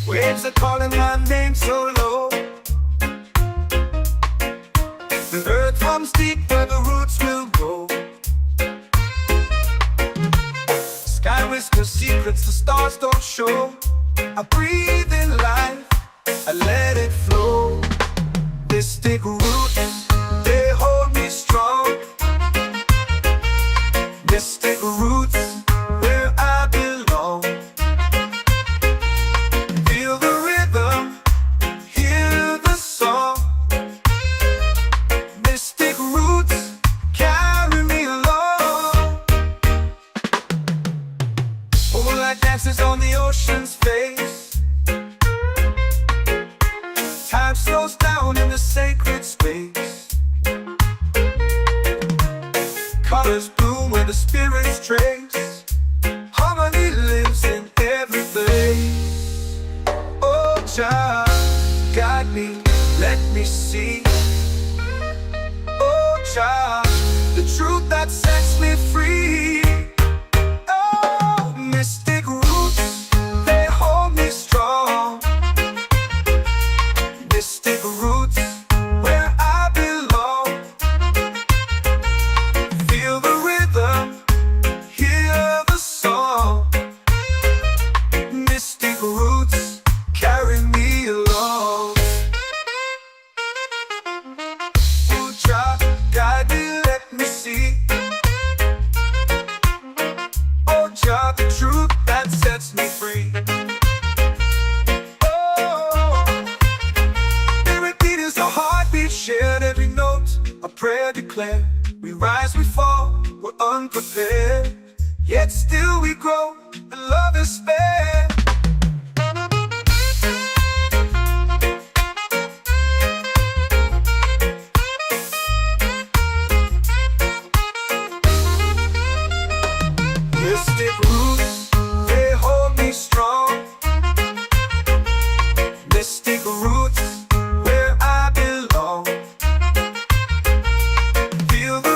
Waves are calling my name so low. The earth hums deep where the roots will go. Sky whispers secrets the stars don't show. I breathe in life, I let it flow. Mystic roots, they hold me strong. Mystic roots, where I belong. Feel the rhythm, hear the song. Mystic roots, carry me along. Moonlight dances on the ocean's face. Time slows down in the sacred space. Colors bloom where the spirits trace. Harmony lives in every place. Oh, child, guide me, let me see. Oh, child, the truth that sets me free. Oh, mystic roots, they hold me strong. Mystic roots, where I belong. Feel the rhythm, hear the song. Mystic roots, carry me along. Oh, child, guide me, let me see. Oh, child, the truth that sets me free. Shared every note, a prayer declared. We rise, we fall, we're unprepared. Yet still we grow, and love is spared. Mystic roots, they hold me strong. Mystic roots, where I belong. Feel the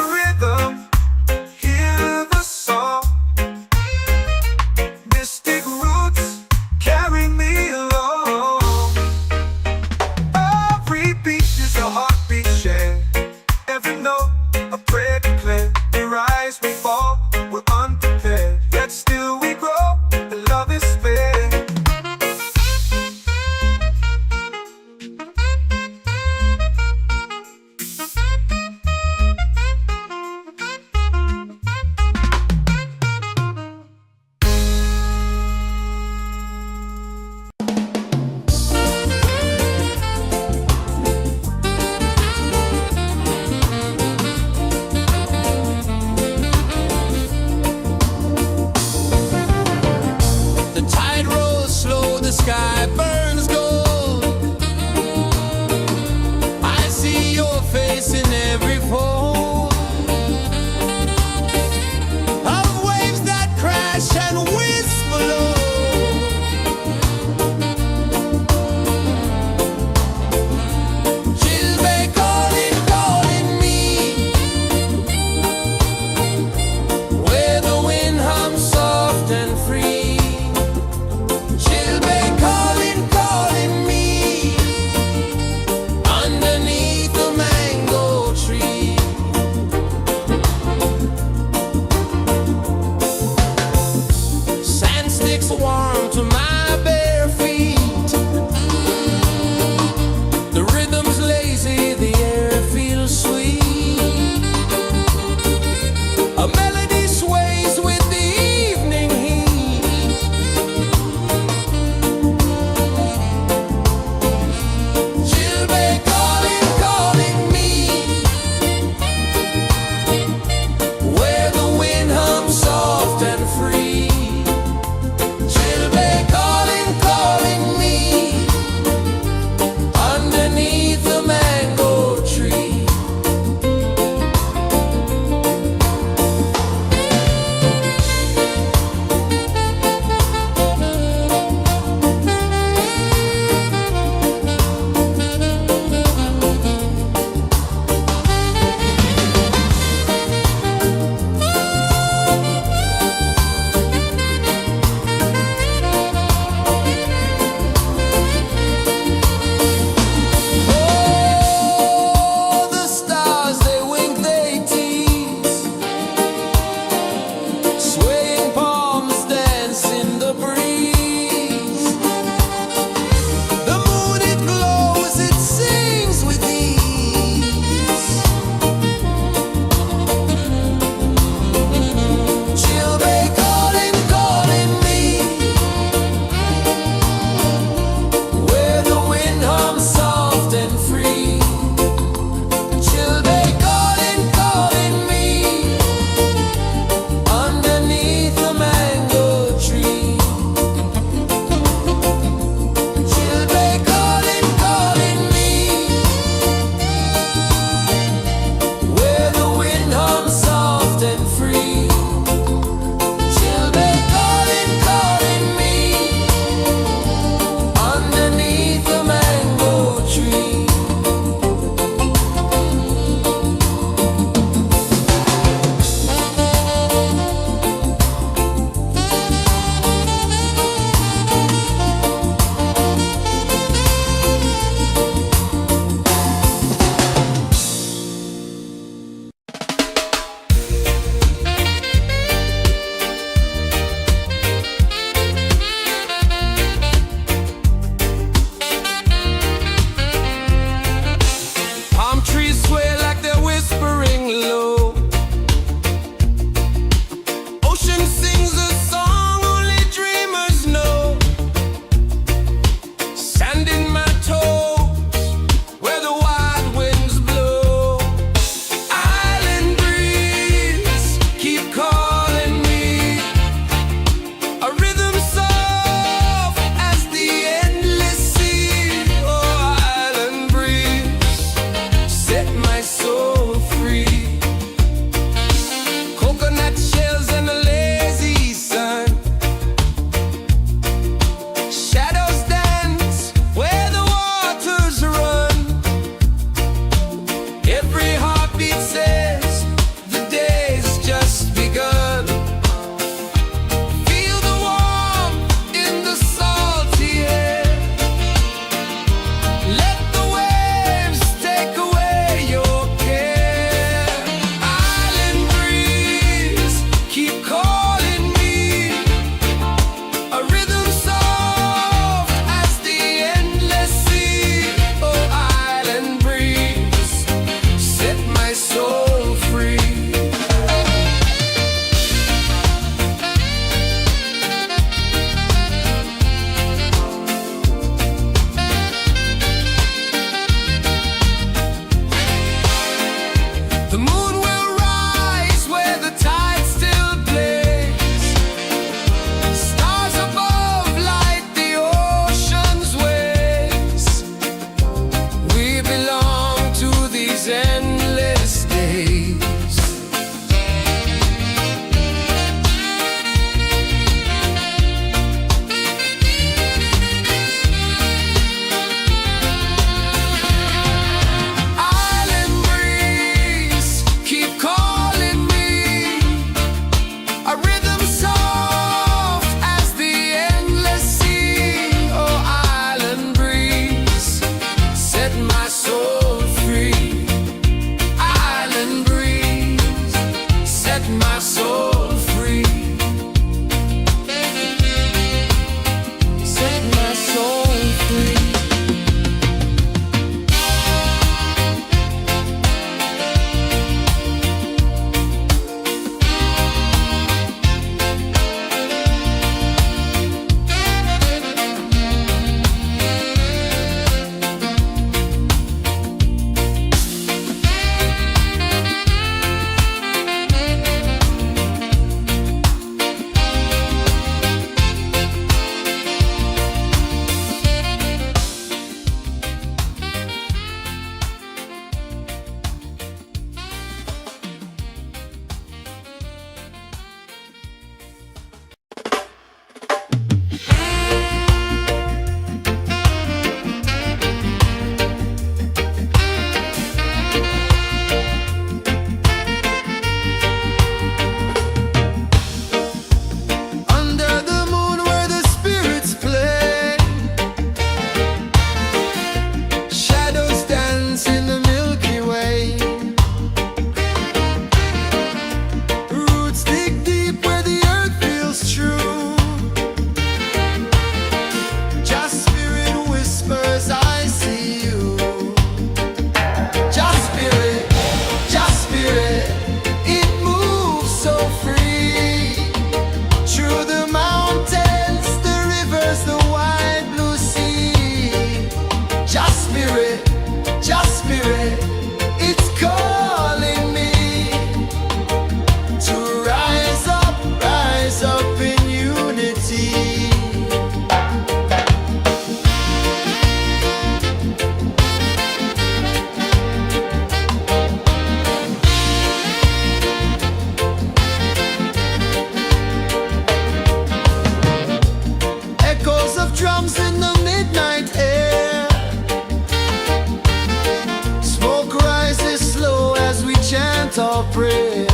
chant or pray.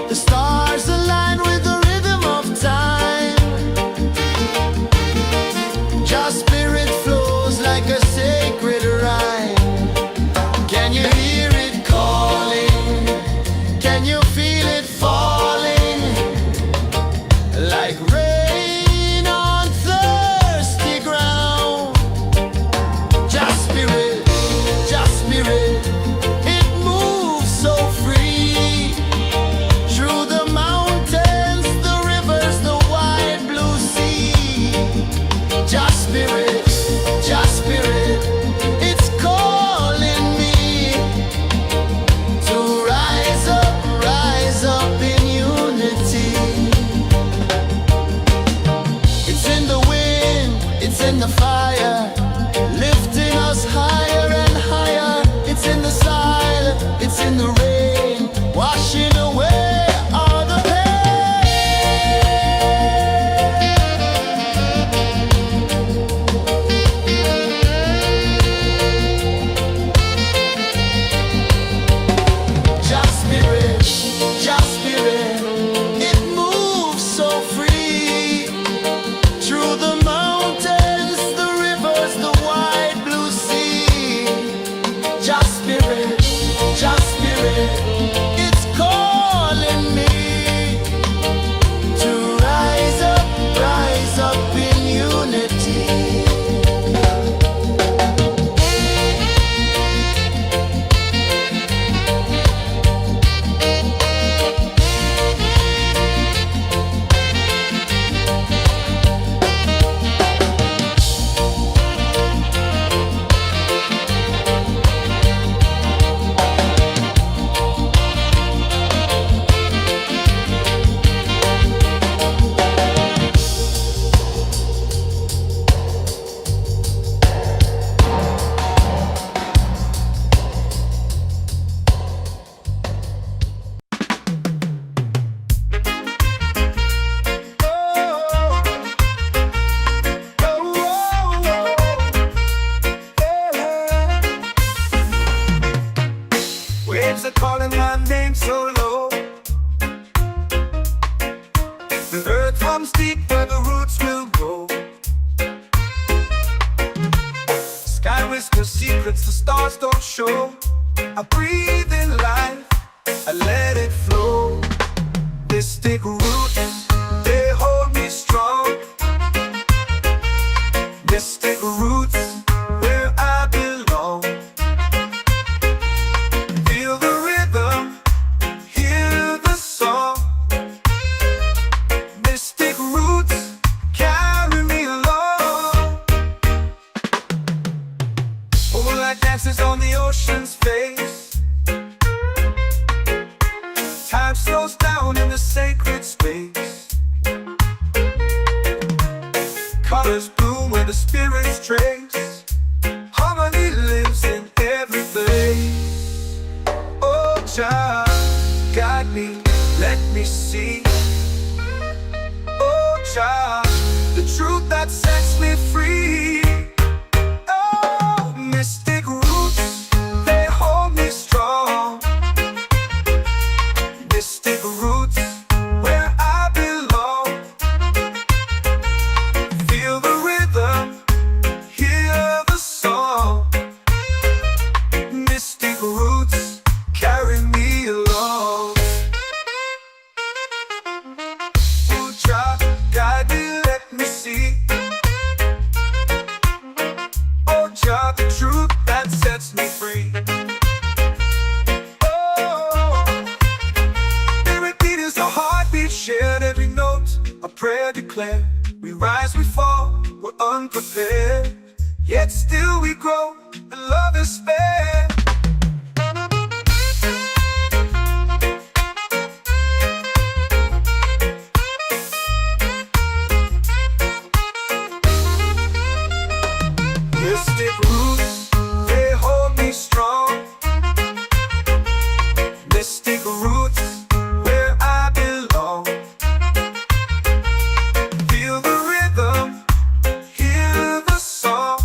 The stars align with the rhythm of time. Just spirit flows like a sacred rhyme. Can you hear it calling? Can you feel it falling? Like rain on thirsty ground. Just spirit, it moves so free. Through the mountains, the rivers, the wide blue sea. Just spirit, it's calling me to rise up in unity. It's in the wind, it's in the fire, lifting us higher and higher. It's in the silence, it's in the rain, washing away all the Just spirit, it moves so free. Through the mountains, the rivers, the wide blue sea. Just spirit, it's calling me to rise up in unity.
Waves are calling my name so low. The earth runs deep where the roots will go. Sky whispers secrets the stars don't show. I breathe in life, I let it flow. This take root, they hold me strong. This take roots where I belong. Feel the rhythm, hear the song. Mystic roots carry me along. Moonlight dances on the ocean's face. Time slows down in the sacred space. Colors bloom where the spirits trace. Harmony lives in every place. Oh, Jah, guide me, let me see. Oh, Jah, the truth that sets me free. Oh, mystic roots, they hold me strong. Mystic roots, where I belong. Feel the rhythm, hear the song. Mystic roots carry me along. Oh, Jah, guide me, let me see. Oh, Jah, the truth that sets me free. Oh, spirit beat is a heartbeat shared, every note a prayer declared. We rise, we fall, we're unprepared, yet still we grow, and love is spared. Mystic roots, they hold me strong. Mystic roots, where I belong. Feel the rhythm, hear the song.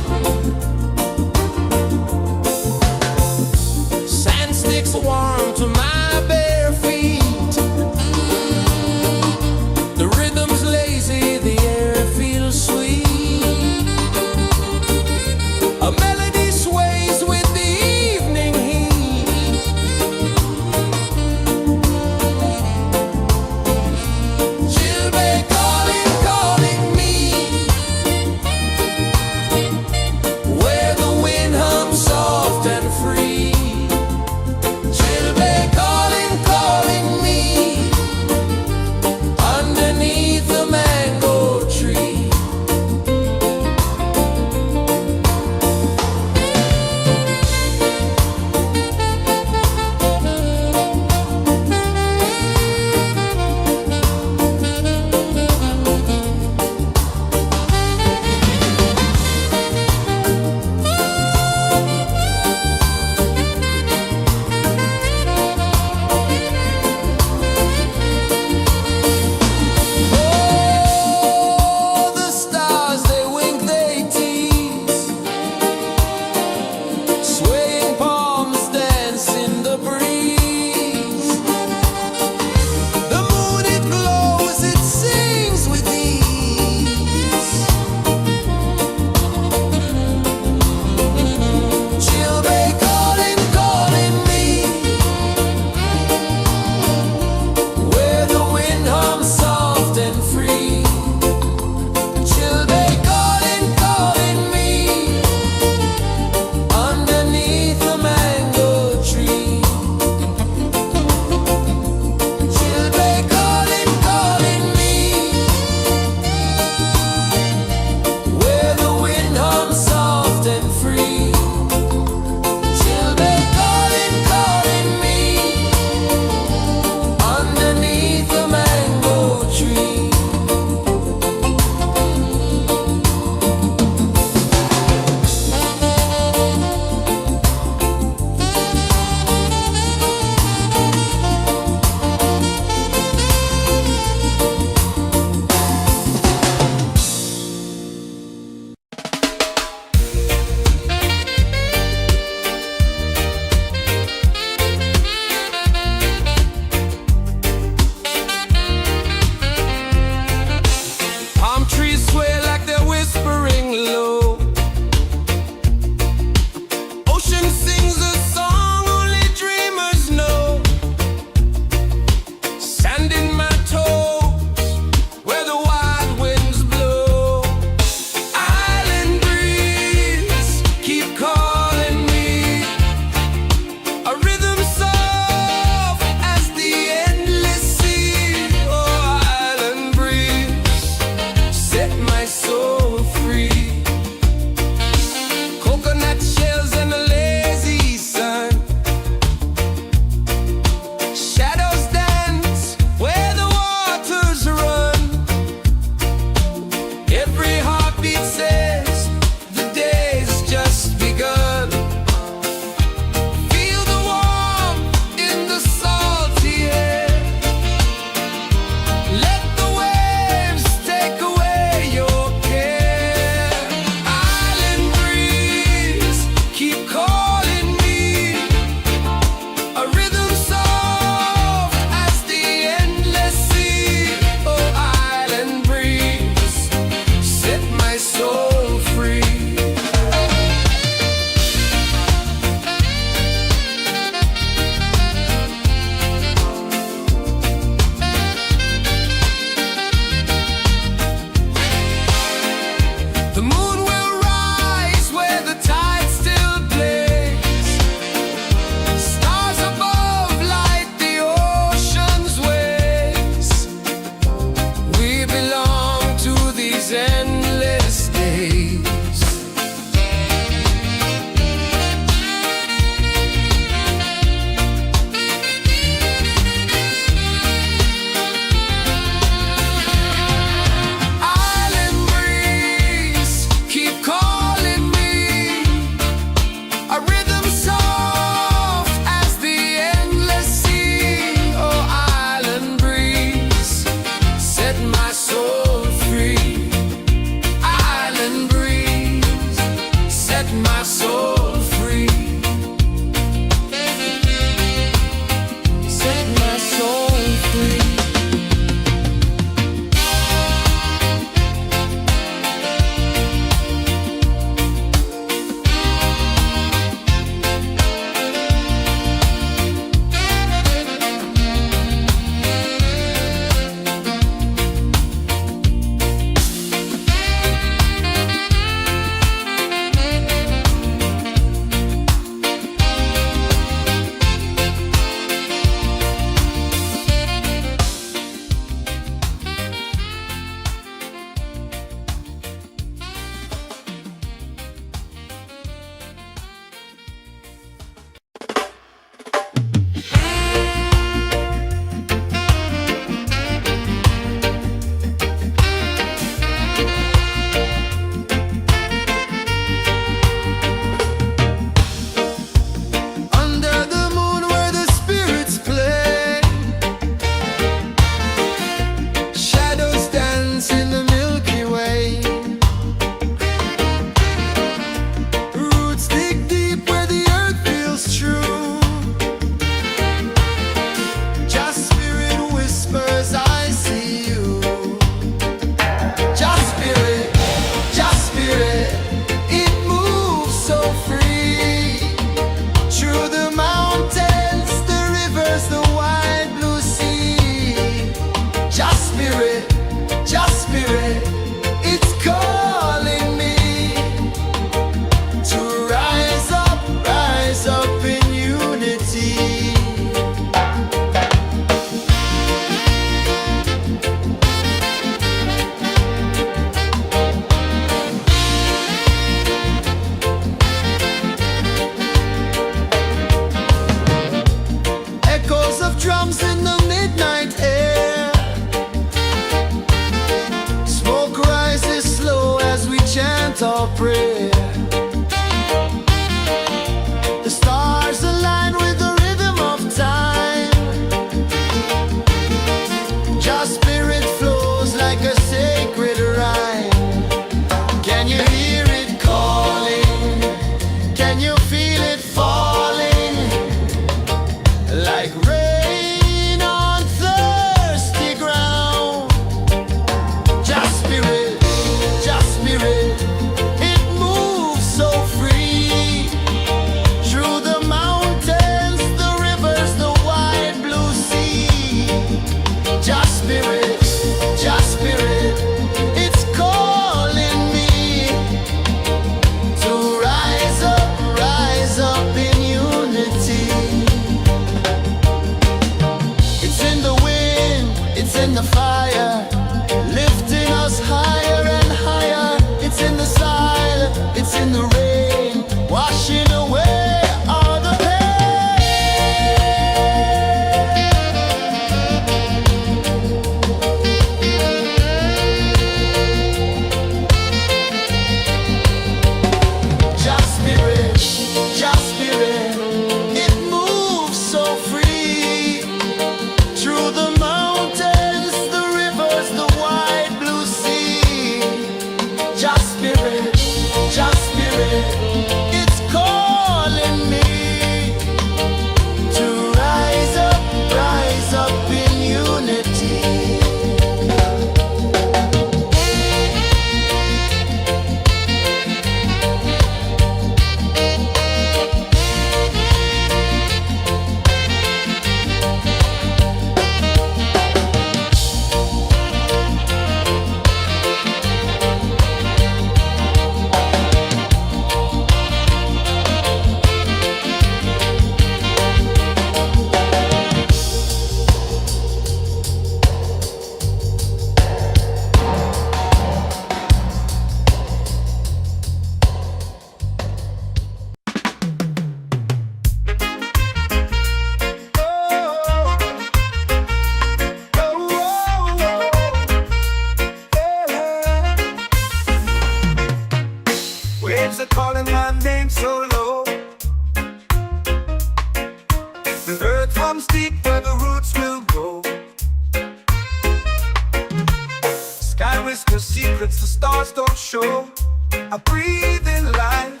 whisper secrets the stars don't show. I breathe in life,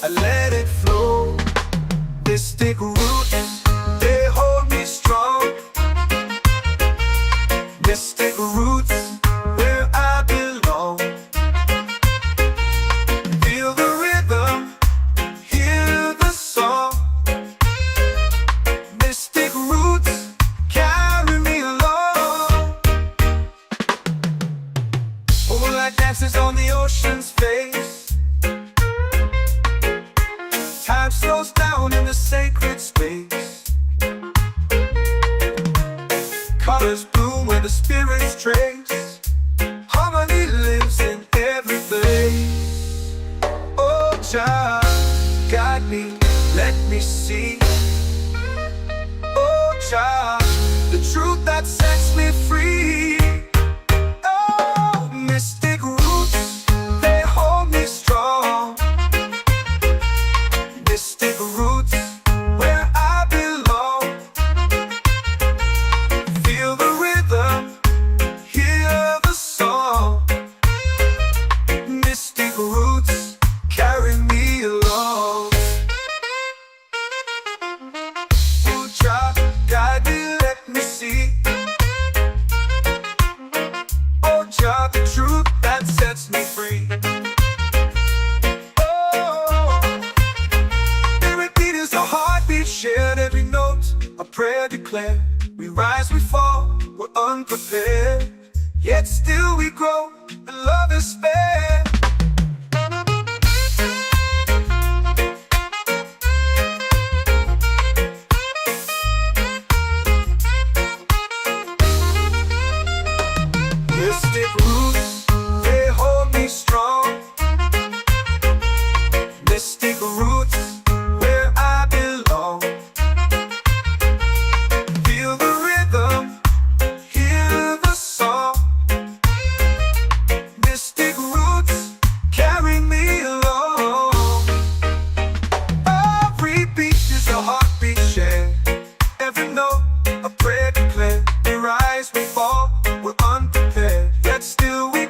I let it flow. Mystic roots, they hold me strong. Mystic roots, where I belong. Feel the rhythm, hear the song. Mystic roots, carry me along. Moonlight dances on the ocean's face. Time slows down in the sacred space. Colors bloom where the spirits trace. Harmony lives in every place. Oh, child, guide me, let me see. Oh, child, the truth that sets me free. Oh, mystic roots, they hold me strong. Mystic roots, where I belong. Feel the rhythm, hear the song. Mystic roots, carry me along. Oh, child, guide me, let me see. Oh, child, the truth that sets me free. Oh, every beat is a heartbeat shared, every note a prayer declared. We rise, we fall, we're unprepared, yet still we grow, and love is spared. Mystic roots, they hold me strong. Mystic roots, where I belong. Feel the rhythm, hear the song. Mystic roots, carry me along. Every beat is a heartbeat shared, every note a prayer declared. We rise, we fall, we're unprepared, yet still we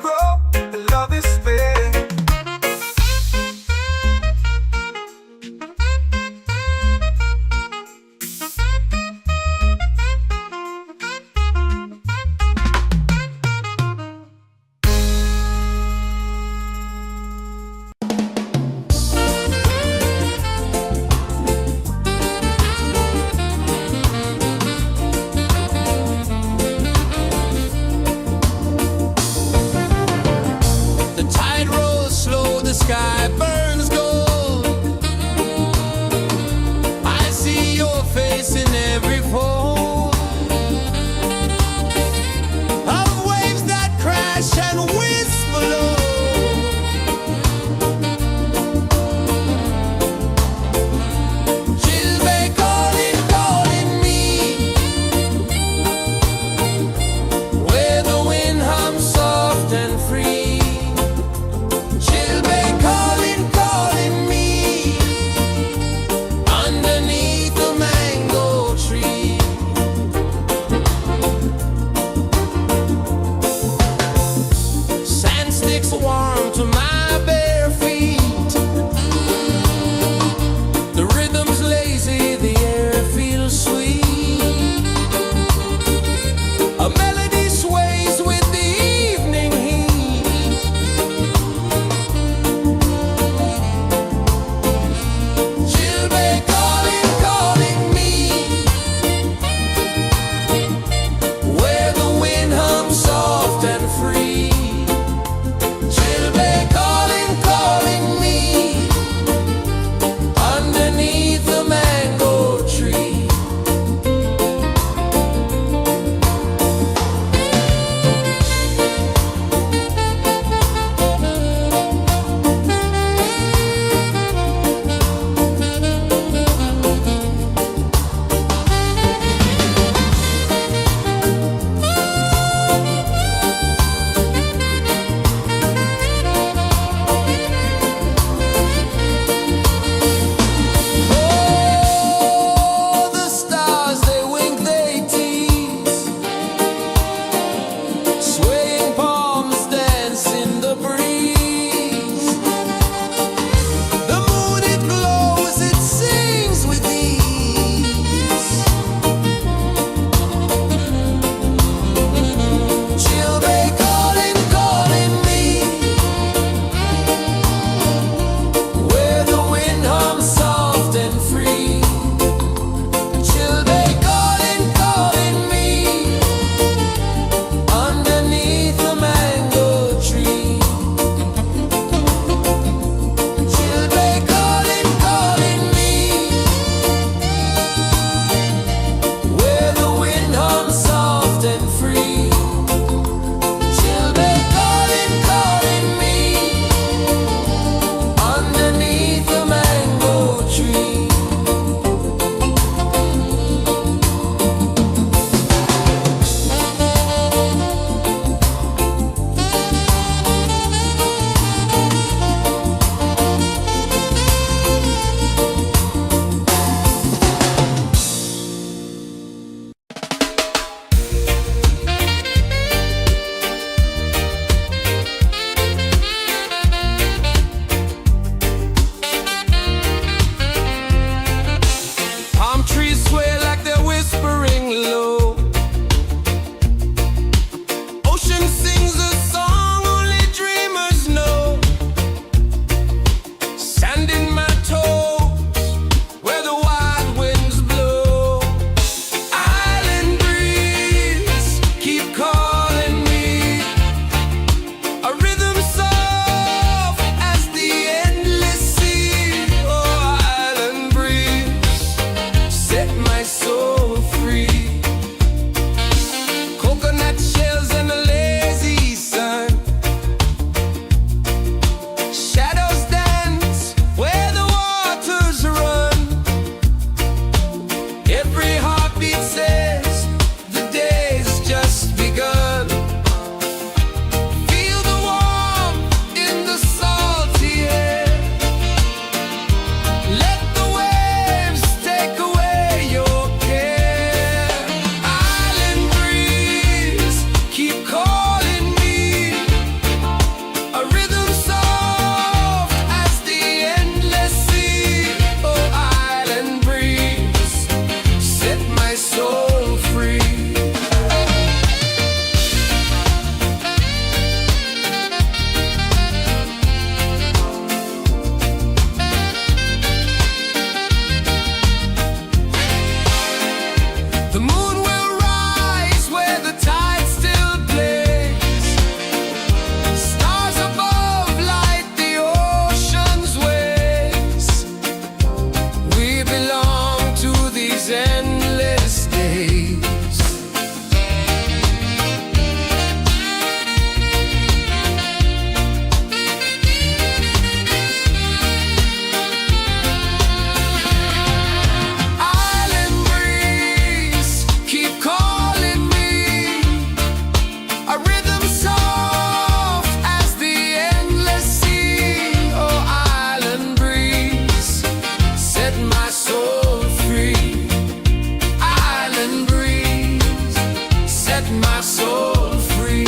set my soul free.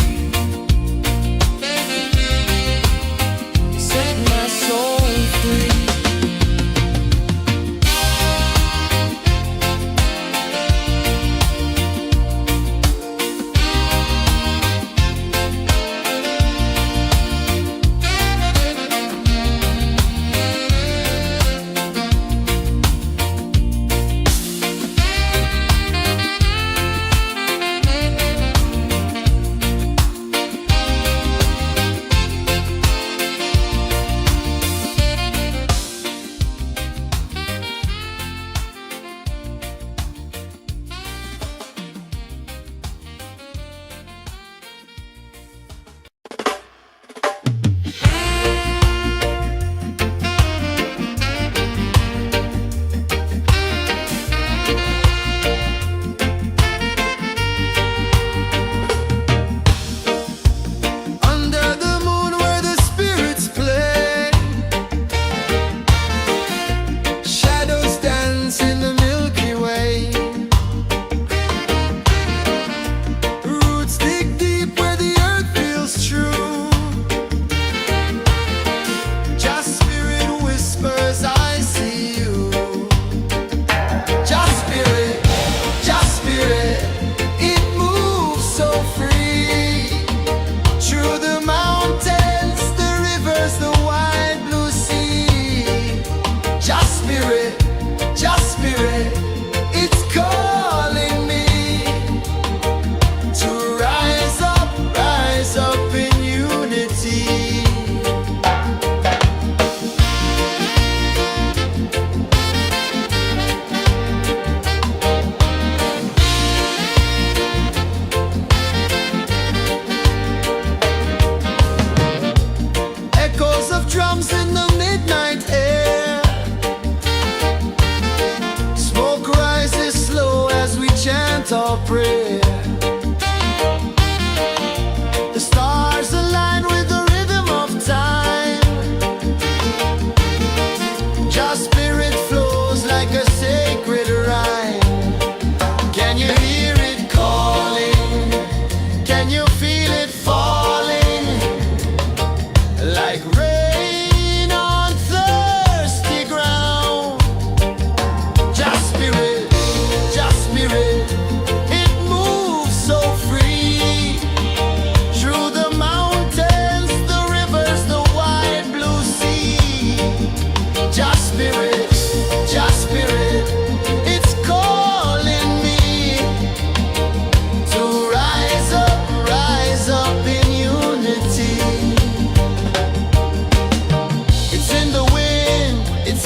Set my soul free.
Our prayer. The stars align with the rhythm of time. Just spirit flows like a sacred rhyme. Can you hear it calling? Can you feel it falling? Like rain on thirsty ground. Just spirit, just spirit.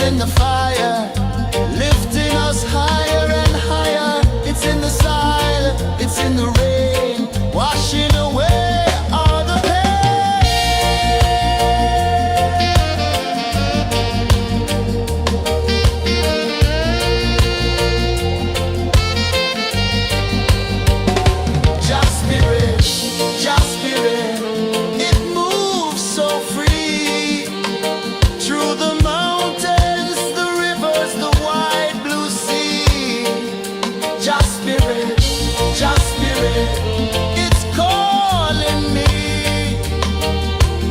In the fire, lifting us higher and higher. It's in the silence, it's in the rain, washing away all the pain. Just spirit, it moves so free through the mountains. Just spirit, it's calling me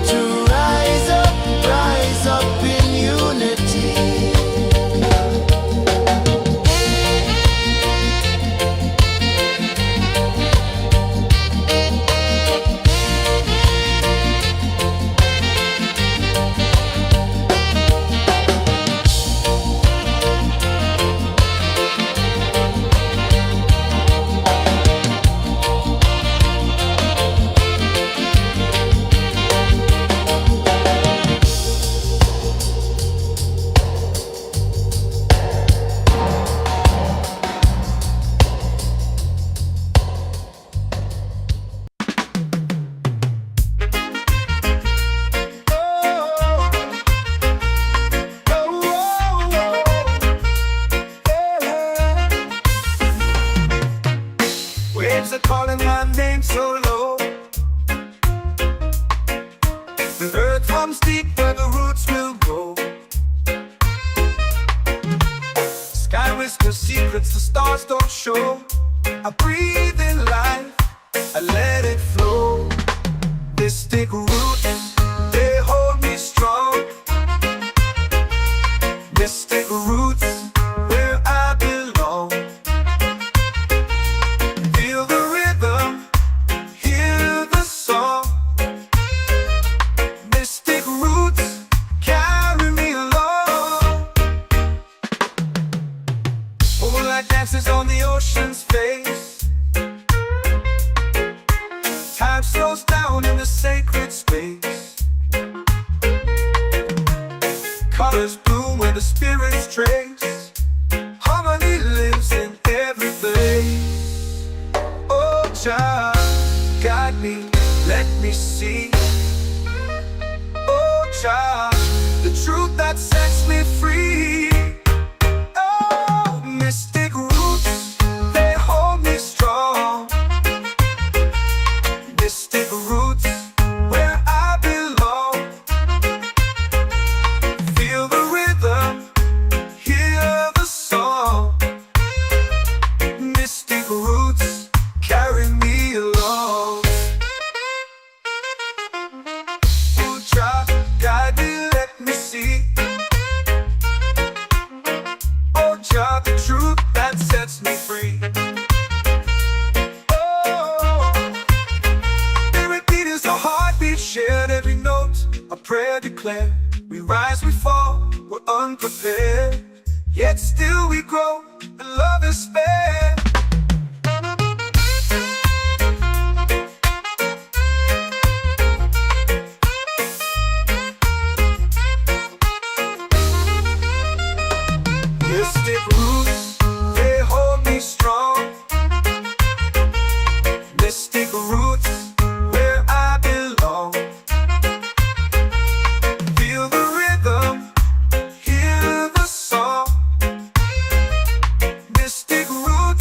to rise up in unity.
Waves are calling my name so low. The earth runs deep where the roots will go. Sky whispers secrets the stars don't show. I breathe in life, Jah, guide me, let me see. Oh Jah, the truth that sets me free. Oh, mystic roots, they hold me strong. Mystic roots, where I belong. Feel the rhythm, hear the song. Mystic roots, carry me along. Oh Jah, guide me, let me see. Oh Jah, the truth that sets me free. Oh, every beat is a heartbeat shared, every note a prayer declared. We rise, we fall, we're unprepared, yet still we grow, and love is spared. Mystic roots, they hold me strong. Mystic roots, where I belong. Feel the rhythm, hear the song. Mystic roots,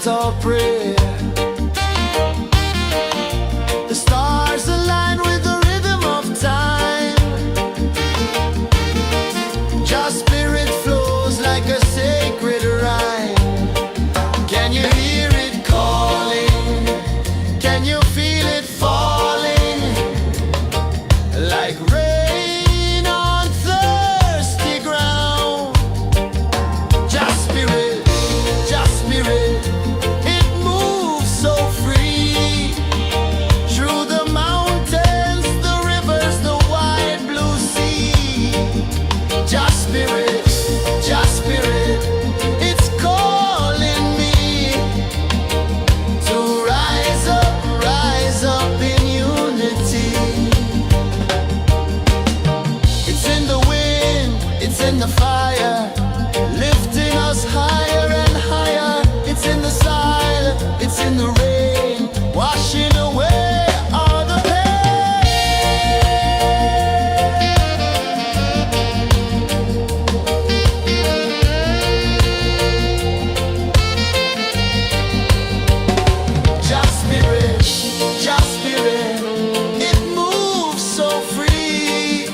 chant or pray. The stars align with the rhythm of time. Just spirit flows like a sacred rhyme. Can you hear it calling? Can you feel it falling? Like rain on thirsty ground. Just spirit, it moves so free. Through the mountains, the rivers, the wide blue sea. Just spirit, it's calling me to rise up in unity. It's in the wind, it's in the fire, lifting us higher and higher. It's in the silence, it's in the rain, washing away all the Just spirit, it moves so free.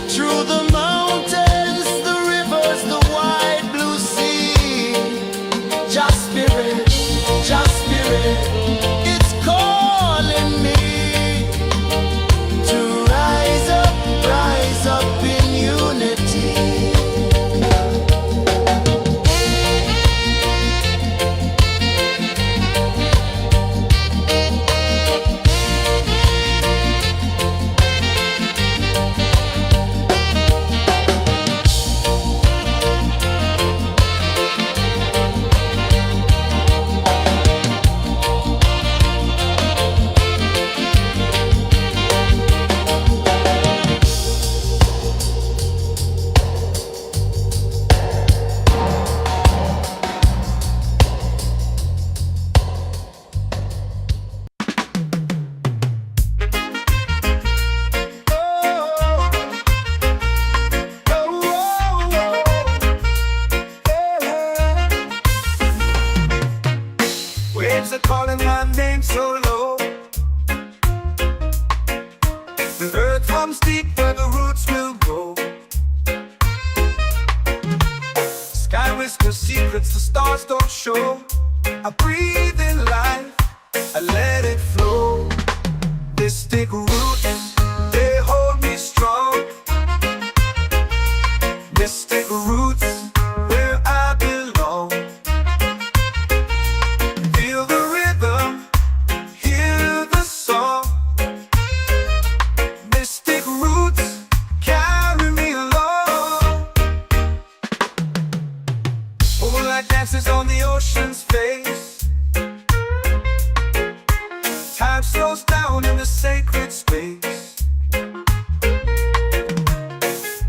Through the mountains, the rivers, the wide blue sea. Just spirit, it's calling me to rise up in unity.
Waves are calling my name so low. The earth runs deep where the roots will grow. Sky whispers secrets the stars don't show. I breathe in life, I let it flow. Mystic roots, they hold me strong. Mystic roots, where I belong. Feel the rhythm, hear the song. Mystic roots, carry me along. Moonlight dances on the ocean's face. Time slows down in the sacred space.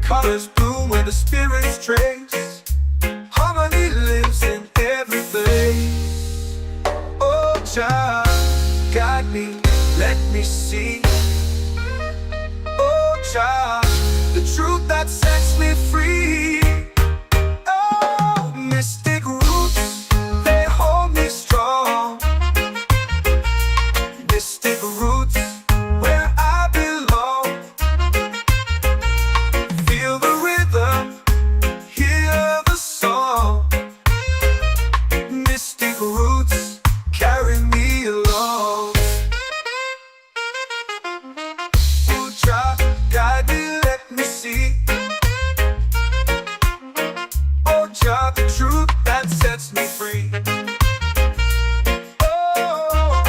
Colors bloom where the spirits trace. Harmony lives in every place. Oh, child, guide me, let me see. Oh, child, the truth that sets me free. Oh, mystic roots, they hold me strong. Mystic roots, where I belong. Feel the rhythm, hear the song. Mystic roots, carry me along. Oh, child, guide me, let me see. Oh, child, the truth that sets me free. Oh,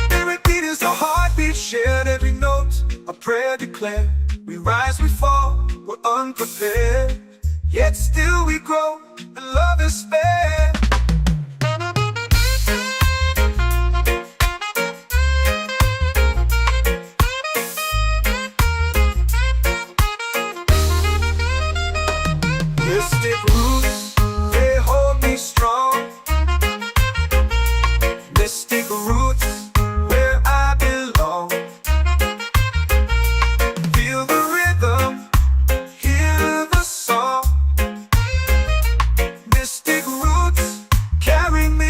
spirit beat is a heartbeat shared, every note a prayer declared. We rise, we fall, we're unprepared, yet still we grow, and love is spared. Mystic roots, they hold me strong. Mystic roots, where I belong. Feel the rhythm, hear the song. Mystic roots, carry me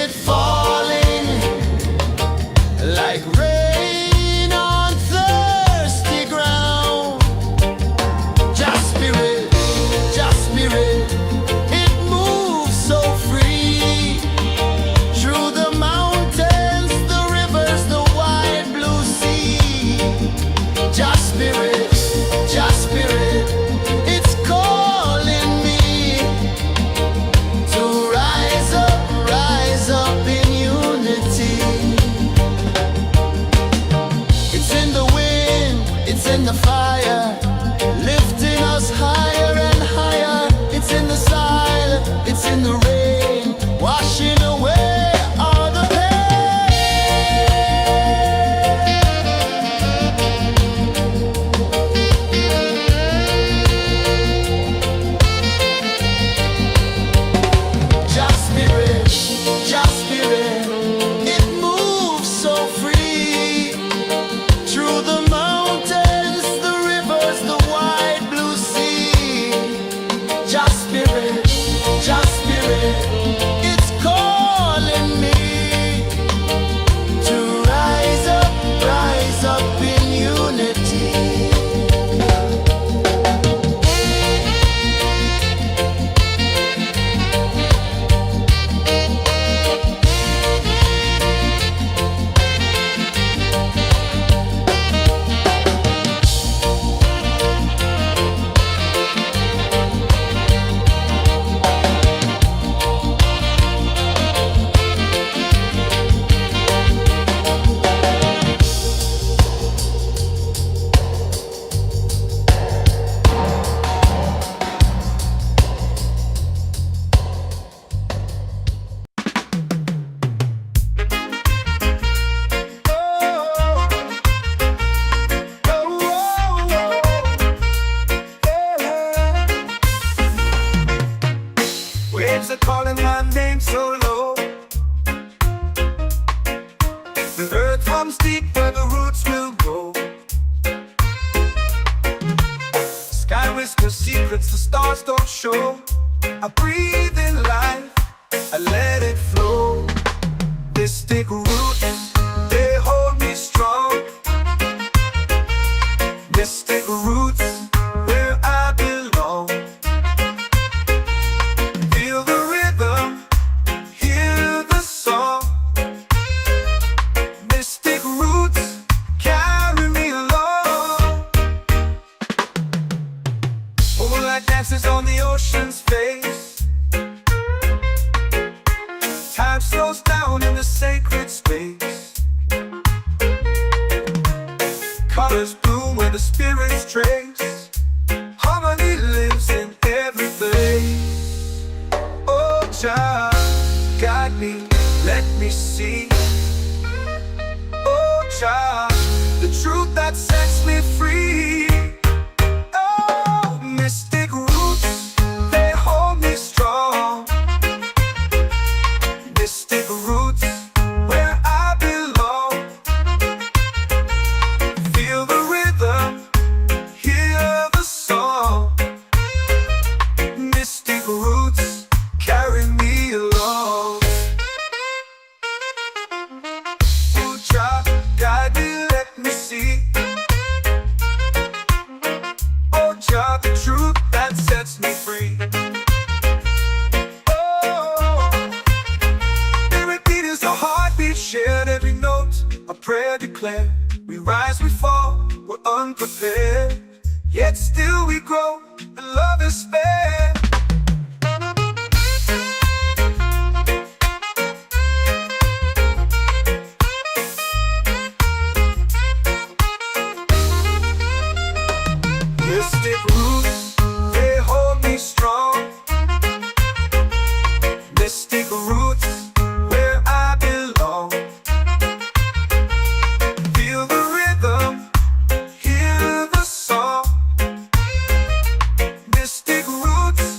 it falling like rain on thirsty ground. Just spirit, it moves so free through the mountains, the rivers, the wide blue sea. Just spirit, it's calling me to rise up in unity. It's in the wind, it's in the fire, lifting us higher and higher. It's in the silence, it's in the rain, washing away all the Just spirit, it moves so free through the mountains, the rivers, the wide blue sea. Just spirit, it's calling me to rise up in unity.
Waves are calling my name so low. The earth comes deep where the roots will go. Sky whispers secrets the stars don't show. I breathe in life, I let it flow. Mystic roots, they hold me strong. Mystic roots, where I belong. Feel the rhythm, hear the song. Mystic roots, carry me along. Moonlight dances on the ocean's face. Time slows down in the sacred space. Colors bloom where the spirits trace. Harmony lives in every place. Oh, child, guide me, let me see. Oh, child, the truth that sets me free. Oh, mystic roots, they hold me strong. Mystic roots, where I belong. Feel the rhythm, hear the song. Mystic roots, carry me along. Oh, child, guide me, let me see. Oh, child, the truth that sets me free. Oh, every beat is a heartbeat shared, every note a prayer declared. We rise, we fall, we're unprepared, yet still we grow, and love is spared. Mystic roots, they hold me strong. Mystic roots, where I belong. Feel the rhythm, hear the song. Mystic roots,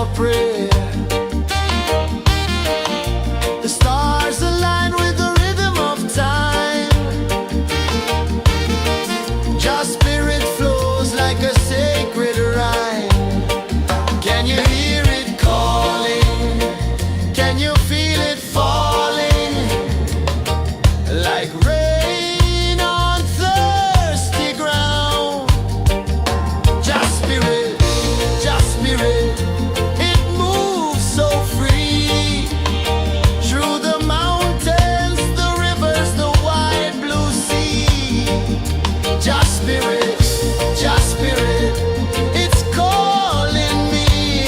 your prayer. The stars align with the rhythm of time. Your spirit flows like a sacred rhyme. Can you hear it calling? Can you feel it falling? Like rain on thirsty ground. Just spirit, it moves so free. Through the mountains, the rivers, the wide blue sea. Just spirit, it's calling me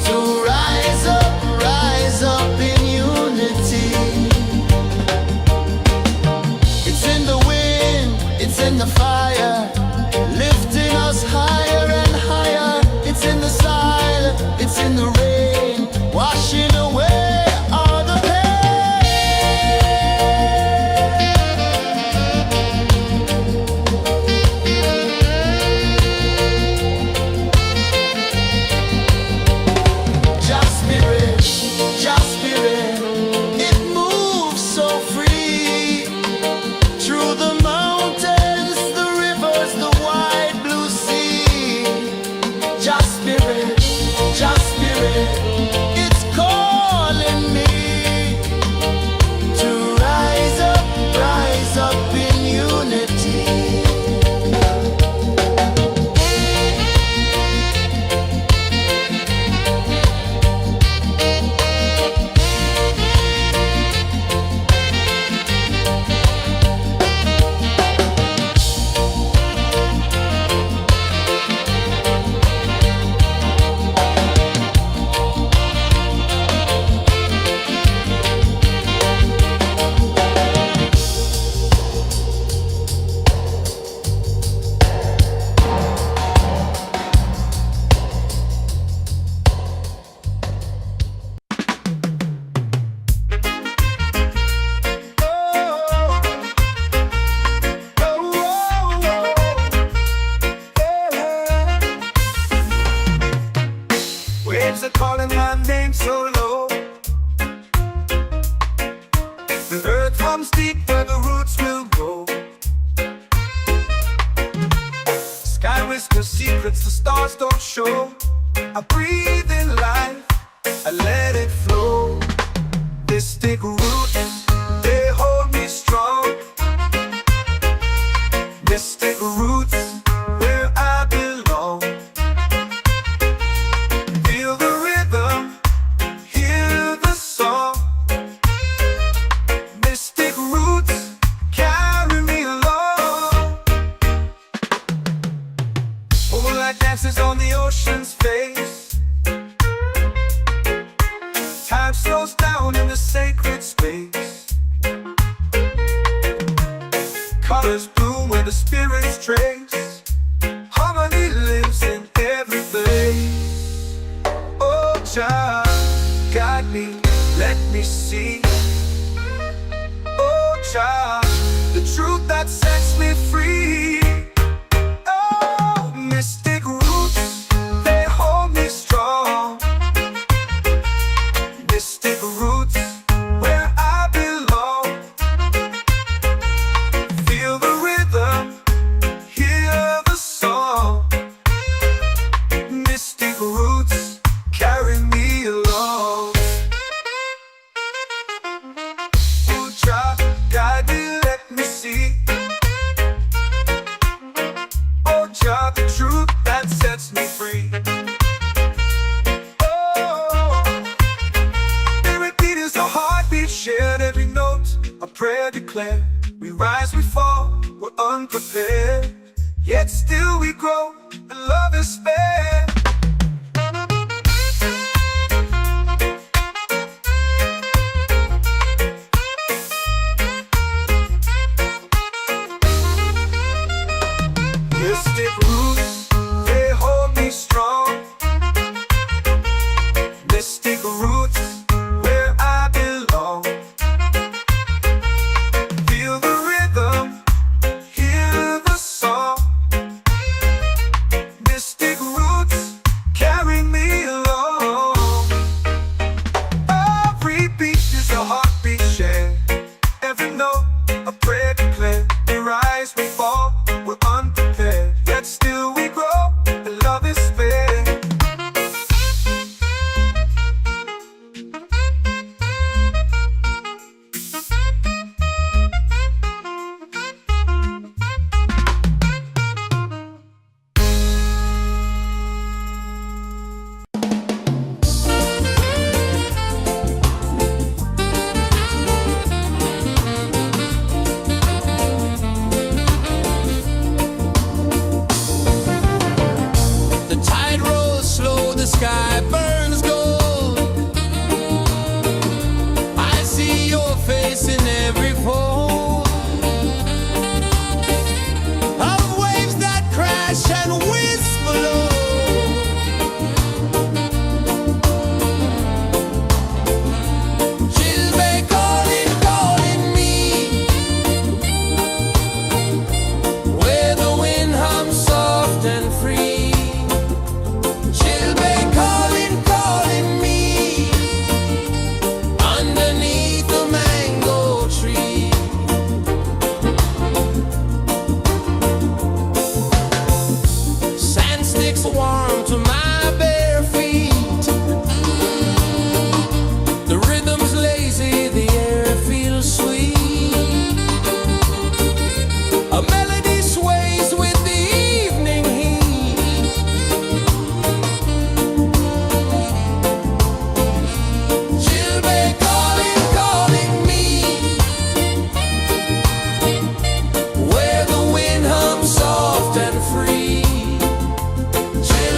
to rise up in unity. It's in the wind, it's in the fire, lifting us higher and higher. It's in the silence, it's in the rain, washing away all the Just spirit, it moves so free. Through the mountains, the rivers, the wide blue sea. Just spirit, it's calling me to rise up in unity.
Waves are calling my name so low. The earth hums deep where the roots will go. Sky whispers secrets the stars don't show. I breathe in life, I let it flow. Mystic roots, they hold me strong. Mystic roots, where I belong. Feel the rhythm, hear the song. Mystic roots, carry me along. Moonlight dances on the ocean's face. Time slows down in the sacred space. Colors bloom where the spirits trace. Harmony lives in every place. Oh, Jah, guide me, let me see. Oh, Jah, the truth that sets me free. Oh, mystic roots, they hold me strong. Mystic roots, where I belong. Feel the rhythm, hear the song. Mystic roots, carry me along. Oh, Jah, guide me, let me see. Oh, Jah, the truth that sets me free. Oh, every beat is a heartbeat shared, every note a prayer declared. We rise, we fall, we're unprepared, yet still we grow, and love is spared. Mystic roots, they hold me strong. Mystic roots, where I belong. Feel the rhythm, hear the song. Mystic roots, carry me
hush and whisper low. She'll be calling, calling me, where the wind hums soft and free. She'll be calling, calling me, underneath the mango tree. Sand sticks warm to my bare feet. The rhythm's lazy, the air feels sweet. A melody sways with the evening heat. She'll be calling, calling me, where the wind hums soft and free. She'll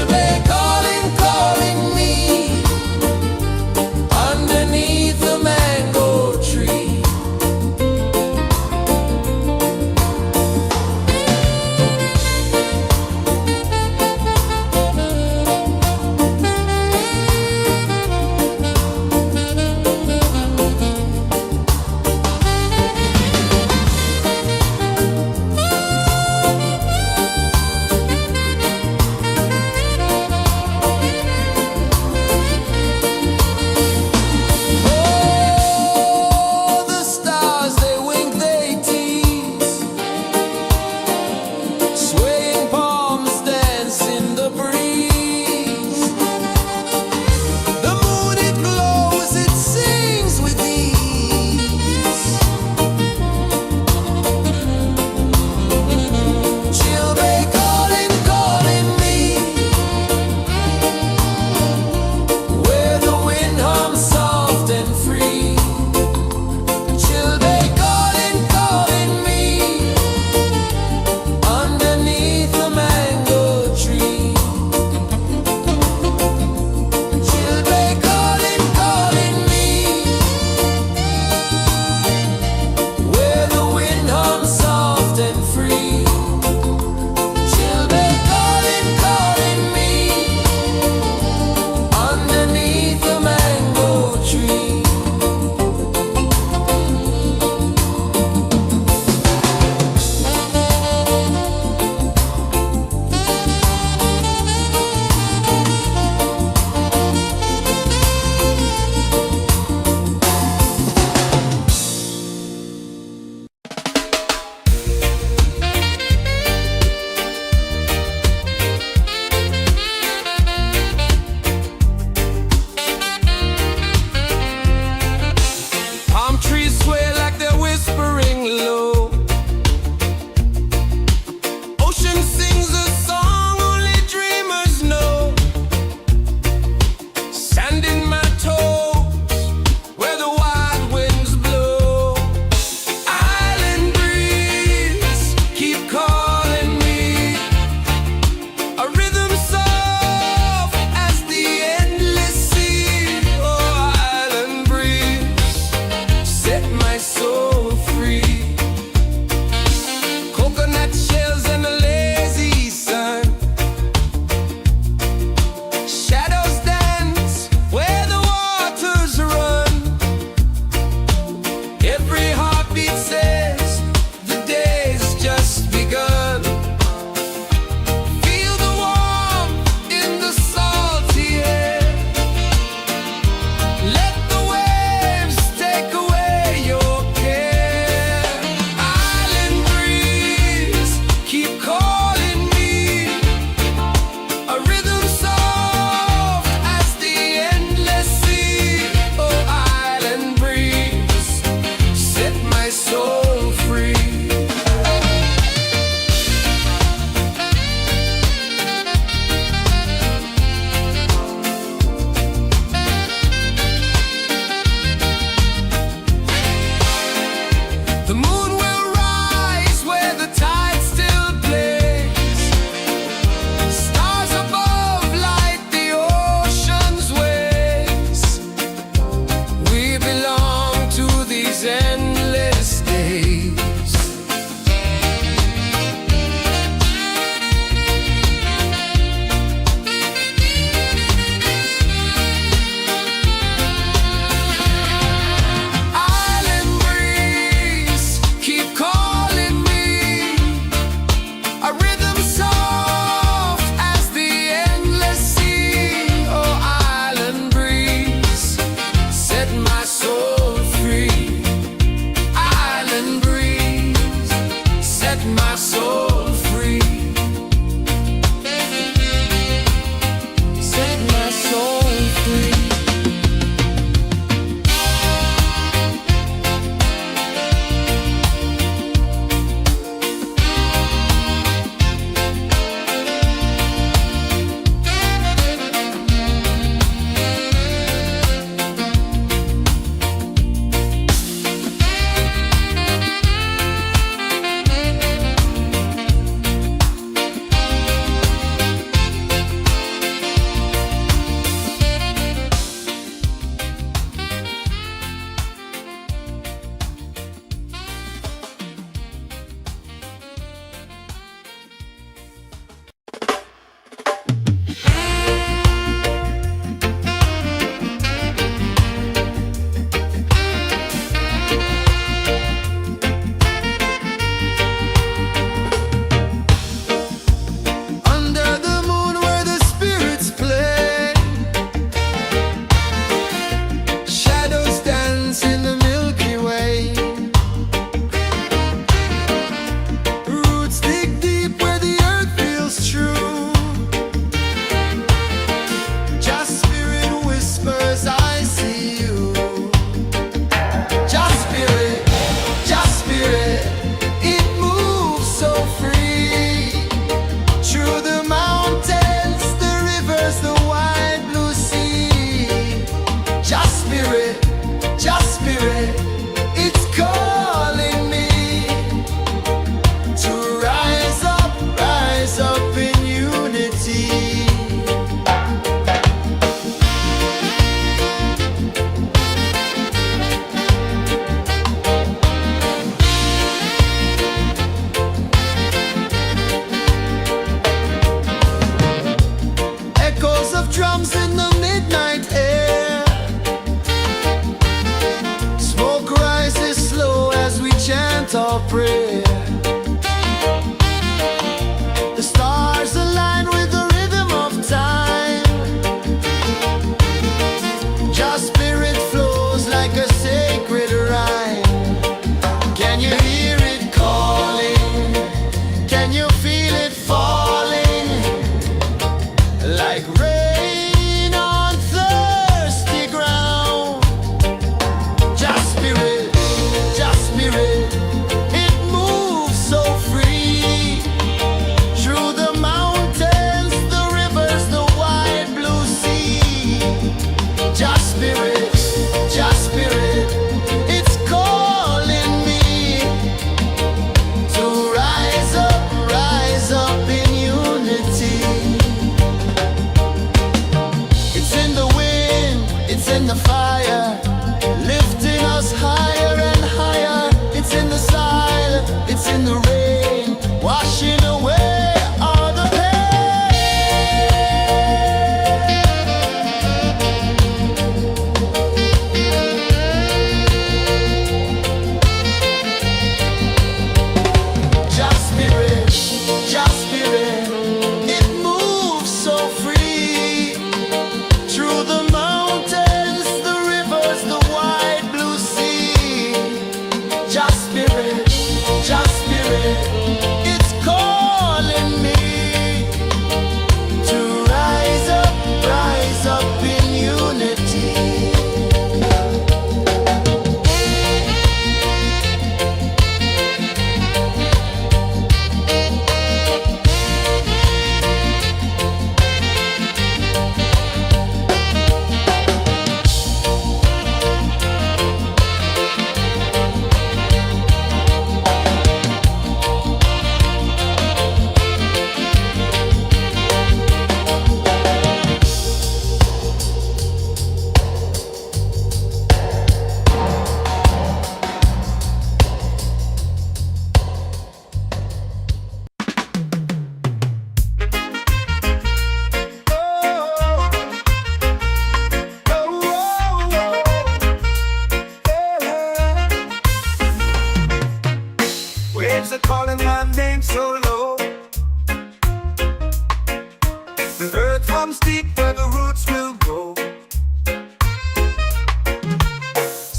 comes deep where the roots will grow.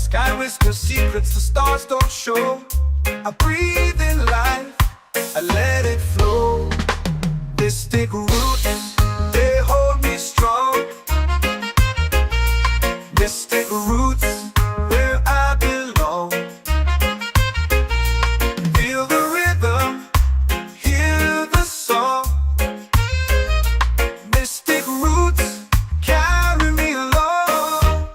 Sky whispers secrets the stars don't show. I breathe in life, I let it flow. Mystic roots, they hold me strong. Mystic roots, where I belong. Feel the rhythm, hear the song. Mystic roots, carry me along.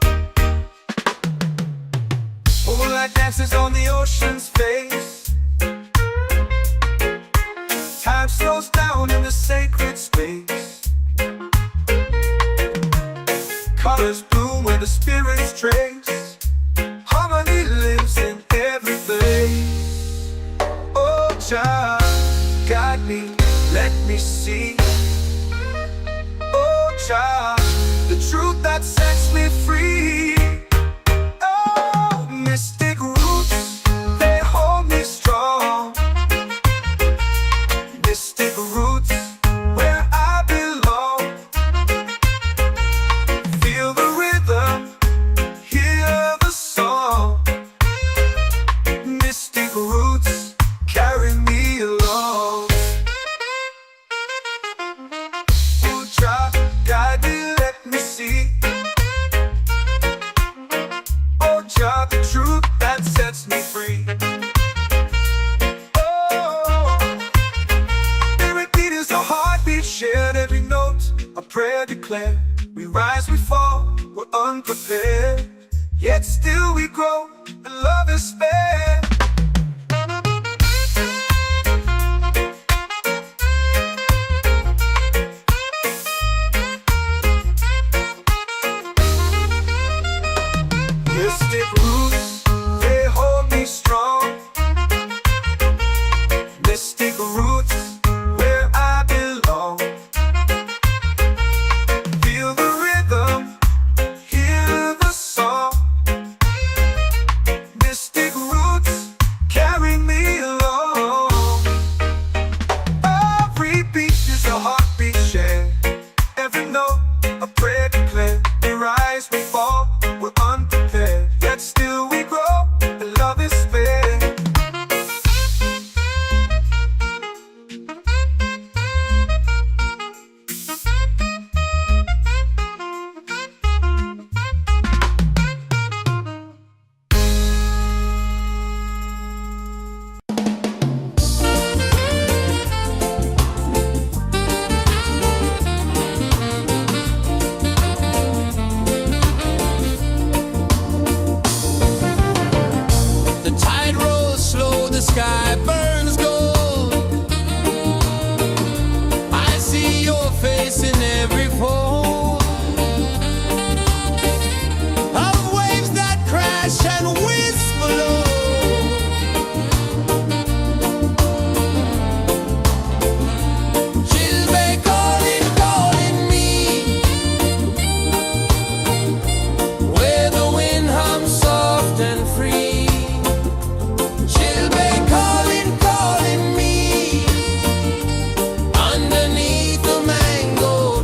Moonlight dances on the ocean's face. Time slows down in the sacred space. Colors bloom where the spirits trace. Harmony lives in every place. Oh, child, guide me, let me see. Oh, child, the truth that sets me free. Oh, mystic roots, they hold me strong. Mystic roots, where I belong. Feel the rhythm, hear the song. Mystic roots, carry me along. Oh, child, guide me, let me see. Oh, child, the truth that sets me free. Oh, every beat is a heartbeat shared, every note a prayer declared. We rise, we fall, we're unprepared, yet still we grow, and love is spared. Mystic roots, they hold me strong. Mystic roots, where I belong. Feel the rhythm, hear the song. Mystic roots, carry me along. Every beat is a heartbeat shared, every note a prayer declared. We rise, we fall, we're unprepared, yet still we grow, and love is spared.
The tide rolls slow, the sky burns gold. I see your face in every fold of waves that crash and whisper low. She'll be calling, calling me, where the wind hums soft and free. She'll be calling, calling me, underneath the mango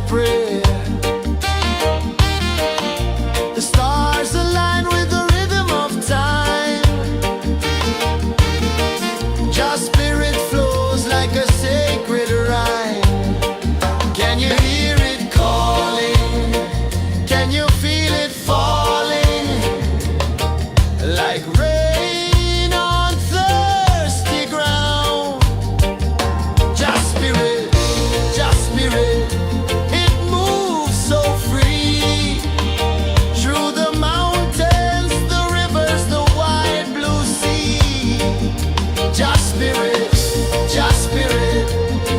prayer. The stars align with the rhythm of time. Your spirit flows like a sacred rhyme. Can you hear it calling? Can you feel it falling? Like rain on thirsty ground. Just spirit, it moves so free. Through the mountains, the rivers, the wide blue sea. Just spirit,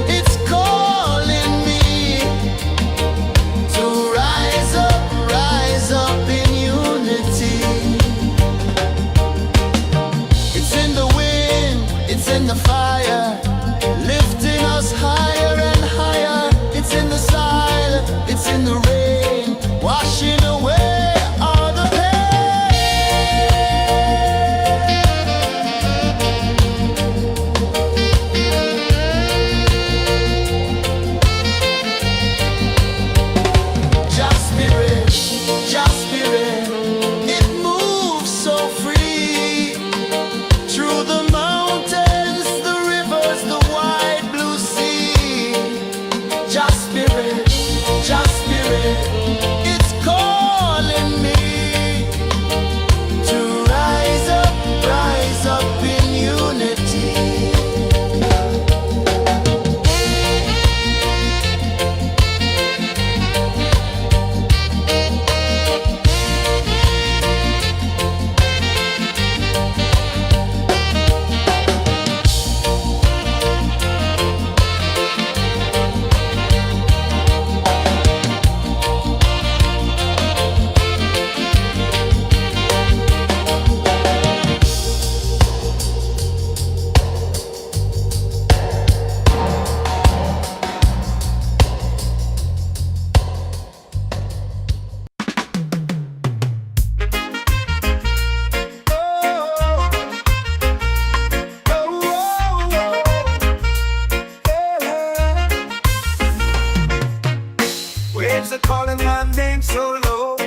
it's calling me to rise up in unity. It's in the wind, it's in the fire, lifting us higher and higher. It's in the silence, it's in the rain, washing away all the Just spirit, it moves so free. Through the mountains, the rivers, the wide blue sea. Just spirit, it's calling me to rise up in unity.
Waves are calling my name so low.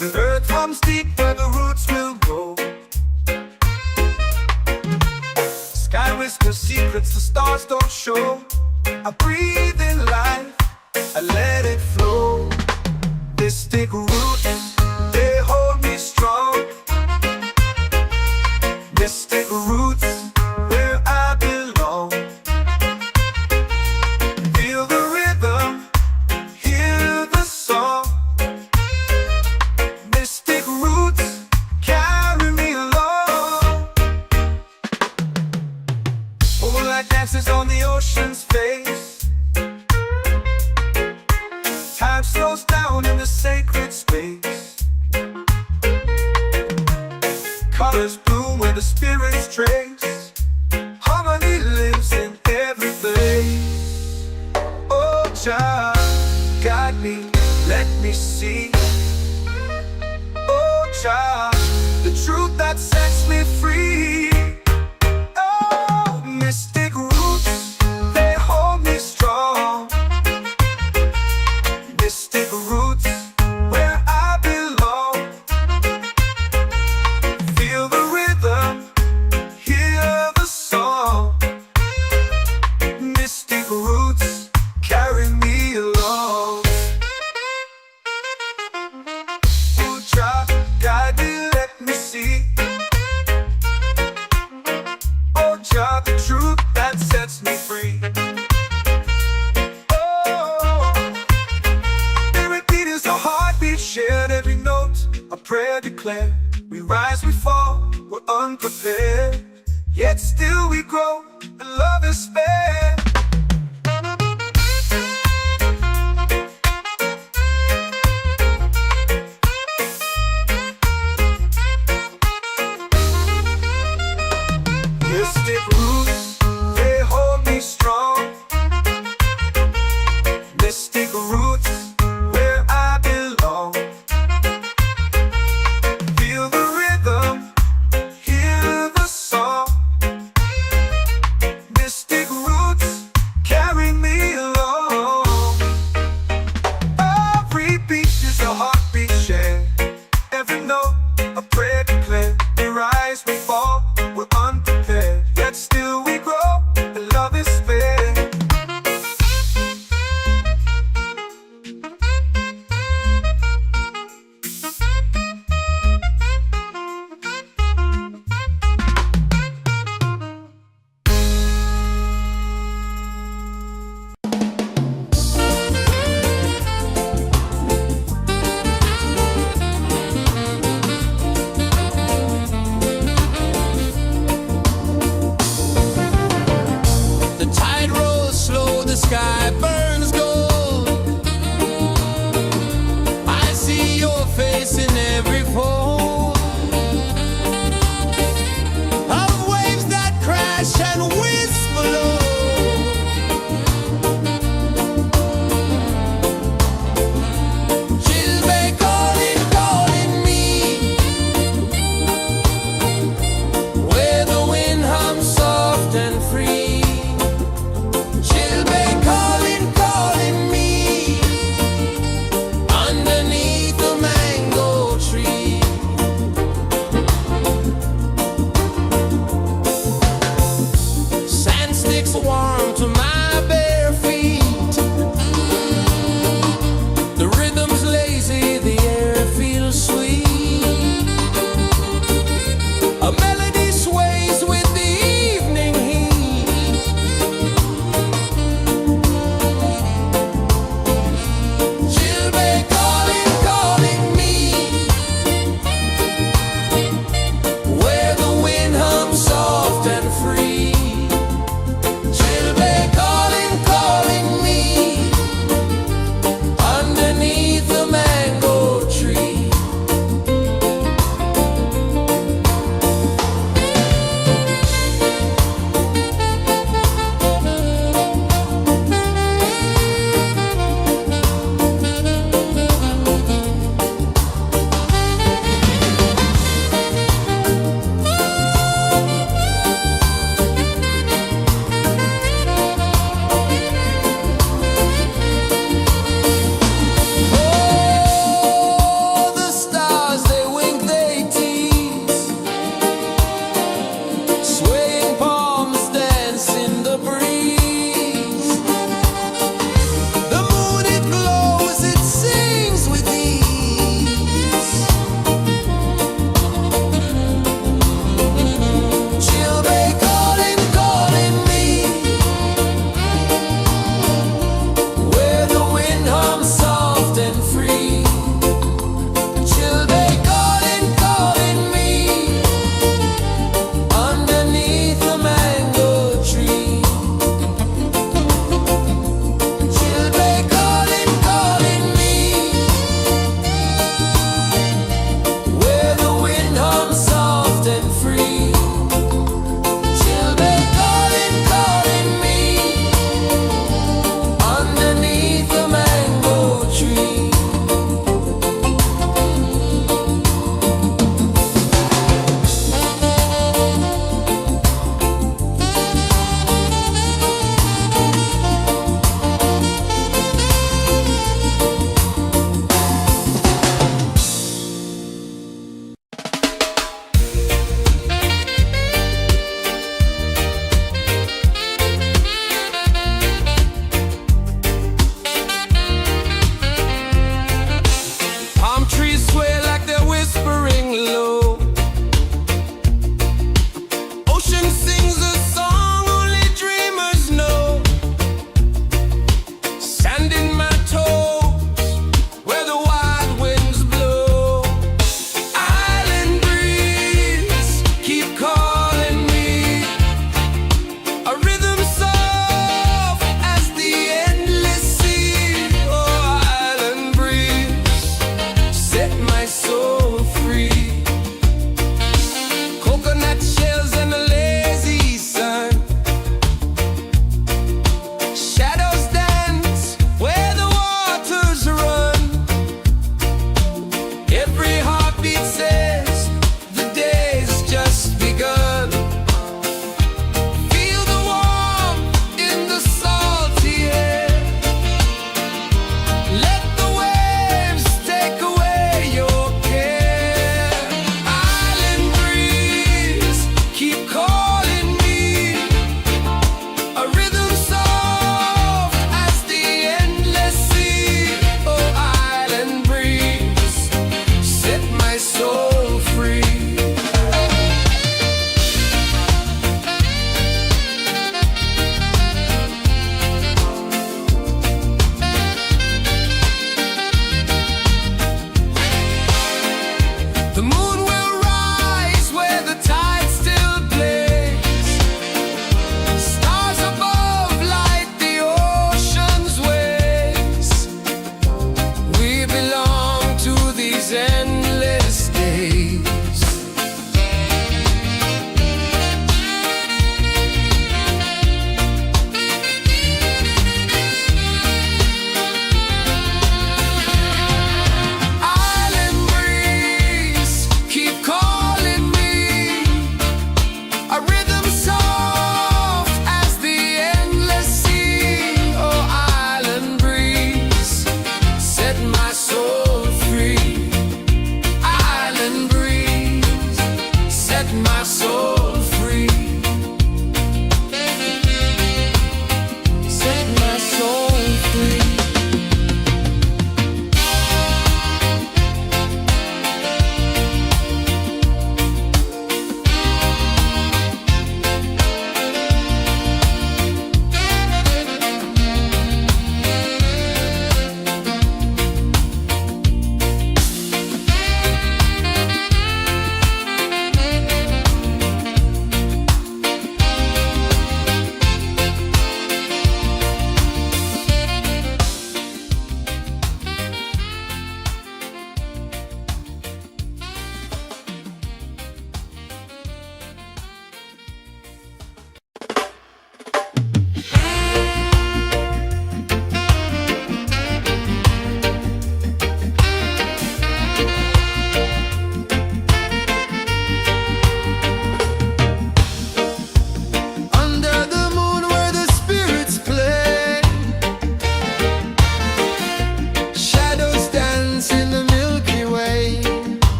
The earth hums deep where the roots will go. Sky whispers secrets the stars don't show. I breathe in life, I let it flow. Mystic roots, they hold me strong. Mystic roots, where I belong. Feel the rhythm, hear the song. Mystic roots, carry me along. Moonlight dances on the ocean's face. Time slows down in the sacred space. Colors bloom where the spirits trace. Harmony lives in every place. Oh, Jah, guide me, let me see. Oh, Jah, the truth that sets me free. Oh, mystic roots, they hold me strong. Mystic roots, where I belong. Feel the rhythm, hear the song. Mystic roots, carry me along. Oh, Jah, guide me, let me see. Oh, Jah, the truth that sets me free. Oh, spirit beat is a heartbeat shared, every note a prayer declared. We rise, we fall, we're unprepared, yet still we grow, and love is spared. Mystic roots, they hold me strong. Mystic roots, where I belong. Feel the rhythm, hear the song. Mystic roots.
The tide rolls slow, the sky burns gold. I see your face in every fold of waves that crash and whisper low. She'll be calling, calling me where the wind hums soft and free. She'll be calling, calling me underneath the mango tree. Sand sticks warm to my bare feet. The rhythm's lazy, the air feels sweet. A melody sways with the evening heat. She'll be calling, calling me where the wind hums soft and free. She'll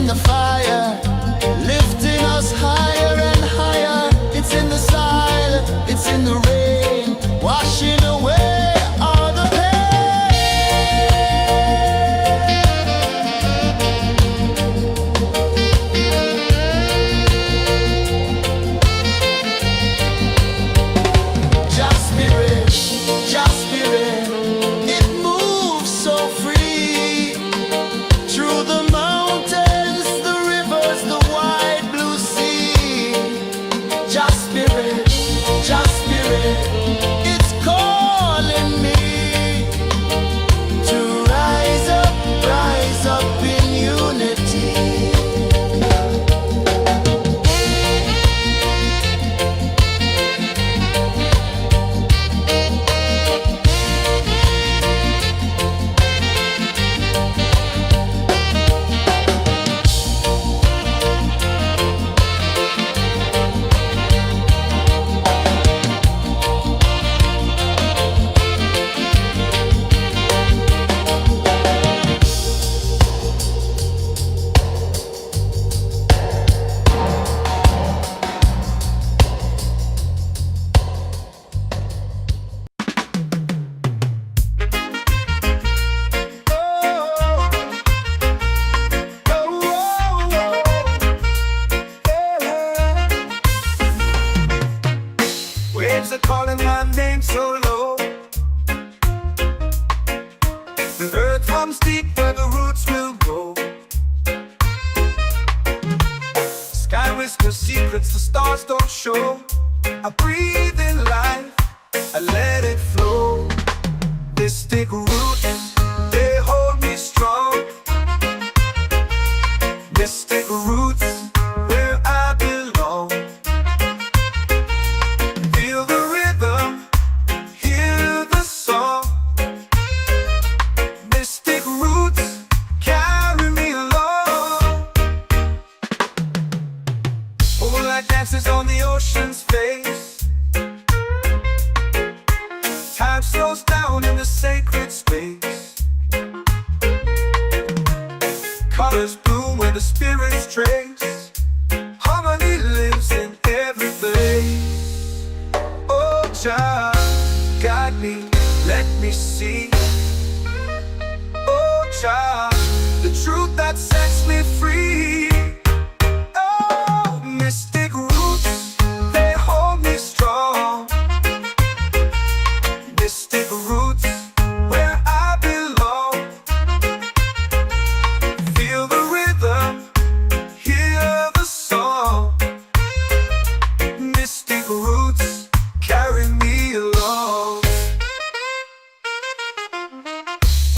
in the fire, lifting us higher and higher. It's in the silence, it's in the rain, washing away all the Just spirit, it moves so free through the mountains, the rivers, the wide blue sea. Just spirit, it's calling me to rise up in unity.
Waves are calling my name so low. The earth hums deep where the roots will go. Sky whispers secrets the stars don't show. I breathe in life, I let it flow. Mystic roots, they hold me strong. Mystic roots, where I belong. Feel the rhythm, hear the song. Mystic roots, carry me along. Moonlight dances on the ocean's face. Time slows down in the sacred space. Colors bloom where the spirits trace. Harmony lives in every place. Oh, child, guide me, let me see. Oh, child, the truth that sets me free. Oh, mystic roots, they hold me strong. Mystic roots, where I belong. Feel the rhythm, hear the song. Mystic roots, carry me along.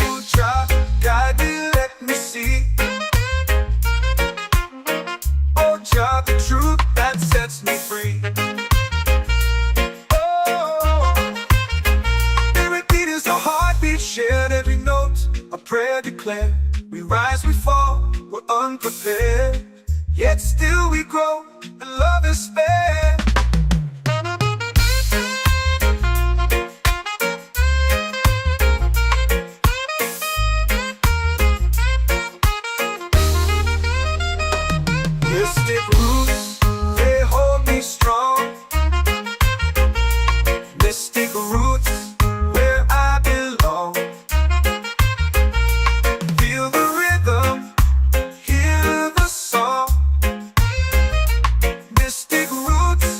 Oh, child, guide me, let me see. Oh, child, the truth that sets me free. Oh, every beat is a heartbeat shared, every note a prayer declared. We rise, we fall, we're unprepared, yet still we grow, and love is spared. Mystic roots, they hold me strong. Mystic roots, where I belong. Feel the rhythm, hear the song. Mystic roots,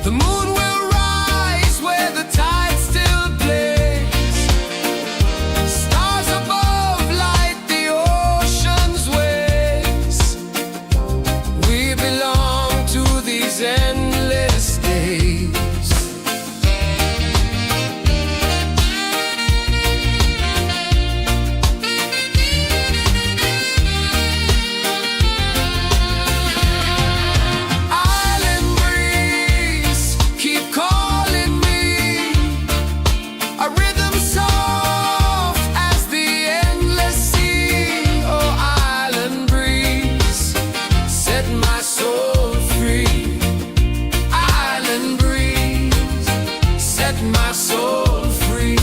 The moon will rise where the tide still plays. Stars above light the ocean's waves. We belong to these endless days. Island breeze, keep calling me. A rhythm soft as the endless sea. Oh, island breeze, set my soul free. Island breeze, set my soul free.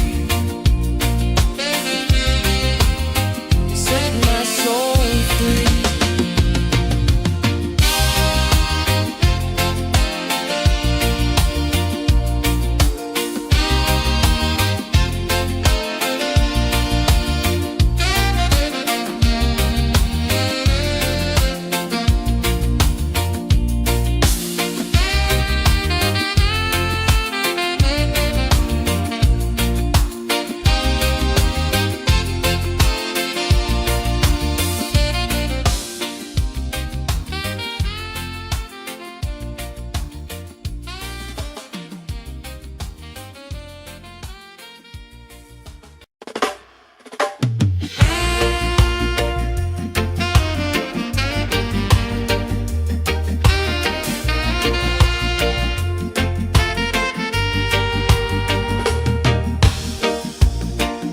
Set my soul free.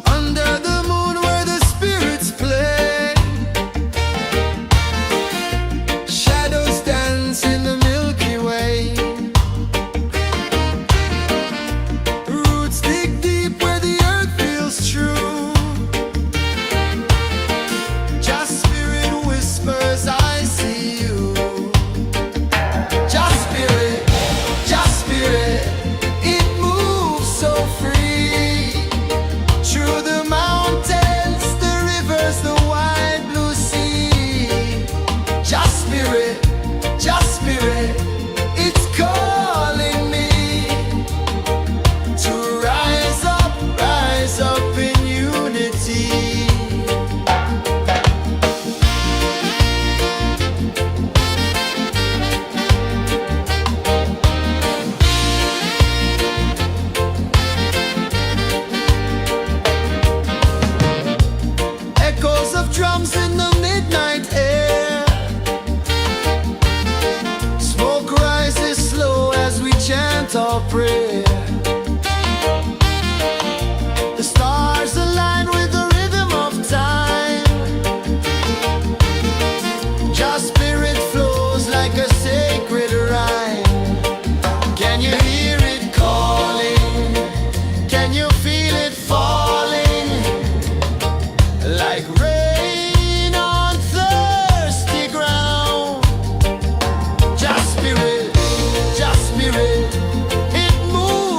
Under the moon where the spirits play, shadows dance in the Milky Way. Roots dig deep where the earth feels true. Just spirit whispers, I see you. Just spirit, it moves so free. Through the mountains, the rivers, the wide blue sea. Just spirit, it's calling me to rise up in unity. Echoes of drums in the midnight air. Smoke rises slow as we chant our prayer. The stars align with the rhythm of time. Just spirit flows like a sacred rhyme. Can you hear it calling? Can you feel it falling? Like rain on thirsty ground. Just spirit, it moves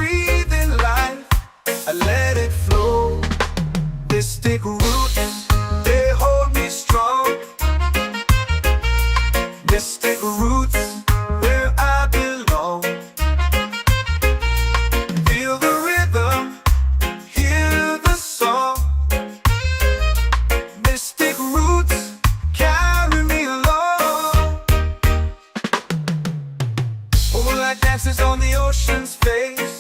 breathe in life, I let it flow. Mystic roots, they hold me strong. Mystic roots, where I belong. Feel the rhythm, hear the song. Mystic roots carry me along. Moonlight dances on the ocean's face.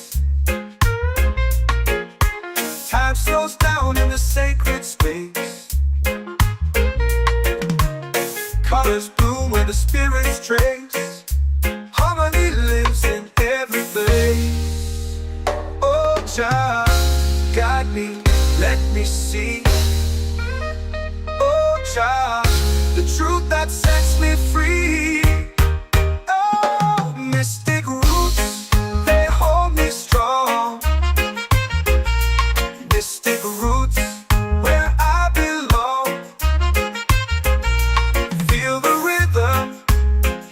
Time slows down in the sacred space. Colors bloom where the spirits trace. Harmony lives in every place. Oh, Jah, guide me, let me see. Oh, Jah, the truth that sets me free. Oh, mystic roots, they hold me strong. Mystic roots, where I belong. Feel the rhythm,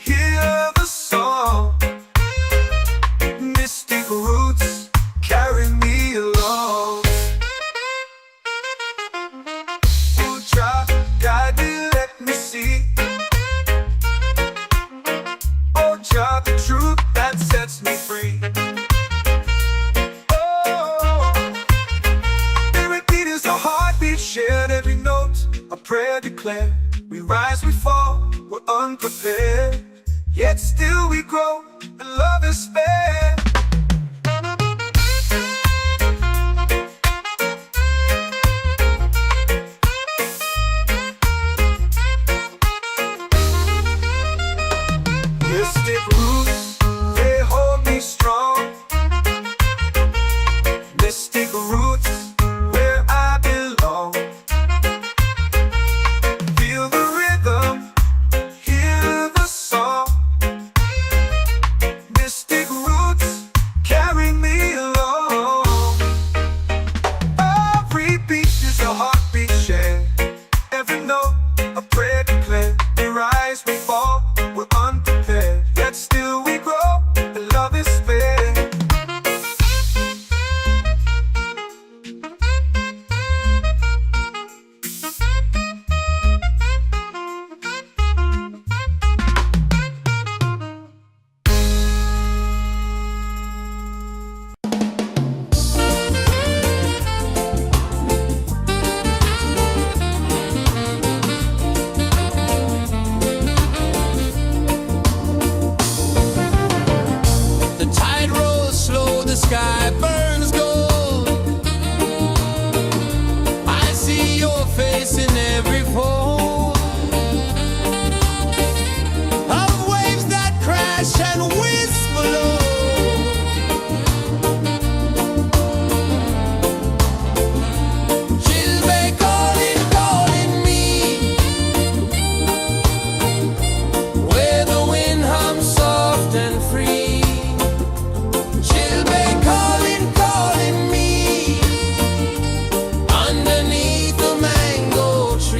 hear the song. Mystic roots carry me along. Oh, Jah, guide me, let me see. Oh, Jah, the truth that sets me free. Oh, every beat is a heartbeat shared, every note a prayer declared. We rise, we fall, we're unprepared, yet still we grow, and love is spared. Mystic roots, they hold me strong. Mystic roots, where I belong. Feel the rhythm, hear the song. Mystic roots carry me along. Every beat is a heartbeat shared, every note a prayer declared. We rise, we fall, we're unprepared, yet still we grow, and love is spared.
The tide rolls slow, the sky burns gold. I see your face in every fold of waves that crash and whisper low. She'll be calling, calling me, where the wind hums soft and free. She'll be calling, calling me, underneath the mango tree.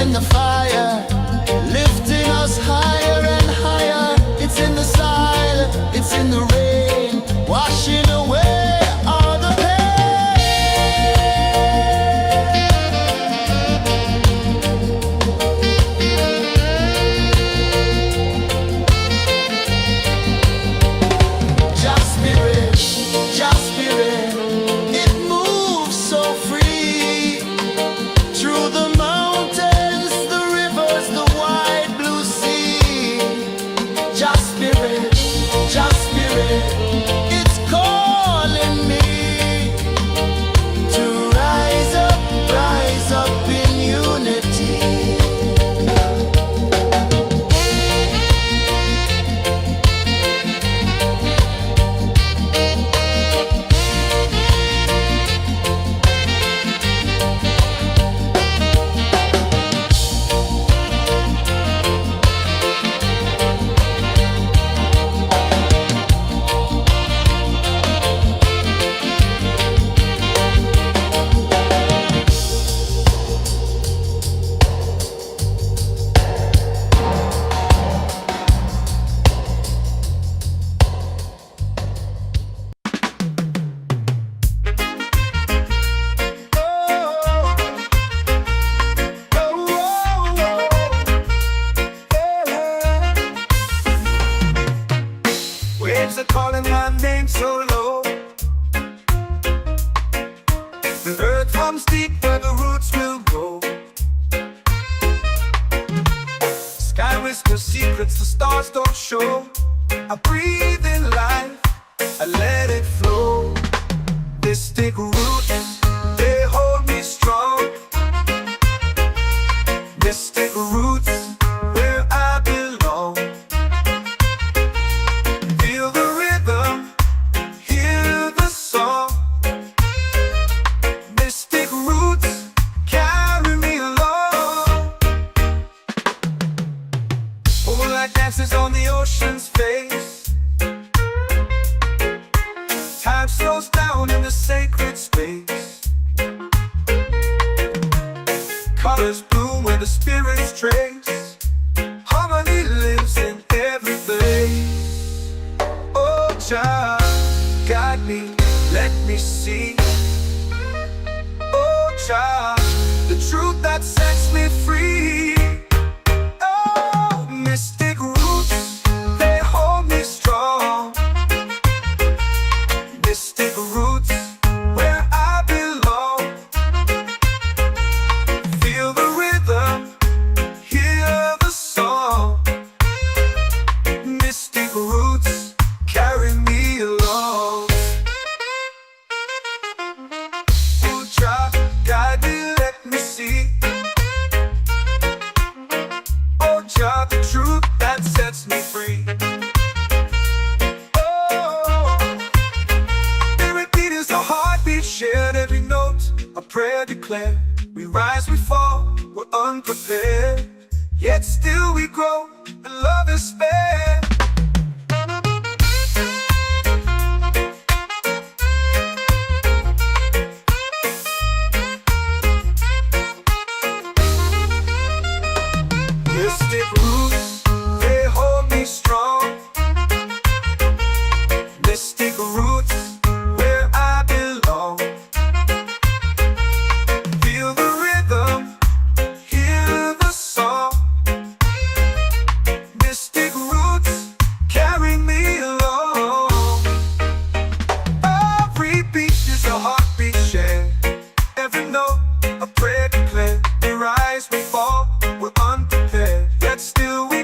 in the fire, lifting us higher and higher. It's in the silence, it's in the rain, washing away all the Just spirit, just spirit, it moves so free through the mountains, the rivers, the wide blue sea. Just spirit, it's calling me to rise up in unity.
Waves are calling my name so low. The earth comes deep where the roots will go. Sky whispers secrets the stars don't show. I breathe in life, I let it flow. This thick roots, they hold me strong. Mystic roots, where I belong. Feel the rhythm, hear the song. Mystic roots, carry me along. Moonlight dances on the ocean's face. Time slows down in the sacred space. Colors bloom where the spirits trace. Harmony lives in every place. Oh, Jah, guide me, let me see. Oh, Jah, the truth that sets me free. Oh, mystic roots, they hold me strong. Mystic roots, where I belong. Feel the rhythm, hear the song. Mystic roots, carry me along. Oh, Jah, guide me, let me see. Oh, Jah, the truth that sets me free. Oh, spirit beat is a heartbeat shared, every note a prayer declared. We rise, we fall, we're unprepared, yet still we grow, and love is spared. Mystic roots, they hold me strong. Mystic roots, where I belong. Feel the rhythm, hear the song. Mystic roots, carry me along. Every beat is a heartbeat shared, every note a prayer declared. We rise, we fall, we're unprepared, yet still we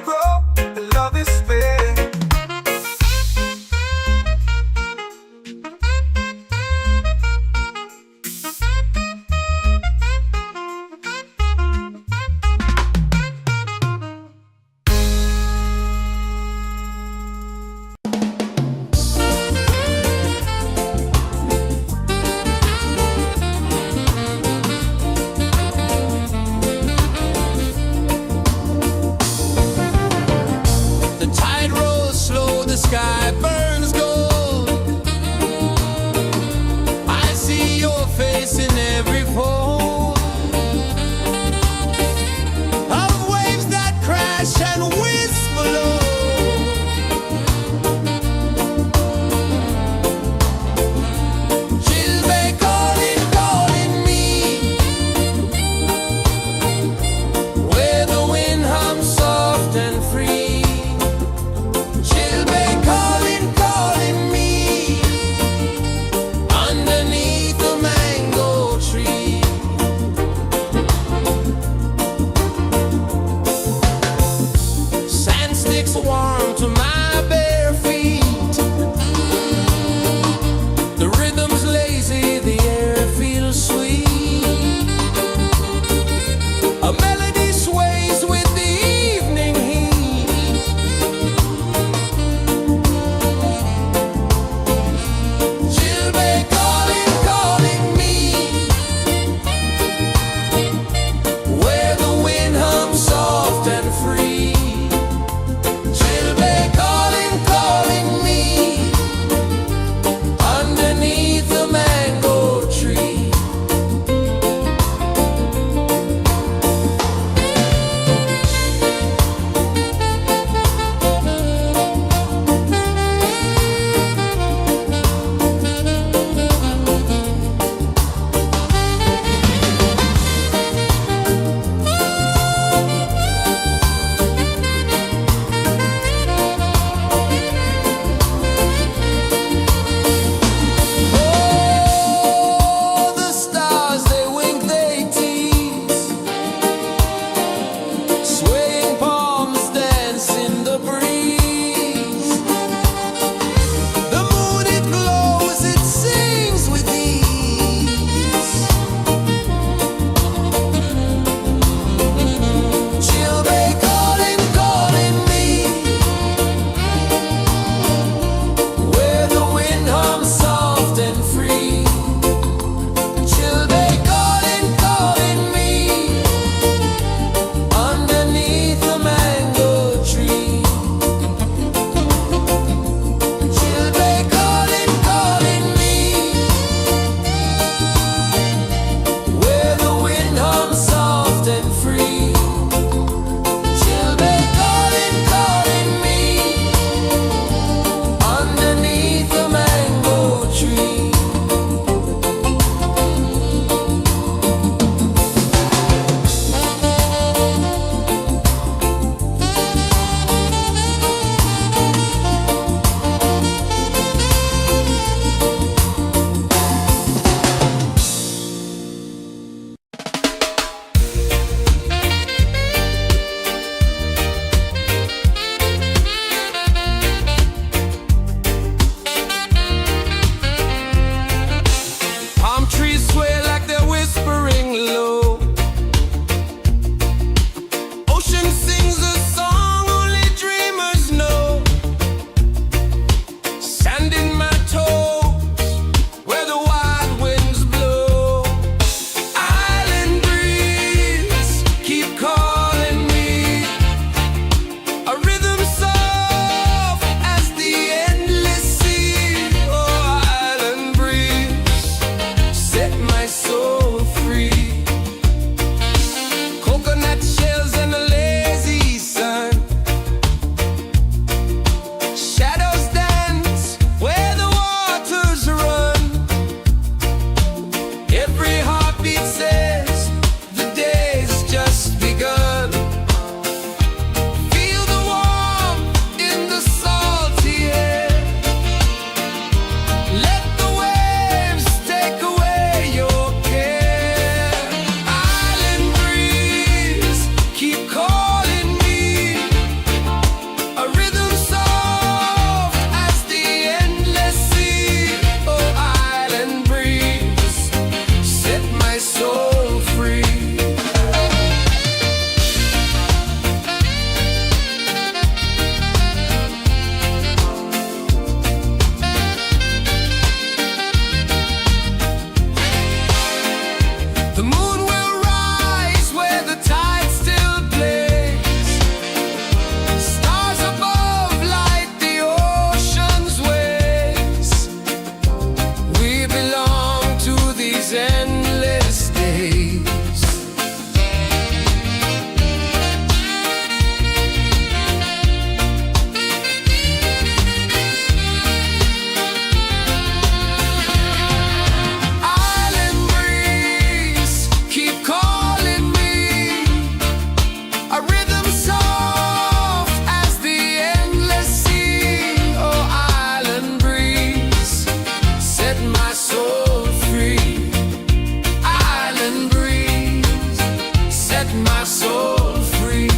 my soul free.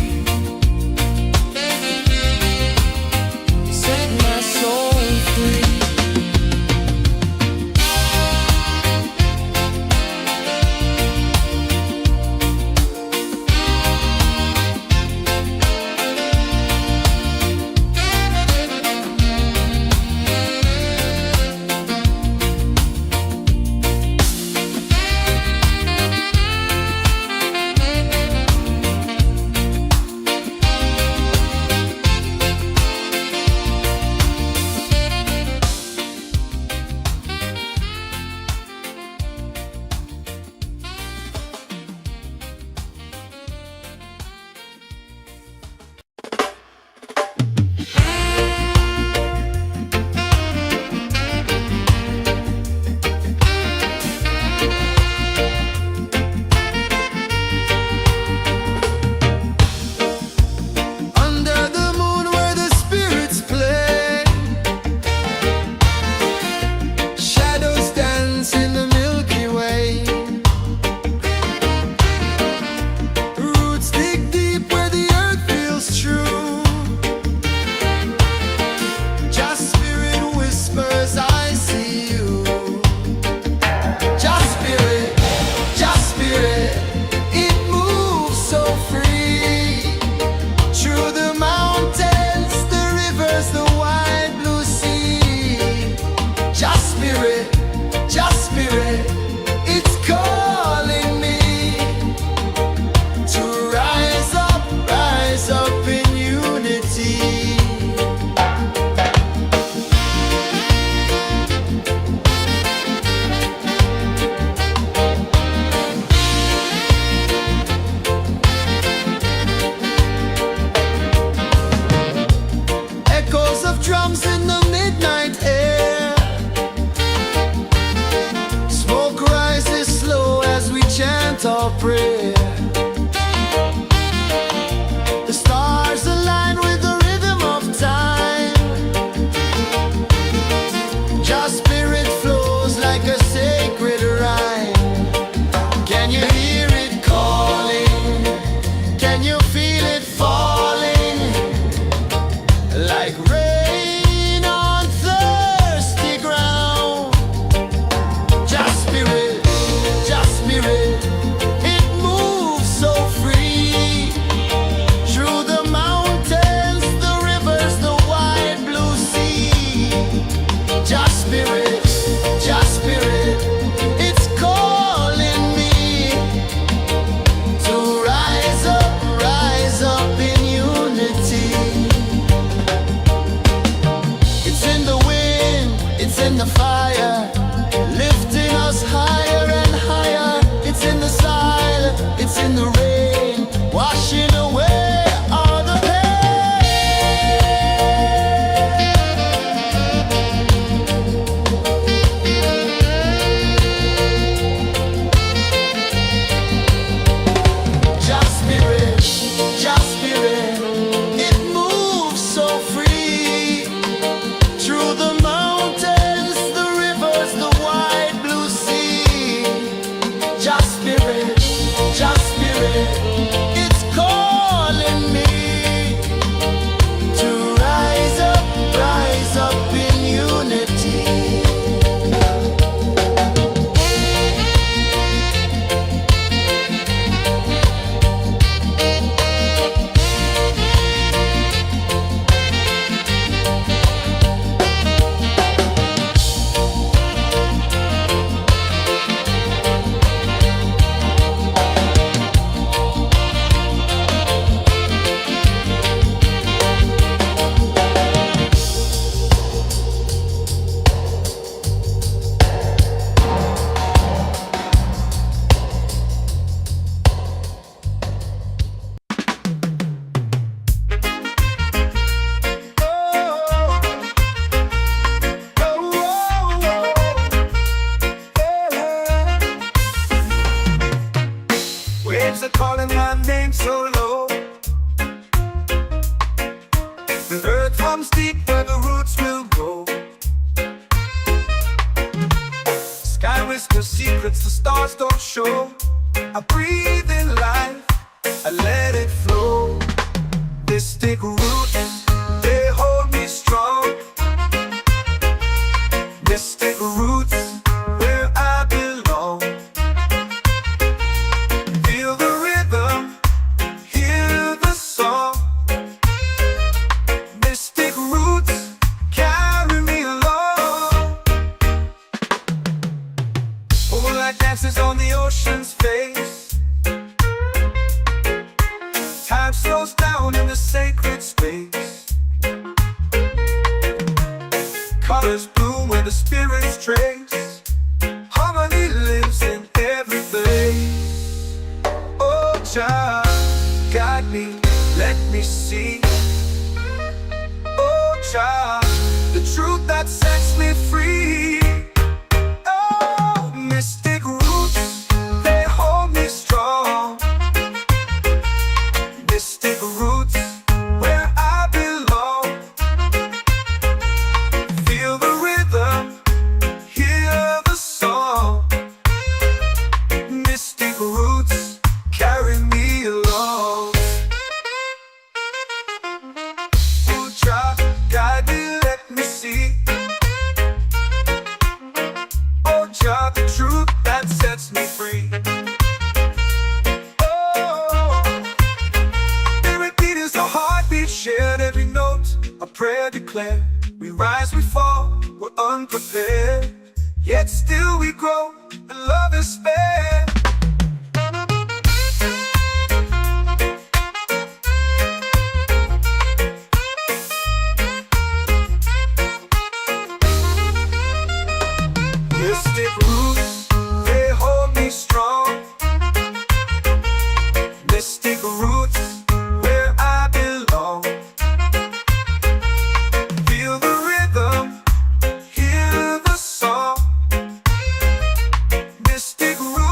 Set my soul free.
Under the moon where the spirits play, shadows dance in the Milky Way. Roots dig deep where the earth feels true. Just spirit whispers, I see you. Just spirit, it moves so free. Through the mountains, the rivers, the wide blue sea. Just spirit, it's calling me to rise up in unity. Echoes of drums in the midnight air. Smoke rises slow as we chant our prayer. The stars align with the rhythm of time. Just spirit flows like a sacred rhyme. Can you hear it calling? Can you feel it falling? Like rain on thirsty ground. Just spirit, it moves so free. Through the mountains, the rivers, the wide blue sea. Just spirit, it's calling me to rise up in unity. It's in the wind, it's in the fire, lifting us higher and higher. It's in the silence, it's in the rain, washing away all the pain. Just spirit, it moves so free. Through the mountains, the rivers, the wide blue sea. Just spirit, it's calling me to rise up in unity.
Waves are calling my name so low. The earth hums deep where the roots will go. Sky whispers secrets the stars don't show. I breathe in life, flows down in the sacred space. Colors bloom where the spirits trace. Harmony lives in every place. Oh, Jah, guide me, let me see. Oh, Jah, the truth that sets me free. Oh, mystic roots, they hold me strong. Mystic roots, where I belong. Feel the rhythm, hear the song. Mystic roots, carry me along. Oh, Jah, guide me, let me see. Oh, Jah, the truth that sets me free. Oh, every beat is a heartbeat shared, every note a prayer declared. We rise, we fall, we're unprepared, yet still we grow, and love is spared. Mystic roots, they hold me strong. Mystic roots, where I belong. Feel the rhythm, hear the song. Mystic roots.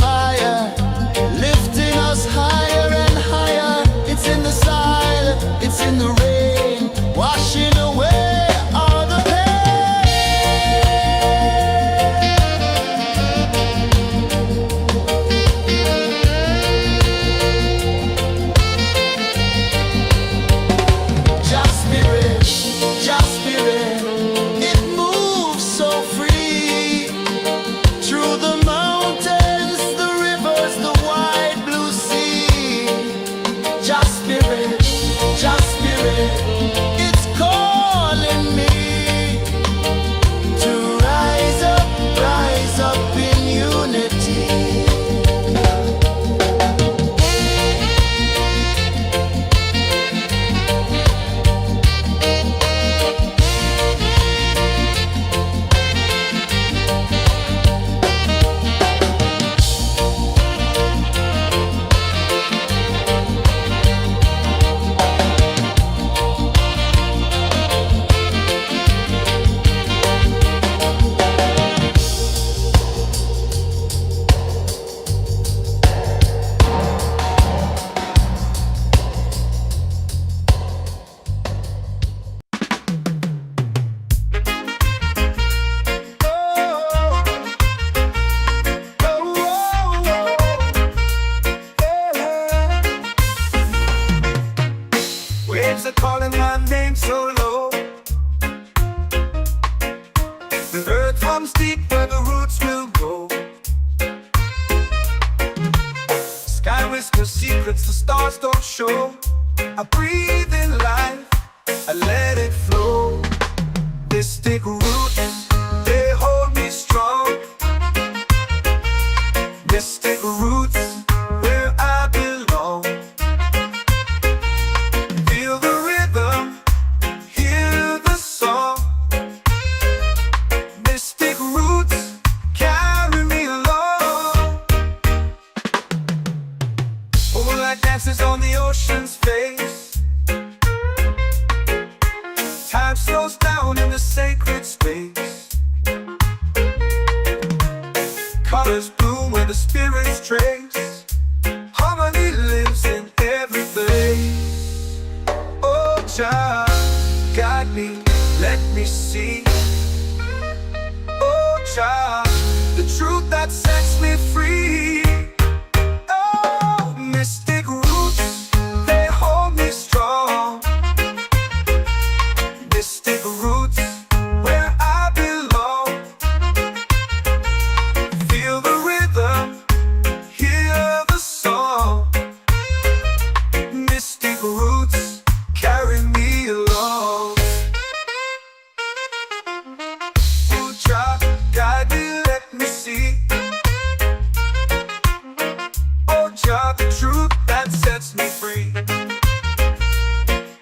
fire, lifting us higher and higher. It's in the silence, it's in the rain, washing away all the Just spirit, it moves so free through the mountains, the rivers, the wide blue sea. Just spirit, it's calling me to rise up in unity.
Waves are calling my name so low. The earth hums deep where the roots will go. Sky whispers secrets the stars don't show. I breathe in life, I let it flow. Mystic roots, they hold me strong. Mystic roots, where I belong. Feel the rhythm, hear the song. Mystic roots, carry me along. Moonlight dances on the ocean's face. Time slows down in the sacred space. Colors bloom where the spirits trace. Harmony lives in every place. Oh, child, guide me, let me see. Oh, child, the truth that sets me free. Oh, mystic roots, they hold me strong. Mystic roots, where I belong. Feel the rhythm, hear the song. Mystic roots, carry me along. Oh, child, guide me, let me see. Oh, child, the truth that sets me free.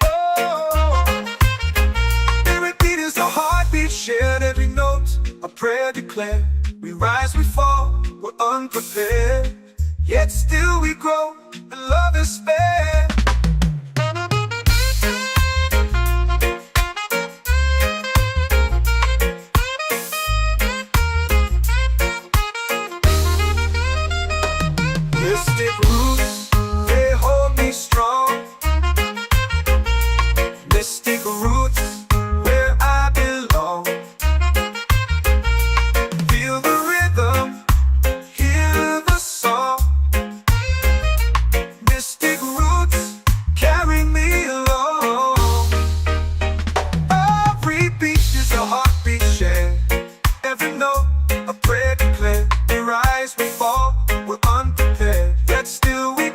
Oh, every beat is a heartbeat shared, every note a prayer declared. We rise, we fall, we're unprepared, yet still we grow, and love is spared. Mystic roots, they hold me strong. Mystic roots, where I belong. Feel the rhythm, hear the song. Mystic roots, carry me along. Every beat is a heartbeat shared, every note a prayer declared. We rise, we fall, we're unprepared, yet still we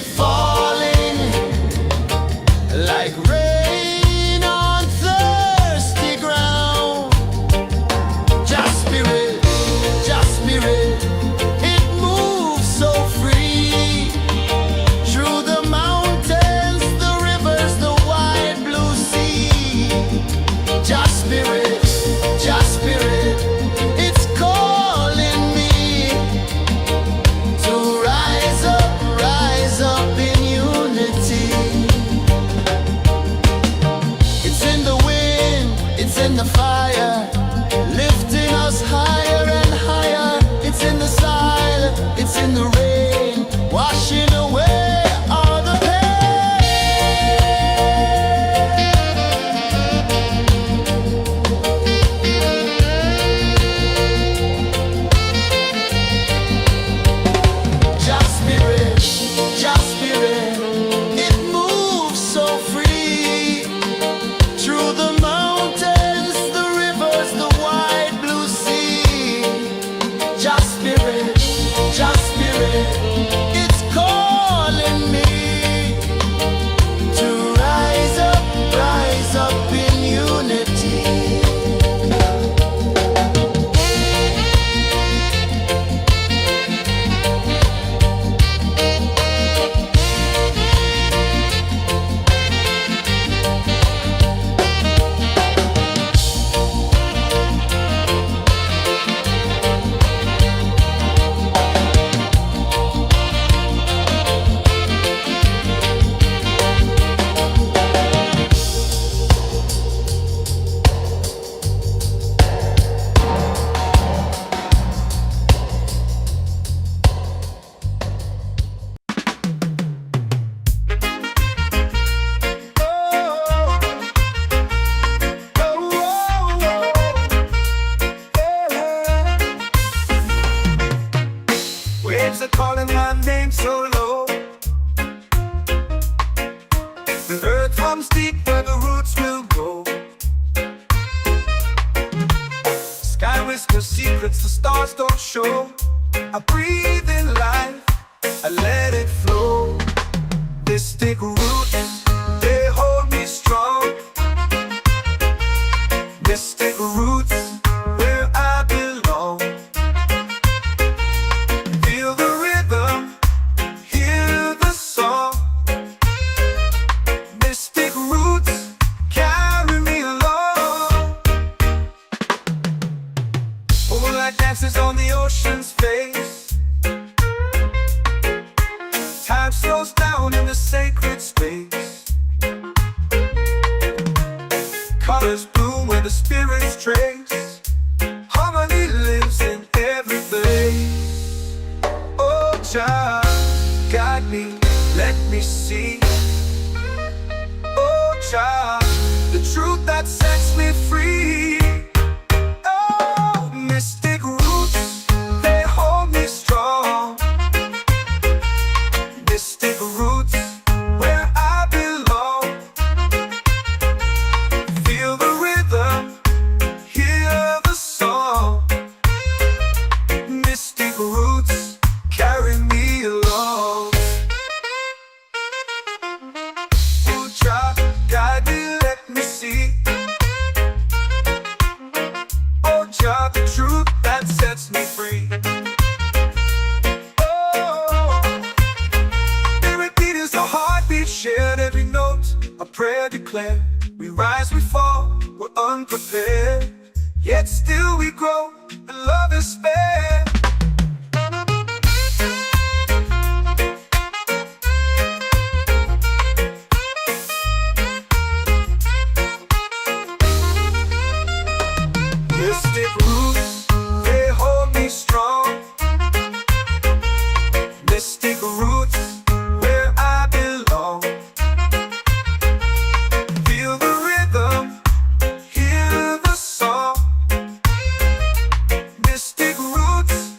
Spirit falling like rain on thirsty ground. Just Spirit, it moves so free through the mountains, the rivers, the wide blue sea. Just Spirit, it's calling me to rise up in unity. It's in the wind, it's in the fire, lifting us higher and higher. It's in the silence, it's in the rain, washing away all the pain. Just Spirit, it moves so free through the mountains, the rivers, the wide blue sea. Just Spirit, it's calling me to rise up in unity.
Waves are calling my name so low. The earth comes deep where the roots will go. Sky whispers secrets the stars don't show. I breathe in life, I let it flow. This thick root, they hold me strong. Mystic roots, where I belong. Feel the rhythm, hear the song. Mystic roots, carry me along. Moonlight dances on the ocean's face. Time slows down in the sacred space. Colors bloom where the spirits trace. Harmony lives in every place. Oh, Jah, guide me, let me see. Oh, Jah, the truth that sets me free. Oh, mystic roots, they hold me strong. Mystic roots, where I belong. Feel the rhythm, hear the song. Mystic roots, carry me along. Oh, Jah, guide me, let me see. Oh, Jah, the truth that sets me free. Oh, spirit beat is a heartbeat, shared every note, a prayer declared. We rise, we fall, we're unprepared, yet still we grow, and love is spared. Mystic roots, they hold me strong. Mystic roots, where I belong. Feel the rhythm, hear the song. Mystic roots,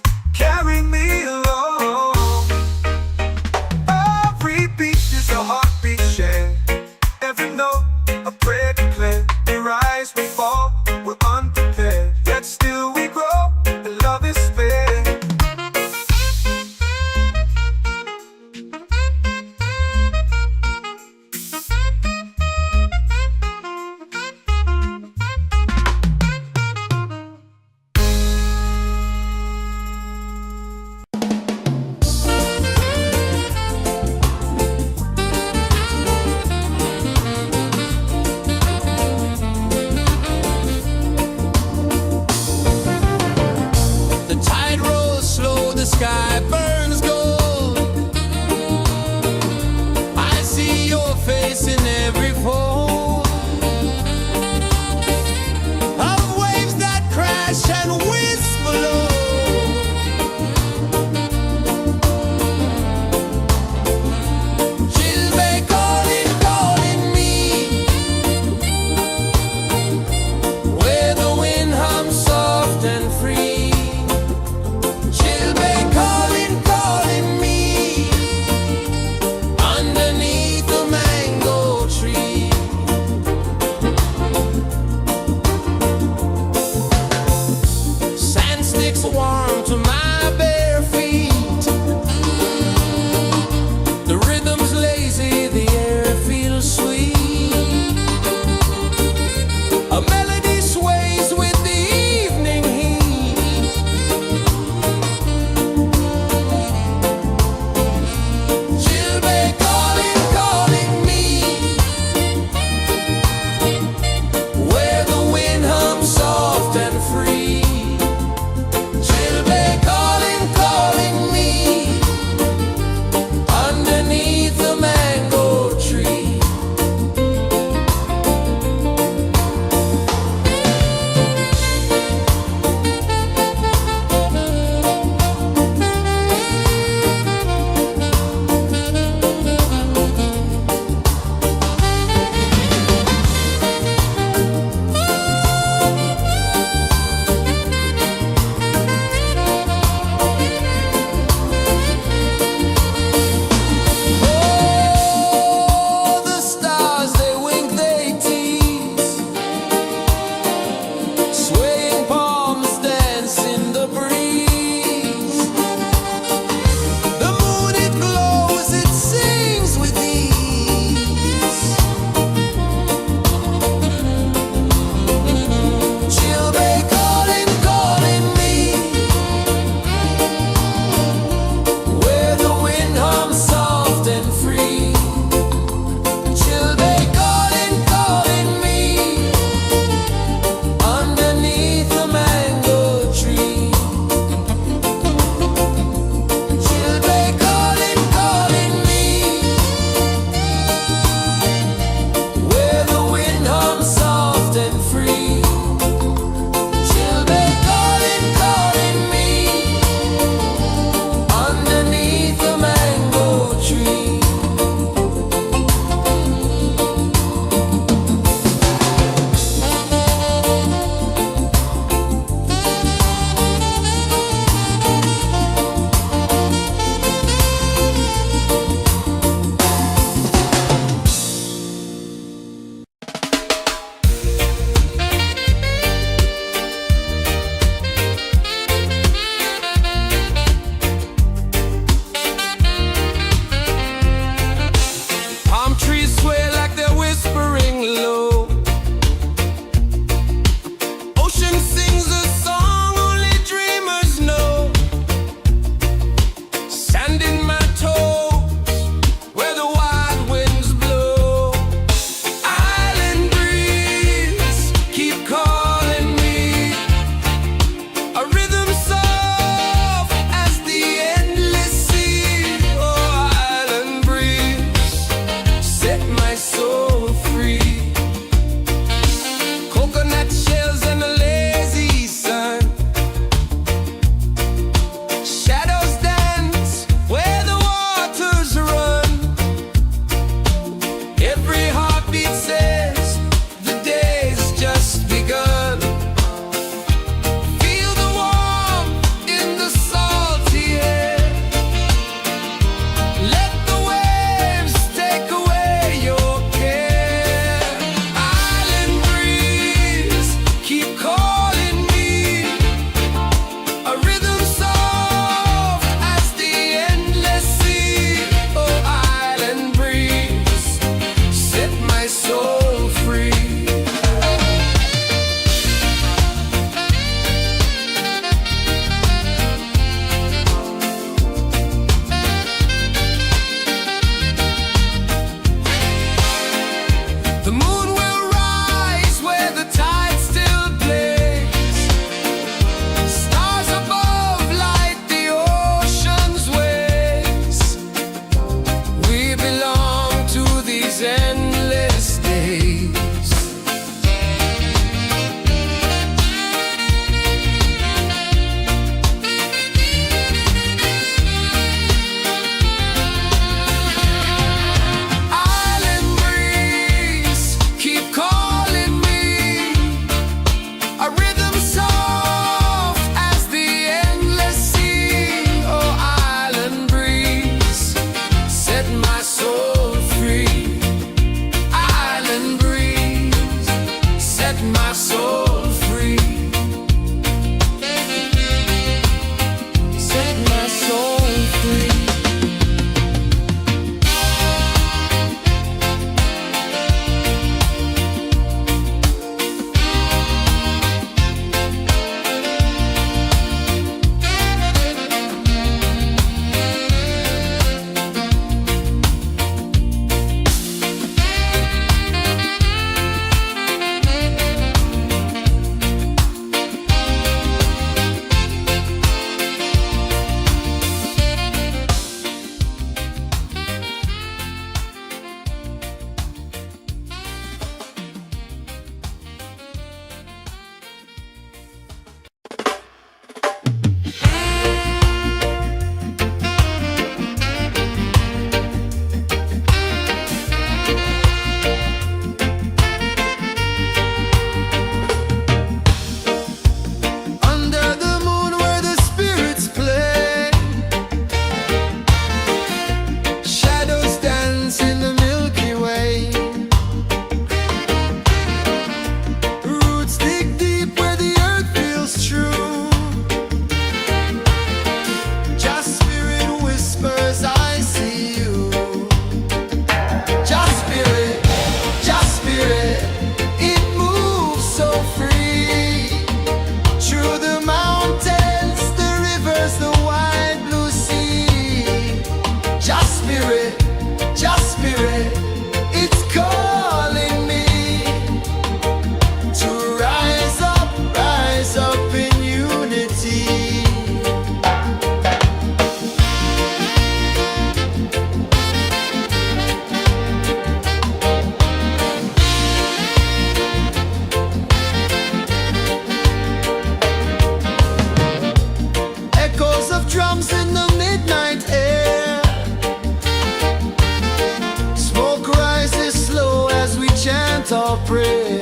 chant or pray.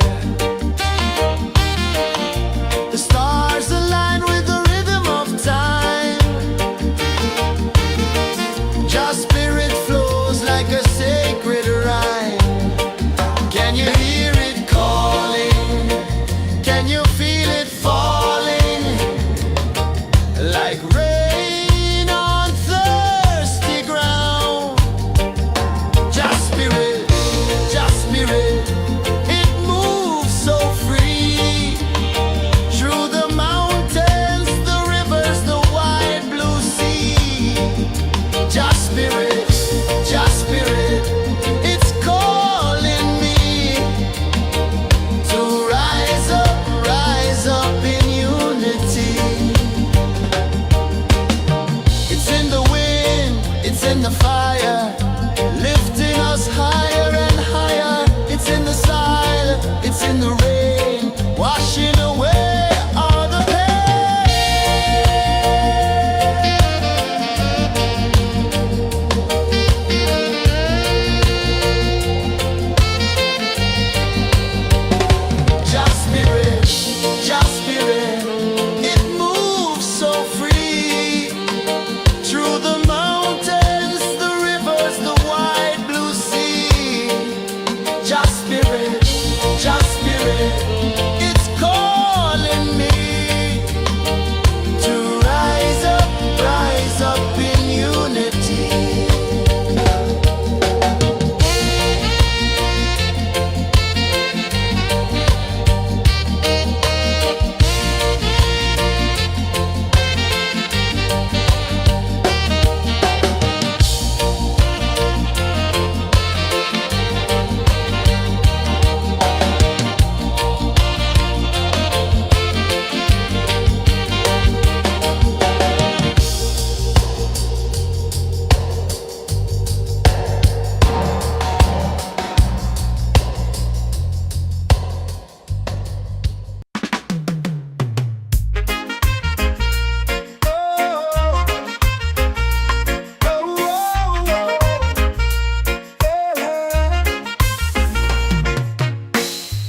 The stars align with the rhythm of time. Your spirit flows like a sacred rhyme. Can you hear it calling? Can you feel it falling? Like rain on thirsty ground. Just spirit, it moves so free. Through the mountains, the rivers, the wide blue sea. Just spirit, it's calling me to rise up in unity. It's in the wind, it's in the fire, lifting us higher and higher. It's in the silence, it's in the rain, washing away all the Just spirit, it moves so free. Through the mountains, the rivers, the wide blue sea. Just spirit, it's calling me to rise up in unity.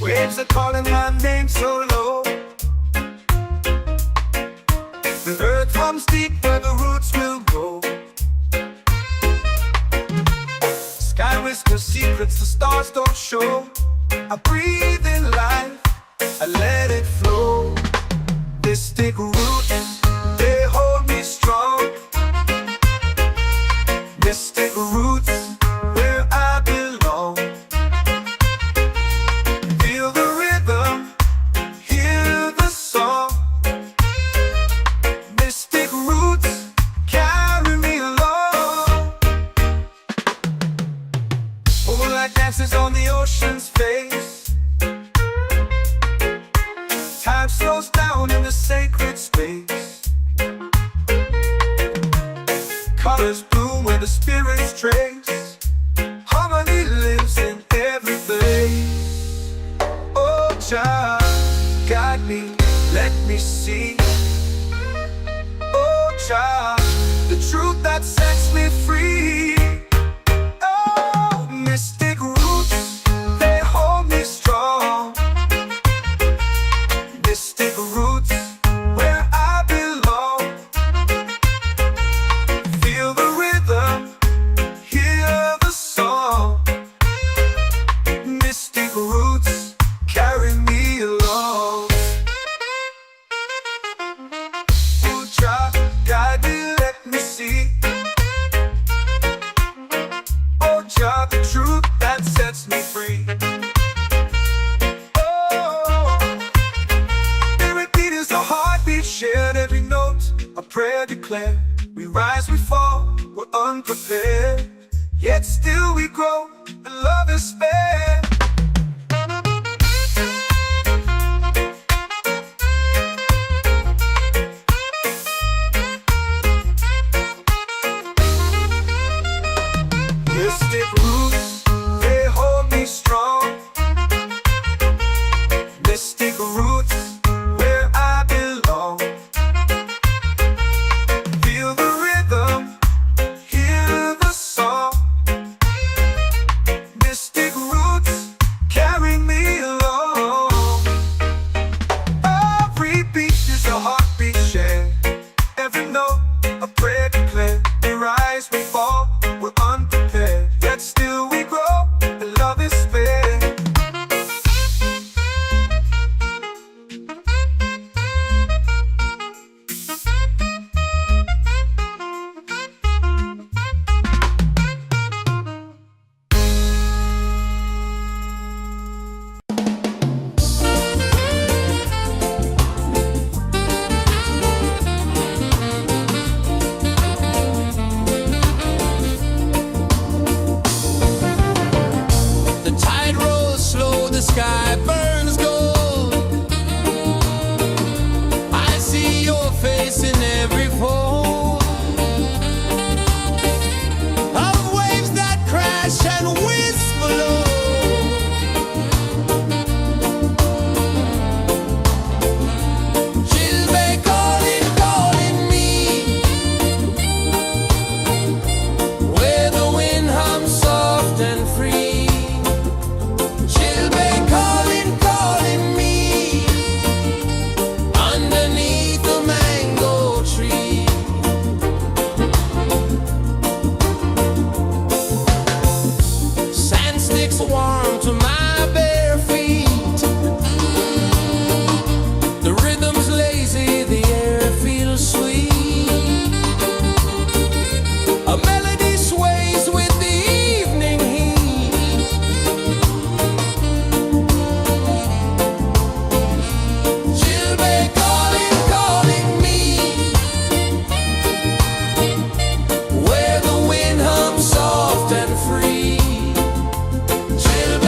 Waves are calling my name so low. The earth comes deep where the roots will go. Sky whispers secrets the stars don't show. I breathe in life, I let it flow. Mystic roots, they hold me strong. Mystic roots, where I belong. Feel the rhythm, hear the song. Mystic roots, carry me along. Moonlight dances on the ocean's face. Time slows down in the sacred space. Colors bloom where the spirits trace. Harmony lives in every face. Oh, child, guide me, let me see. Oh, child, the truth that sets me free. Oh, mystic roots, they hold me strong. Mystic roots, where I belong. Feel the rhythm, hear the song. Mystic roots, carry me along. Oh, child, guide me, let me see. Oh, child, the truth that sets me free. Oh, every beat is a heartbeat shared, every note a prayer declared. We rise, we fall, we're unprepared, yet still we grow, and love is spared. Mystic roots, they hold me strong. Mystic roots, where I belong. Feel the rhythm, hear the song.
warm to my bare feet. The rhythm's lazy, the air feels sweet. A melody sways with the evening heat. Children calling, calling me, where the wind hums soft and free. Children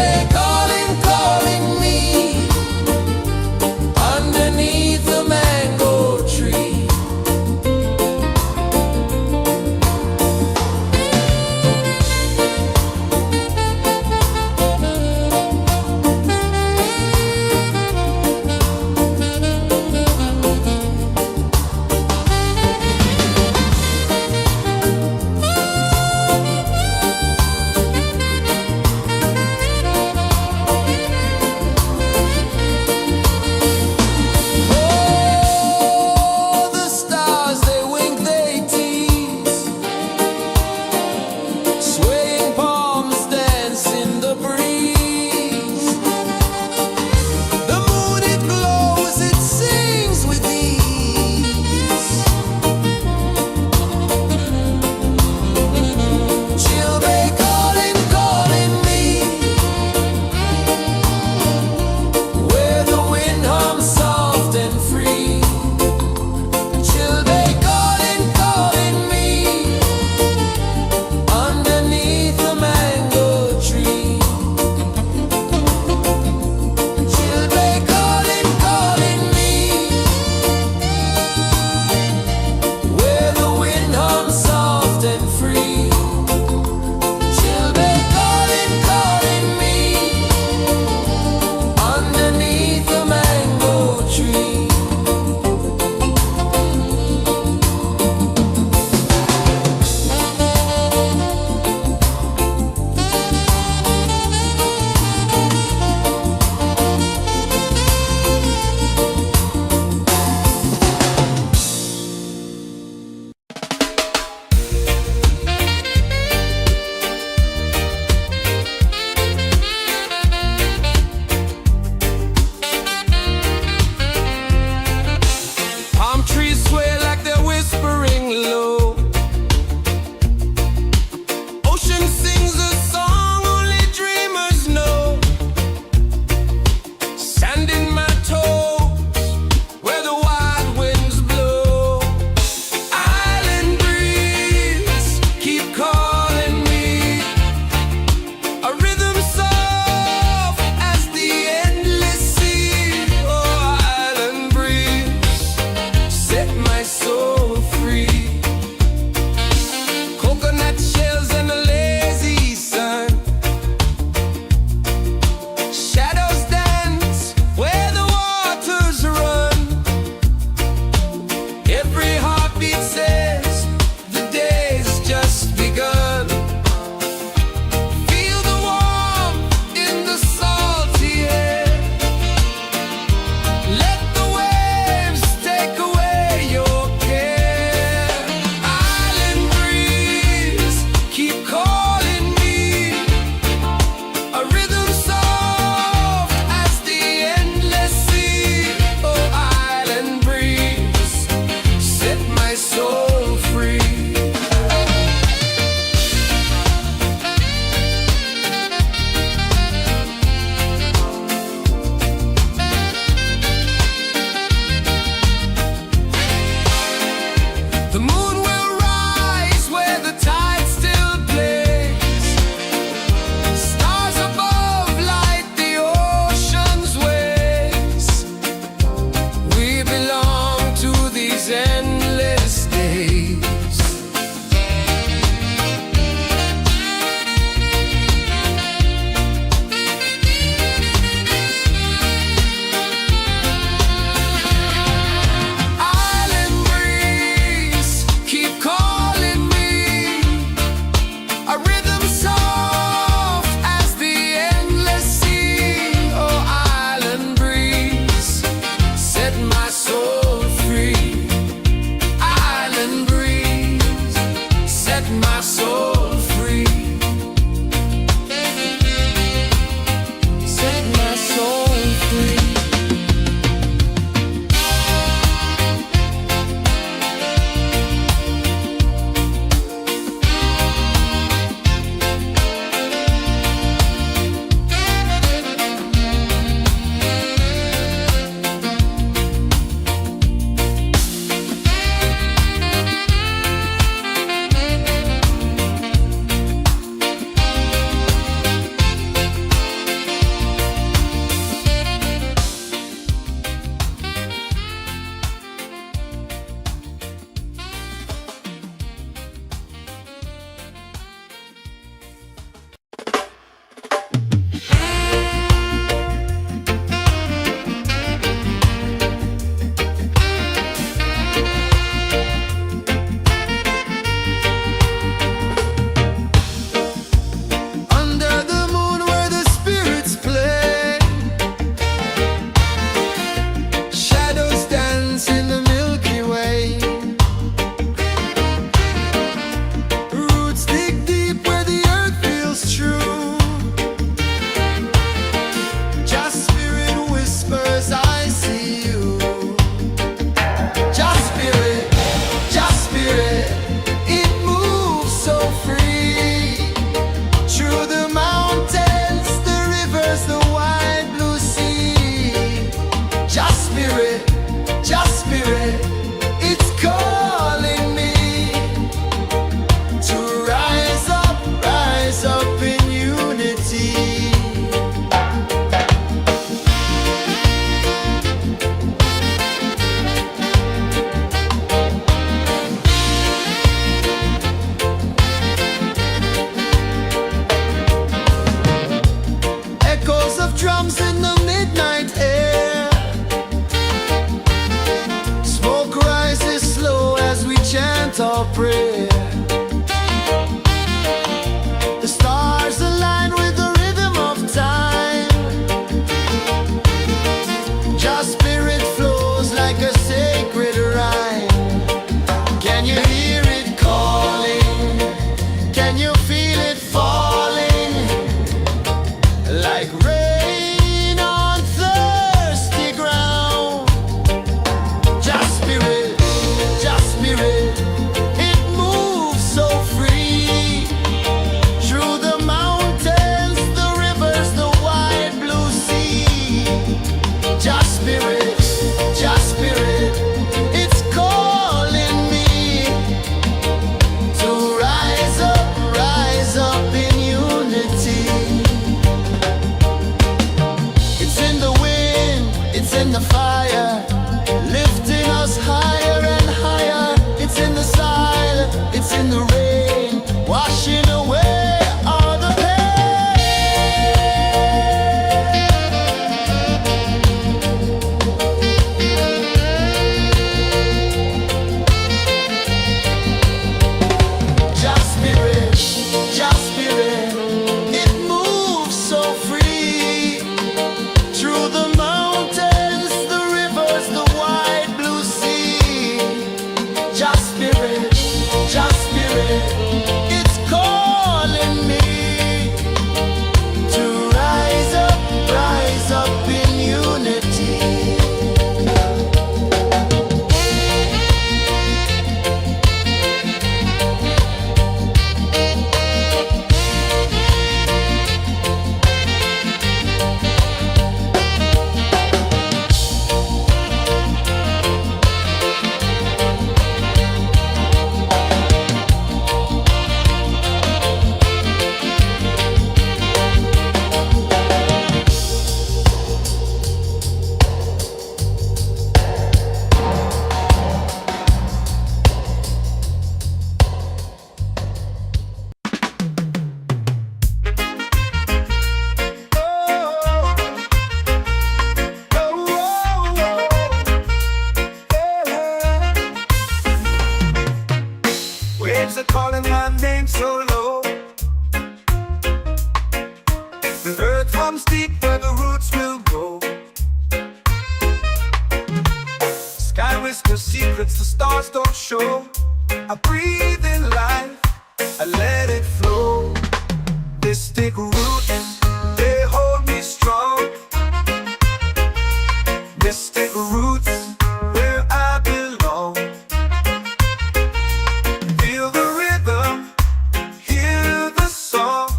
comes deep where the roots will go. Sky whispers secrets the stars don't show. I breathe in life, I let it flow. Mystic roots, they hold me strong. Mystic roots, where I belong. Feel the rhythm, hear the song.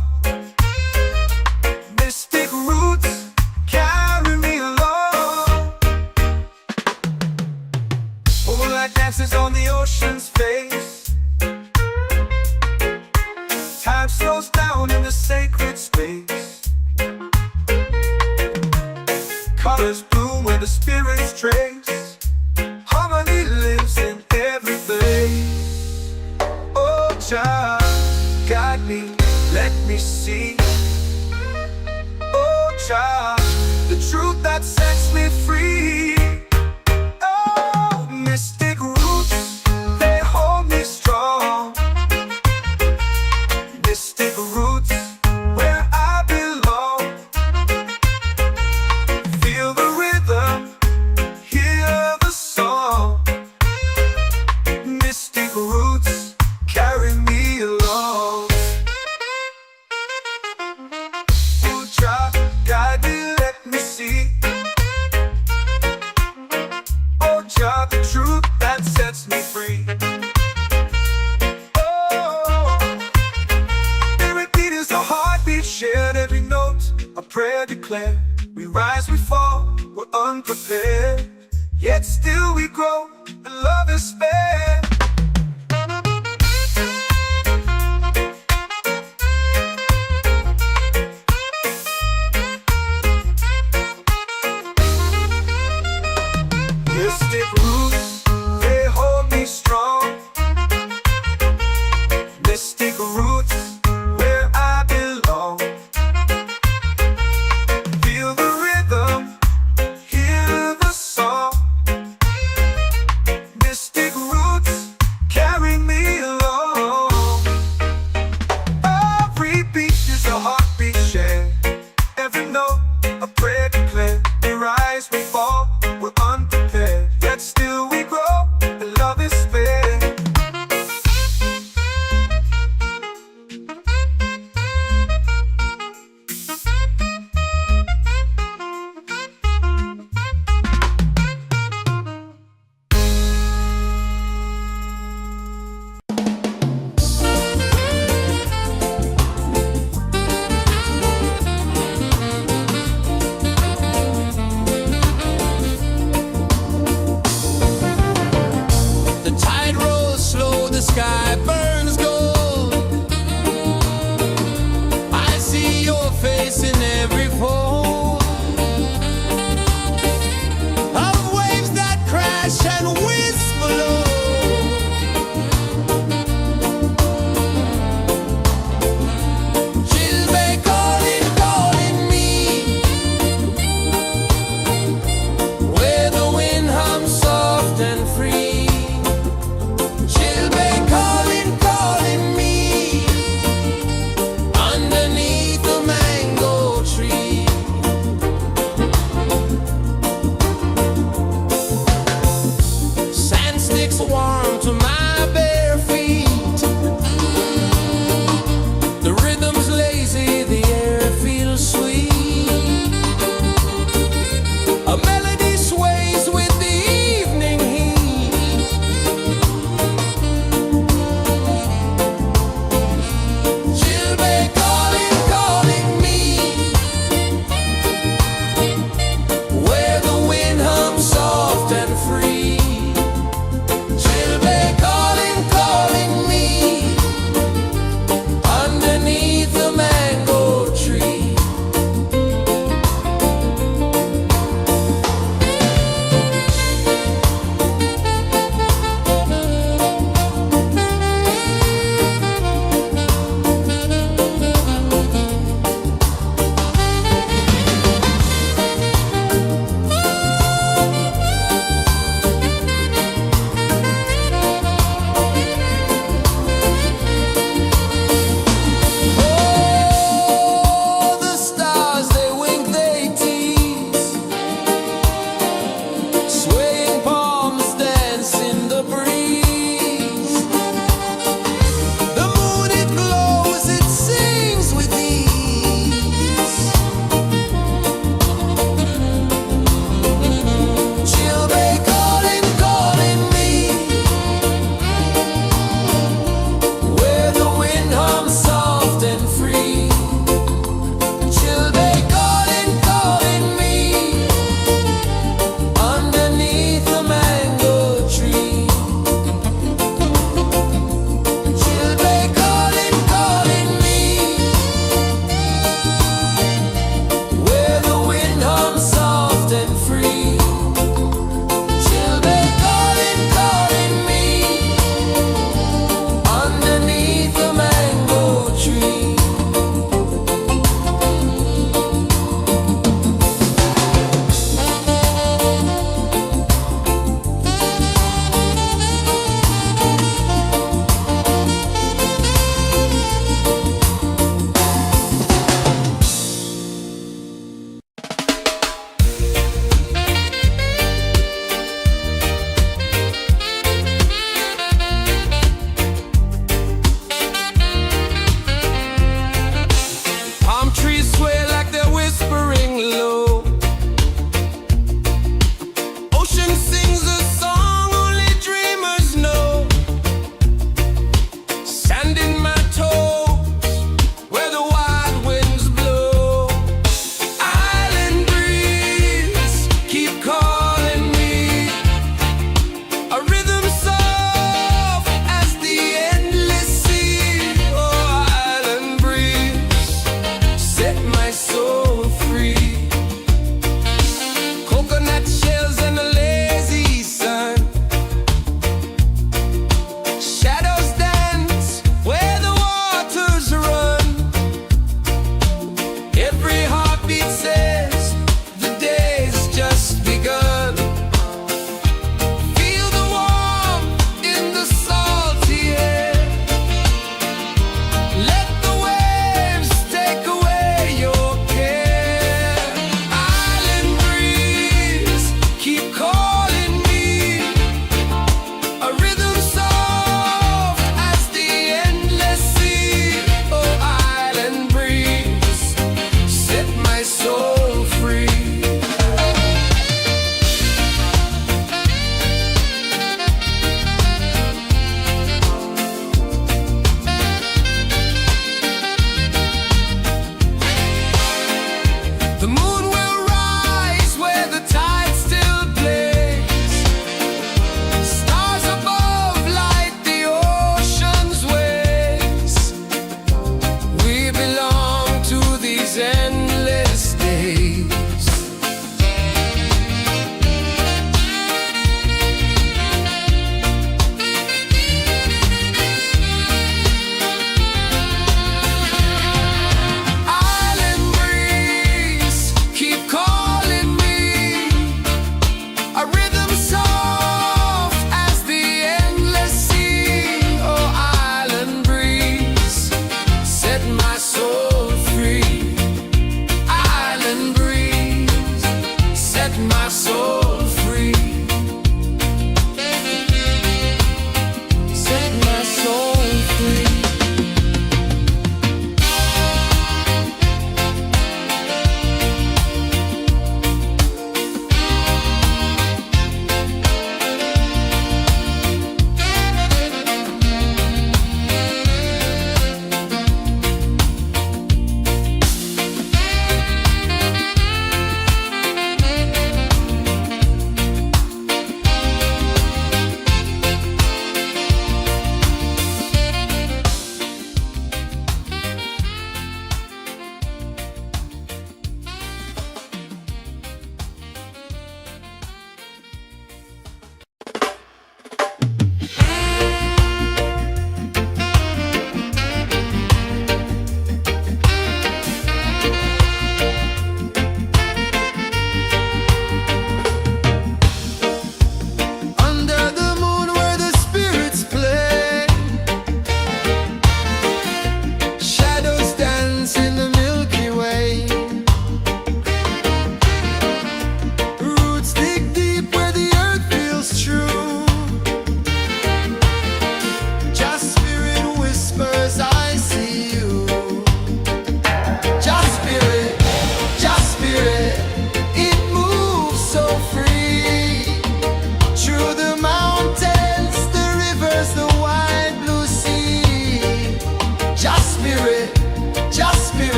Mystic roots, carry me along. Moonlight dances on the ocean's face. Time slows down in the sacred space. Colors bloom where the spirits trace. Harmony lives in every place. Oh, child, guide me, let me see. Oh, child, the truth that sets me free. Oh, mystic roots, they hold me strong. Mystic roots, where I belong. Feel the rhythm, hear the song. Mystic roots, carry me along. Oh, child, guide me, let me see. Oh, child, the truth that sets me free. Shared every note, a prayer declared. We rise, we fall, we're unprepared. Yet still we grow, and love is spared. Mystic roots, they hold me strong. Mystic roots, where I belong. Feel the rhythm, hear the song. Mystic roots,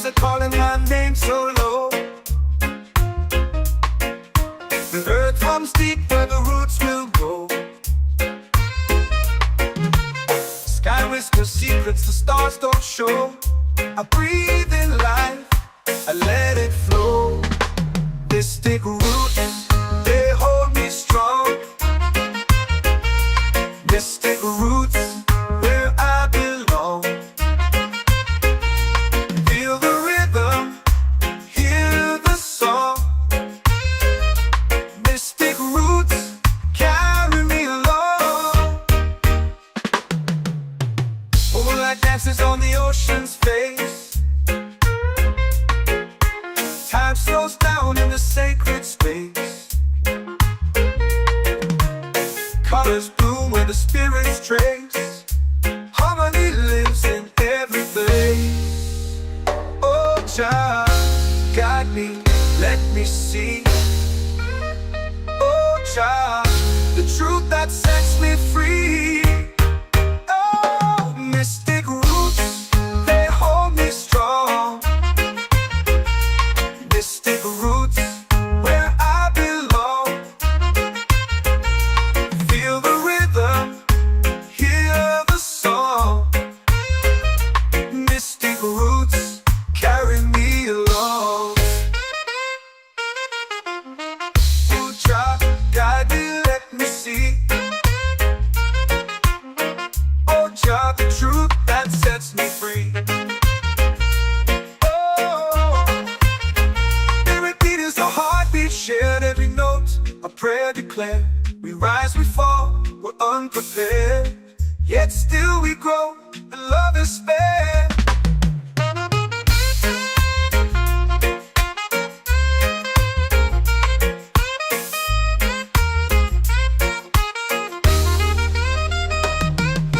are calling my name so low. The earth comes deep where the roots will go. Sky whispers secrets the stars don't show. I breathe in life, I let it flow. This take root, they hold me strong. This take roots where I belong. Feel the rhythm, hear the song. Mystic roots carry me along. Moonlight dances on the ocean's face. Time slows down in the sacred space. Colors bloom where the spirits trace. Harmony lives in every place. Oh, child, guide me, let me see. Oh, child, the truth that sets me free. Oh, mystic roots, they hold me strong. Mystic roots, where I belong. Feel the rhythm, hear the song. Mystic roots carry me along. Oh, child, guide me, let me see. Oh, child, the truth that sets me free. Oh, spirit beat is a heartbeat shared, every note a prayer declared. We rise, we fall, we're unprepared, yet still we grow, and love is spared.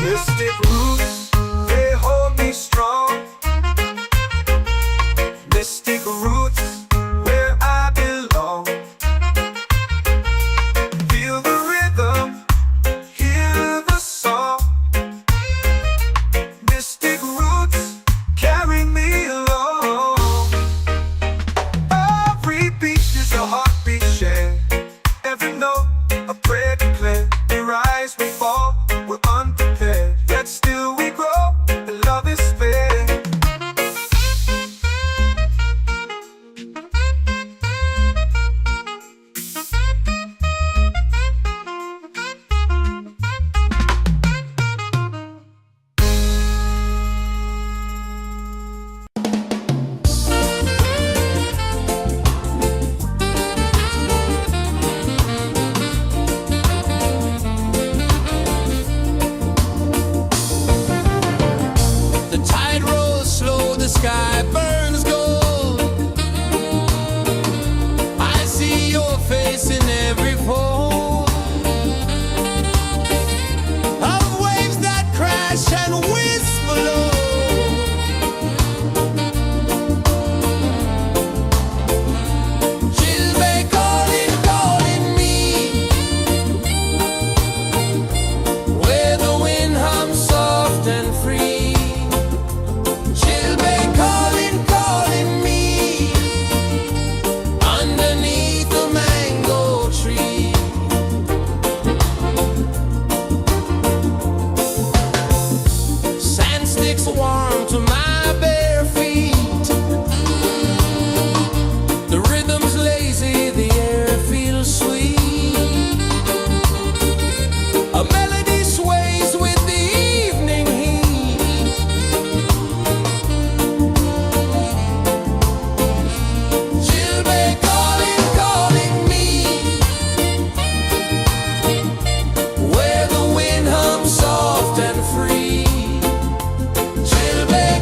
Mystic roots, they hold me strong. Mystic roots, where I belong. Feel the rhythm, hear the song. Mystic roots carry me along. Every beat is a heartbeat shared, every note a prayer declared. We rise, we fall, we're unprepared, yet still we grow, and love is spared.
The tide rolls slow, the sky burns gold. I see your face in every fold of waves that crash and whisper low. Chilbay calling, calling me, where the wind hums soft and free. Chilbay calling, calling me, underneath the mango tree. Sand sticks warm to my bare feet. The rhythm's lazy, the air feels sweet. A melody sways with the evening heat. Chilbay calling, calling me, where the wind hums soft and free. Chilbay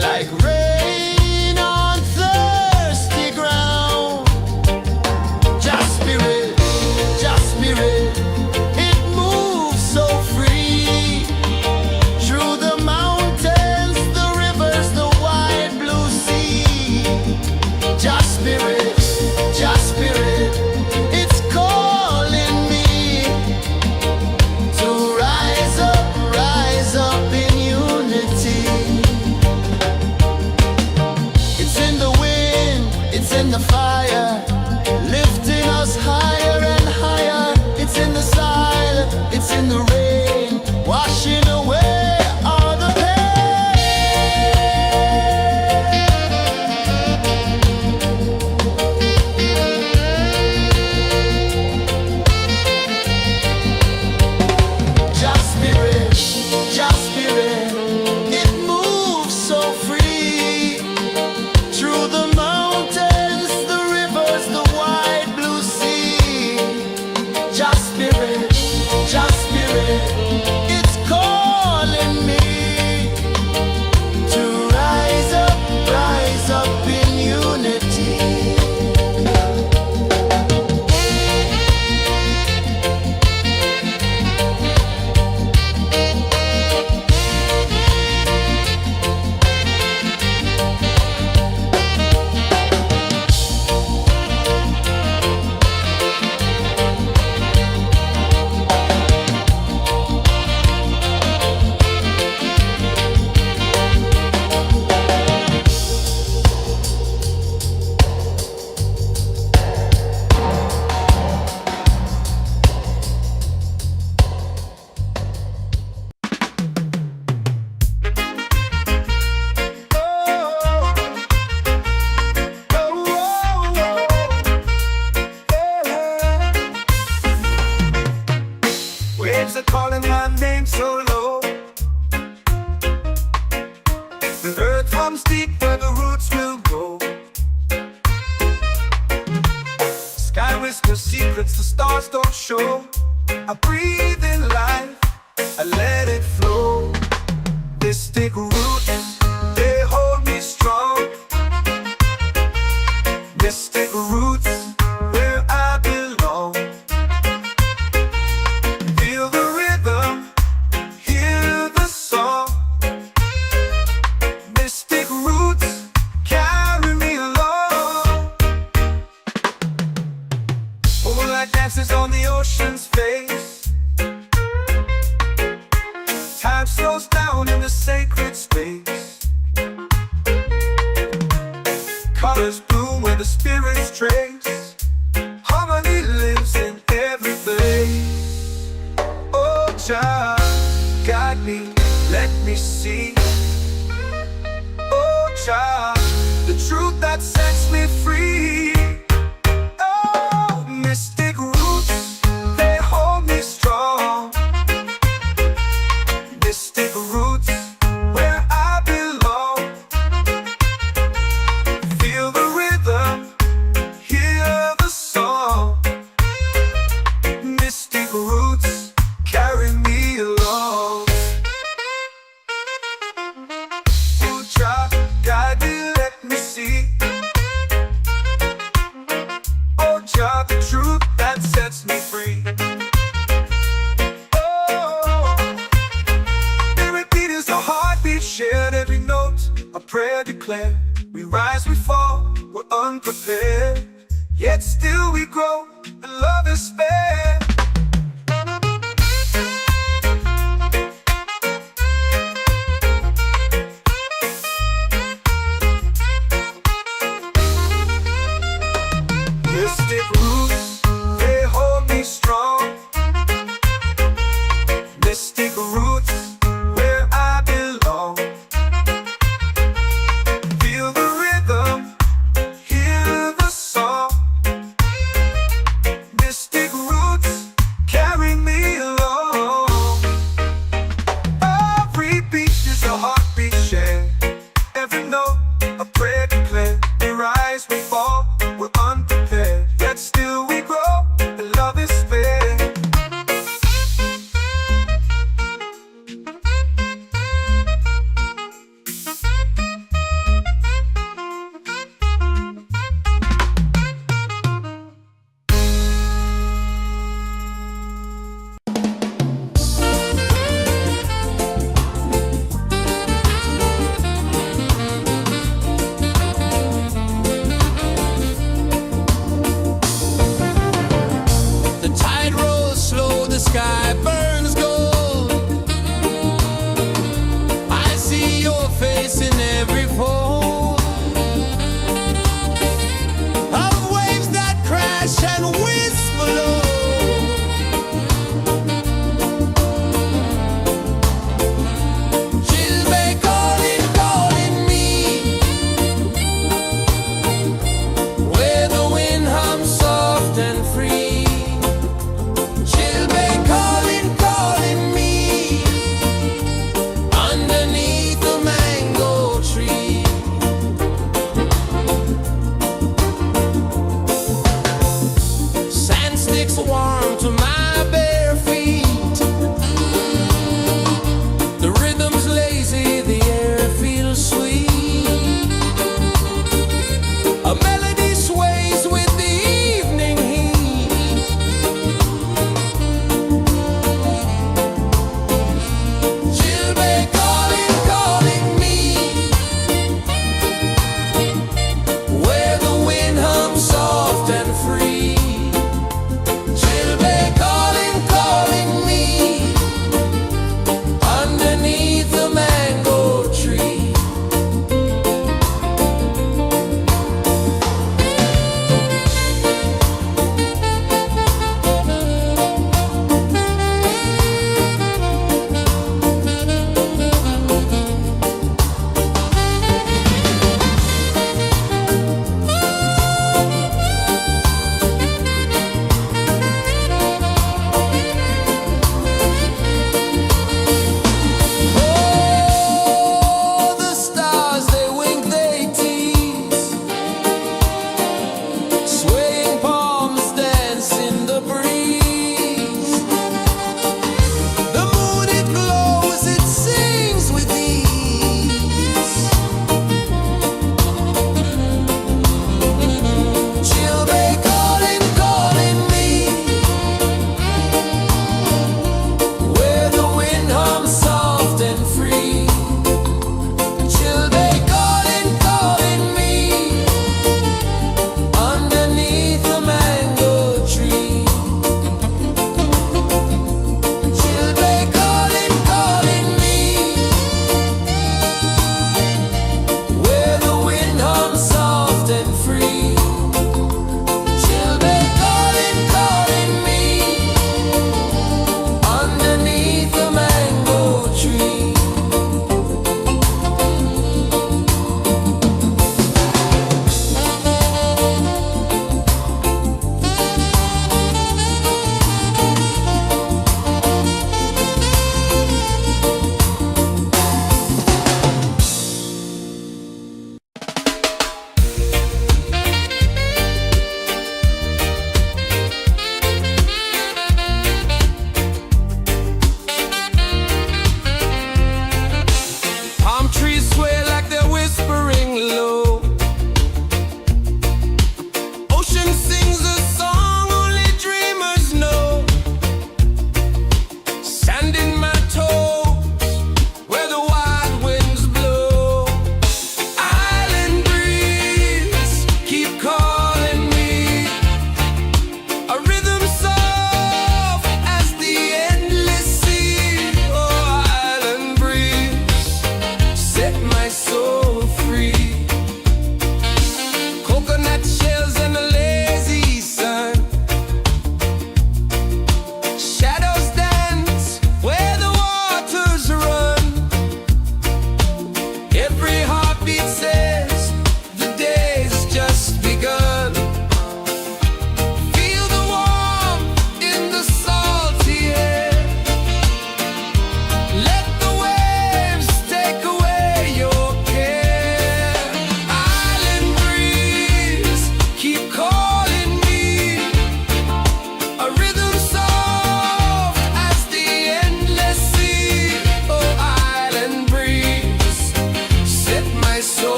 like rain on thirsty ground. Just spirit, it moves so free through the mountains, the rivers, the wide blue sea. Just spirit, it's calling me to rise up in unity. It's in the wind, it's in the fire, lifting us higher and higher. It's in the silence, it's in the rain, washing away all the Just spirit, it moves so free through the mountains, the rivers, the wide blue sea. Just spirit, it's calling me to rise up in unity.
Waves are calling my name so low. The earth hums deep where the roots will go. Sky whispers secrets the stars don't show. I breathe in life, I let it flow. Mystic roots, they hold me strong. Mystic roots, where I belong. Feel the rhythm, hear the song. Mystic roots, carry me along. Moonlight dances on the ocean's face. Time slows down in the sacred space. Colors bloom where the spirits trace. Harmony lives in every place. Oh, child, guide me, let me see. Oh, child, the truth that sets me free. Oh, mystic roots, they hold me strong. Mystic roots, where I belong. Feel the rhythm, hear the song. Mystic roots, carry me along. Oh, child, guide me, let me see. Oh, child, the truth that sets me free. Oh, spirit beat is a heartbeat shared, every note a prayer declared. We rise, we fall, we're unprepared, yet still we grow, and love is spared.